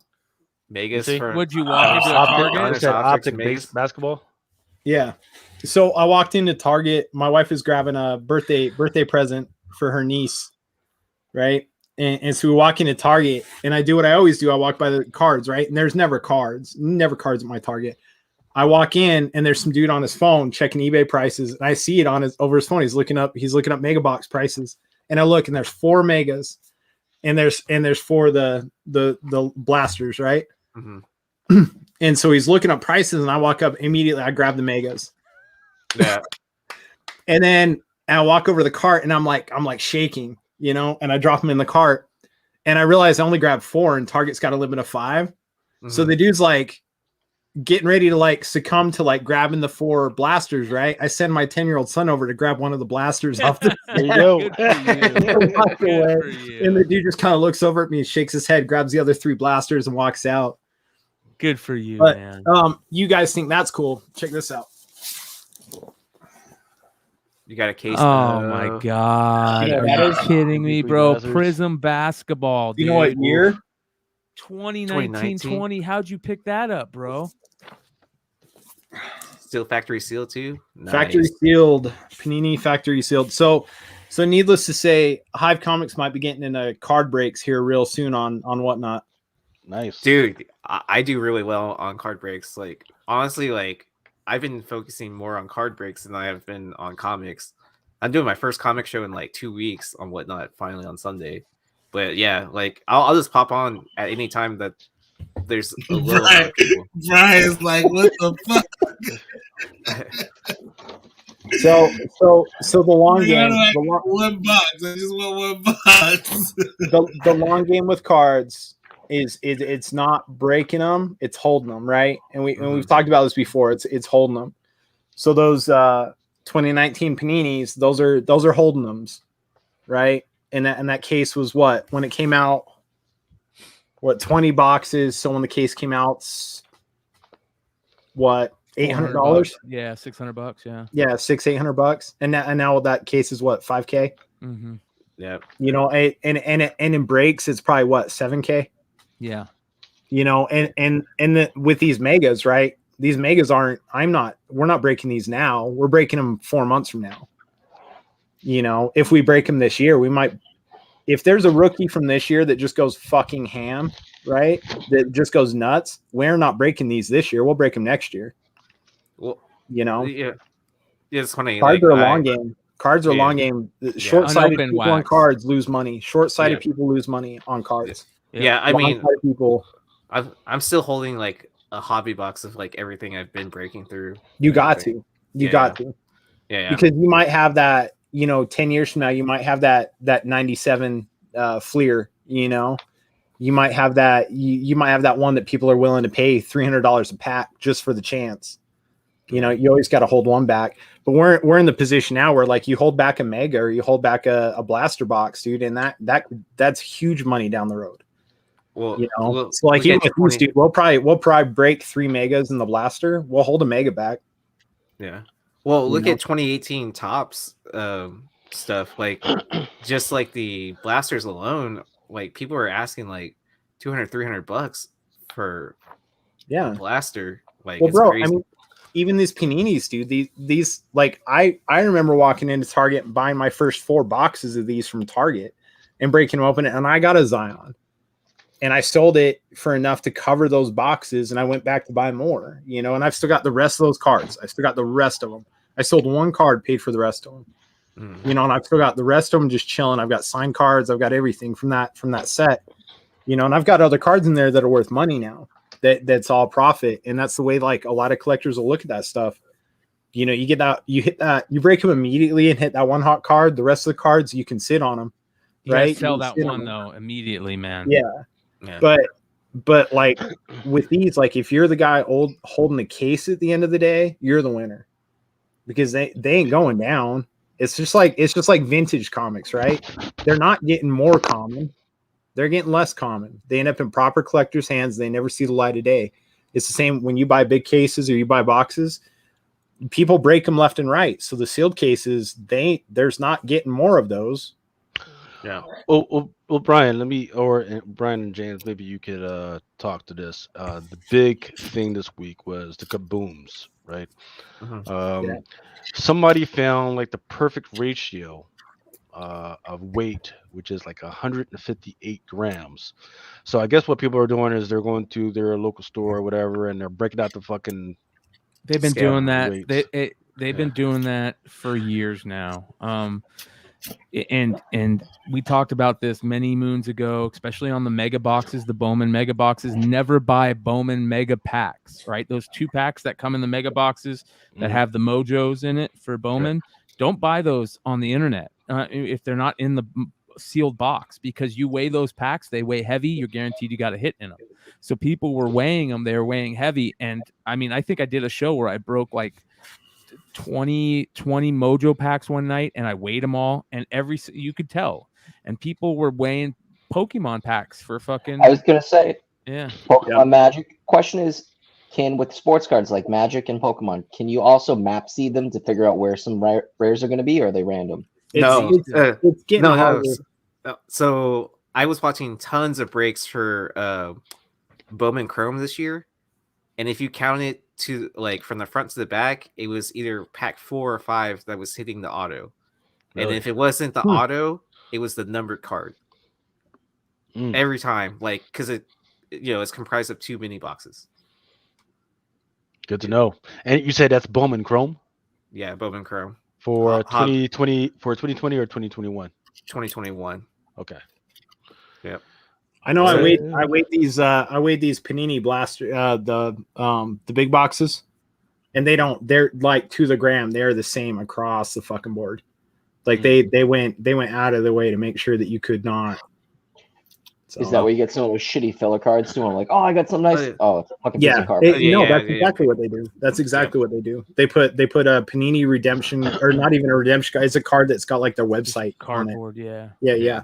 Vegas. Would you walk into a Target? Optic basketball. Yeah. So I walked into Target. My wife is grabbing a birthday present for her niece. Right. And so we walk into Target and I do what I always do. I walk by the cards, right? And there's never cards at my Target. I walk in and there's some dude on his phone checking eBay prices. And I see it over his phone. He's looking up mega box prices. And I look and there's 4 megas and there's 4 the blasters, right? Mm-hmm. And so he's looking up prices and I walk up immediately. I grab the megas. Yeah. And then I walk over to the cart and I'm like shaking. And I drop them in the cart and I realize I only grabbed 4 and Target's got a limit of 5. Mm-hmm. So the dude's getting ready to succumb to grabbing the 4 blasters, right? I send my 10-year-old son over to grab one of the blasters off the There you go. And the dude just kind of looks over at me, shakes his head, grabs the other 3 blasters and walks out. Good for you, but, man. You guys think that's cool. Check this out. You got a case. Oh my god! Are you kidding me, bro? Prism basketball. You know what year? 2019. How'd you pick that up, bro? Still factory sealed too. Nice. Factory sealed, Panini factory sealed. So needless to say, Hive Comics might be getting into card breaks here real soon on whatnot. Nice, dude. I do really well on card breaks. Honestly, I've been focusing more on card breaks than I have been on comics. I'm doing my first comic show in 2 weeks on whatnot, finally on Sunday. But yeah, I'll just pop on at any time that there's a little amount of people. Brian's like, what the fuck? So the long game. One box. I just want 1 box. The long game with cards is it's not breaking them, it's holding them, right? And we've talked about this before. It's holding them. So those 2019 Paninis, those are holding them, right? And that case was what when it came out? What 20 boxes? So when the case came out, what $800? Yeah, $600. Yeah. Yeah, $800. And now that case is what $5K. Mm-hmm. Yeah. And in breaks, it's probably what $7K. Yeah. With these megas, right? These megas we're not breaking these now. We're breaking them 4 months from now. If we break them this year, we might, if there's a rookie from this year that just goes fucking ham, right? That just goes nuts. We're not breaking these this year. We'll break them next year. Well, yeah. It's funny. Cards are a long game. Cards are a long game. Short-sighted people on cards lose money. Short-sighted people lose money on cards. Yeah, I mean, people. I'm still holding a hobby box of everything I've been breaking through. You got to. Yeah. Because you might have that. 10 years from now, you might have that 97 Fleer. You might have that. You might have that one that people are willing to pay $300 a pack just for the chance. You know, you always got to hold one back. But we're in the position now where like you hold back a mega or you hold back a blaster box, dude, and that's huge money down the road. Well, You know, so like even with 20... these, dude, we'll probably break 3 megas in the blaster. We'll hold a mega back. Yeah. Well, look know? at 2018 tops stuff. Like just like the blasters alone, like people are asking like $200-$300 for a blaster. Like, well, it's bro, crazy. I mean, even these paninis, dude. These like I remember walking into Target and buying my first 4 boxes of these from Target and breaking them open, and I got a Zion. And I sold it for enough to cover those boxes, and I went back to buy more, you know, and I've still got the rest of those cards. I still got the rest of them. I sold 1 card, paid for the rest of them, you know, and I've still got the rest of them just chilling. I've got signed cards. I've got everything from that set, you know, and I've got other cards in there that are worth money now that's all profit. And that's the way, like, a lot of collectors will look at that stuff. You know, you get that, you hit that, you break them immediately and hit that 1 hot card. The rest of the cards, you can sit on them, right? Sell that one though immediately, man. Yeah. But like with these, like if you're the guy holding the case at the end of the day, you're the winner because they ain't going down. It's just like vintage comics, right? They're not getting more common. They're getting less common. They end up in proper collectors' hands. They never see the light of day. It's the same when you buy big cases or you buy boxes. People break them left and right. So the sealed cases, there's not getting more of those. Yeah. Well, Brian, Brian and James, maybe you could talk to this. The big thing this week was the kabooms, right? Somebody found like the perfect ratio of weight, which is like 158 grams. So I guess what people are doing is they're going to their local store or whatever, and they're breaking out the fucking. They've been doing that. They've been doing that for years now. And we talked about this many moons ago, especially on the mega boxes, the Bowman mega boxes. Never buy Bowman mega packs, right? Those 2 packs that come in the mega boxes that have the mojos in it for Bowman. Don't buy those on the internet if they're not in the sealed box, because you weigh those packs, they weigh heavy. You're guaranteed you got a hit in them. So people were weighing them. They were weighing heavy. And I mean, I think I did a show where I broke like 20 mojo packs one night, and I weighed them all, and you could tell, and people were weighing Pokemon packs for fucking. I was gonna say, Pokemon Magic. Question is, with sports cards like Magic and Pokemon, can you also map seed them to figure out where some rares are going to be, or are they random? It's getting harder. So I was watching tons of breaks for Bowman Chrome this year, and if you count it to like from the front to the back, it was either pack 4 or 5 that was hitting the auto. Really? And if it wasn't the auto, it was the numbered card. Every time, like, because it's comprised of 2 mini boxes. Good to know. And you said that's Bowman Chrome? Yeah, Bowman Chrome. For 2020 or 2021? 2021. Okay. Yep. I know. I weighed these Panini Blaster, the big boxes, and they're like to the gram. They're the same across the fucking board. Like they went out of their way to make sure that you could not. So, is that where you get some of those shitty filler cards doing like, oh, I got some nice, it's a fucking piece of card. That's exactly what they do. That's exactly what they do. They put a Panini redemption, or not even a redemption card. It's a card that's got like their website cardboard. On it. Yeah.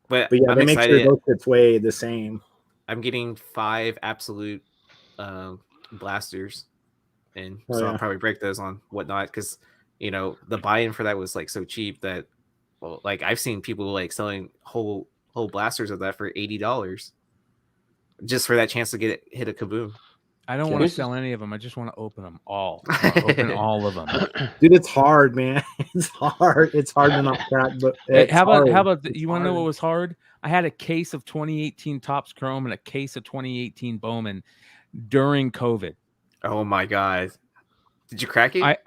But yeah, I'm they make excited. sure those fits weigh the same. I'm getting 5 absolute blasters, and I'll probably break those on whatnot, because the buy-in for that was like so cheap that, well, like I've seen people like selling whole blasters of that for $80 just for that chance to hit a kaboom. I don't want to sell any of them. I just want to open them all. Open all of them. Dude, it's hard, man. It's hard. It's hard to not crack. But how about you want to know what was hard? I had a case of 2018 Topps Chrome and a case of 2018 Bowman during COVID. Oh my God. Did you crack it?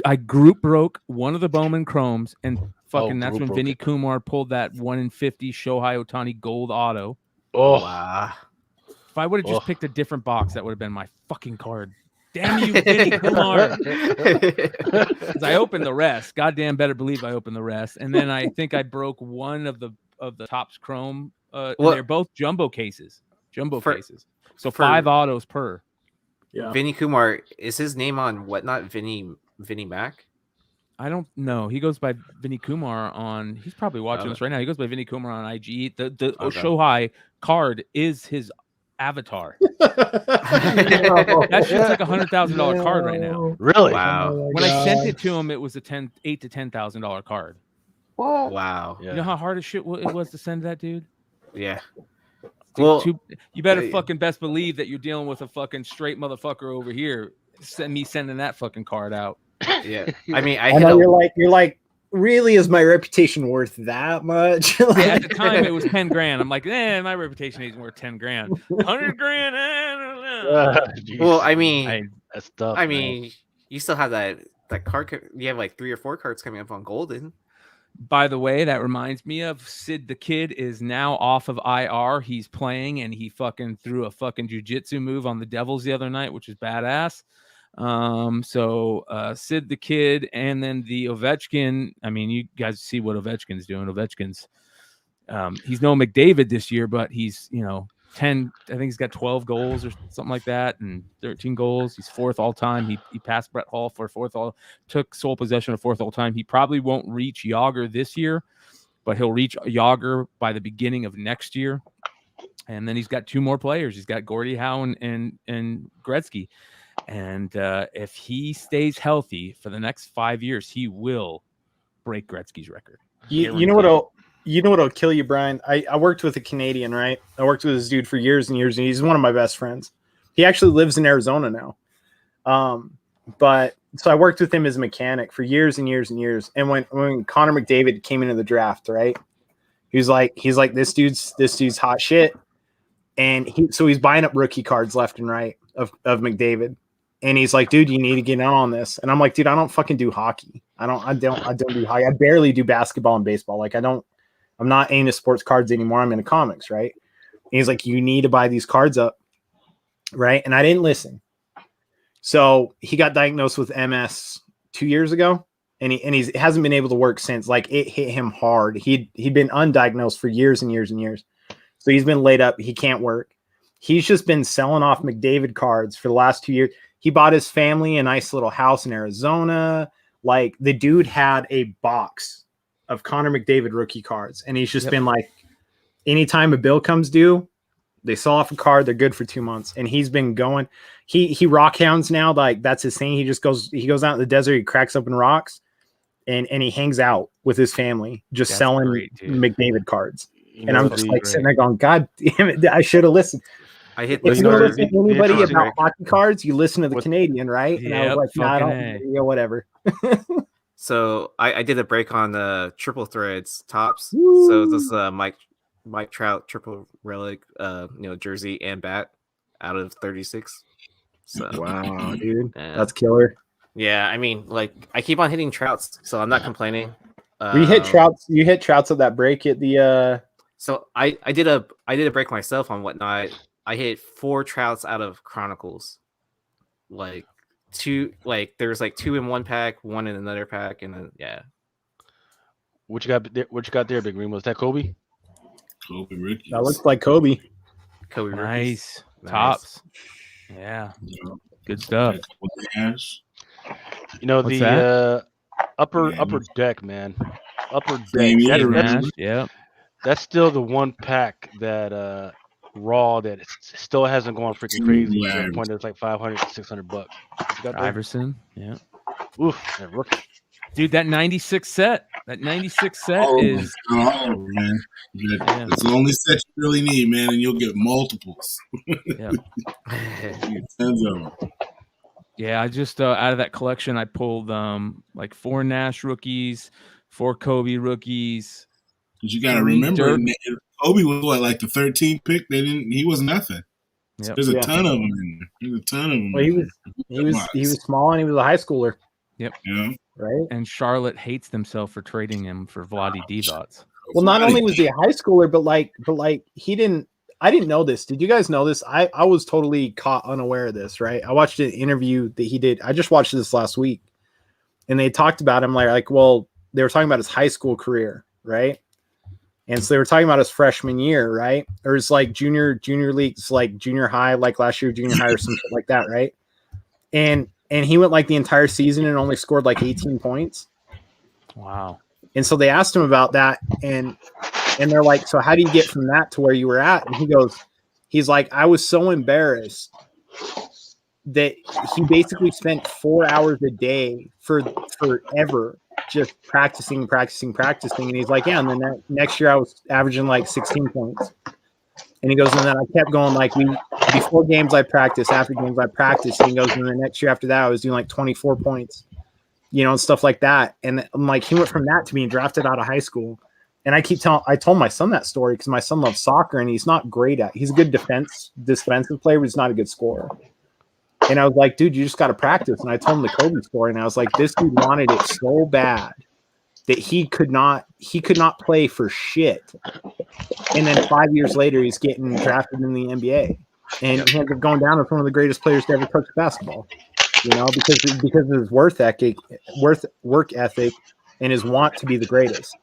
I group broke one of the Bowman Chromes, and that's when Vinny Kumar pulled that 1 in 50 Shohei Ohtani gold auto. Oh wow. If I would have just picked a different box, that would have been my fucking card. Damn you, Vinny Kumar. Because I opened the rest. Goddamn better believe I opened the rest. And then I think I broke one of the Topps Chrome. They're both jumbo cases. So 5 autos per. Yeah. Vinny Kumar, is his name on Whatnot Vinny Mac? I don't know. He goes by Vinny Kumar on. He's probably watching Okay. us right now. He goes by Vinny Kumar on IG. The Okay. Shohei card is his avatar. No. That shit's like $100,000 card right now. Really? Wow. When I sent it to him, it was a $8,000 to $10,000 card. What? Wow. Yeah. You know how hard as shit it was to send that dude? Yeah. Dude, Well, you better yeah. fucking best believe that you're dealing with a fucking straight motherfucker over here. Sending that fucking card out. Yeah. I mean, I know you're like, really, is my reputation worth that much? At the time, it was 10 grand. I'm like, my reputation isn't worth 10 grand. 100 grand. I don't know. Well, I mean, that's tough. I man. mean, you still have that card. You have like 3 or 4 cards coming up on Golden. By the way, that reminds me of Sid the Kid is now off of IR. He's playing, and he fucking threw a fucking jujitsu move on the Devils the other night, which is badass. So Sid the Kid, and then the Ovechkin. I mean, you guys see what Ovechkin's doing. Ovechkin's he's no McDavid this year, but he's 10. I think he's got 12 goals or something like that, and 13 goals. He's 4th all time. He passed Brett Hall for 4th all. Took sole possession of 4th all time. He probably won't reach Yager this year, but he'll reach Yager by the beginning of next year. And then he's got 2 more players. He's got Gordie Howe and Gretzky. And if he stays healthy for the next 5 years, he will break Gretzky's record. You know what'll kill you, Brian? I worked with a Canadian, right? I worked with this dude for years and years, and he's one of my best friends. He actually lives in Arizona now. But so I worked with him as a mechanic for years and years and years. And when Connor McDavid came into the draft, right? He's like, this dude's hot shit. And he's buying up rookie cards left and right of McDavid. And he's like, dude, you need to get in on this. And I'm like, dude, I don't fucking do hockey. I don't do hockey. I barely do basketball and baseball. Like I'm not into sports cards anymore. I'm into comics, right? And he's like, you need to buy these cards up. Right. And I didn't listen. So he got diagnosed with MS 2 years ago. And he hasn't been able to work since. Like, it hit him hard. He'd been undiagnosed for years and years and years. So he's been laid up. He can't work. He's just been selling off McDavid cards for the last 2 years. He bought his family a nice little house in Arizona. Like, the dude had a box of Connor McDavid rookie cards. And he's just been like, anytime a bill comes due, they sell off a card. They're good for 2 months. And he's been going. He rock hounds now. Like, that's his thing. He goes out in the desert. He cracks open rocks. And he hangs out with his family, just selling McDavid cards. And I'm just like sitting there going, God damn it, I should have listened. I hit if you don't listen to anybody about hockey cards, you listen to the Canadian, right? And I was like, nah, I don't, whatever. So I did a break on the triple threads tops. Woo! So this is Mike Trout triple relic, jersey and bat out of 36. So wow, dude, that's killer. Yeah, I mean, like, I keep on hitting Trouts, so I'm not complaining. You hit Trouts at that break at the. So I did a break myself on Whatnot. I hit 4 Trouts out of Chronicles, like 2. Like, there's like 2 in one pack, 1 in another pack, and then What you got there, Big Green? Was that Kobe? Kobe rookies. That looks like Kobe. Kobe nice tops. Yeah, good stuff. You know, what's the upper deck, man. Upper deck. Yeah. That's still the one pack that raw that still hasn't gone freaking crazy to the point that it's like $500 to $600. Iverson. Yeah. Oof, that rookie. Dude, that 96 set. That 96 set is man. It's the only set you really need, man, and you'll get multiples. Yeah. Tons of them. Yeah, I just out of that collection, I pulled like 4 Nash rookies, 4 Kobe rookies. Because you got to remember, Kobe was like the 13th pick. He was nothing. Yep. There's a ton of them in there. There's a ton of them. Well, he was small and he was a high schooler. Yep. Yeah. Right. And Charlotte hates themselves for trading him for Vlade Divac. Well, not only was he a high schooler, but like he didn't. I didn't know this. Did you guys know this? I was totally caught unaware of this, right? I watched an interview that he did. I just watched this last week. And they talked about him like, well, they were talking about his high school career, right? And so they were talking about his freshman year, right? Or it's like junior leagues, like junior high, like last year, junior high or something like that, right? and he went like the entire season and only scored like 18 points. Wow. And so they asked him about that, and they're like, so how do you get from that to where you were at? And he's like, I was so embarrassed that he basically spent 4 hours a day for forever just practicing. And he's like, yeah, and then that next year I was averaging like 16 points. And he goes, and then I kept going, like, before games I practice, after games I practice. And he goes, and the next year after that I was doing like 24 points, you know, and stuff like that. And I'm like, he went from that to being drafted out of high school. And I told my son that story because my son loves soccer and he's not great he's a good defensive player, but he's not a good scorer. And I was like, dude, you just got to practice. And I told him the Kobe story, and I was like, this dude wanted it so bad that he could not play for shit. And then 5 years later, he's getting drafted in the NBA, and he ended up going down as one of the greatest players to ever touch basketball. You know, because of his work ethic, and his want to be the greatest.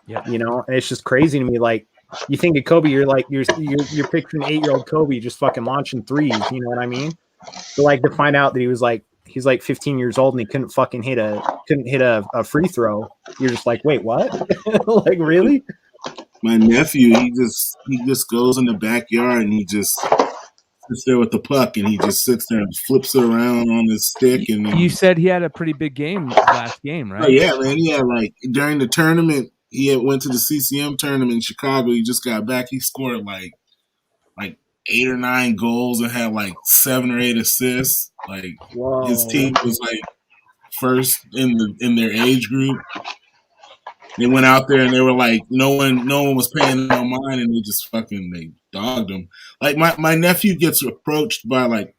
Yeah, you know, and it's just crazy to me. Like, you think of Kobe, you're like you're picturing 8-year-old Kobe just fucking launching threes. You know what I mean? But like, to find out that he's like 15 years old and he couldn't fucking hit a free throw. You're just like, wait, what? Like, really? My nephew, he just goes in the backyard and he just sits there with the puck and he just sits there and flips it around on his stick. And you said he had a pretty big game last game, right? Oh yeah, man. He had, like, during the tournament, went to the CCM tournament in Chicago. He just got back. He scored like 8 or 9 goals and had like 7 or 8 assists. Like, whoa. His team was like first in their age group. They went out there and they were like, no one was paying no mind, and they dogged him. Like, my nephew gets approached by, like,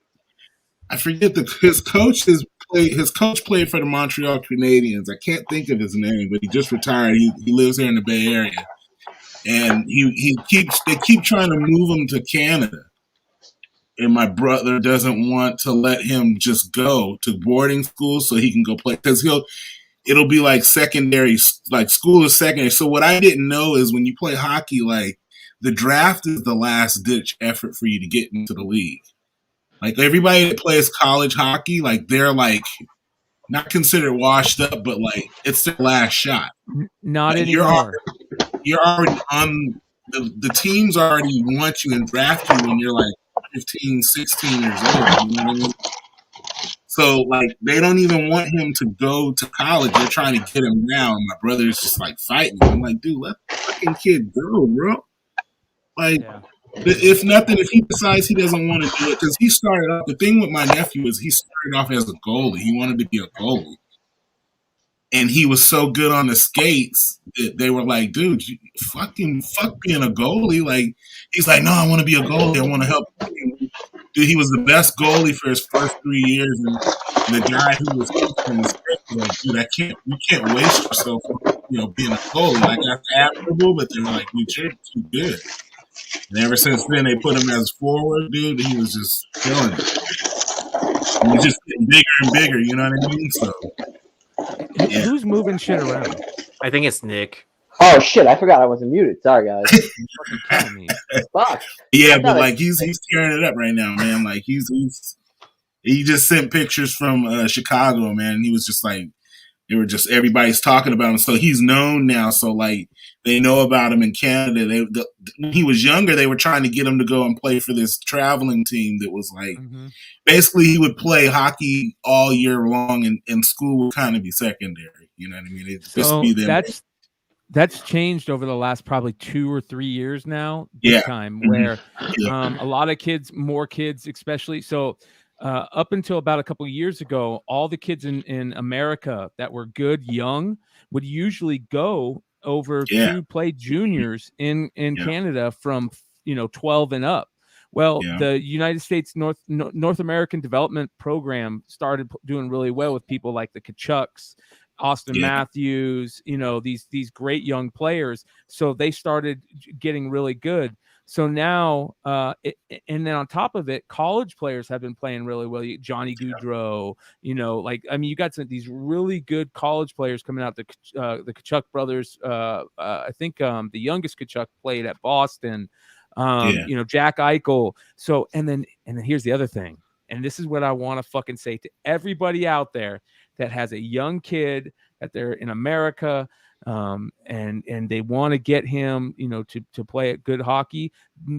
I forget his coach played for the Montreal Canadiens. I can't think of his name, but he just retired. He lives here in the Bay Area. And they keep trying to move him to Canada. And my brother doesn't want to let him just go to boarding school so he can go play, because it'll be like secondary, like school is secondary. So what I didn't know is when you play hockey, like, the draft is the last ditch effort for you to get into the league. Like, everybody that plays college hockey, like, they're like not considered washed up, but like, it's their last shot. Not like, anymore. You're already on the teams already want you and draft you when you're like 15, 16 years old. You know what I mean? So, like, they don't even want him to go to college. They're trying to get him now. And my brother's just like fighting. I'm like, dude, let the fucking kid go, bro. Like, if nothing, if he decides he doesn't want to do it, because he started off, the thing with my nephew is he started off as a goalie. He wanted to be a goalie. And he was so good on the skates that they were like, dude, fuck being a goalie. Like, he's like, no, I want to be a goalie. I want to help. Dude, he was the best goalie for his first 3 years. And the guy who was coaching was like, dude, you can't waste yourself on, being a goalie. Like, that's admirable, but they were like, dude, you're too good. And ever since then, they put him as forward, dude. He was just killing it. And he's just getting bigger and bigger, you know what I mean? So, yeah. Who's moving shit around? I think it's Nick. Oh shit! I forgot I wasn't muted. Sorry, guys. Fucking killing me. Fuck. Yeah, but like he's tearing it up right now, man. Like he just sent pictures from Chicago, man. He was just like, everybody's talking about him, so he's known now. So like they know about him in Canada. When he was younger, they were trying to get him to go and play for this traveling team that was like, basically he would play hockey all year long, and school would kind of be secondary. You know what I mean? It'd just be them. That's changed over the last probably 2 or 3 years now. Time where a lot of more kids, especially so. Up until about a couple of years ago, all the kids in America that were good young would usually go over to play juniors in Canada from 12 and up. Well, the United States North American Development Program started doing really well with people like the Kachucks, Austin Matthews, these great young players. So they started getting really good. So now, and then on top of it, college players have been playing really well. Johnny Gaudreau, you got these really good college players coming out. The Kachuk brothers, I think the youngest Kachuk played at Boston. Jack Eichel. So and then here's the other thing. And this is what I want to fucking say to everybody out there that has a young kid that they're in America, and they want to get him, to play at good hockey.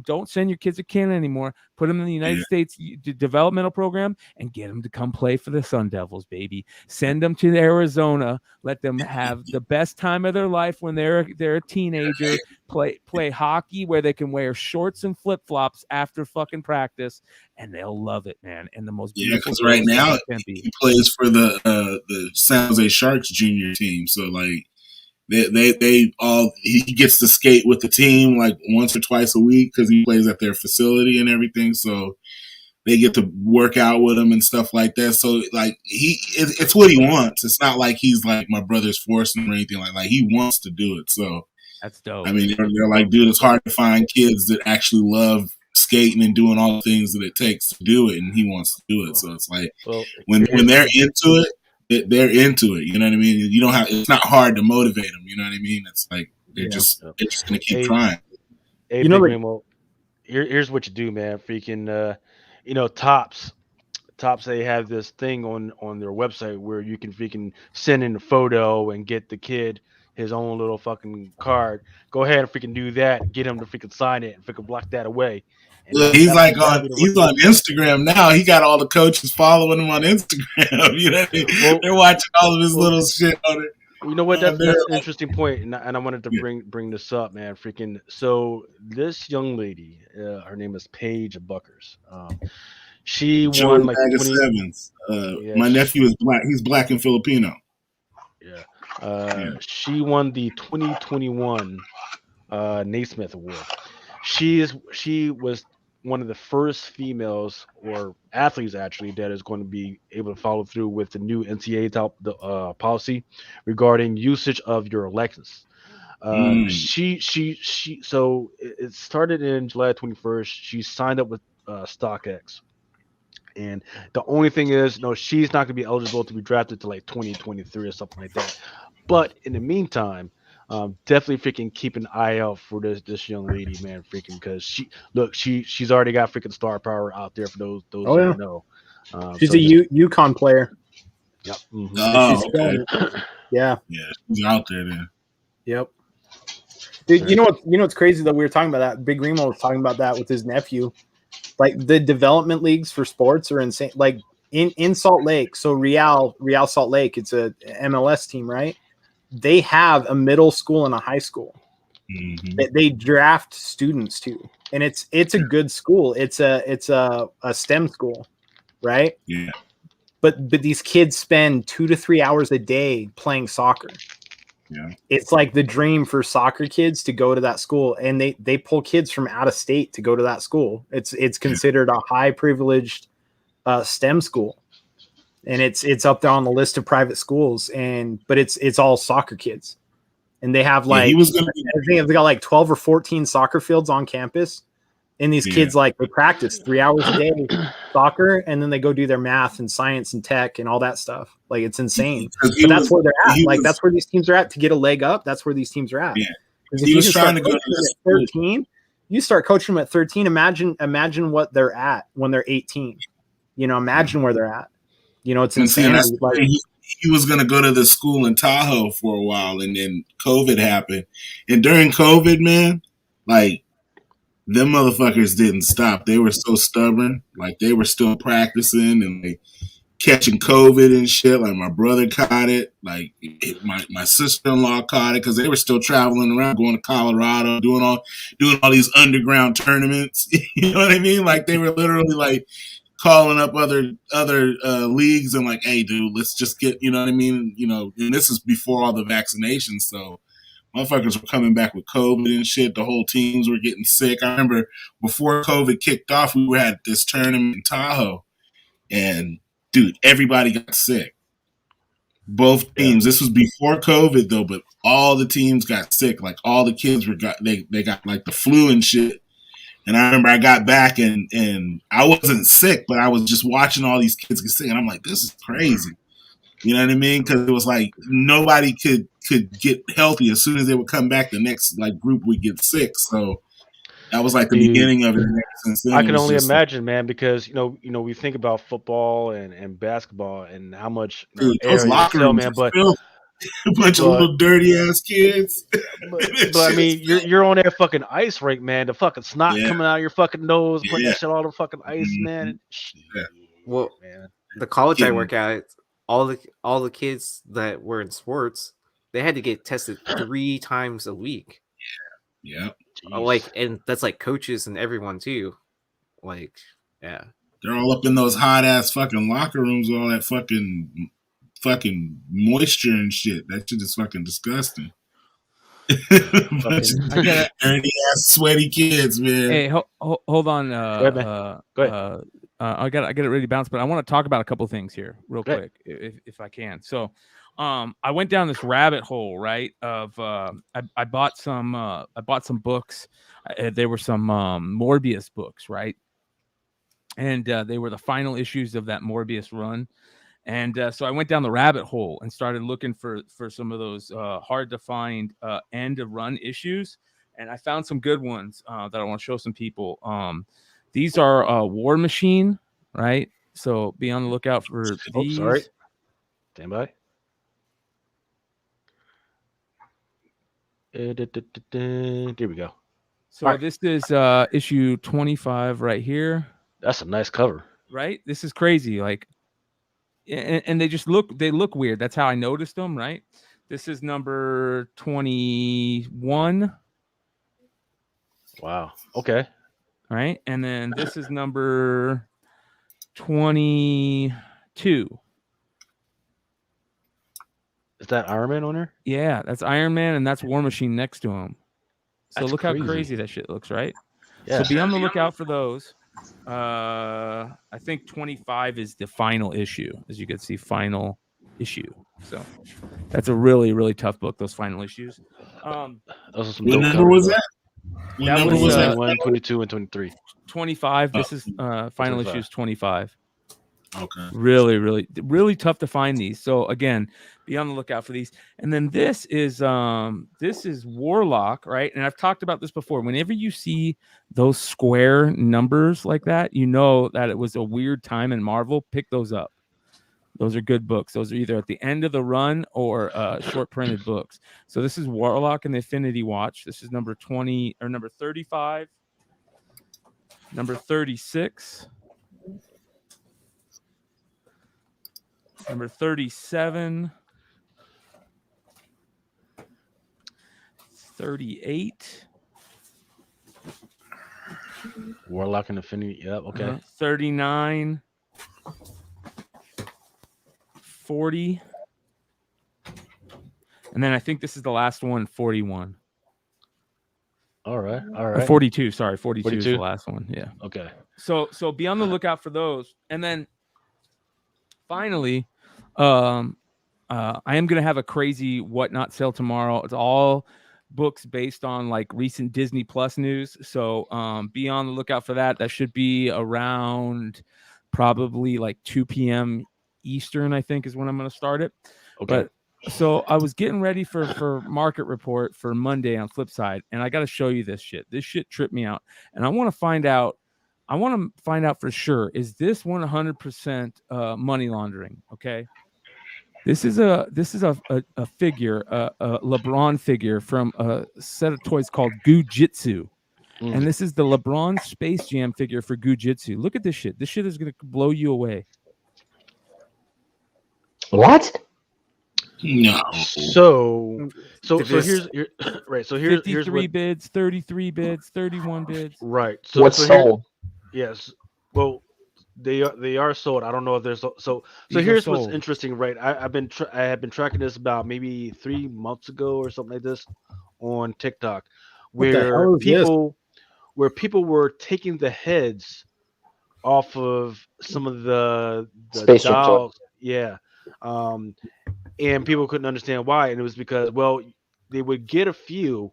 Don't send your kids to Canada anymore. Put them in the United States developmental program and get them to come play for the Sun Devils, baby. Send them to Arizona. Let them have the best time of their life when they're a teenager. Play hockey where they can wear shorts and flip flops after fucking practice, and they'll love it, man. And the most beautiful. Because right now he plays for the San Jose Sharks junior team, so like. He gets to skate with the team like once or twice a week because he plays at their facility and everything. So they get to work out with him and stuff like that. So like it's what he wants. It's not like he's like my brother's forcing him or anything like that. He wants to do it. So that's dope. I mean, they're like, dude, it's hard to find kids that actually love skating and doing all the things that it takes to do it, and he wants to do it. So it's like when they're into it. They're into it, you know what I mean? You don't have. It's not hard to motivate them, you know what I mean? It's like they're just gonna keep trying. Hey, here's what you do, man. Freaking, Tops. They have this thing on their website where you can freaking send in a photo and get the kid his own little fucking card. Go ahead and freaking do that. Get him to freaking sign it and freaking block that away. He's on Instagram now. He got all the coaches following him on Instagram. You know what I mean? Well, they're watching all of his little shit on it. You know what? That's an interesting point, and I wanted to bring this up, man. Freaking. So this young lady, her name is Paige Buckers. She won like 20. My nephew is black. He's black and Filipino. Yeah. She won the 2021 Naismith Award. She was one of the first females or athletes actually that is going to be able to follow through with the new NCAA policy regarding usage of your likeness. So it started in July 21st. She signed up with StockX, and the only thing is, she's not going to be eligible to be drafted to like 2023 or something like that. But in the meantime, definitely freaking keep an eye out for this young lady, man, freaking, because she's already got freaking star power out there for those who know. She's a UConn player. Yep. Mm-hmm. Yeah, she's out there then. Yep. Dude, you know what's crazy though? We were talking about that. Big Remo was talking about that with his nephew. Like the development leagues for sports are insane. Like in Salt Lake, so Real Salt Lake, it's a MLS team, right? They have a middle school and a high school that they draft students to, and it's a good school. It's a STEM school, right? Yeah. But these kids spend 2 to 3 hours a day playing soccer. Yeah. It's like the dream for soccer kids to go to that school, and they pull kids from out of state to go to that school. It's considered a high privileged STEM school. And it's up there on the list of private schools, but it's all soccer kids, and they have like I think they got like 12 or 14 soccer fields on campus, and these kids like they practice 3 hours a day soccer, and then they go do their math and science and tech and all that stuff. Like it's insane, but that's where they're at. Like that's where these teams are at to get a leg up. That's where these teams are at. Yeah, if you was trying to go to 13. You start coaching them at 13. Imagine what they're at when they're 18. Imagine where they're at. It's insane. He was going to go to the school in Tahoe for a while, and then COVID happened. And during COVID, man, like, them motherfuckers didn't stop. They were so stubborn. Like, they were still practicing and like, catching COVID and shit. Like, my brother caught it. Like, my sister-in-law caught it because they were still traveling around, going to Colorado, doing all these underground tournaments. You know what I mean? Like, they were literally, like, calling up other leagues and like, hey, dude, let's just get, you know what I mean? And this is before all the vaccinations. So motherfuckers were coming back with COVID and shit. The whole teams were getting sick. I remember before COVID kicked off, we had this tournament in Tahoe, and dude, everybody got sick. Both teams. This was before COVID though, but all the teams got sick. Like all the kids they got like the flu and shit. And I remember I got back and I wasn't sick, but I was just watching all these kids get sick. And I'm like, this is crazy. You know what I mean? Because it was like nobody could get healthy. As soon as they would come back, the next like group would get sick. So That was like the Dude, beginning of it. Since then, I it can was only just, imagine, man, because we think about football and basketball and how much dude, air those you locker excel, rooms man. are filled with a bunch of But little dirty ass kids. but I mean, you're on that fucking ice rink, man. The fucking snot Yeah, coming out of your fucking nose, putting yeah. that shit all over fucking ice, Mhm. man. Shit, Yeah. Well, man. the college I Getting- work at, all the kids that were in sports, they had to get tested 3 times a week. Yeah, Like, and that's like coaches and everyone too. Like, yeah. they're all up in those hot ass fucking locker rooms, all that fucking moisture and shit. That shit is fucking disgusting. Bunch of I gotta. dirty ass sweaty kids, man. Hey, hold on. ahead, man. Go ahead. I got it ready to bounce, but I want to talk about a couple things here real Go ahead. quick, if I can. So, I went down this rabbit hole, right? Of I bought some books. There were some Morbius books, right? And they were the final issues of that Morbius run. And so I went down the rabbit hole and started looking for some of those hard to find end of run issues. And I found some good ones that I want to show some people. These are War Machine, right? So be on the lookout for these. Sorry. Stand by. There we go. So Alright. this is issue 25 right here, That's a nice cover. right? This is crazy. Like, and they look weird. That's how I noticed them, right? This is number 21. Wow. Okay. Right, and then this is number 22. Is that Iron Man on there? Yeah, that's Iron Man, and that's War Machine next to him. So That's look crazy. how crazy that shit looks, right? Yeah. So be on the lookout for those. I think 25 is the final issue, as you can see, final issue. So that's a really, really tough book, those final issues. Those are some What dope number covers, was though. that? What That number was, was that? 21, 22, and 23. 25. This is final 25. issue is 25. Okay. Really, really, really tough to find these. So again, be on the lookout for these. And then this is Warlock, right? And I've talked about this before. Whenever you see those square numbers like that, you know that it was a weird time in Marvel. Pick those up. Those are good books. Those are either at the end of the run or short printed books. So this is Warlock and the Infinity Watch. This is number 20 or number 35, number 36. Number 37, 38, Warlock and Infinity. Yep. Okay. 39, 40. And then I think this is the last one, 41. All right. All Or right. 42, sorry. 42 is the 42? last one. Yeah. Okay. So be on the lookout for those. And then finally, I am going to have a crazy whatnot sale tomorrow. It's all books based on like recent Disney Plus news. So be on the lookout for that. That should be around probably like 2 p.m. Eastern, I think, is when I'm going to start it. Okay. But so I was getting ready for market report for Monday on Flipside, and I got to show you this shit. This shit tripped me out, and I want to find out for sure, is this 100% money laundering? Okay. This is a figure, a LeBron figure from a set of toys called Goo-Jitsu. And this is the LeBron Space Jam figure for Goo-Jitsu. Look at this shit. This shit is going to blow you away. What? No. So here's right. So here's 53 what, bids, 33 bids, 31 bids. right. So What's so here- sold? Yes. Well, they are sold. I don't know if there's so These are here's what's sold. interesting, right? I have been tracking this about maybe 3 months ago or something like this on TikTok, What the hell where is this? people were taking the heads off of some of the Space Jam toy. dolls. Yeah. And people couldn't understand why, and it was because, well, they would get a few,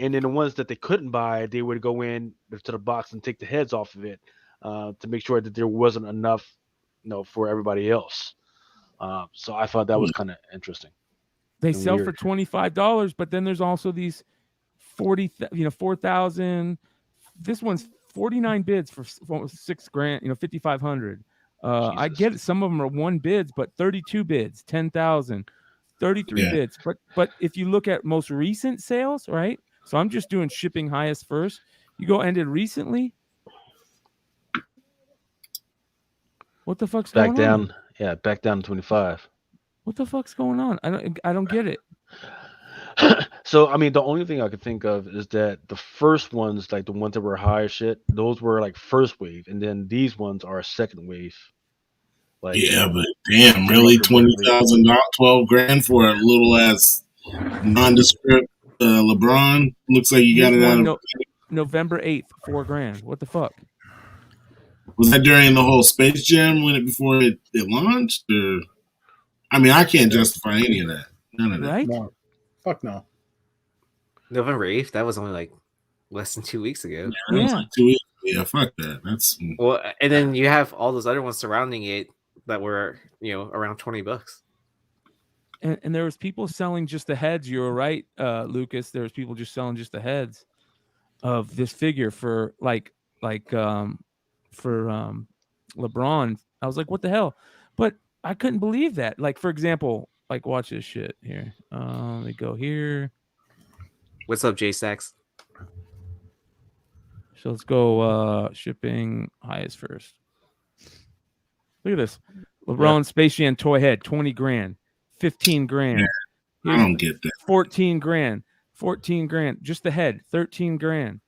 and then the ones that they couldn't buy, they would go in to the box and take the heads off of it to make sure that there wasn't enough, for everybody else. So I thought that was kind of interesting. They and sell weird. for $25, but then there's also these 40, 4,000, this one's 49 bids for $6,000. 5,500. I get it. Some of them are 1 bids, but 32 bids, 10,000, 33 bids. But if you look at most recent sales, right? So I'm just doing shipping highest first. You go ended recently. What the fuck's going on? Back down to 25. What the fuck's going on? I don't get it. So I mean, the only thing I could think of is that the first ones, like the ones that were high as shit, those were like first wave, and then these ones are second wave. Like, yeah, but damn, really, $20,000, $12,000 for a little ass nondescript LeBron? Looks like you got it out of November 8th, $4,000. What the fuck? Was that during the whole Space Jam before it launched? Or I mean, I can't justify any of that. None of that. Right? No. Fuck no. November 8th, that was only like less than 2 weeks ago. Yeah, was like 2 weeks. Yeah, fuck that. That's well, and then you have all those other ones surrounding it that were, around $20. And there was people selling just the heads. You were right, Lucas. There was people just selling just the heads of this figure for LeBron. I was like, what the hell? But I couldn't believe that. Like, for example, like, watch this shit here. Let me go here. What's up, J-Sax? So let's go shipping highest first. Look at this. LeBron Space Jam toy head, $20,000, $15,000. Yeah, I don't get that. $14,000. Just the head, $13,000.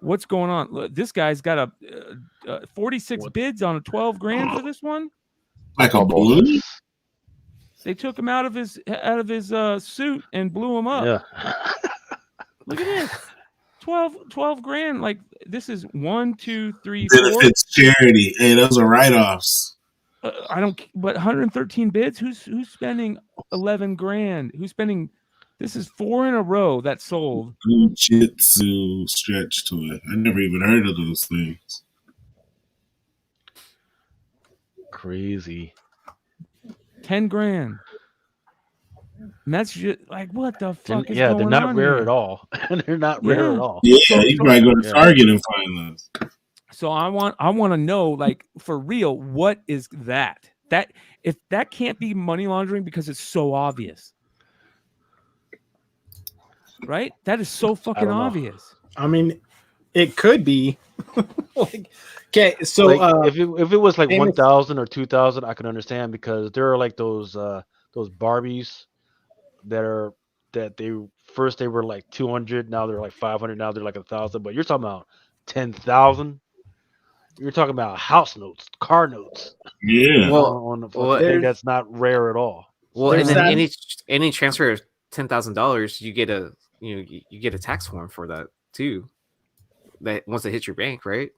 What's going on? Look, this guy's got a 46 bids on a $12,000 for this one. Like a balloon? They took him out of his suit and blew him up. Yeah. Look at this. $12,000. Like, this is 1, 2, 3, 4. Benefits charity. Hey, those are write-offs. I don't. But 113 bids. Who's spending $11,000? Who's spending? This is 4 in a row that sold. Jitsu stretch toy. I never even heard of those things. Crazy. $10,000. And that's just like, what the fuck is going on? They're not rare here? At all. They're not rare at all. Yeah, you might go to Target and find those. So I want to know, like, for real, what is that? That if that can't be money laundering because it's so obvious, right? That is so fucking obvious. I mean, it could be. Okay, so if it was like 1,000 or 2,000, I can understand, because there are like those Barbies that they were like 200, now they're like 500, now they're like 1,000. But you're talking about 10,000. You're talking about house notes, car notes. Yeah. That's not rare at all. Well, and then any transfer of $10,000, you get a tax form for that too. That once it hits your bank, right?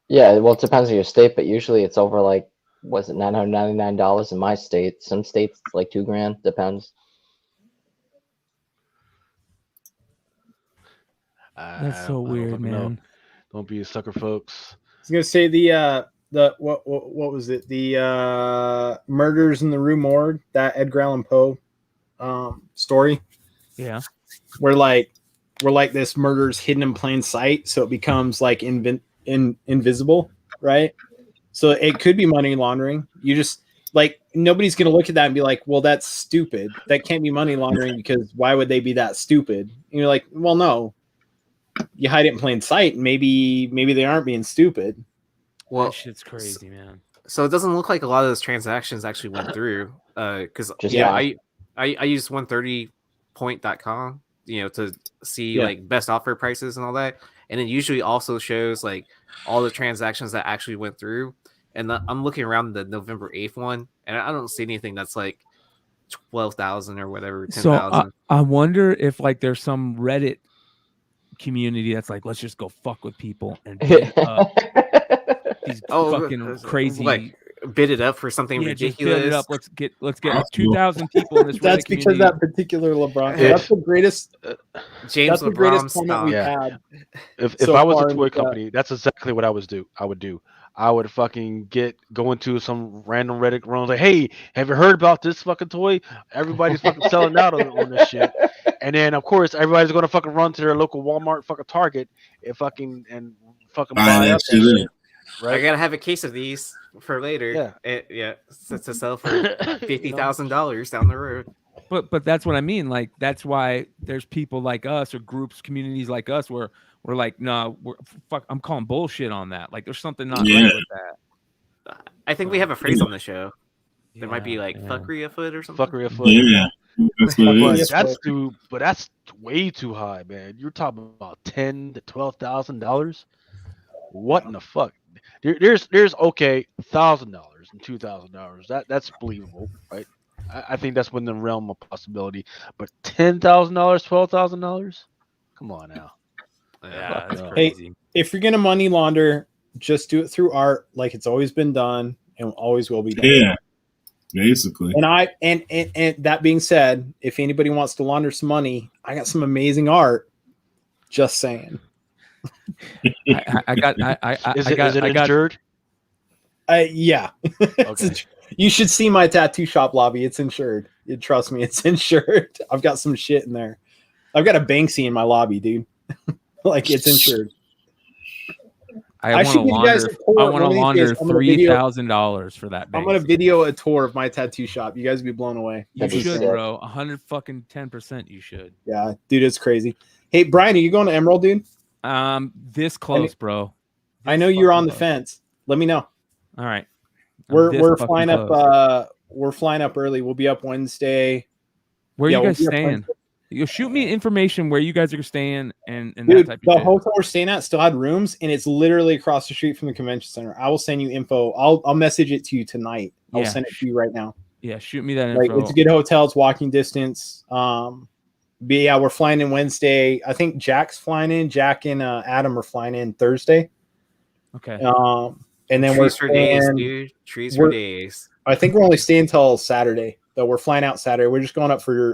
Yeah, well, it depends on your state, but usually it's over like, was it $999 in my state? Some states it's like $2,000. Depends. That's so weird, man. Don't be a sucker, folks. I was gonna say the what was it? The Murders in the Rue Morgue, that Edgar Allan Poe story. Yeah. Where this murder's hidden in plain sight, so it becomes like invisible, right? So it could be money laundering. You just like, nobody's gonna look at that and be like, well, that's stupid. That can't be money laundering, because why would they be that stupid? And you're like, well, no. You hide it in plain sight, and maybe they aren't being stupid. Well, that shit's crazy, man. So it doesn't look like a lot of those transactions actually went through. Because I use 130point.com, to see like best offer prices and all that, and it usually also shows like all the transactions that actually went through. And I'm looking around the November 8th one, and I don't see anything that's like 12,000 or whatever. 10,000. So I wonder if like there's some Reddit community that's like, let's just go fuck with people and bid up these fucking crazy, like bid it up for something ridiculous. Bid it up. Let's get 2,000 people in this. That's because community. That particular LeBron. That's the greatest. James that's the greatest comment we've had. If I was a toy company, that's exactly what I would do. I would fucking go into some random Reddit rooms like, hey, have you heard about this fucking toy? Everybody's fucking selling out on this shit. And then of course everybody's gonna fucking run to their local Walmart, fucking Target, and fucking Buy buy that up that shit up. shit, I right? gotta have a case of these for later. Yeah. To sell for $50,000 down the road. But that's what I mean. Like that's why there's people like us or groups, communities like us where we're like, no, fuck, I'm calling bullshit on that. Like there's something not Yeah. right with that. I think we have a phrase on the show. There might be like fuckery afoot or something. Fuckery afoot. Yeah, that's what it But is. that's way too high, man. You're talking about $10,000 to $12,000. What in the fuck? There's okay $1,000 and $2,000. That's believable, right? I think that's within the realm of possibility. But $10,000, $12,000? Come on now. Yeah, that's no. crazy. If you're gonna money launder, just do it through art, like it's always been done and always will be done. Yeah, basically. And that being said, if anybody wants to launder some money, I got some amazing art. Just saying. I got Is it insured? Yeah. Okay. You should see my tattoo shop lobby. It's insured. Trust me, it's insured. I've got some shit in there. I've got a Banksy in my lobby, dude. Like it's insured. I want to launder $3,000 for that. I'm gonna video a tour of my tattoo shop. You guys would be blown away. You should, bro. 110%. You should. Yeah, dude, it's crazy. Hey, Brian, are you going to Emerald, dude? This close, bro. I know you're on the fence. Let me know. All right. We're flying up. We're flying up early. We'll be up Wednesday. Where are you guys staying? You shoot me information where you guys are staying and dude, that type of the shit. hotel we're staying at still had rooms, and it's literally across the street from the convention center. I will send you info. I'll message it to you tonight. I'll send it to you right now. Yeah, shoot me that Like, info. it's a good hotel. It's walking distance. But yeah, we're flying in Wednesday. I think Jack's flying in. Jack and Adam are flying in Thursday. Okay. And then Trees for days, dude. Trees for days. I think we're only staying until Saturday, though. We're flying out Saturday. We're just going up for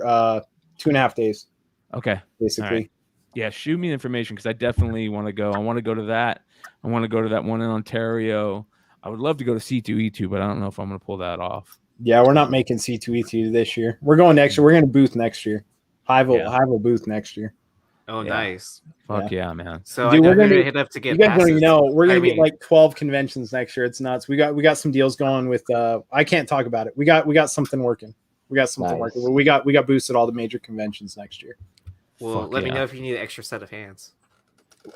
2.5 days. Okay. Basically. Right. Yeah, shoot me information because I definitely want to go. I want to go to that. I want to go to that one in Ontario. I would love to go to C2E2, but I don't know if I'm going to pull that off. Yeah, we're not making C2E2 this year. We're going next year. We're going to booth next year. Hive will booth next year. Oh, Yeah. Nice. Fuck yeah, man. So Dude, I we're know gonna who to be- hit up to get You guys don't passes. even know. We're going to I be mean, at like 12 conventions next year. It's nuts. We got some deals going with I can't talk about it. We got something working. We got something Nice. working. We got booths at all the major conventions next year. well, Fuck let me yeah. know if you need an extra set of hands.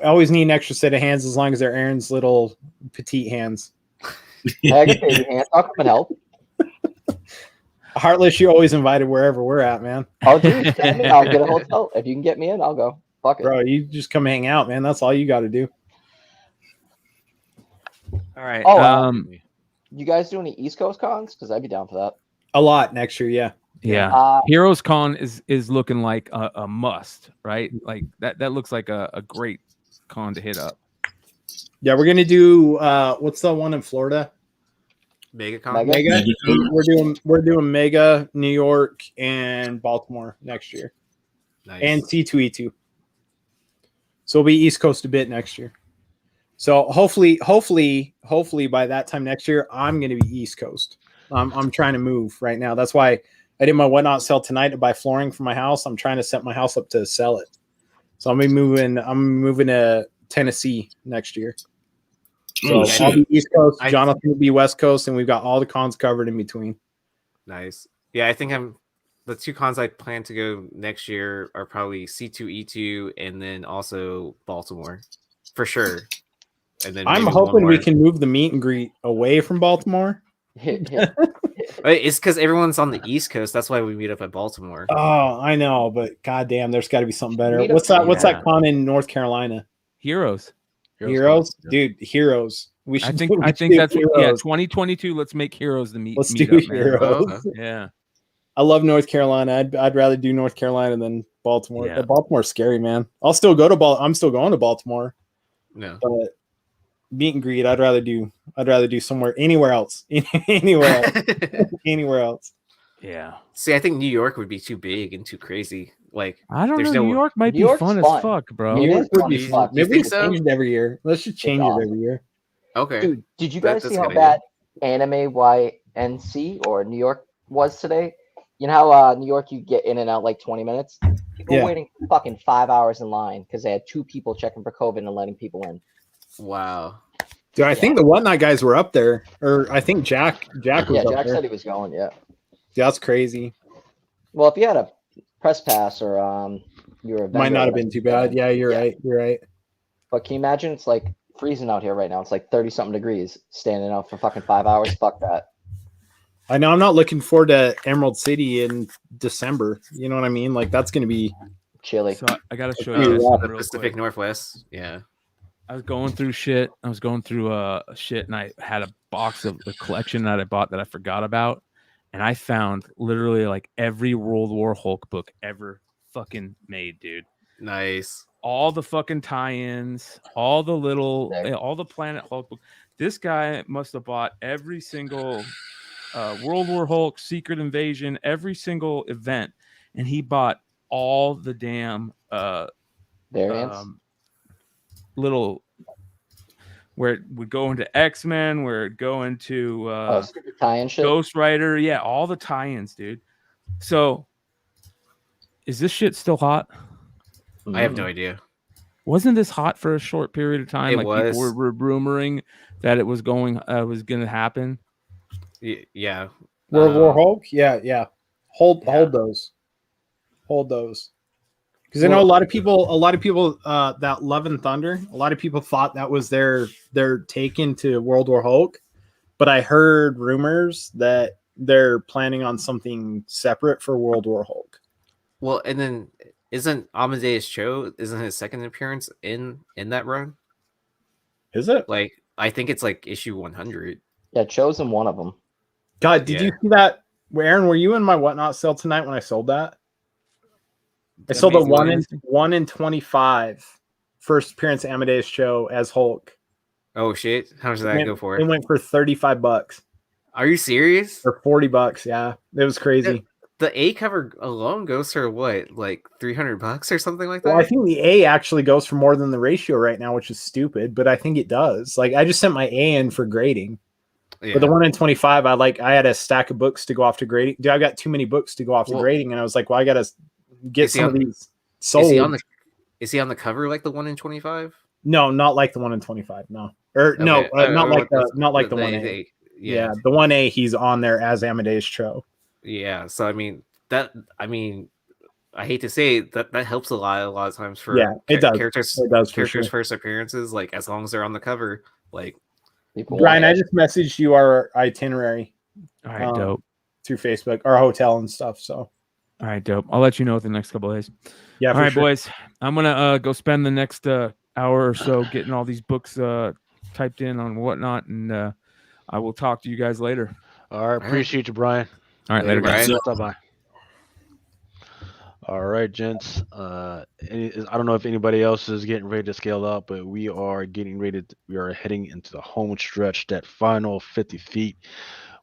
I always need an extra set of hands as long as they're Aaron's little petite hands. I can pay your hands. I'll come and help. Heartless, you're always invited wherever we're at, man. I'll get a hotel. If you can get me in, I'll go. Fuck it. Bro, you just come hang out, man. That's all you got to do. All right. Oh, you guys do any East Coast cons? Because I'd be down for that. A lot next year, yeah. yeah. Heroes Con is looking like a must, right? Like that looks like a great con to hit up. Yeah, we're gonna do what's the one in Florida? MegaCon. Mega? We're doing Mega, New York, and Baltimore next year, Nice. and C2E2. So we'll be East Coast a bit next year. So hopefully by that time next year, I'm gonna be East Coast. I'm trying to move right now. That's why I did my whatnot sale tonight to buy flooring for my house. I'm trying to set my house up to sell it. So I'm moving to Tennessee next year. So Oh, I'll be East Coast, I- Jonathan will be West Coast, and we've got all the cons covered in between. Nice. Yeah, I think the two cons I plan to go next year are probably C2E2 and then also Baltimore for sure. And then I'm maybe one hoping we more. can move the meet and greet away from Baltimore. It's because everyone's on the East Coast. That's why we meet up at Baltimore. Oh, I know, but goddamn, there's got to be something better. Meet up- What's that? What's Yeah. that con in North Carolina? Heroes. Heroes, dude. Heroes. We I should. think do 2022. Let's make Heroes the meet. Let's meet do up, man. Heroes. Oh, okay. Yeah. I love North Carolina. I'd rather do North Carolina than Baltimore. Yeah. Baltimore's scary, man. I'll still go to I'm still going to Baltimore, No. but meet and greet. I'd rather do anywhere else. Anywhere else. Yeah. See, I think New York would be too big and too crazy. Like, I don't There's know. no- New York might New be York's fun as fun. fuck, bro. New New York York would be is fun. fun. Maybe we think should so? change it every year. Let's just change it awesome. every year. okay. Dude, did you guys That's see how a good bad Anime YNC or New York was today? You know how New York you get in and out like 20 minutes? People Yeah. waiting fucking 5 hours in line because they had 2 people checking for COVID and letting people in. Wow. Dude, I think the Whatnot guys were up there, or I think Jack was Yeah, up Jack there. said he was going. Yeah. Yeah, that's crazy. Well, if you had a press pass or you were a vendor, Might not have it been too bad. Yeah, you're right. You're right. But can you imagine? It's like freezing out here right now. It's like 30-something degrees. Standing out for fucking 5 hours. Fuck that. I know. I'm not looking forward to Emerald City in December. You know what I mean? Like that's gonna be chilly. So I gotta show Yeah, you guys something The real Pacific quick. Northwest. Yeah. I was going through shit. I was going through shit, and I had a box of the collection that I bought that I forgot about, and I found literally like every World War Hulk book ever fucking made, dude. Nice. All the fucking tie-ins, all the little, Sick. all the Planet Hulk book. This guy must have bought every single World War Hulk, Secret Invasion, every single event, and he bought all the damn Variants. little where it would go into X-Men, where it go into stupid tie-in shit. Ghost Rider. Yeah, all the tie-ins, dude. So is this shit still hot? I have no idea. Wasn't this hot for a short period of time? It like was. people were rumoring that it was going to happen. Yeah. World War Hulk. Yeah. Hold those. Hold those. Because I know a lot of people that Love and Thunder, a lot of people thought that was their take into World War Hulk, but I heard rumors that they're planning on something separate for World War Hulk. Well, and then isn't Amadeus Cho, isn't his second appearance in that run? Is it? Like, I think it's like issue 100. Yeah, Chosen one of them. God, did you see that? Aaron, were you in my Whatnot sale tonight when I sold that? I sold a 1 in 25 first appearance Amadeus Cho as Hulk. Oh shit! How much did that go for? It went for $35. Are you serious? Or $40? Yeah, it was crazy. The A cover alone goes for what, like $300 or something like that? Well, I think the A actually goes for more than the ratio right now, which is stupid, but I think it does. Like, I just sent my A in for grading. Yeah. But the 1 in 25, I had a stack of books to go off to grading. Dude, I got too many books to go off to grading, and I was like, well, I got to get some of these sold. Is he on the cover like the 1 in 25? No, not like the 1 in 25. No, or okay. No, not like the 1A. Yeah, the 1A. He's on there as Amadeus Cho. Yeah, so I mean, I hate to say that helps a lot of times for it does. Characters' first appearances. Like, as long as they're on the cover, like. Brian, I just messaged you our itinerary. All right, dope. Through Facebook, our hotel and stuff. So, all right, dope. I'll let you know within the next couple of days. Yeah. All right, boys. I'm gonna go spend the next hour or so getting all these books typed in on Whatnot, and I will talk to you guys later. All right, appreciate you, Brian. All right, later, guys. Bye. All right, gents. I don't know if anybody else is getting ready to scale up, but we are getting ready. We are heading into the home stretch, that final 50 feet,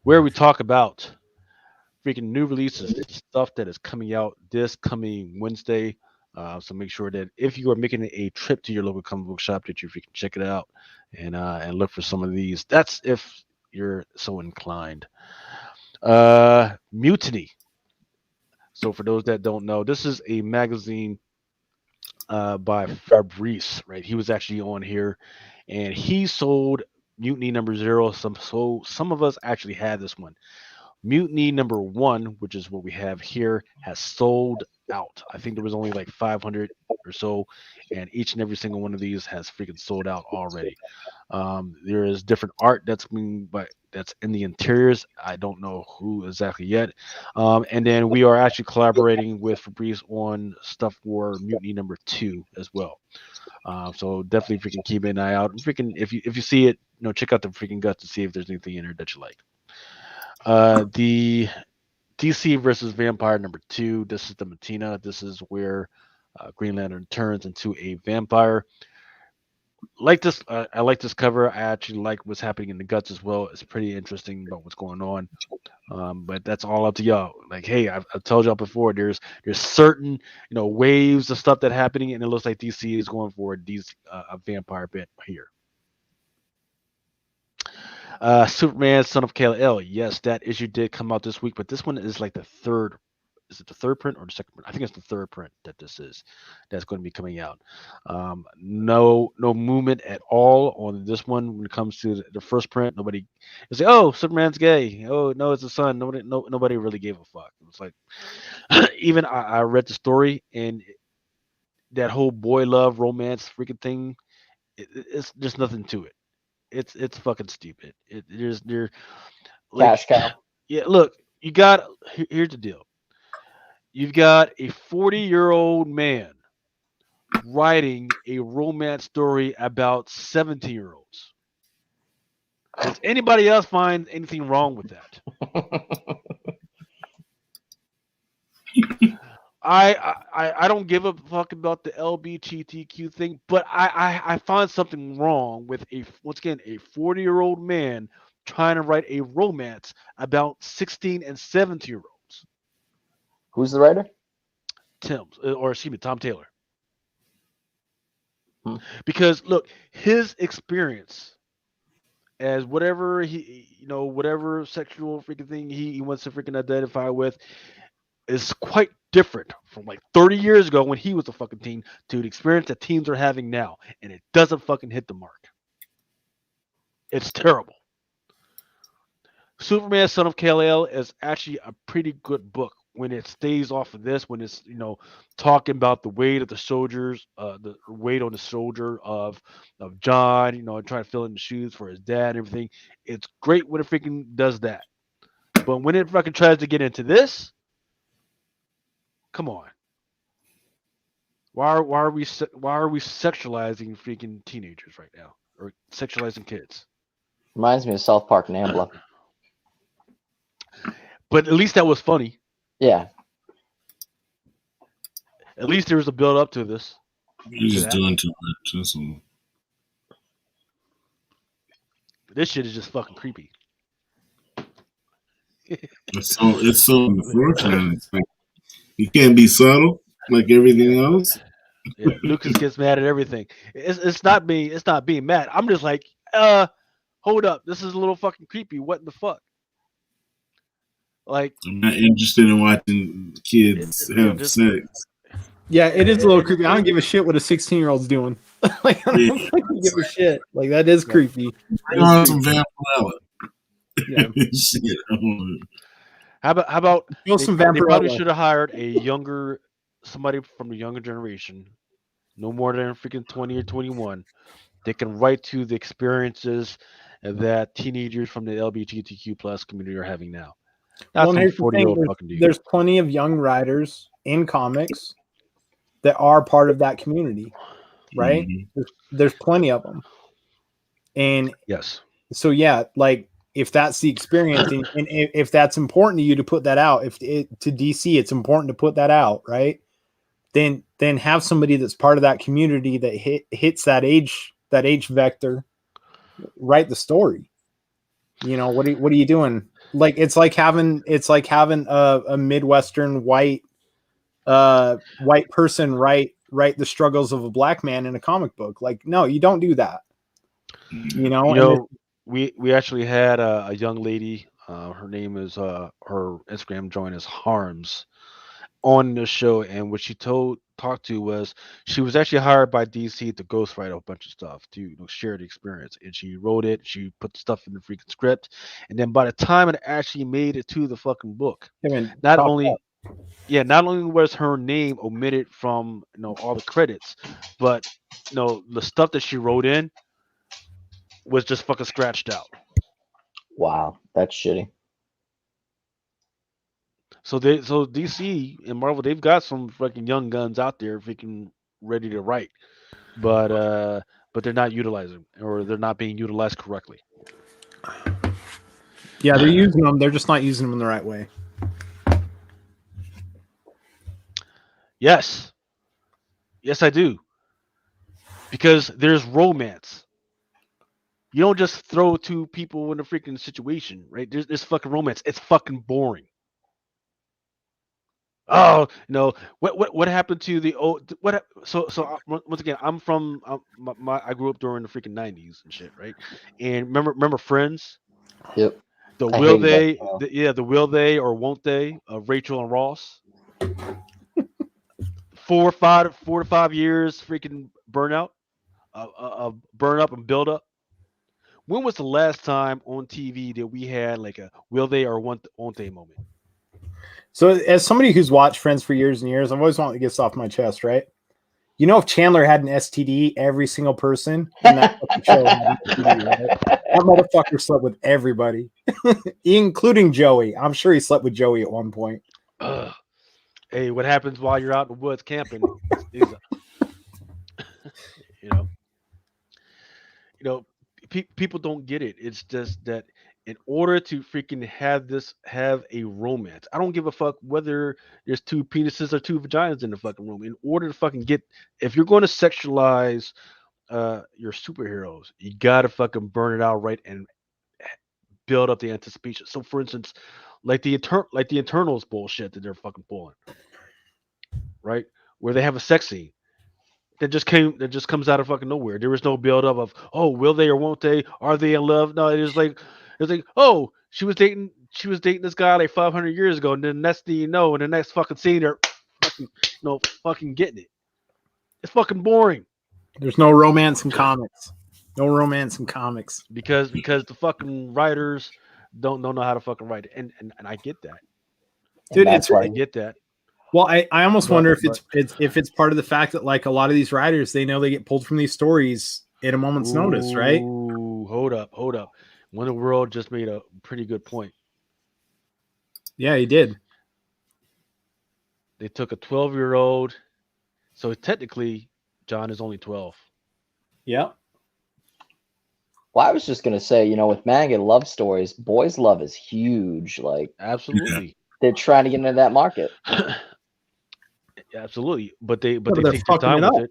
where we talk about freaking new releases, stuff that is coming out this coming Wednesday. So make sure that if you are making a trip to your local comic book shop, that you freaking check it out and look for some of these. That's if you're so inclined. Mutiny. So for those that don't know, this is a magazine by Fabrice, right? He was actually on here, and he sold Mutiny #0. Some of us actually had this one. Mutiny #1, which is what we have here, has sold out. I think there was only like 500 or so, and each and every single one of these has freaking sold out already. There is different art that's in the interiors. I don't know who exactly yet. And then we are actually collaborating with Fabrice on stuff for Mutiny #2 as well. So definitely freaking keep an eye out. Freaking if you see it, check out the freaking guts to see if there's anything in there that you like. The DC versus Vampire #2. This is the Matina. This is where Green Lantern turns into a vampire. Like this, I like this cover. I actually like what's happening in the guts as well. It's pretty interesting about what's going on. But that's all up to y'all. Like, hey, I've told y'all before. There's certain waves of stuff that happening, and it looks like DC is going for a vampire bit here. Superman, Son of Kal-El. Yes, that issue did come out this week, but this one is like the third is it the third print or the second print? I think it's the third print that's going to be coming out. No movement at all on this one when it comes to the first print. Nobody is like, oh, Superman's gay. Oh no, it's a son. Nobody really gave a fuck. It was like even I read the story and that whole boy love romance freaking thing. It's there's nothing to it. It's fucking stupid. They're like, Cash cow. yeah. Look, here's the deal. You've got a 40-year-old man writing a romance story about 17-year-olds. Does anybody else find anything wrong with that? I don't give a fuck about the LGBTQ thing, but I find something wrong with a 40-year-old man trying to write a romance about 16 and 17-year-olds. Who's the writer? Tom Taylor. Because look, his experience as whatever whatever sexual freaking thing he wants to freaking identify with is quite different from like 30 years ago when he was a fucking teen to the experience that teens are having now, and it doesn't fucking hit the mark. It's terrible. Superman Son of Kal-El is actually a pretty good book when it stays off of this, when it's talking about the weight of the soldiers, the weight on the soldier of John, trying to fill in the shoes for his dad and everything. It's great when it freaking does that. But when it fucking tries to get into this, come on. Why are we sexualizing freaking teenagers right now, or sexualizing kids? Reminds me of South Park Nambla. But at least that was funny. Yeah. At least there was a build up to this. You're just doing too much. This shit is just fucking creepy. It's so unfortunate. It's like, you can't be subtle like everything else. Yeah, Lucas gets mad at everything. It's not being mad. I'm just like, hold up, this is a little fucking creepy. What the fuck? Like, I'm not interested in watching kids have sex. Yeah, it is a little creepy. I don't give a shit what a 16-year-old's doing. Like, I don't fucking give a shit. Like, that is creepy. Bring on some Vampirella. Yeah. Shit. How about Kill some Vampirella. They probably should have hired somebody from the younger generation, no more than freaking 20 or 21. They can write to the experiences that teenagers from the LGBTQ plus community are having now. Not some 40-year-old fucking dude. There's plenty of young writers in comics that are part of that community, right? Mm-hmm. There's plenty of them. And yes. So yeah, like if that's the experience and if that's important to you to put that out, to DC it's important to put that out, right? Then have somebody that's part of that community that hits that age vector, write the story. What are you doing? Like it's like having a Midwestern white person write the struggles of a black man in a comic book. Like, no, you don't do that. We actually had a young lady. Her name is her Instagram join is Harms on the show, and what she talked to was she was actually hired by DC to ghostwrite a bunch of stuff to share the experience, and she wrote it. She put the stuff in the freaking script, and then by the time it actually made it to the fucking book, not only was her name omitted from all the credits, but the stuff that she wrote in was just fucking scratched out. Wow, that's shitty. So DC and Marvel, they've got some fucking young guns out there freaking ready to write, but they're not utilizing, or they're not being utilized correctly. Yeah, they're using them. They're just not using them in the right way. Yes, I do. Because there's romance. You don't just throw two people in a freaking situation, right? There's fucking romance. It's fucking boring. Oh no! What happened to the old? So once again, I'm from I grew up during the freaking 90s and shit, right? And remember Friends? Yep. The will they or won't they of Rachel and Ross? 4 to 5 years freaking burnout, burn up and build up. When was the last time on TV that we had like a will they or won't they moment? So, as somebody who's watched Friends for years and years, I've always wanted to get this off my chest, right? You know, if Chandler had an STD, every single person in that fucking show had an STD, right? That motherfucker slept with everybody, including Joey. I'm sure he slept with Joey at one point. Hey, what happens while you're out in the woods camping? Is, you know, people don't get it. It's just that in order to freaking have a romance, I don't give a fuck whether there's 2 penises or 2 vaginas in the fucking room. In order to fucking get, if you're going to sexualize your superheroes, you gotta fucking burn it out right and build up the anticipation. So, for instance, like the Eternals bullshit that they're fucking pulling, right? Where they have a sex scene that just comes out of fucking nowhere. There was no build up of, oh, will they or won't they? Are they in love? No, it's like, oh, she was dating this guy like 500 years ago, and then the next thing you know, in the next fucking scene, they're fucking getting it. It's fucking boring. There's no romance in comics. No romance in comics because the fucking writers don't know how to fucking write it, and I get that, dude. I get that. Well, I almost wonder if it's part of the fact that like a lot of these writers, they know they get pulled from these stories at a moment's notice, right? Ooh, hold up. Wonder World just made a pretty good point. Yeah, he did. They took a 12-year-old, so technically John is only 12. Yeah. Well, I was just gonna say, you know, with manga love stories, boys' love is huge. Like, absolutely, they're trying to get into that market. Absolutely, but they take their time with it.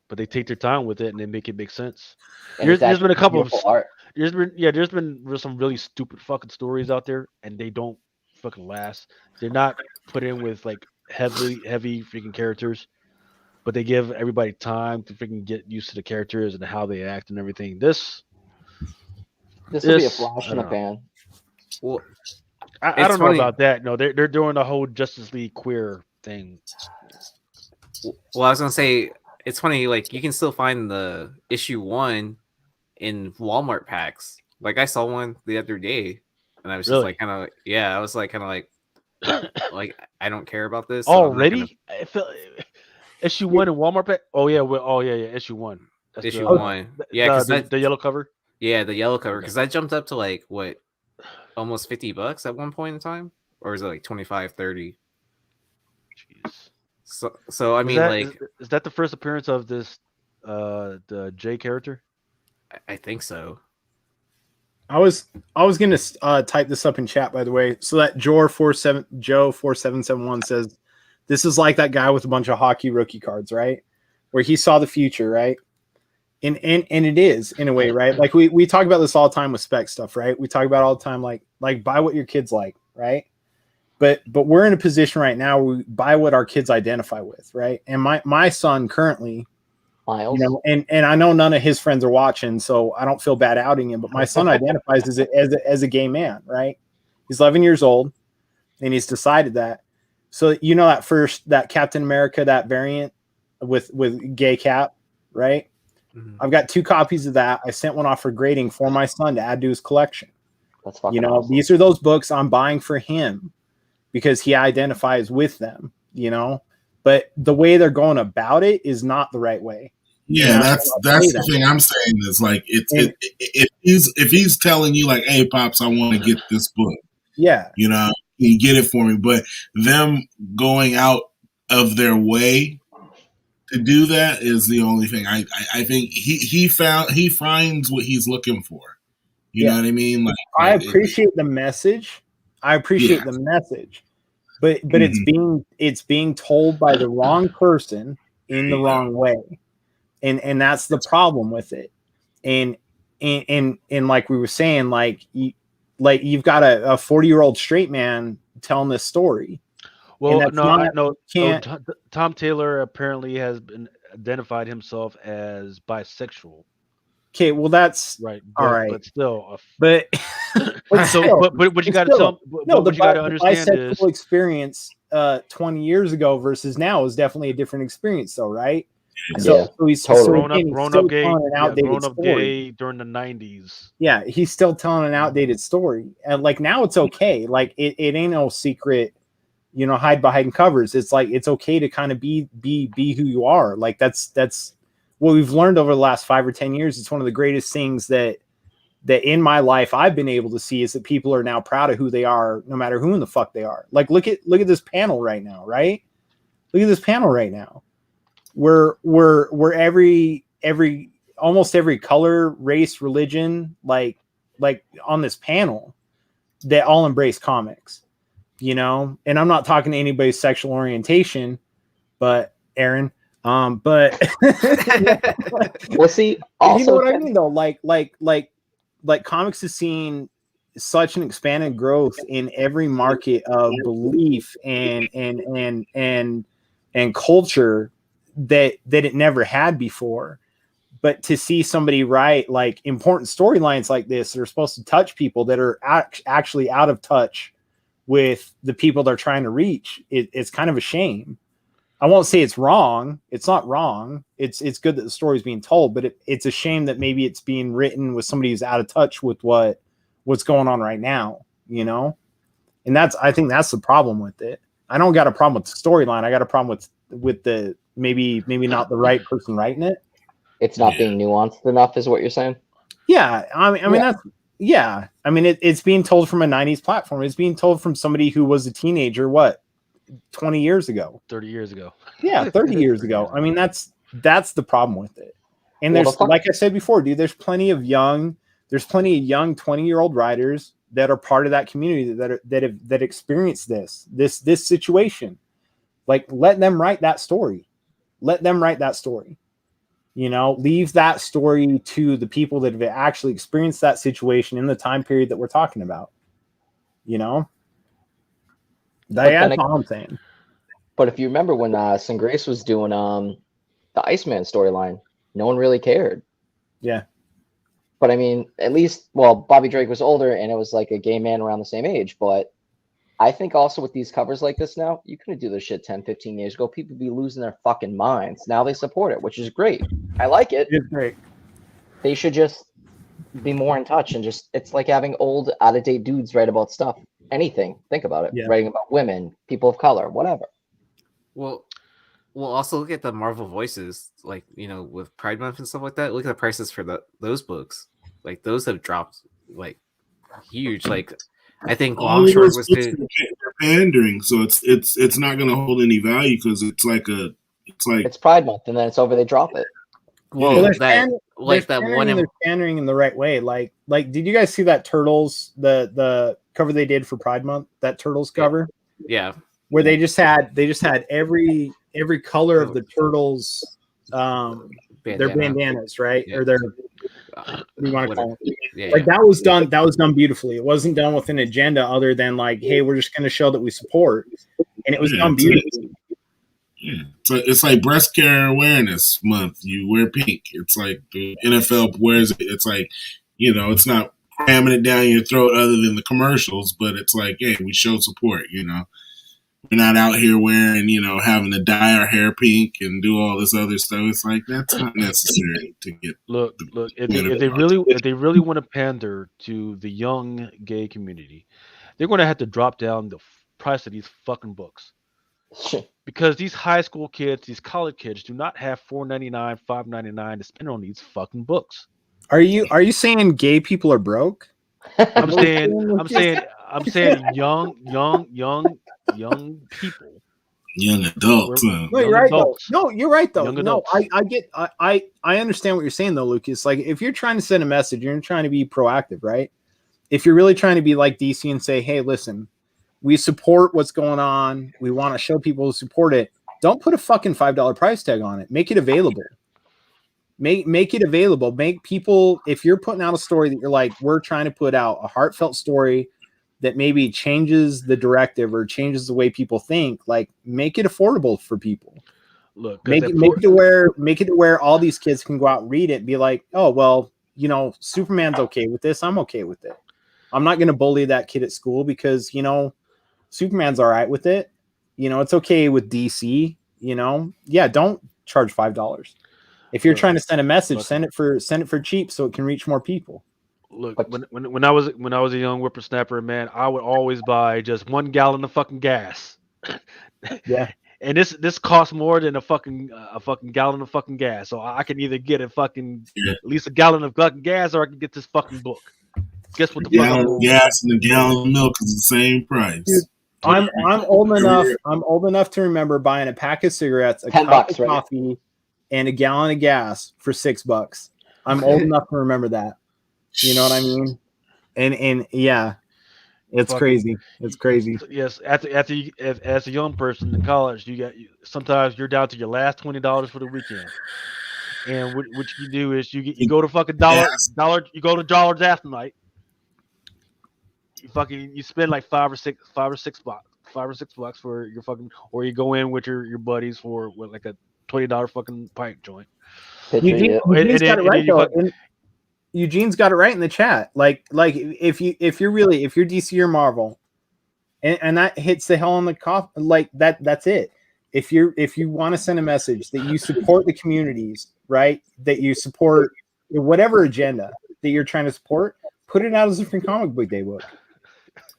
But they take their time with it and they make it make sense. There's been a couple of art. There's been some really stupid fucking stories out there, and they don't fucking last. They're not put in with like heavy freaking characters, but they give everybody time to freaking get used to the characters and how they act and everything. This will be a flash in the pan. Well, I don't know about that. No, they're doing the whole Justice League queer thing. Well, I was gonna say it's funny. Like you can still find the issue 1 in Walmart packs. Like I saw one the other day, and I was just like kind of I was like kind of like I don't care about this already. I feel issue 1 in Walmart pack. Oh yeah, issue 1. That's issue 1. Yeah, because the yellow cover. Yeah, the yellow cover. Because I jumped up to like what, almost $50 at one point in time, or is it like 25, 30? Jeez. So I mean, is that the first appearance of this the J character? I think so. I was gonna type this up in chat, by the way. So that Joe 4771 says this is like that guy with a bunch of hockey rookie cards, right? Where he saw the future, right? And it is in a way, right? Like we talk about this all the time with spec stuff, right? We talk about all the time, like buy what your kids like, right? But we're in a position right now where we buy what our kids identify with, right? And my son currently, Miles, you know, and I know none of his friends are watching, so I don't feel bad outing him. But my son identifies as a gay man, right? He's 11 years old, and he's decided that. So you know that Captain America, that variant with gay Cap, right? Mm-hmm. I've got 2 copies of that. I sent one off for grading for my son to add to his collection. That's fucking awesome. These are those books I'm buying for him because he identifies with them, you know. But the way they're going about it is not the right way. Yeah, that's the thing I'm saying is like if he's telling you like, hey pops, I want to get this book. Yeah. You know, you get it for me. But them going out of their way to do that is the only thing. I think he finds what he's looking for. You know what I mean? Like I appreciate the message. But mm-hmm. it's being told by the wrong person in the wrong way. And that's the problem with it. And like we were saying, you've got a 40-year-old straight man telling this story. Well, Tom Taylor apparently has been identified himself as bisexual. Okay, well that's right. All right, but still, but what you got to tell? No, what you got to understand bisexual experience 20 years ago versus now is definitely a different experience, though, right? Yeah, So he's totally. Grown up gay during the 90s. Yeah, he's still telling an outdated story. And like now it's okay. Like it ain't no secret, hide behind covers. It's like it's okay to kind of be who you are. Like that's what we've learned over the last 5 or 10 years. It's one of the greatest things that in my life I've been able to see is that people are now proud of who they are, no matter who in the fuck they are. Like look at this panel right now, right? Look at this panel right now. We're almost every color, race, religion, like on this panel that all embrace comics, and I'm not talking to anybody's sexual orientation, but Aaron, but well, see, also, you know what I mean though, like comics is seeing such an expanded growth in every market of belief and culture that it never had before. But to see somebody write like important storylines like this that are supposed to touch people that are actually out of touch with the people they're trying to reach, it's kind of a shame. I won't say it's wrong. It's not wrong. It's good that the story is being told, but it's a shame that maybe it's being written with somebody who's out of touch with what's going on right now, And I think that's the problem with it. I don't got a problem with the storyline. I got a problem with the maybe not the right person writing it. It's not being nuanced enough, is what you're saying? Yeah, I mean that's I mean it's being told from a 90s platform. It's being told from somebody who was a teenager 20 years ago, 30 years ago. Yeah, 30 years ago. I mean that's the problem with it. And there's like I said before, dude, there's plenty of young 20-year-old writers that are part of that community that experience this situation. Like let them write that story. Leave that story to the people that have actually experienced that situation in the time period that we're talking about. That's all I'm saying. But if you remember when Grace was doing the Iceman storyline, no one really cared. Yeah. But I mean, at least, Bobby Drake was older and it was like a gay man around the same age. But I think also with these covers like this now, you couldn't do this shit 10, 15 years ago. People be losing their fucking minds. Now they support it, which is great. I like it. It's great. They should just be more in touch and it's like having old, out-of-date dudes write about stuff. Anything. Think about it. Yeah. Writing about women, people of color, whatever. Well, also look at the Marvel voices, like, with Pride Month and stuff like that. Look at the prices for those books. Like, those have dropped, like, huge. Like, I think Longshore was they're pandering, so it's not going to hold any value because it's Pride Month, and then it's over. They drop it. Well, they're pandering in the right way. Like, did you guys see that Turtles the cover they did for Pride Month? That Turtles cover, yeah, where they just had every color of the Turtles, their bandanas, right? Yeah. Or their we want to call it. Yeah, like that was done. That was done beautifully. It wasn't done with an agenda other than like, hey, we're just going to show that we support, and it was done beautifully. Yeah, so it's like Breast Care Awareness Month. You wear pink. It's like the NFL wears it. It's like, it's not cramming it down your throat other than the commercials, but it's like, hey, we show support. We're not out here wearing, having to dye our hair pink and do all this other stuff. It's like that's not necessary to get. Look. If they really want to pander to the young gay community, they're going to have to drop down the price of these fucking books. Because these high school kids, these college kids, do not have $4.99, $5.99 to spend on these fucking books. Are you saying gay people are broke? I'm saying young people. Young adults. No, you're right though. No, you're right though. No, I understand what you're saying though, Lucas. Like if you're trying to send a message, you're trying to be proactive, right? If you're really trying to be like DC and say, hey, listen, we support what's going on. We want to show people who support it. Don't put a fucking $5 price tag on it. Make it available. Make it available. Make people, if you're putting out a story that you're like, we're trying to put out a heartfelt story that maybe changes the directive or changes the way people think, like make it affordable for people. Look, make it to where all these kids can go out and read it and be like, oh, well, Superman's okay with this. I'm okay with it. I'm not going to bully that kid at school because, Superman's all right with it. You know, it's okay with DC. You know, yeah, don't charge $5. If you're trying to send a message, send it for cheap so it can reach more people. Look, when I was a young whippersnapper, man, I would always buy just 1 gallon of fucking gas. Yeah. And this costs more than a fucking gallon of fucking gas. So I can either get at least a gallon of fucking gas, or I can get this fucking book. Guess what the fuck? Gallon of gas and a gallon of milk is the same price. Dude, I'm old enough. I'm old enough to remember buying a pack of cigarettes, a cup of coffee, and a gallon of gas for $6. I'm old enough to remember that. You know what I mean? And yeah, it's crazy. It's crazy. Yes, as a young person in college, sometimes you're down to your last $20 for the weekend. And what you do is you go to fucking dollar you go to Dollar's after night. You spend like $5 or $6 for your fucking, or you go in with your buddies for like a $20 fucking pint joint. Eugene's got it right though. Eugene's got it right in the chat. Like if you're DC or Marvel, and that hits the hell on the coffin, like that's it. If you want to send a message that you support the communities, right? That you support whatever agenda that you're trying to support, put it out as a free comic book day book.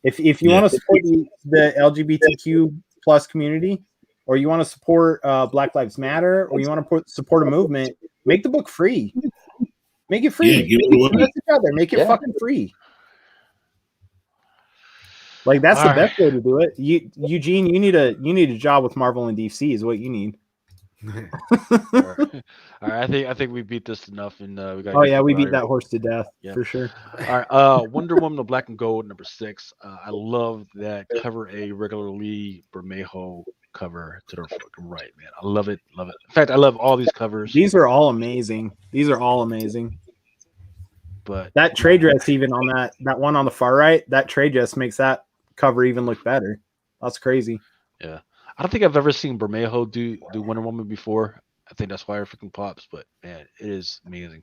If you want to support the LGBTQ plus community, or you want to support Black Lives Matter, or you want to support a movement, make the book free. Make it free. Make it fucking free. Like that's the best way to do it. Eugene, you need a job with Marvel and DC is what you need. All right. I think we beat this enough, and we got. Oh yeah, we beat that horse to death for sure. All right. Wonder Woman: The Black and Gold #6. I love that cover A regularly Bermejo cover to the fucking right, man. I love it. In fact, I love all these covers. These are all amazing. But that trade dress, even on that one on the far right, that trade dress makes that cover even look better. That's crazy. Yeah. I don't think I've ever seen Bermejo do Wonder Woman before. I think that's why it freaking pops, but man, it is amazing.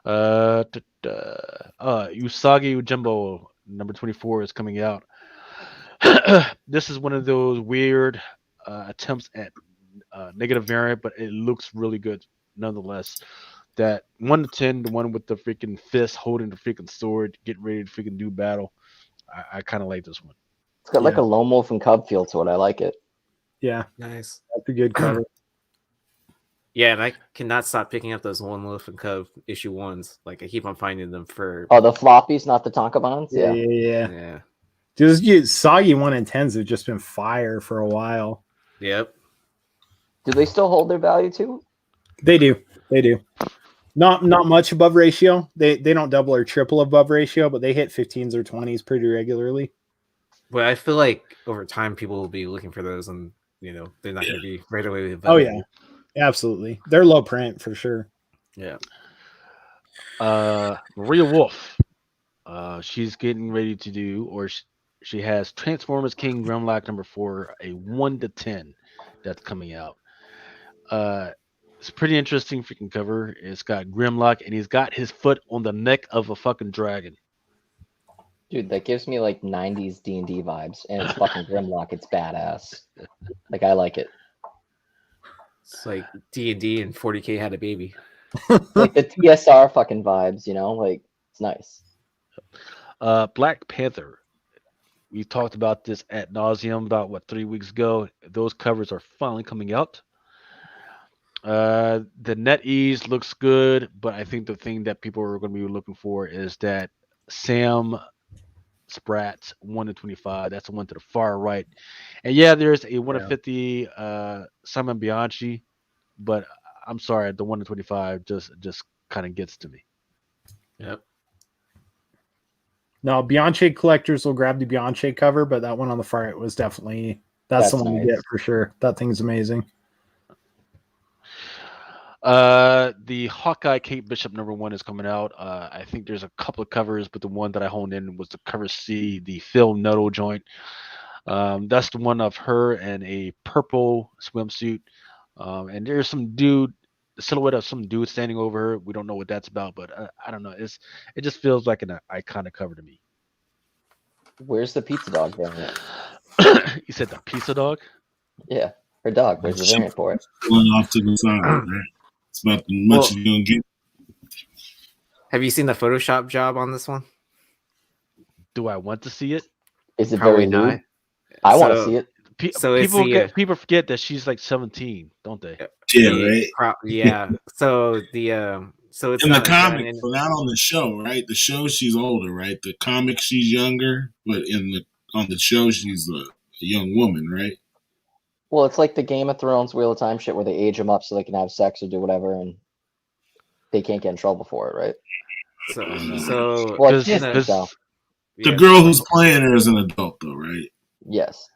Usagi Ujimbo #24 is coming out. This is one of those weird attempts at negative variant, but it looks really good nonetheless. That 1 to 10, the one with the freaking fist holding the freaking sword, getting ready to freaking do battle. I kind of like this one. It's got like a lone wolf and cub feel to it. I like it. Yeah, nice. That's a good cover. Yeah, and I cannot stop picking up those Lone Wolf and Cub issue 1s. Like I keep on finding them for. Oh, the floppies, not the Tonkabons. Yeah. Dude, Soggy 1 and 10s have just been fire for a while. Yep. Do they still hold their value too? They do. Not much above ratio. They don't double or triple above ratio, but they hit 15s or 20s pretty regularly. Well, I feel like over time people will be looking for those, and they're not going to be right away available. Oh yeah, absolutely. They're low print for sure. Yeah. Maria Wolf. She's getting ready to do, or she has Transformers King Grimlock #4, a 1 to 10 that's coming out. It's a pretty interesting freaking cover. It's got Grimlock, and he's got his foot on the neck of a fucking dragon. Dude, that gives me like 90s D&D vibes, and it's fucking Grimlock. It's badass. Like, I like it. It's like D&D and 40K had a baby. Like the TSR fucking vibes, like it's nice. Black Panther. We talked about this ad nauseum about 3 weeks ago. Those covers are finally coming out. The NetEase looks good, but I think the thing that people are going to be looking for is that Sam Spratt 1 to 25. That's the one to the far right. And yeah, there's a 1 to 50 Simon Bianchi, but I'm sorry, the 1 to 25 just kind of gets to me. Yep. No, Bianchi collectors will grab the Bianchi cover, but that one on the far right was definitely that's the one to get for sure. That thing's amazing. The Hawkeye Kate Bishop #1 is coming out. I think there's a couple of covers, but the one that I honed in was the cover C, the Phil Nuttall joint. That's the one of her in a purple swimsuit. And there's the silhouette of some dude standing over her. We don't know what that's about, but I don't know. It just feels like an iconic cover to me. Where's the pizza dog variant? You said the pizza dog? Yeah, her dog. There's a variant for it. Going off to the side, right? It's about the much Well- you're gonna get. Have you seen the Photoshop job on this one? Do I want to see it? Is it Probably very not. lewd? I want to So- see it. So it's the, People forget that she's like 17, don't they? Yeah, right. Yeah. So the so it's In the not a gun comic, and- but not on the show, right? The show she's older, right? The comic she's younger, but on the show she's a young woman, right? Well, it's like the Game of Thrones Wheel of Time shit where they age them up so they can have sex or do whatever, and they can't get in trouble for it, right? So Well, it's Because Disney, so The yeah. girl who's playing her is an adult, though, right? yes.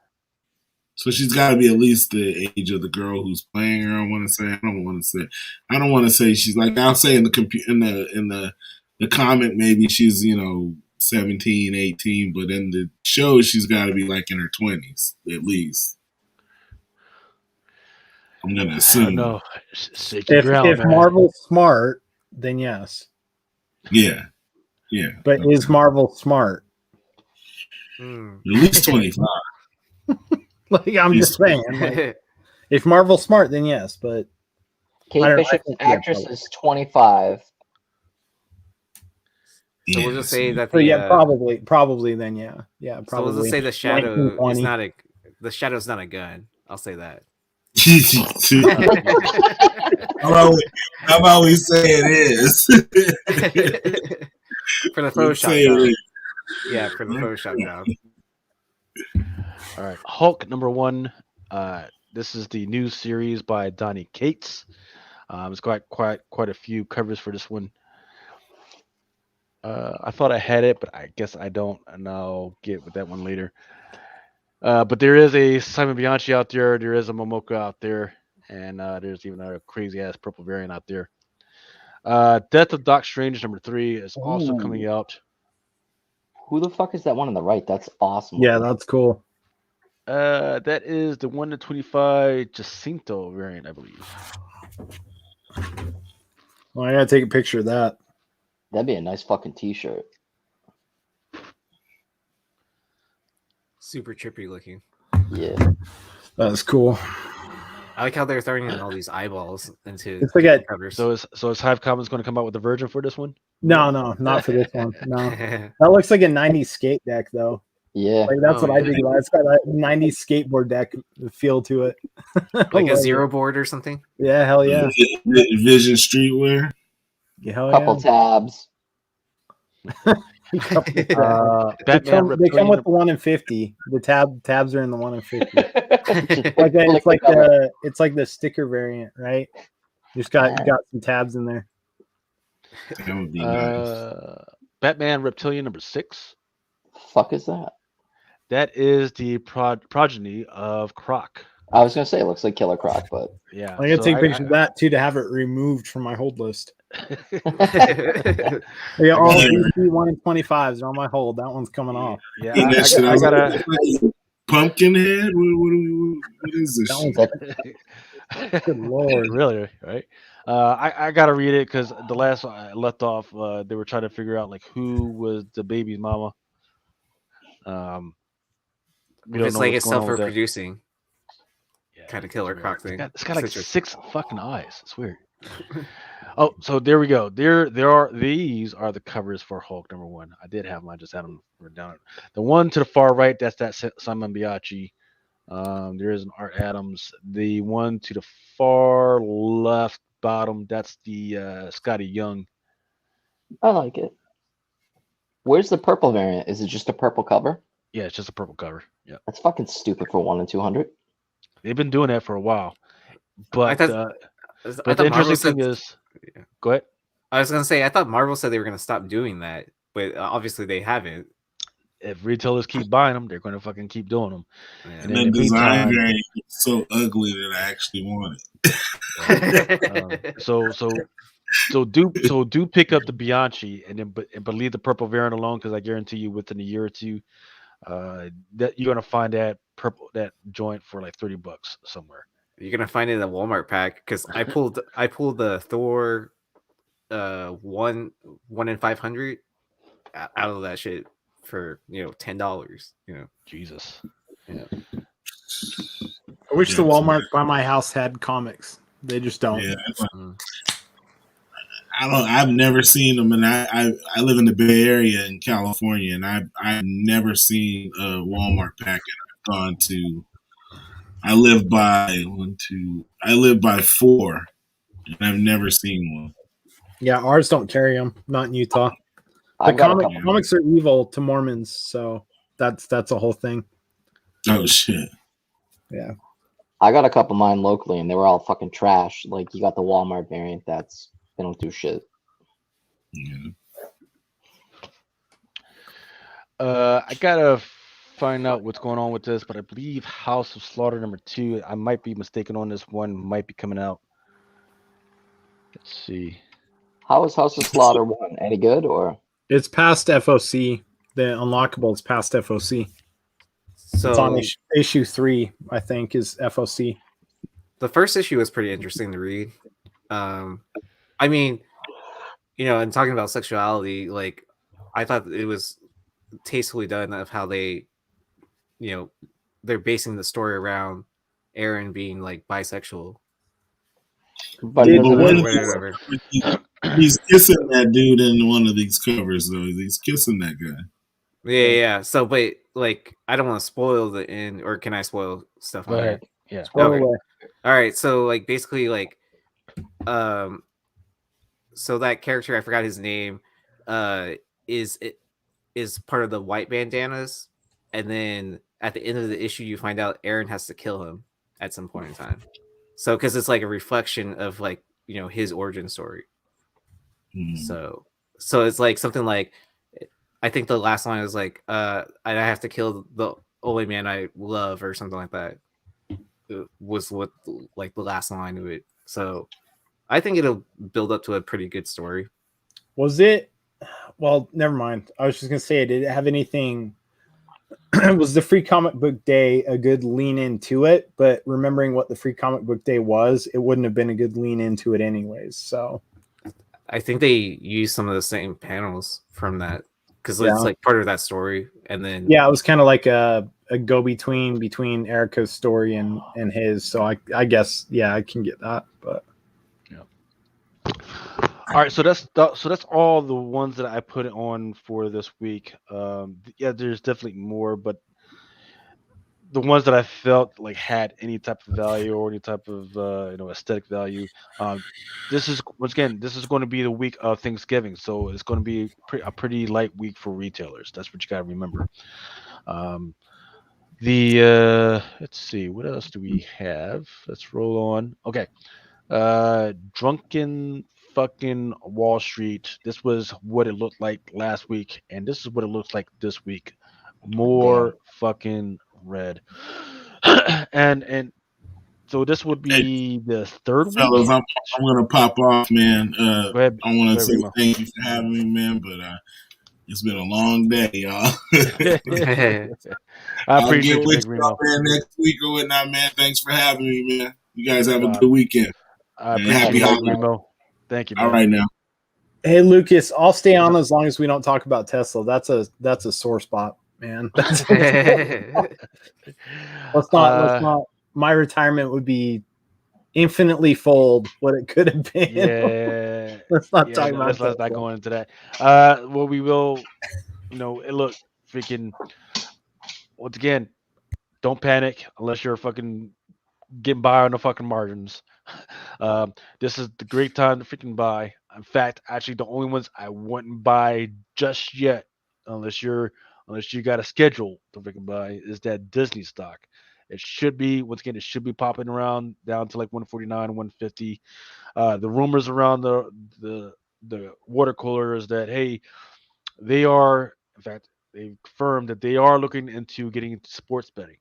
So she's got to be at least the age of the girl who's playing her. I don't want to say she's like, I'll say in the comic maybe she's 17, 18, but in the show she's got to be like in her 20s at least. I'm gonna assume. No, shake your If ground, man. Marvel's smart, then yes. Yeah. But is Marvel smart? Mm. At least 25. Like I'm just saying, like, if Marvel's smart, then yes. But Kate I don't know, I Bishop's think yeah, actress is 25. So we'll just say that so the yeah, probably then yeah, so probably. we'll just say the shadow is 1920. not the shadow's not a gun. I'll say that. How about we say it is? For the Let's Photoshop say it job. is. Yeah, for the Photoshop job. All right, Hulk #1. This is the new series by Donny Cates. It's quite a few covers for this one. I thought I had it, but I guess I don't, and I'll get with that one later. But there is a Simon Bianchi out there. There is a Momoko out there, and there's even a crazy ass purple variant out there. Death of Doc Strange #3 is also coming out. Who the fuck is that one on the right? That's awesome. Yeah, that's cool. That is the 1/25 Jacinto variant, I believe. Well, I gotta take a picture of that. That'd be a nice fucking t-shirt. Super trippy looking. Yeah. That's cool. I like how they're throwing in all these eyeballs into It's like a covers. So is Hive Commons going to come out with a version for this one? no, not for this one. No, that looks like a '90s skate deck though. Yeah. Like that's Oh, what I yeah. think about. It's got a '90s skateboard deck feel to it. Like I a love zero it. board or something. Yeah, hell yeah. Vision Streetwear. Yeah, hell Couple yeah. tabs. Couple tabs. They Batman come Reptilian. with the 1 in 50. The tabs are in the 1 in 50. Just Like that, flick the cover. it's like the sticker variant, right? Just got some tabs in there. That would be nice. Batman Reptilian #6. Fuck is that? That is the progeny of Croc. I was gonna say it looks like Killer Croc, but Yeah, I gotta so take a picture of that too to have it removed from my hold list. Yeah, all Yeah. DC 1 in 25s are on my hold. That one's coming off. Yeah, And that shit, I I was gotta. like, Pumpkinhead? What is this? that one's shit? epic. Good lord. Really, right? I gotta read it because the last one I left off, they were trying to figure out like who was the baby's mama. We don't It's know like what's it's going on with that. self-reproducing Yeah, kind of Killer it's Croc weird. thing. It's got like Citrus. 6 fucking eyes. It's weird. Oh, so there we go. These are the covers for Hulk #1. I did have them. I just had them written down. The one to the far right, that's that Simon Bianchi. There is an Art Adams. The one to the far left bottom, that's the Scotty Young. I like it. Where's the purple variant? Is it just a purple cover? Yeah, it's just a purple cover. Yeah, That's fucking stupid for 1 in 200. they've been doing that for a while. But I the thought Marvel interesting thing said, is, go ahead. I was gonna say I thought Marvel said they were gonna stop doing that, but obviously they haven't. If retailers keep buying them, they're going to fucking keep doing them. Yeah. And And in the the design meantime, variant is so ugly that I actually want it. So do pick up the Bianchi but leave the purple variant alone because I guarantee you within a year or two, that you're gonna find that joint for like $30 somewhere. You're gonna find it in a Walmart pack because I pulled the Thor 1 in 500 out of that shit for $10. Jesus. Yeah. I wish the Yeah, Walmart by my house had comics. They just don't. Yeah, Mm. I've never seen them, and I live in the Bay Area in California, and I've never seen a Walmart packet. I've gone to. I live by one, two. I live by four, and I've never seen one. Yeah, ours don't carry them. Not in Utah. The I've got a couple. comics are evil to Mormons, so that's a whole thing. Oh shit! Yeah. I got a couple of mine locally, and they were all fucking trash. Like you got the Walmart variant. They don't do shit. Yeah. I gotta find out what's going on with this, but I believe House of Slaughter #2. I might be mistaken on this one. Might be coming out. Let's see. How is House of Slaughter 1? Any good or? It's past FOC. The unlockable is past FOC. So It's on issue 3, I think, is FOC. the first issue was pretty interesting to read. I mean, and talking about sexuality, like I thought it was tastefully done of how they, they're basing the story around Aaron being like bisexual. But Did- doesn't But it- Whatever. he's kissing that dude in one of these covers, though. He's kissing that guy. Yeah. So, but like, I don't want to spoil the end, or can I spoil stuff Go on ahead. it? Yeah. Spoiler Okay. away. All right. So, like, basically, like, so that character, I forgot his name, is part of the white bandanas, and then at the end of the issue, you find out Aaron has to kill him at some point in time. So, because it's like a reflection of like his origin story. Hmm. So it's like something like, I think the last line is like, I have to kill the only man I love, or something like that. It was what like the last line of it. So I think it'll build up to a pretty good story. Was it? Well, never mind. I was just gonna say, did it have anything? Was the Free Comic Book Day a good lean into it? But remembering what the Free Comic Book Day was, it wouldn't have been a good lean into it anyways. So I think they used some of the same panels from that, because Yeah. it's like part of that story. And then yeah, it was kind of like a go between Erica's story and his. So I guess I can get that. But All right, so that's all the ones that I put on for this week. Yeah, there's definitely more, but the ones that I felt like had any type of value or any type of aesthetic value. This is going to be the week of Thanksgiving, so it's going to be a pretty light week for retailers. That's what you got to remember. Let's see, what else do we have? Let's roll on. Okay, Drunken fucking Wall Street. This was what it looked like last week, and this is what it looks like this week. More fucking red. and so this would be the third Fellas, week. I'm gonna pop off, man. Go ahead. I want to say Remo. thank you for having me, man. But it's been a long day, y'all. I I'll appreciate get you, with Big you Remo. man next week or whatnot, man. Thanks for having me, man. You guys have a Uh, good weekend. I And appreciate happy you, Big holidays. Remo. Thank you, man. All right now. hey, Lucas, I'll stay on as long as we don't talk about Tesla. That's a sore spot, man. Let's not. My retirement would be infinitely fold what it could have been. Yeah. Let's not Yeah, talk no, about let's not Tesla. go into that. Well, we will, look, freaking, once again, don't panic unless you're fucking getting by on the fucking margins. This is the great time to freaking buy. In fact, actually, the only ones I wouldn't buy just yet, unless you got a schedule to freaking buy, is that Disney stock. It should be popping around down to like 149, 150. The rumors around the water cooler is that, hey, they are, in fact, they confirmed that they are looking into getting into sports betting.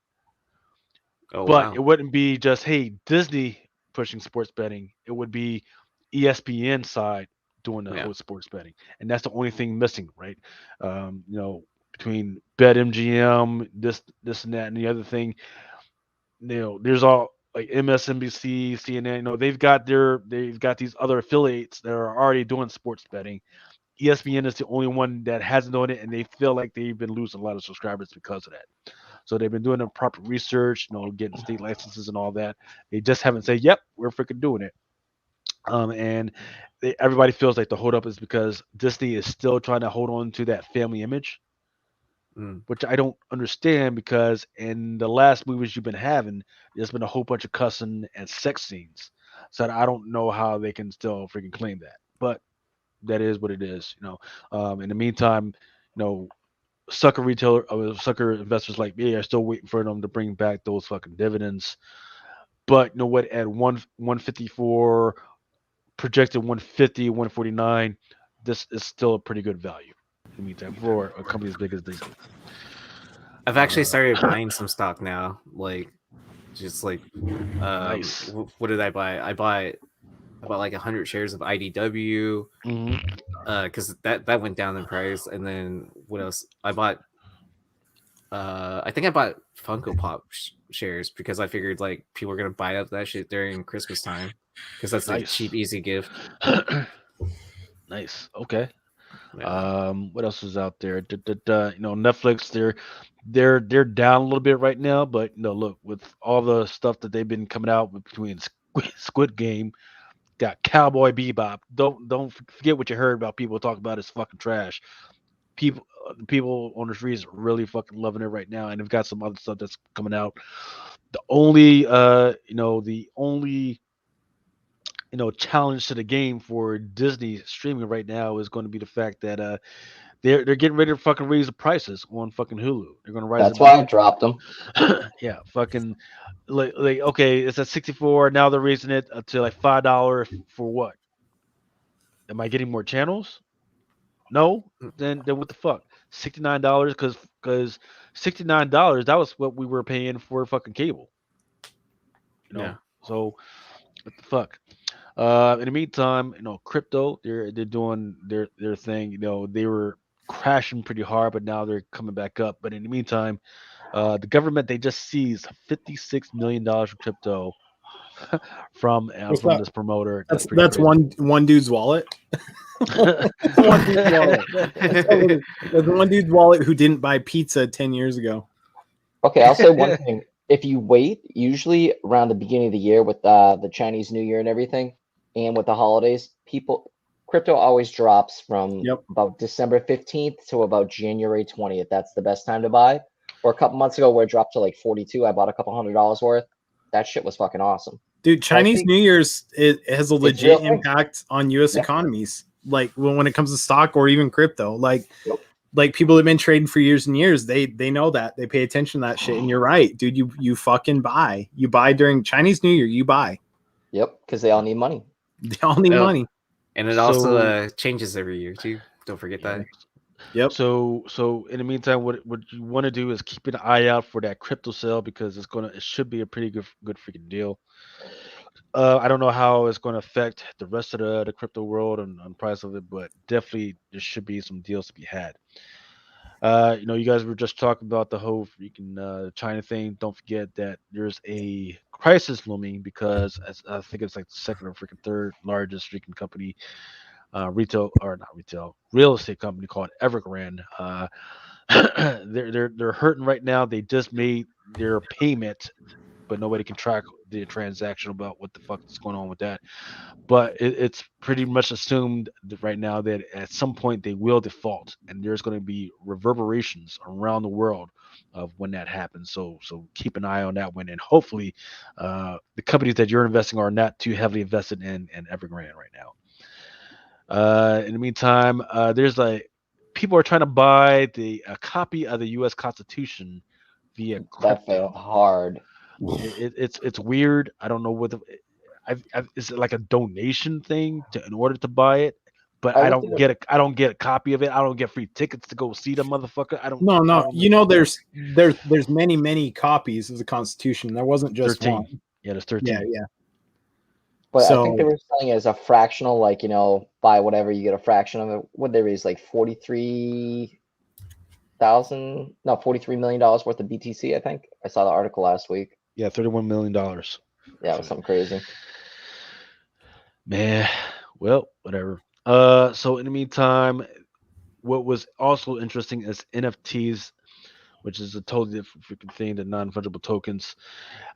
Oh But wow. it wouldn't be just, hey, Disney pushing sports betting. It would be ESPN side doing the whole sports betting, and that's the only thing missing, right? Between BetMGM, this and that, and the other thing. There's all like MSNBC, CNN. They've got these other affiliates that are already doing sports betting. ESPN is the only one that hasn't done it, and they feel like they've been losing a lot of subscribers because of that. So they've been doing the proper research, getting state licenses and all that. They just haven't said, "Yep, we're freaking doing it." And everybody feels like the holdup is because Disney is still trying to hold on to that family image, which I don't understand because in the last movies you've been having, there's been a whole bunch of cussing and sex scenes. So I don't know how they can still freaking claim that. But that is what it is. In the meantime, sucker sucker investors like me are still waiting for them to bring back those fucking dividends. But you know what? At 154 projected 150, 149, this is still a pretty good value. In the meantime, for a company as big as Disney. I've actually started buying some stock now. Nice. What did I buy? I bought like 100 shares of IDW. Because that went down in price. And then what else? I bought. I think I bought Funko Pop shares because I figured like people are gonna buy up that shit during Christmas time because that's a cheap, easy gift. Nice. Okay. Yeah. What else is out there? Netflix. They're down a little bit right now, but look, with all the stuff that they've been coming out with between Squid Game, got Cowboy Bebop. Don't forget what you heard about people talking about is fucking trash. People on the streets are really fucking loving it right now, and they've got some other stuff that's coming out. The only challenge to the game for Disney streaming right now is going to be the fact that they're getting ready to fucking raise the prices on fucking Hulu. They're going to raise. That's why I dropped them. Yeah, fucking like okay, it's at 64 now. They're raising it to like $5 for what? Am I getting more channels? No, then what the fuck? $69 because $69 that was what we were paying for fucking cable. Yeah. So what the fuck? In the meantime, crypto they're doing their thing. They were crashing pretty hard, but now they're coming back up. But in the meantime, the government they just seized $56 million from crypto from this promoter. That's crazy. one dude's wallet. One dude's wallet. That's one dude's wallet who didn't buy pizza 10 years ago. Okay, I'll say one thing. If you wait, usually around the beginning of the year with the Chinese New Year and everything, and with the holidays, crypto always drops from about December 15th to about January 20th. That's the best time to buy. Or a couple months ago where it dropped to like 42, I bought a couple $100 worth. That shit was fucking awesome. Dude, Chinese New Year's it has a legit impact on U.S. economies. Like when it comes to stock or even crypto, like people have been trading for years and years. They know that. They pay attention to that shit. And you're right, dude. You fucking buy. You buy during Chinese New Year. You buy. Yep, because they all need money. They all need money. And it also changes every year too. Don't forget that. Yep. So in the meantime, what you want to do is keep an eye out for that crypto sale because it should be a pretty good freaking deal. I don't know how it's going to affect the rest of the crypto world and price of it, but definitely there should be some deals to be had. You guys were just talking about the whole freaking China thing. Don't forget that there's a crisis looming because I think it's like the second or freaking third largest freaking company, real estate company called Evergrande. They're hurting right now. They just made their payment, but nobody can track the transaction about what the fuck is going on with that. But it's pretty much assumed right now that at some point they will default, and there's going to be reverberations around the world of when that happens. So keep an eye on that one, and hopefully the companies that you're investing are not too heavily invested in Evergrande right now. In the meantime, there's people are trying to buy a copy of the U.S. Constitution via crypto. That failed hard. It's weird. I don't know whether is it like a donation thing in order to buy it, but I don't get a copy of it. I don't get free tickets to go see the motherfucker. I don't. No. There's many copies of the Constitution. There wasn't just 13. one. Yeah, there's 13. Yeah. But I think they were selling it as a fractional, buy whatever, you get a fraction of it. What they raised, like $43 million worth of BTC, I think. I saw the article last week. Yeah, $31 million. Yeah, it was something crazy. Man, well, whatever. So in the meantime, what was also interesting is NFTs which is a totally different freaking thing than non-fungible tokens.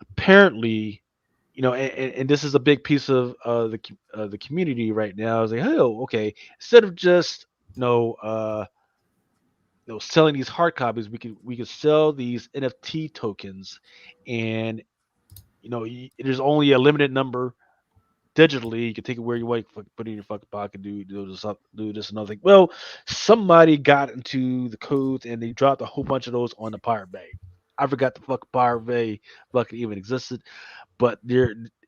Apparently, and this is a big piece of the community right now. Is like, oh, okay, instead of just selling these hard copies, we could sell these NFT tokens, and there's only a limited number digitally. You can take it where you want, put it in your fucking pocket, do this another thing. Well, somebody got into the codes and they dropped a whole bunch of those on the Pirate Bay. I forgot the fucking Pirate Bay fucking even existed, but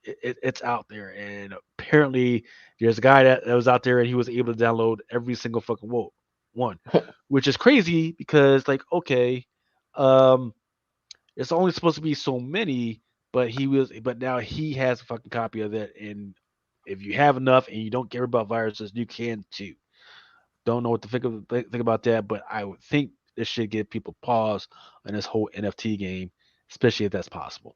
it's out there, and apparently there's a guy that was out there and he was able to download every single fucking one, which is crazy because like, okay, it's only supposed to be so many, but now he has a fucking copy of that, and if you have enough and you don't care about viruses, you can too. Don't know what to think about that, but I would think this should give people pause on this whole NFT game, especially if that's possible.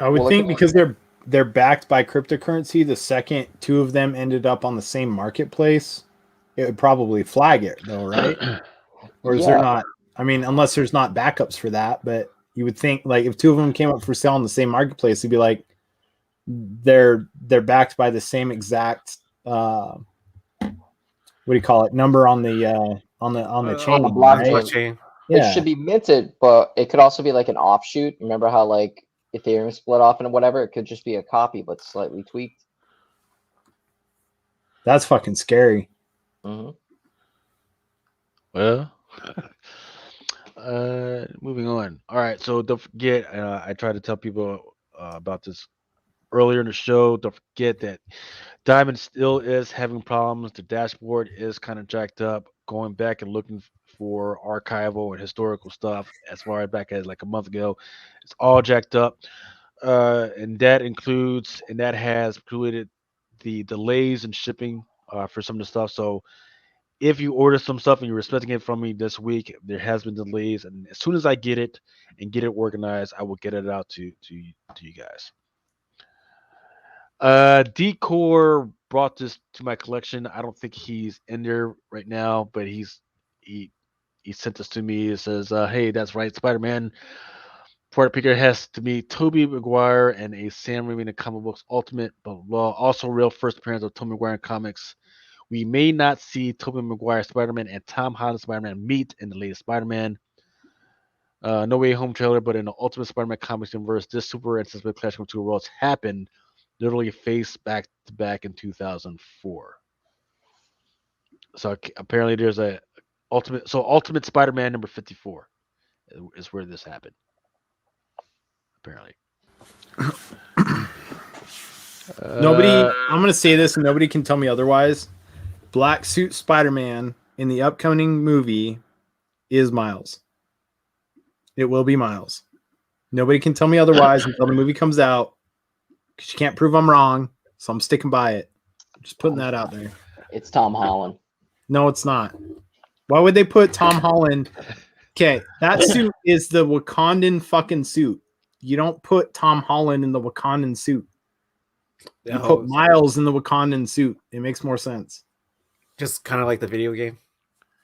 I would think because they're backed by cryptocurrency, the second two of them ended up on the same marketplace, it would probably flag it though, right? Or is there not? I mean, unless there's not backups for that, but you would think like if two of them came up for sale in the same marketplace, it'd be like they're backed by the same exact what do you call it, number on the chain, on the blockchain. Yeah. It should be minted, but it could also be like an offshoot. Remember how like Ethereum split off and whatever? It could just be a copy but slightly tweaked. That's fucking scary. Mm-hmm. Well, moving on. All right, so don't forget, I tried to tell people about this earlier in the show. Don't forget that Diamond still is having problems. The dashboard is kind of jacked up. Going back and looking for archival and historical stuff as far back as like a month ago, it's all jacked up. And that has included the delays in shipping for some of the stuff. So if you order some stuff and you're expecting it from me this week, there has been delays, and as soon as I get it and get it organized, I will get it out to you guys. Decor brought this to my collection. I don't think he's in there right now, but he sent this to me. It says, "Hey, that's right, Spider-Man. Puerto Picker has to meet Tobey Maguire and a Sam Raimi in the comic books Ultimate, blah, blah, blah. Also, real first appearance of Tobey Maguire in comics. We may not see Tobey Maguire Spider-Man and Tom Holland Spider-Man meet in the latest Spider-Man No Way Home trailer, but in the Ultimate Spider-Man comics universe, this super anticipated clash of two worlds happened literally face back to back in 2004. So apparently there's a Ultimate Spider-Man number 54 is where this happened. Apparently. Nobody, I'm going to say this and nobody can tell me otherwise. Black suit Spider-Man in the upcoming movie is Miles. It will be Miles. Nobody can tell me otherwise until the movie comes out. Because you can't prove I'm wrong. So I'm sticking by it. Just putting that out there. It's Tom Holland. No, it's not. Why would they put Tom Holland? Okay, that suit is the Wakandan fucking suit. You don't put Tom Holland in the Wakandan suit. You put Miles in the Wakandan suit. It makes more sense. Just kind of like the video game.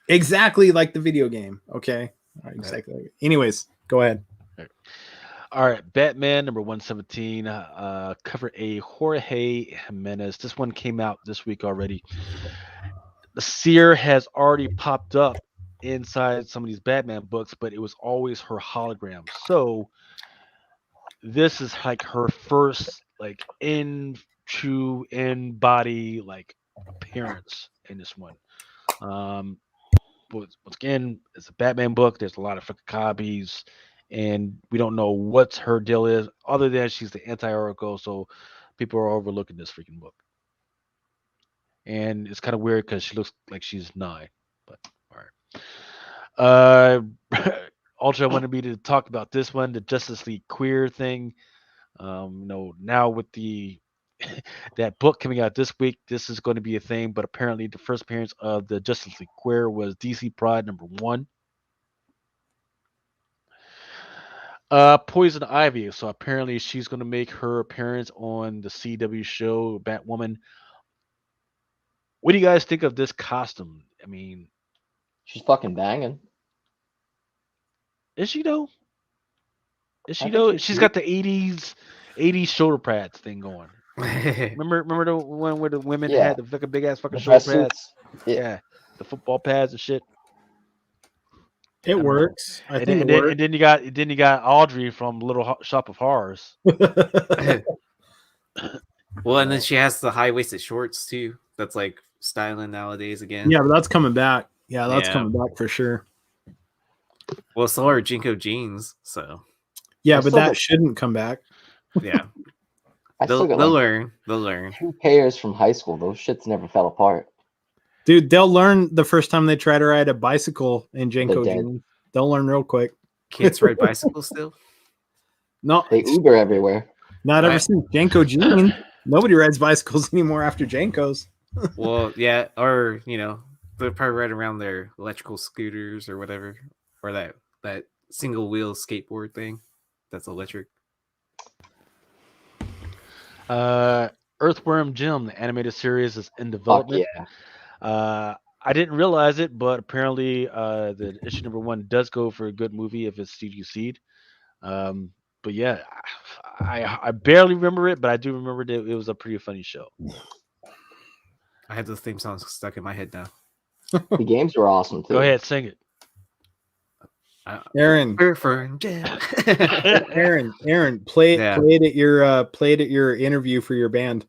Exactly like the video game. Okay. All right, exactly. Right. Anyways, go ahead. All right. Batman number 117. Cover A. Jorge Jimenez. This one came out this week already. The seer has already popped up inside some of these Batman books, but it was always her hologram. So this is like her first like in body like appearance in this one. But once again, it's a Batman book. There's a lot of fucking copies, and we don't know what her deal is, other than she's the anti-Oracle, so people are overlooking this freaking book. And it's kind of weird because she looks like she's 9. But all right. Ultra wanted me to talk about this one, the Justice League queer thing. Now with the that book coming out this week, this is going to be a thing. But apparently, the first appearance of the Justice League queer was DC Pride number 1. Poison Ivy. So apparently, she's going to make her appearance on the CW show Batwoman. What do you guys think of this costume? I mean, she's fucking banging. Is she though? Is I she think though? she's She's cute. got the 80s shoulder pads thing going. Remember the one where the women Yeah. had the fucking big ass fucking The shoulder dress pads? suits. Yeah. Yeah, the football pads and shit. It don't know. works. I And think then, it and works. then you got Audrey from Little Shop of Horrors. Well, and then she has the high waisted shorts too. That's like styling nowadays again. Yeah, but that's coming back. Yeah, that's Yeah. coming back for sure. Well, so are Jinko jeans. So Yeah, I but still that got- shouldn't come back. yeah, I still they'll got like learn. They'll learn. 2 pairs from high school. Those shits never fell apart. Dude, they'll learn the first time they try to ride a bicycle in Jenko dead. jeans. They'll learn real quick. Kids ride bicycles still. No, They Uber everywhere. not ever Right. since Jenko jeans. Nobody rides bicycles anymore after Jenkos. Well, yeah, or they'll probably ride around their electrical scooters or whatever, or that single wheel skateboard thing that's electric. Earthworm Jim, the animated series, is in Fuck development. yeah. I didn't realize it, but apparently the issue number 1 does go for a good movie if it's CGC'd. But yeah, I barely remember it, but I do remember that it was a pretty funny show. I had the theme song stuck in my head now. The games were awesome too. Go ahead, sing it. Aaron, Earthworm Jim. Aaron, play Yeah. it at your interview for your band.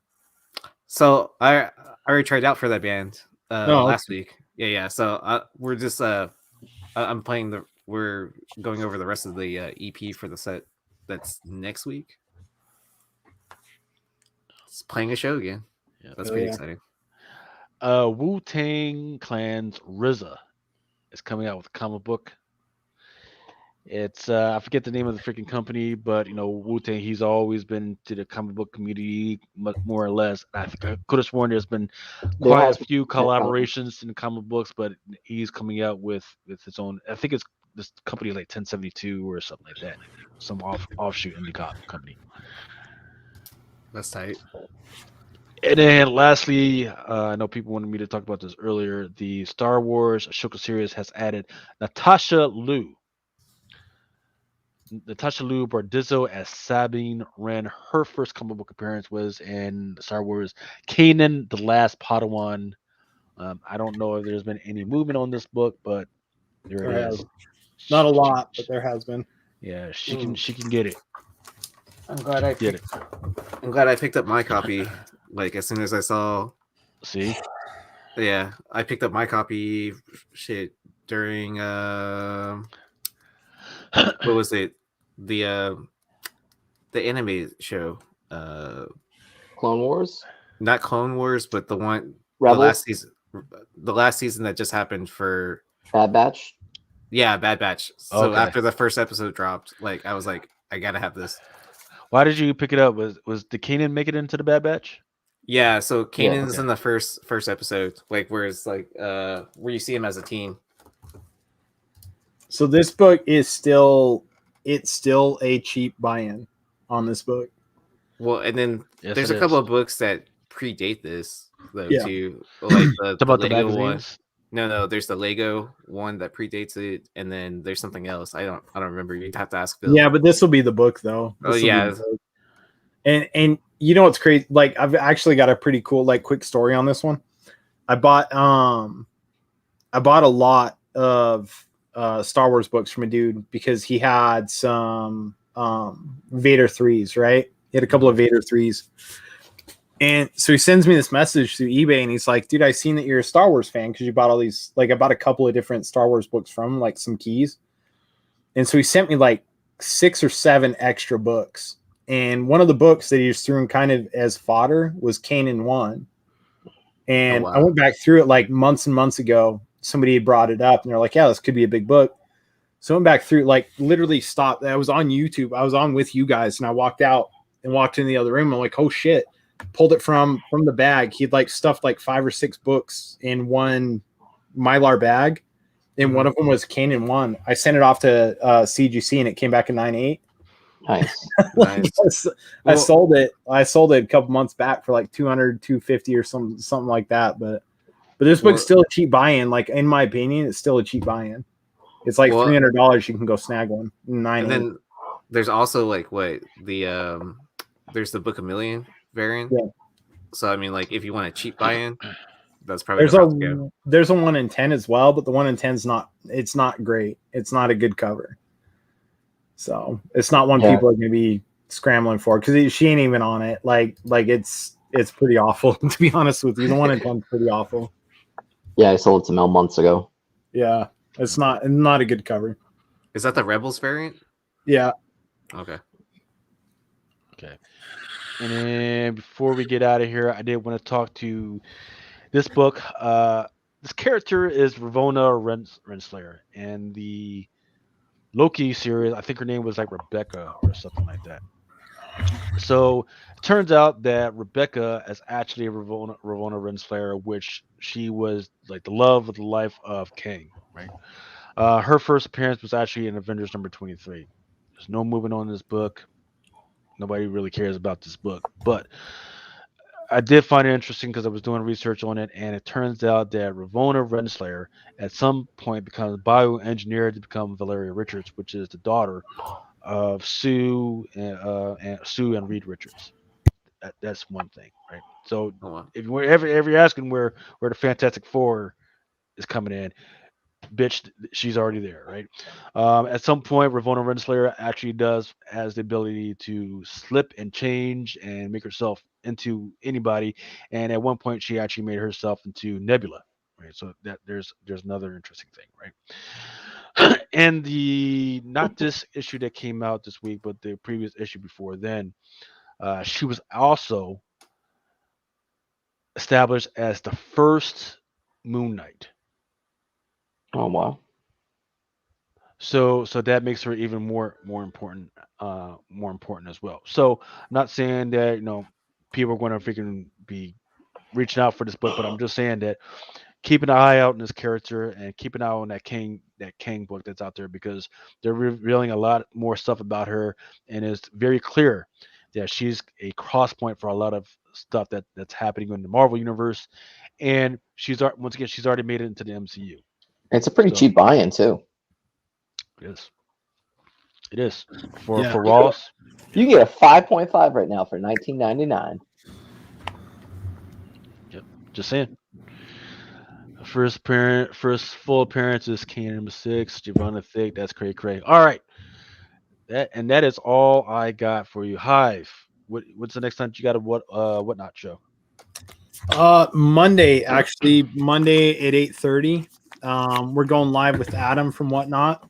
So I already tried out for that band Oh, last week. Yeah. So we're just I'm playing we're going over the rest of the EP for the set that's next week. It's playing a show again. Yeah. That's Oh, pretty yeah. exciting. Wu-Tang Clan's RZA is coming out with a comic book. It's I forget the name of the freaking company, but Wu-Tang, he's always been to the comic book community more or less. I think I could have sworn there's been quite a few collaborations in comic books, but he's coming out with his own. I think it's this company like 1072 or something like that, some offshoot indie company. That's tight. And then lastly, I know people wanted me to talk about this earlier. The Star Wars Ashoka series has added Natasha Liu Bordizzo as Sabine Wren. Her first comic book appearance was in Star Wars Kanan, the Last Padawan. I don't know if there's been any movement on this book, but there it is. Not a lot, but there has been. Yeah, she can get it. I'm glad I Get it. I'm glad I picked up my copy. Like as soon as I saw, See, yeah, I picked up my copy. Shit, during what was it? The anime show. Clone Wars. Not Clone Wars, but the one Rebels. the last season that just happened for Bad Batch. Yeah, Bad Batch. So Okay. after the first episode dropped, like I was like, I gotta have this. why did you pick it up? Was the Kanan make it into the Bad Batch? Yeah, so Kanan's okay. in the first episode, like where it's like where you see him as a teen. So this book is still a cheap buy-in on this book. Well, and then Yes, there's it a couple is. of books that predate this though Yeah. too. Like the It's about the Lego one. magazines. No, there's the Lego one that predates it, and then there's something else. I don't remember. You'd have to ask Phil. Yeah, but this will be the book though. Oh, This will be yeah. the book. And you know what's crazy? Like I've actually got a pretty cool quick story on this one. I bought a lot of Star Wars books from a dude because he had some Vader 3s, right? He had a couple of Vader 3s. And so he sends me this message through eBay and he's like, dude, I seen that you're a Star Wars fan because you bought all these, I bought a couple of different Star Wars books from some keys. And so he sent me 6 or 7 extra books. And one of the books that he just threw in kind of as fodder was Kanan 1. And Oh, wow. I went back through it months and months ago. Somebody had brought it up and they're like, yeah, this could be a big book. So I went back through, literally stopped. I was on YouTube. I was on with you guys and I walked out and walked in the other room. I'm like, oh shit. Pulled it from the bag. He'd stuffed 5 or 6 books in one Mylar bag. And one of them was Kanan 1. I sent it off to CGC and it came back in 9.8. Nice. Nice. I sold it. I sold it a couple months back for 200, 250 or something like that. But this book's still a cheap buy-in. In my opinion, it's still a cheap buy-in. It's like Well, $300. You can go snag one. And then there's also like what the there's the Book a Million variant. Yeah. So I mean, like if you want a cheap buy-in, that's probably there's the route to go. there's a 1 in 10 as well, but the 1 in 10's not great. It's not a good cover. So it's not one people are gonna be scrambling for because she ain't even on it. Like it's pretty awful to be honest with you. The 1 in 10's pretty awful. Yeah, I sold it to Mel months ago. Yeah, it's not a good cover. Is that the Rebels variant? Yeah. Okay. And then before we get out of here, I did want to talk to this book. This character is Ravonna Renslayer, and the Loki series, I think her name was like Rebecca or something like that. So it turns out that Rebecca is actually a Ravonna Renslayer, which she was like the love of the life of King, right? Her first appearance was actually in Avengers number 23. There's no moving on this book. Nobody really cares about this book, but I did find it interesting because I was doing research on it, and it turns out that Ravonna Renslayer at some point becomes bioengineered to become Valeria Richards, which is the daughter of Sue and Reed Richards. That's one thing, right? So if you're ever asking where the Fantastic Four is coming in, bitch, she's already there, right? At some point, Ravonna Renslayer actually has the ability to slip and change and make herself into anybody. And at one point, she actually made herself into Nebula, right? So that there's another interesting thing, right? And not this issue that came out this week, but the previous issue before then, she was also established as the first Moon Knight. Oh wow! So that makes her even more important as well. So I'm not saying that people are going to freaking be reaching out for this book, but I'm just saying that keep an eye out on this character and keep an eye on that King book that's out there because they're revealing a lot more stuff about her, and it's very clear that she's a cross point for a lot of stuff that's happening in the Marvel universe, and she's already made it into the MCU. It's a pretty cheap buy-in too. It is for Ross. You get a 5.5 right now for $19.99. Yep, just saying. First full appearance is King number 6, Giovanna Thick. That's cray. All right, that is all I got for you. Hive. What's the next time you got a whatnot show? Monday at 8:30. We're going live with Adam from Whatnot.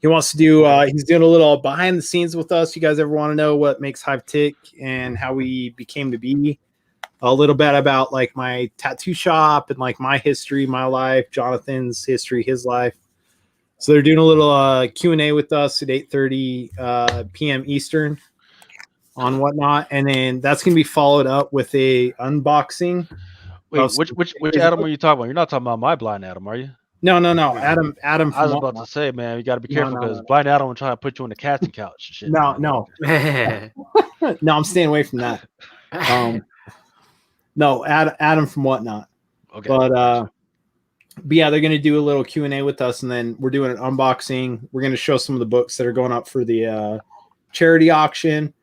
He wants to do he's doing a little behind the scenes with us. You guys ever want to know what makes Hive tick and how we became to be? A little bit about like my tattoo shop and like my history, my life, Jonathan's history, his life. So they're doing a little Q&A with us at 8:30 p.m. Eastern on Whatnot, and then that's gonna be followed up with a unboxing. Wait, which Adam are you talking about? You're not talking about my blind Adam, are you? No. Adam. I was about to say, man, you got to be careful because blind Adam will try to put you on the casting couch and shit. No. No, I'm staying away from that. No, Adam from Whatnot. Okay. But yeah, they're gonna do a little Q&A with us, and then we're doing an unboxing. We're gonna show some of the books that are going up for the charity auction.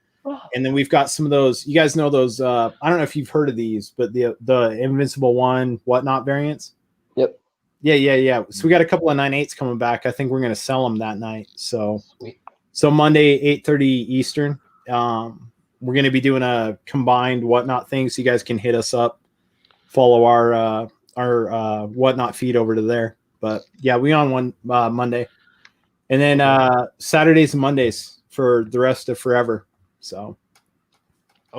And then we've got some of those. You guys know those. I don't know if you've heard of these, but the Invincible One Whatnot variants. Yep. Yeah. So we got a couple of 9/8s coming back. I think we're gonna sell them that night. So Monday 8:30 Eastern. We're gonna be doing a combined Whatnot thing, so you guys can hit us up, follow our Whatnot feed over to there. But yeah, we on one Monday, and then Saturdays and Mondays for the rest of forever. So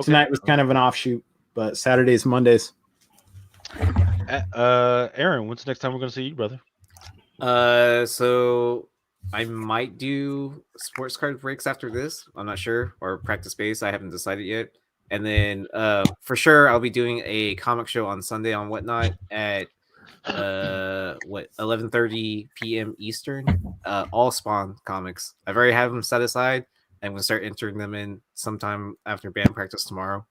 tonight was kind of an offshoot, but Saturdays, Mondays. Aaron, when's the next time we're going to see you, brother? So I might do sports card breaks after this. I'm not sure, or practice base. I haven't decided yet. And then for sure, I'll be doing a comic show on Sunday on Whatnot at 11:30 p.m. Eastern. All Spawn comics. I've already have them set aside. I'm going to start entering them in sometime after band practice tomorrow.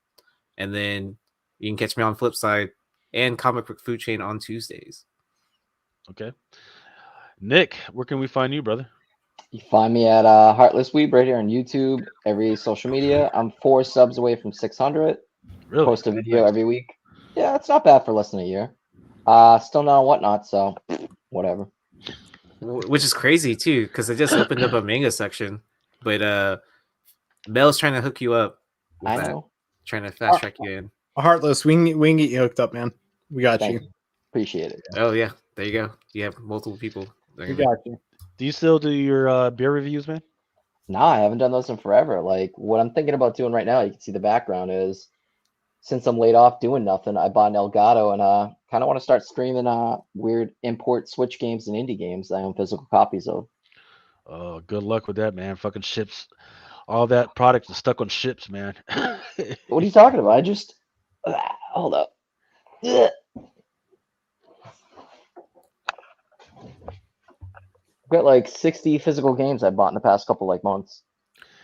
And then you can catch me on Flipside and Comic Book Food Chain on Tuesdays. Okay. Nick, where can we find you, brother? You find me at Heartless Weeb right here on YouTube, every social media. I'm 4 subs away from 600. Really? Post a video Nice. every week. Yeah, it's not bad for less than a year. Still not on Whatnot, so whatever. Which is crazy too, because they just opened up a manga section, but Mel's trying to hook you up. With I that. know. Trying to fast track you in. Heartless, we can get you hooked up, man. We got Thank you. you. Appreciate it. Oh yeah, there you go. You have multiple people. We got you. Do you still do your beer reviews, man? Nah, I haven't done those in forever. Like what I'm thinking about doing right now, you can see the background is since I'm laid off doing nothing, I bought an Elgato and kind of want to start streaming weird import Switch games and indie games that I own physical copies of. Good luck with that, man. Fucking ships. All that product is stuck on ships, man. What are you talking about? I just hold up. Ugh. I've got like 60 physical games I bought in the past couple months.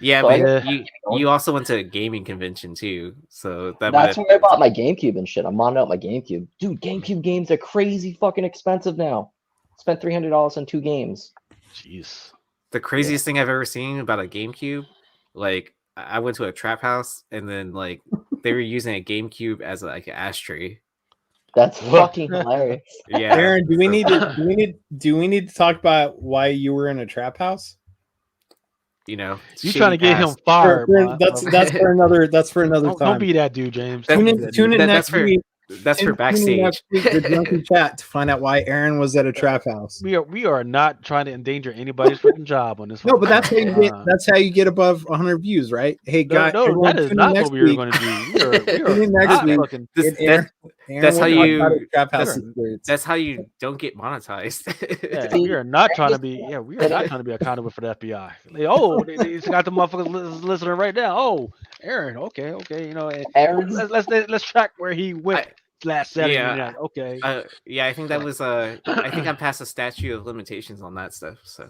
Yeah, So but I- you also went to a gaming convention too, so That's where I bought my GameCube and shit. I'm modding out my GameCube. Dude, GameCube games are crazy fucking expensive now. Spent $300 on 2 games. Jeez. the craziest thing I've ever seen about a GameCube. Like I went to a trap house and then like they were using a GameCube as like an ashtray. That's fucking hilarious. Yeah, Aaron, do we need to talk about why you were in a trap house? you know, You shitty trying to get him past. fired? That's for another Don't time. be that dude, James. That- Tune Don't in, be that tune dude. in That's next for week. That's for backstage. Next week, the Drunken Chat to find out why Aaron was at a trap house. We are not trying to endanger anybody's freaking job on this. No, but that's how you get. Uh, That's how you get above 100 views, right? Hey, guys, no, everyone, that is tune in not next what we were week. going to do. We Tune are in next not week. fucking. This- Aaron that's will how talk you- about his trap house that's- experience. That's how you don't get monetized. Yeah, we are not trying to be. Yeah, we are not trying to be accountable for the FBI. Like, oh, he's got the motherfuckers listening right now. Oh, Aaron. Okay. You know, Aaron's let's track where he went last Saturday yeah, night. Okay. Yeah, I think that was I think I'm past the statute of limitations on that stuff. So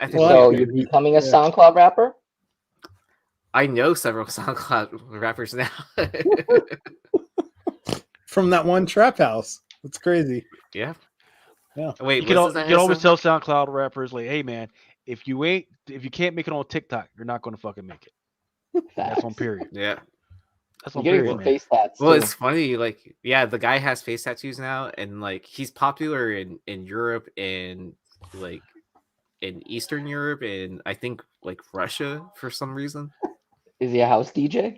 I think so we're you're good. becoming a SoundCloud rapper? I know several SoundCloud rappers now. From that one trap house. That's crazy. Yeah. Yeah. Wait, You what's can always tell SoundCloud rappers like, hey man, if you can't make it on TikTok, you're not gonna fucking make it. That's on period. Yeah. That's You on get period, your man. face tats Well, too. it's funny. Like, yeah, the guy has face tattoos now, and like he's popular in Europe and like in Eastern Europe and I think like Russia for some reason. Is he a house DJ?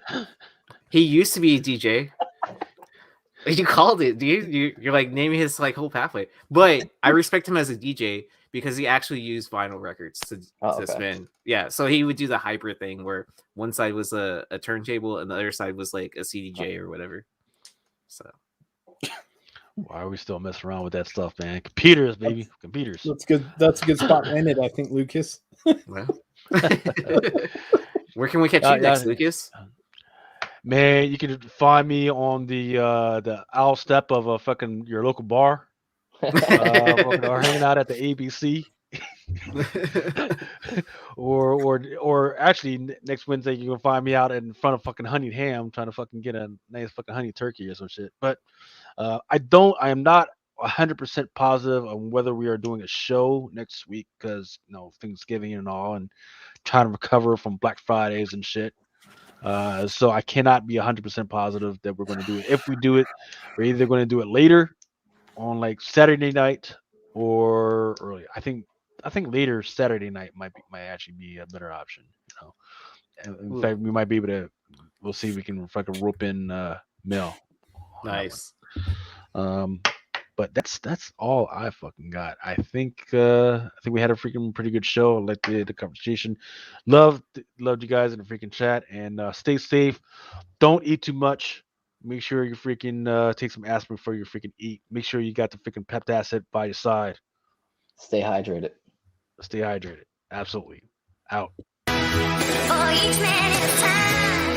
He used to be a DJ. You called it, dude. You're like naming his like whole pathway. But I respect him as a DJ because he actually used vinyl records to okay. spin. Yeah, so he would do the hybrid thing where one side was a turntable and the other side was like a CDJ or whatever. So Why are we still messing around with that stuff, man? Computers, baby. Computers. That's good. That's a good spot to end it, I think, Lucas. well. Where can we catch you next, Lucas? Man, you can find me on the owl step of a fucking your local bar. Or hanging out at the ABC. or actually next Wednesday you can find me out in front of fucking Honey Ham trying to fucking get a nice fucking honey turkey or some shit. But I am not 100% positive on whether we are doing a show next week because Thanksgiving and all and trying to recover from Black Fridays and shit. So I cannot be 100% positive that we're going to do it. If we do it, we're either going to do it later on like Saturday night or early. I think later Saturday night might actually be a better option. In fact, we might be able to. We'll see if we can fucking rope in Mel. Nice. But that's all I fucking got. I think we had a freaking pretty good show. I liked the conversation. Loved you guys in the freaking chat and stay safe. Don't eat too much. Make sure you freaking take some aspirin before you freaking eat. Make sure you got the freaking Pep acid by your side. Stay hydrated. Stay hydrated. Absolutely. Out. For each man in time.